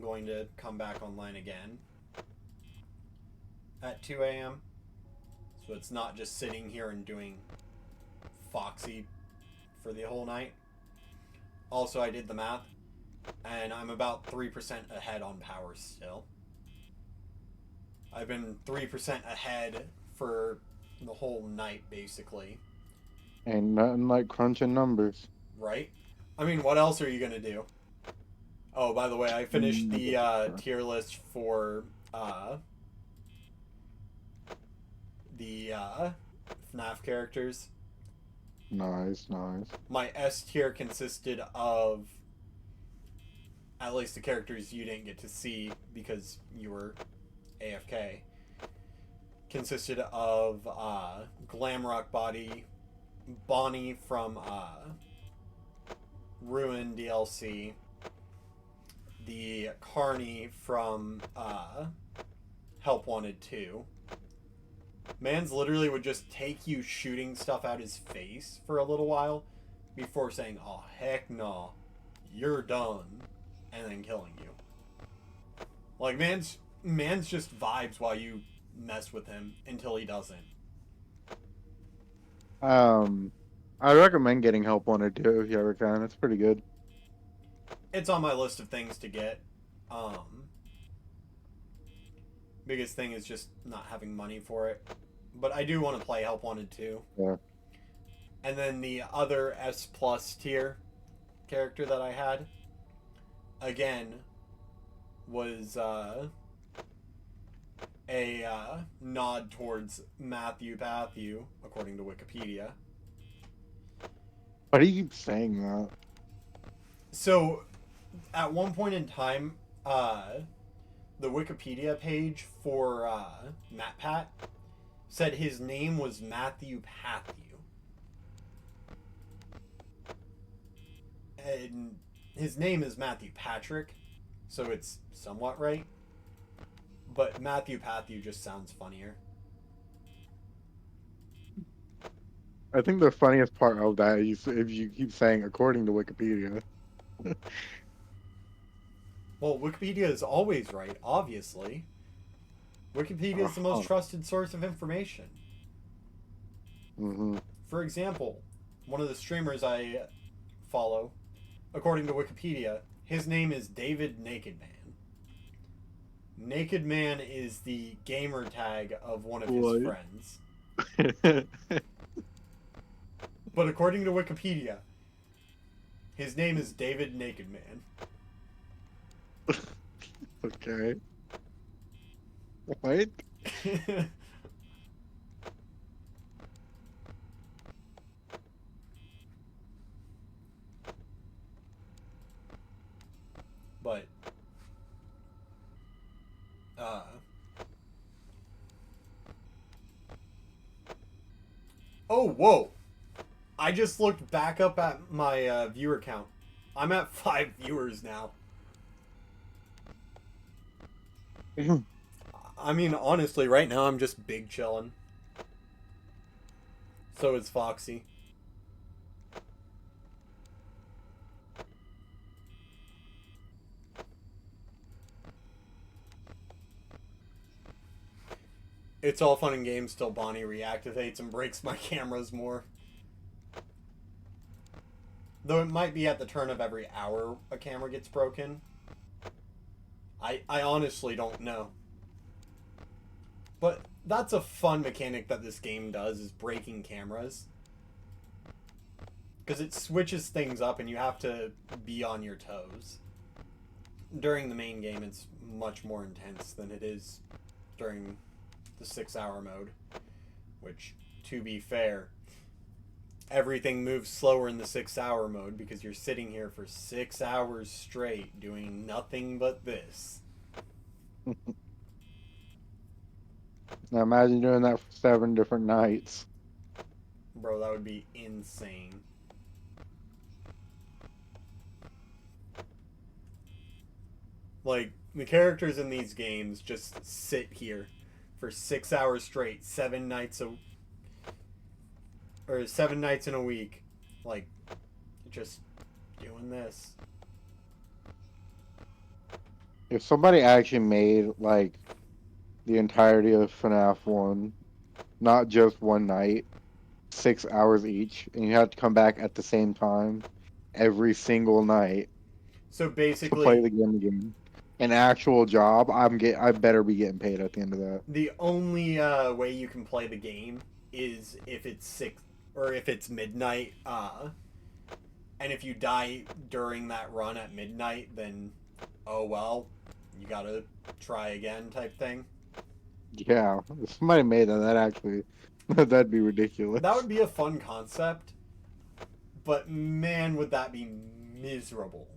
going to come back online again at 2 a.m. So it's not just sitting here and doing Foxy for the whole night. Also, I did the math, and I'm about 3% ahead on power still. I've been 3% ahead for the whole night, basically. Ain't nothing like crunching numbers. Right? I mean, what else are you gonna do? Oh, by the way, I finished the tier list for the FNAF characters. Nice. My S tier consisted of, at least the characters you didn't get to see because you were AFK, consisted of Glamrock Body, Bonnie from Ruin DLC, the Carney from Help Wanted 2, Mans literally would just take you shooting stuff at his face for a little while before saying, "Oh heck no, you're done," and then killing you. Like Mans just vibes while you mess with him until he doesn't. I recommend getting help on it too if you ever can. It's pretty good. It's on my list of things to get. Biggest thing is just not having money for it. But I do want to play Help Wanted 2. Yeah. And then the other S plus tier character that I had, again, was a nod towards Matthew Patthew, according to Wikipedia. Why do you keep saying that? So, at one point in time, the Wikipedia page for MatPat said his name was Matthew Patthew. And his name is Matthew Patrick, so it's somewhat right. But Matthew Patthew just sounds funnier. I think the funniest part of that is if you keep saying according to Wikipedia. Well, Wikipedia is always right, obviously. Wikipedia is the most trusted source of information. Mm-hmm. For example, one of the streamers I follow, according to Wikipedia, his name is David Naked Man. Naked Man is the gamer tag of one of his friends. But according to Wikipedia, his name is David Naked Man. Okay. What? But oh, whoa. I just looked back up at my viewer count. I'm at 5 viewers now. I mean, honestly, right now I'm just big chillin'. So is Foxy. It's all fun and games till Bonnie reactivates and breaks my cameras more. Though it might be at the turn of every hour a camera gets broken. I honestly don't know. But that's a fun mechanic that this game does, is breaking cameras. Because it switches things up and you have to be on your toes. During the main game, it's much more intense than it is during the 6-hour mode. Which, to be fair, everything moves slower in the 6-hour mode because you're sitting here for 6 hours straight doing nothing but this. Now imagine doing that for 7 different nights. Bro, that would be insane. Like, the characters in these games just sit here for 6 hours straight, 7 nights or 7 nights in a week, like, just doing this. If somebody actually made, like, the entirety of FNAF 1, not just one night, 6 hours each, and you have to come back at the same time every single night So to basically, play the game again. An actual job, I better be getting paid at the end of that. the only way you can play the game is if it's midnight, and if you die during that run at midnight, then oh well, you gotta try again type thing. Yeah, if somebody made that actually, that'd be ridiculous. That would be a fun concept, but man, would that be miserable.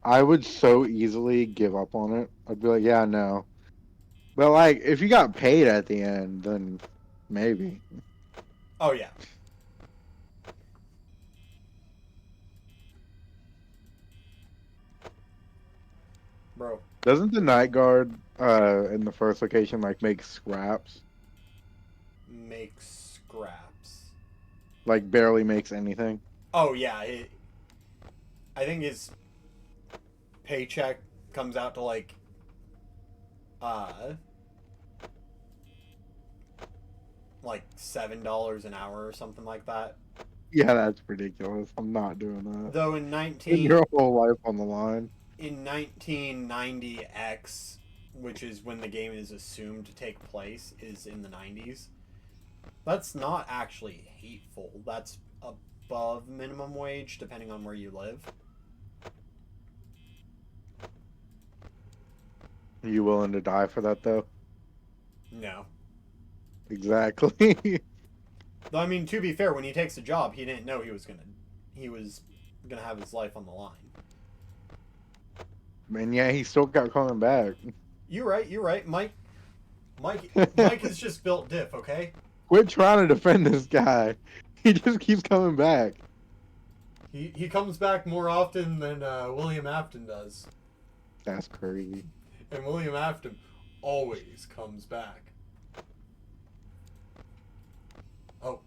I would so easily give up on it. I'd be like, yeah, no. But like, if you got paid at the end, then maybe. Oh yeah. Bro. Doesn't the Night Guard in the first location, like make scraps, Make scraps. like barely makes anything. Oh yeah, I think his paycheck comes out to uh like $7 an hour or something like that. Yeah, that's ridiculous. I'm not doing that. Though Put your whole life on the line. in 1990X, which is when the game is assumed to take place, is in the 90s. That's not actually hateful. That's above minimum wage, depending on where you live. Are you willing to die for that, though? No. Exactly. Though, I mean, to be fair, when he takes a job, he didn't know he was gonna have his life on the line. And yeah, he still got coming back. You're right. Mike is just built diff, okay? Quit trying to defend this guy. He just keeps coming back. He comes back more often than William Afton does. That's crazy. And William Afton always comes back. Oh,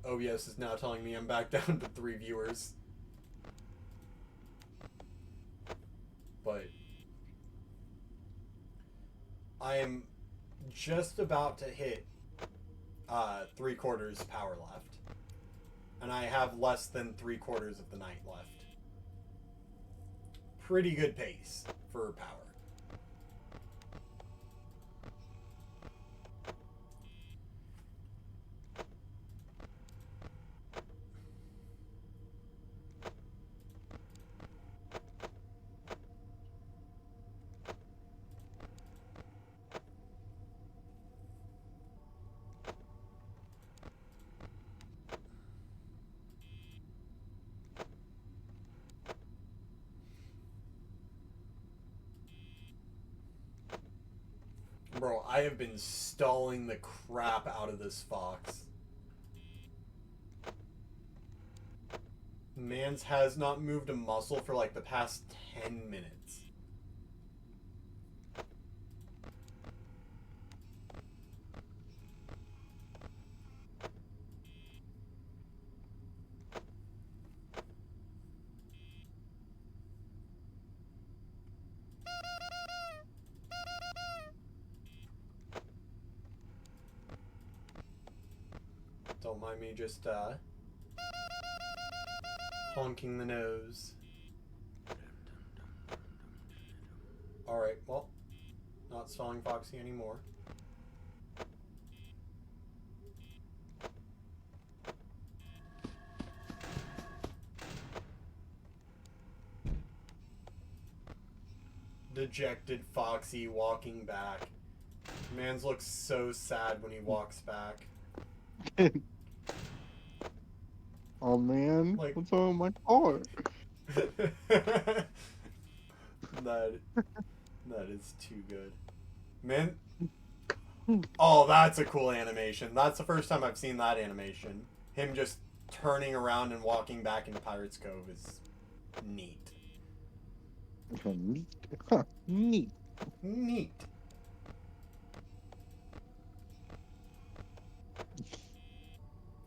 OBS is now telling me I'm back down to 3 viewers. But I am just about to hit 3/4 power left. And I have less than 3/4 of the night left. Pretty good pace for power. Bro, I have been stalling the crap out of this fox. Mans has not moved a muscle for like the past 10 minutes. Don't mind me just honking the nose. Alright, well, not stalling Foxy anymore. Dejected Foxy walking back. Mans looks so sad when he walks back. Oh man, Like- what's wrong with my car? that is too good. Man. Oh, that's a cool animation. That's the first time I've seen that animation. Him just turning around and walking back into Pirate's Cove is neat. Neat. Huh, neat. Neat.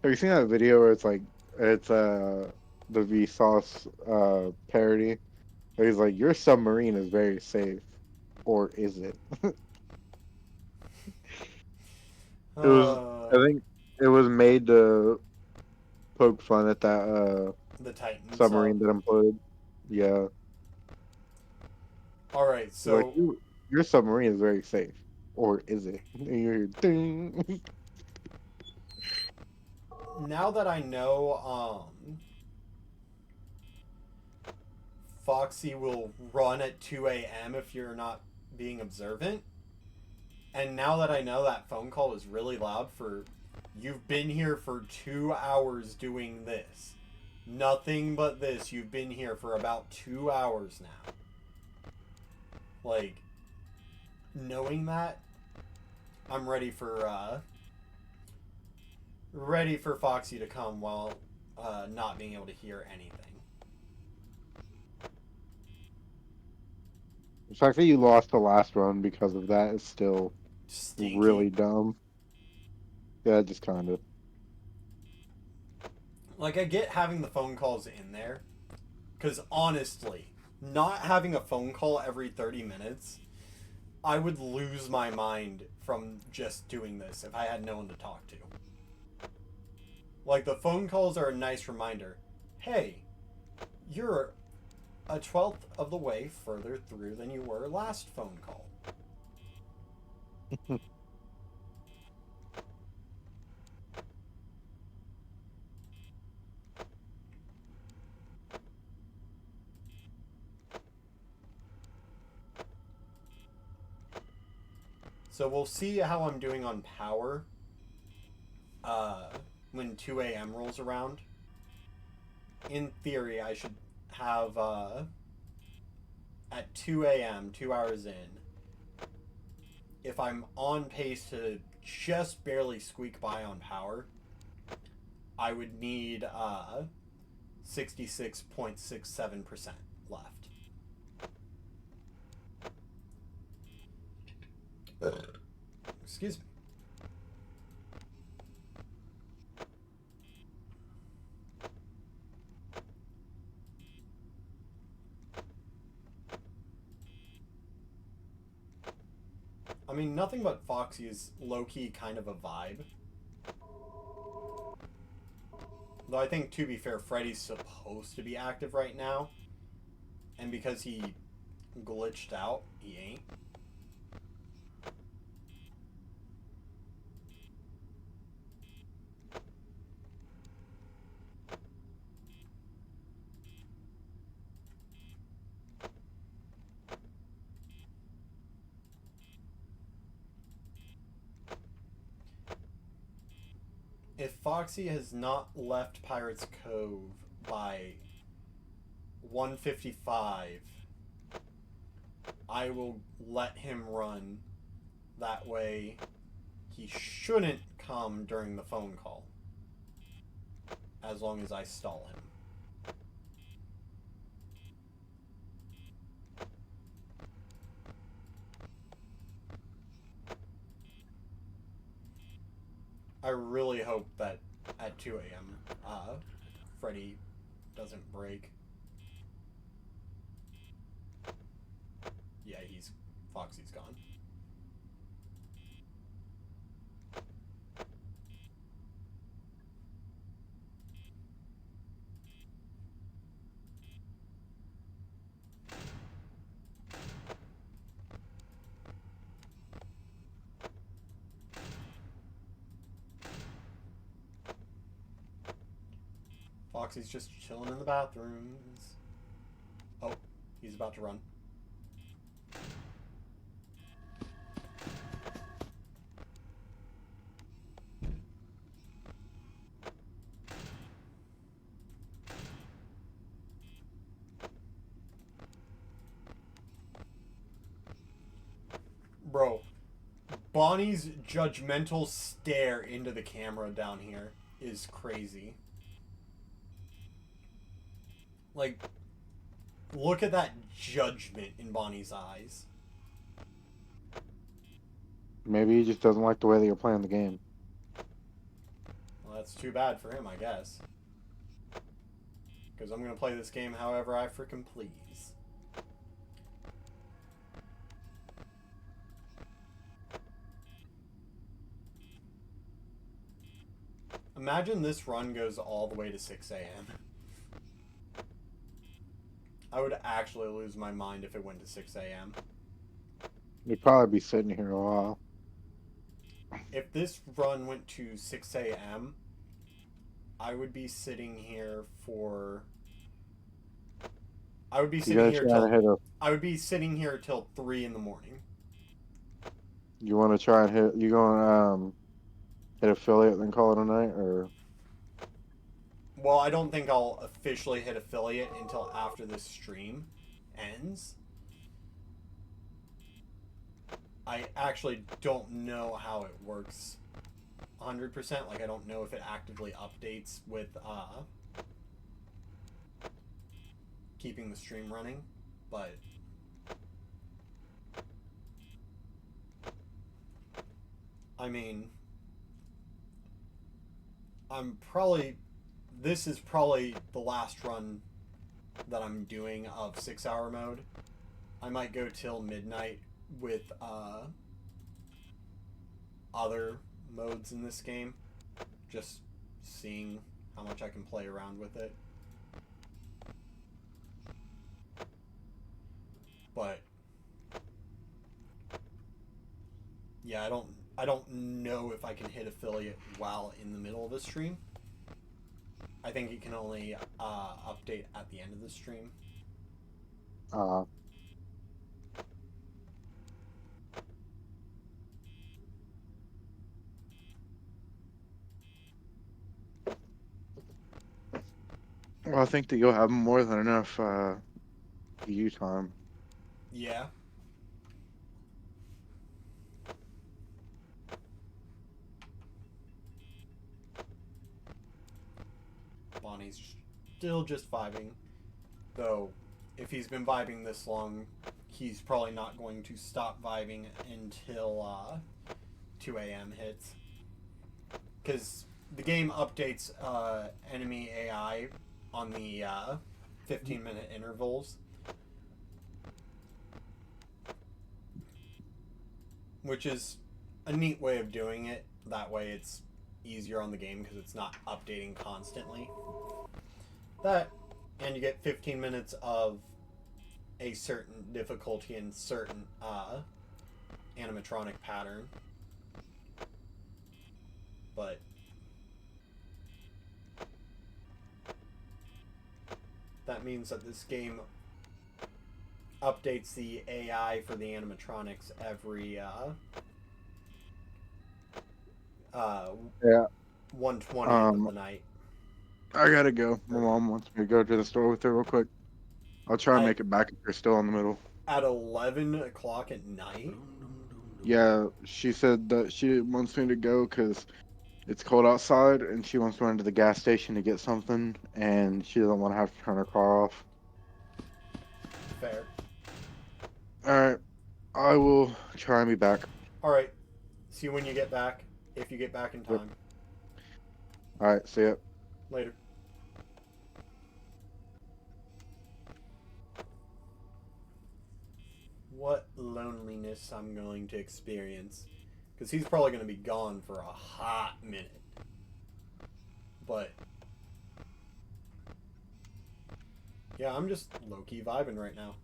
Have you seen that video where it's the Vsauce parody? Where he's like, your submarine is very safe. Or is it? It was, I think it was made to poke fun at that the Titan submarine that imploded. Yeah. Alright, It's so like, your submarine is very safe. Or is it? And you hear ding. now that I know Foxy will run at 2 a.m. if you're not being observant. And now that I know that phone call was really loud for, you've been here for 2 hours doing this. Nothing but this. You've been here for about 2 hours now. Like, knowing that, I'm ready for Foxy to come while not being able to hear anything. The fact that you lost the last run because of that is still Stinky. really dumb. Yeah, just kind of. Like, I get having the phone calls in there, because honestly, not having a phone call every 30 minutes, I would lose my mind from just doing this if I had no one to talk to. Like, the phone calls are a nice reminder. Hey, you're a 12th of the way further through than you were last phone call. So we'll see how I'm doing on power when 2 a.m. rolls around. In theory, I should have at 2 a.m., 2 hours in, if I'm on pace to just barely squeak by on power, I would need 66.67% left. Excuse me. I mean, nothing but Foxy is low-key kind of a vibe. Though I think, to be fair, Freddy's supposed to be active right now. And because he glitched out, he ain't. If Foxy has not left Pirate's Cove by 1:55, I will let him run. That way, he shouldn't come during the phone call. As long as I stall him. I really hope that at 2 a.m. Freddy doesn't break. Yeah, Foxy's gone. Foxy's just chilling in the bathrooms. Oh, he's about to run. Bro, Bonnie's judgmental stare into the camera down here is crazy. Like, look at that judgment in Bonnie's eyes. Maybe he just doesn't like the way that you're playing the game. Well, that's too bad for him, I guess. Because I'm going to play this game however I frickin' please. Imagine this run goes all the way to 6 a.m. I would actually lose my mind if it went to 6 a.m. You'd probably be sitting here a while. If this run went to 6 a.m., I would be sitting here for... I would be sitting here till... I would be sitting here till 3 in the morning. You want to try and hit... You going hit affiliate and call it a night, or... Well, I don't think I'll officially hit affiliate until after this stream ends. I actually don't know how it works 100%. Like, I don't know if it actively updates with keeping the stream running, but I mean, this is probably the last run that I'm doing of 6-hour mode. I might go till midnight with other modes in this game, just seeing how much I can play around with it. But yeah, I don't know if I can hit affiliate while in the middle of a stream. I think it can only update at the end of the stream. Well, I think that you'll have more than enough view time. Yeah. Bonnie's still just vibing. Though, if he's been vibing this long, he's probably not going to stop vibing until 2 a.m. hits. Because the game updates enemy AI on the 15-minute intervals. Which is a neat way of doing it. That way it's easier on the game because it's not updating constantly. That, and you get 15 minutes of a certain difficulty and certain animatronic pattern. But that means that this game updates the AI for the animatronics every Yeah. 1/20th of the night. I gotta go. My mom wants me to go to the store with her real quick. I'll try and make it back if you're still in the middle. At 11 o'clock at night? Yeah, she said that she wants me to go because it's cold outside and she wants to run to the gas station to get something and she doesn't want to have to turn her car off. Fair. Alright, I will try and be back. Alright. See you when you get back, if you get back in time. Alright, see ya. Later. What loneliness I'm going to experience. Because he's probably going to be gone for a hot minute. But yeah, I'm just low-key vibing right now.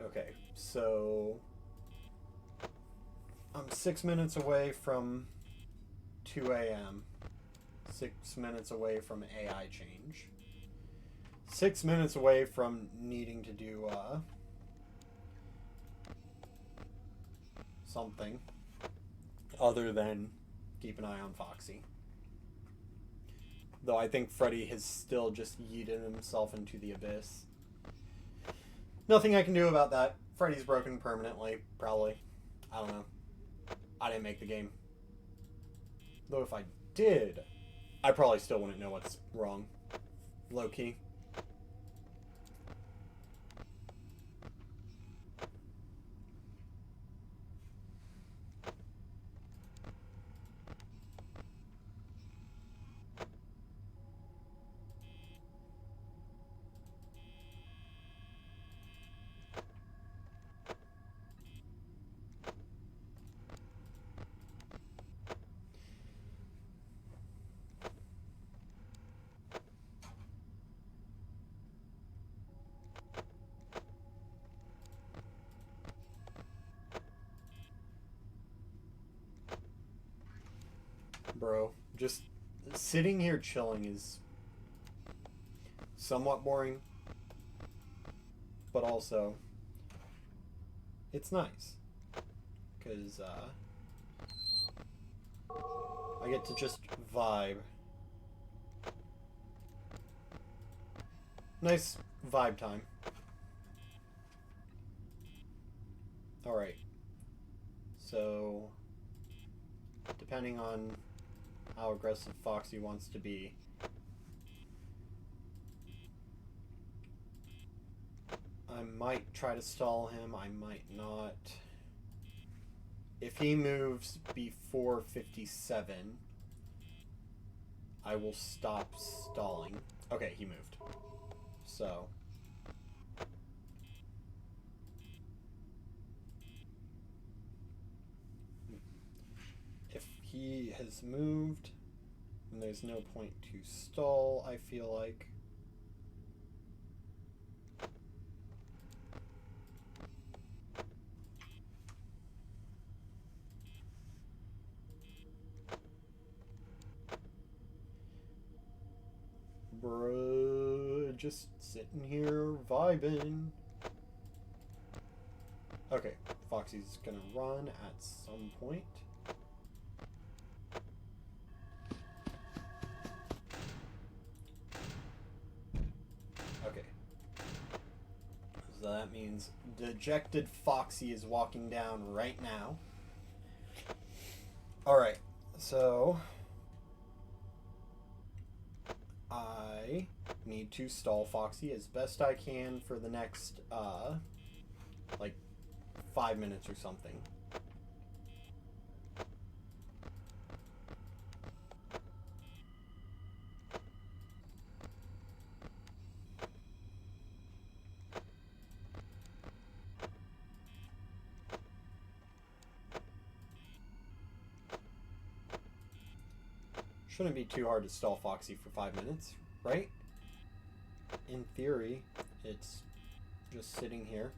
Okay, so I'm 6 minutes away from 2 a.m. 6 minutes away from AI change. 6 minutes away from needing to do something other than keep an eye on Foxy. Though I think Freddy has still just yeeted himself into the abyss. Nothing I can do about that. Freddy's broken permanently, probably. I don't know. I didn't make the game. Though if I did, I probably still wouldn't know what's wrong. Low-key. Bro, just sitting here chilling is somewhat boring, but also it's nice because I get to just vibe. Nice vibe time. Alright, so depending on how aggressive Foxy wants to be, I might try to stall him, I might not. If he moves before 57, I will stop stalling. Okay, he moved. So... if he has moved, then there's no point to stall, I feel like. Bruh, just sitting here vibing. Okay, Foxy's gonna run at some point. Okay. So that means dejected Foxy is walking down right now. Alright, so... I need to stall Foxy as best I can for the next, like, 5 minutes or something. Shouldn't be too hard to stall Foxy for 5 minutes, right? In theory, it's just sitting here.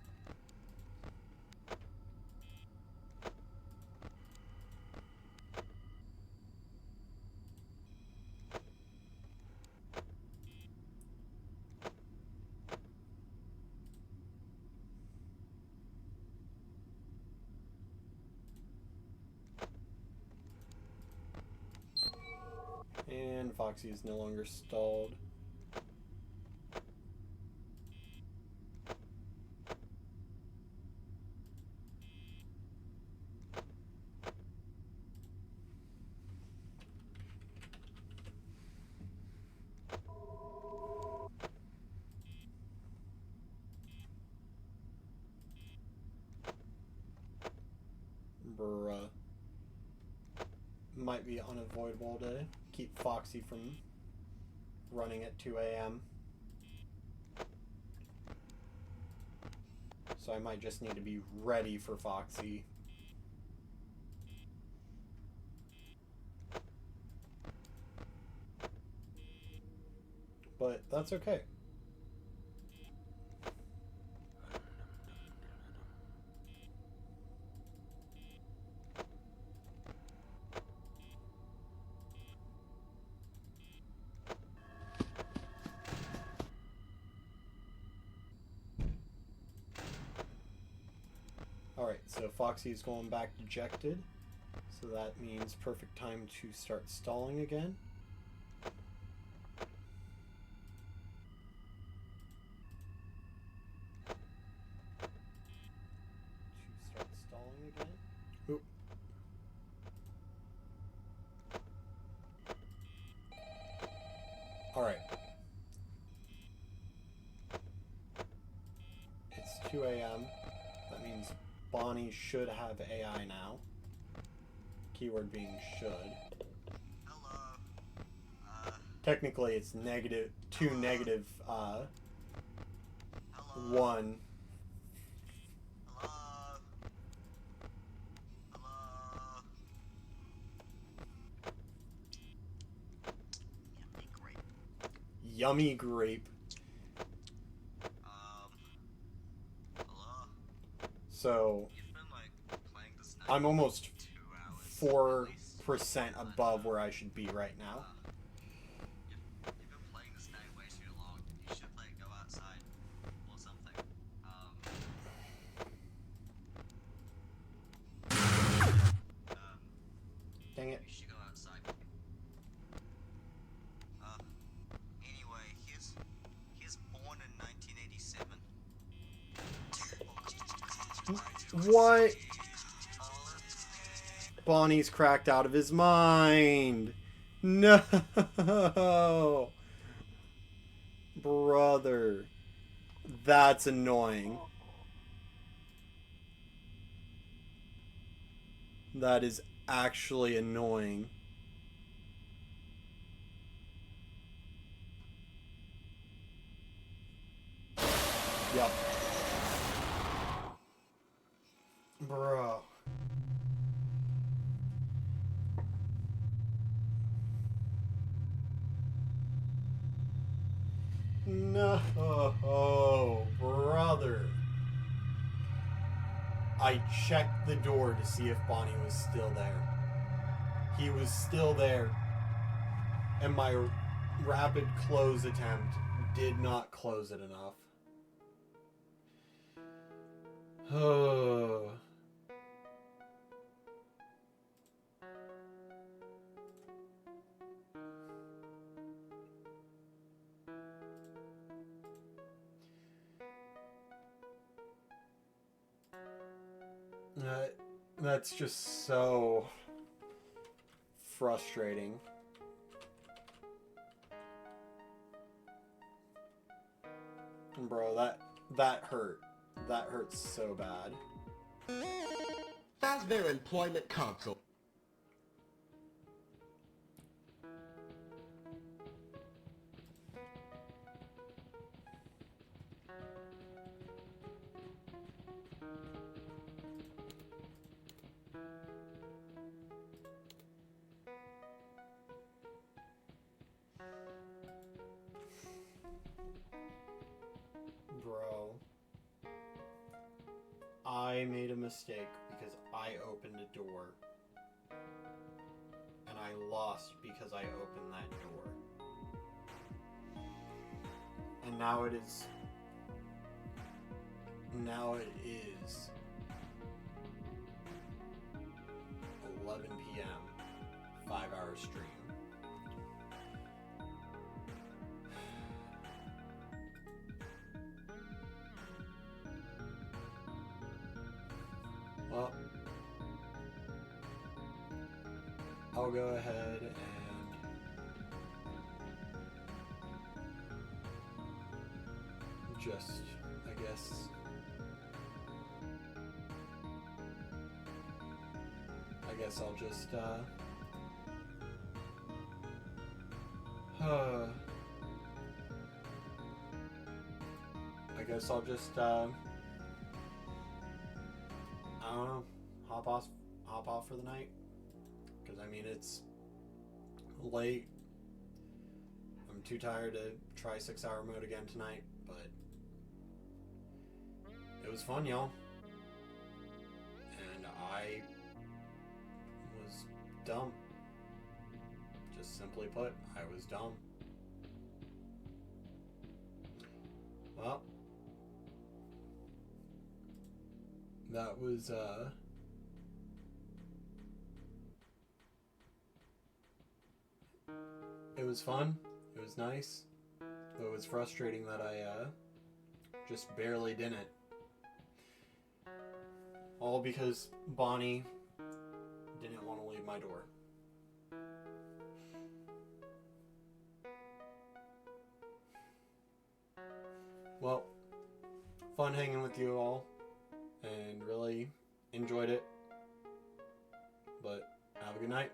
And Foxy is no longer stalled. Bruh. Might be unavoidable to keep Foxy from running at 2 a.m. So I might just need to be ready for Foxy. But that's okay. Alright, so Foxy is going back dejected. So that means perfect time to start stalling again. Oop. Alright. It's 2 a.m. That means Bonnie should have AI now. Keyword being should. Hello. Technically it's negative 2 negative Hello. 1. Hello. Hello. Yeah, be great. Yummy grape. Hello. So You've been like playing this night I'm almost 2 hours. 4% above where I should be right now. You've been playing this night way too long. You should like go outside or something. Dang it. You should go outside. Anyway, he's born in 1987. What? Bonnie's cracked out of his mind. No. Brother. That's annoying. That is actually annoying. Yep. Bro. No, brother. I checked the door to see if Bonnie was still there. He was still there. And my rapid close attempt did not close it enough. Oh. That's just so frustrating. Bro, that hurt. That hurts so bad. Fazbear Employment Console. Bro. I made a mistake because I opened a door. And I lost because I opened that door. And now it is 11 p.m. 5-hour stream. Well, I'll go ahead and just, I guess, I'll just, I guess I'll just, I don't know, hop off for the night, because I mean it's late. I'm too tired to try 6-hour mode again tonight, but it was fun, y'all. And I was dumb. Just simply put, I was dumb. Well, that was, it was fun. It was nice. It was frustrating that I, just barely didn't. All because Bonnie didn't want to leave my door. Well, fun hanging with you all, and really enjoyed it. But have a good night.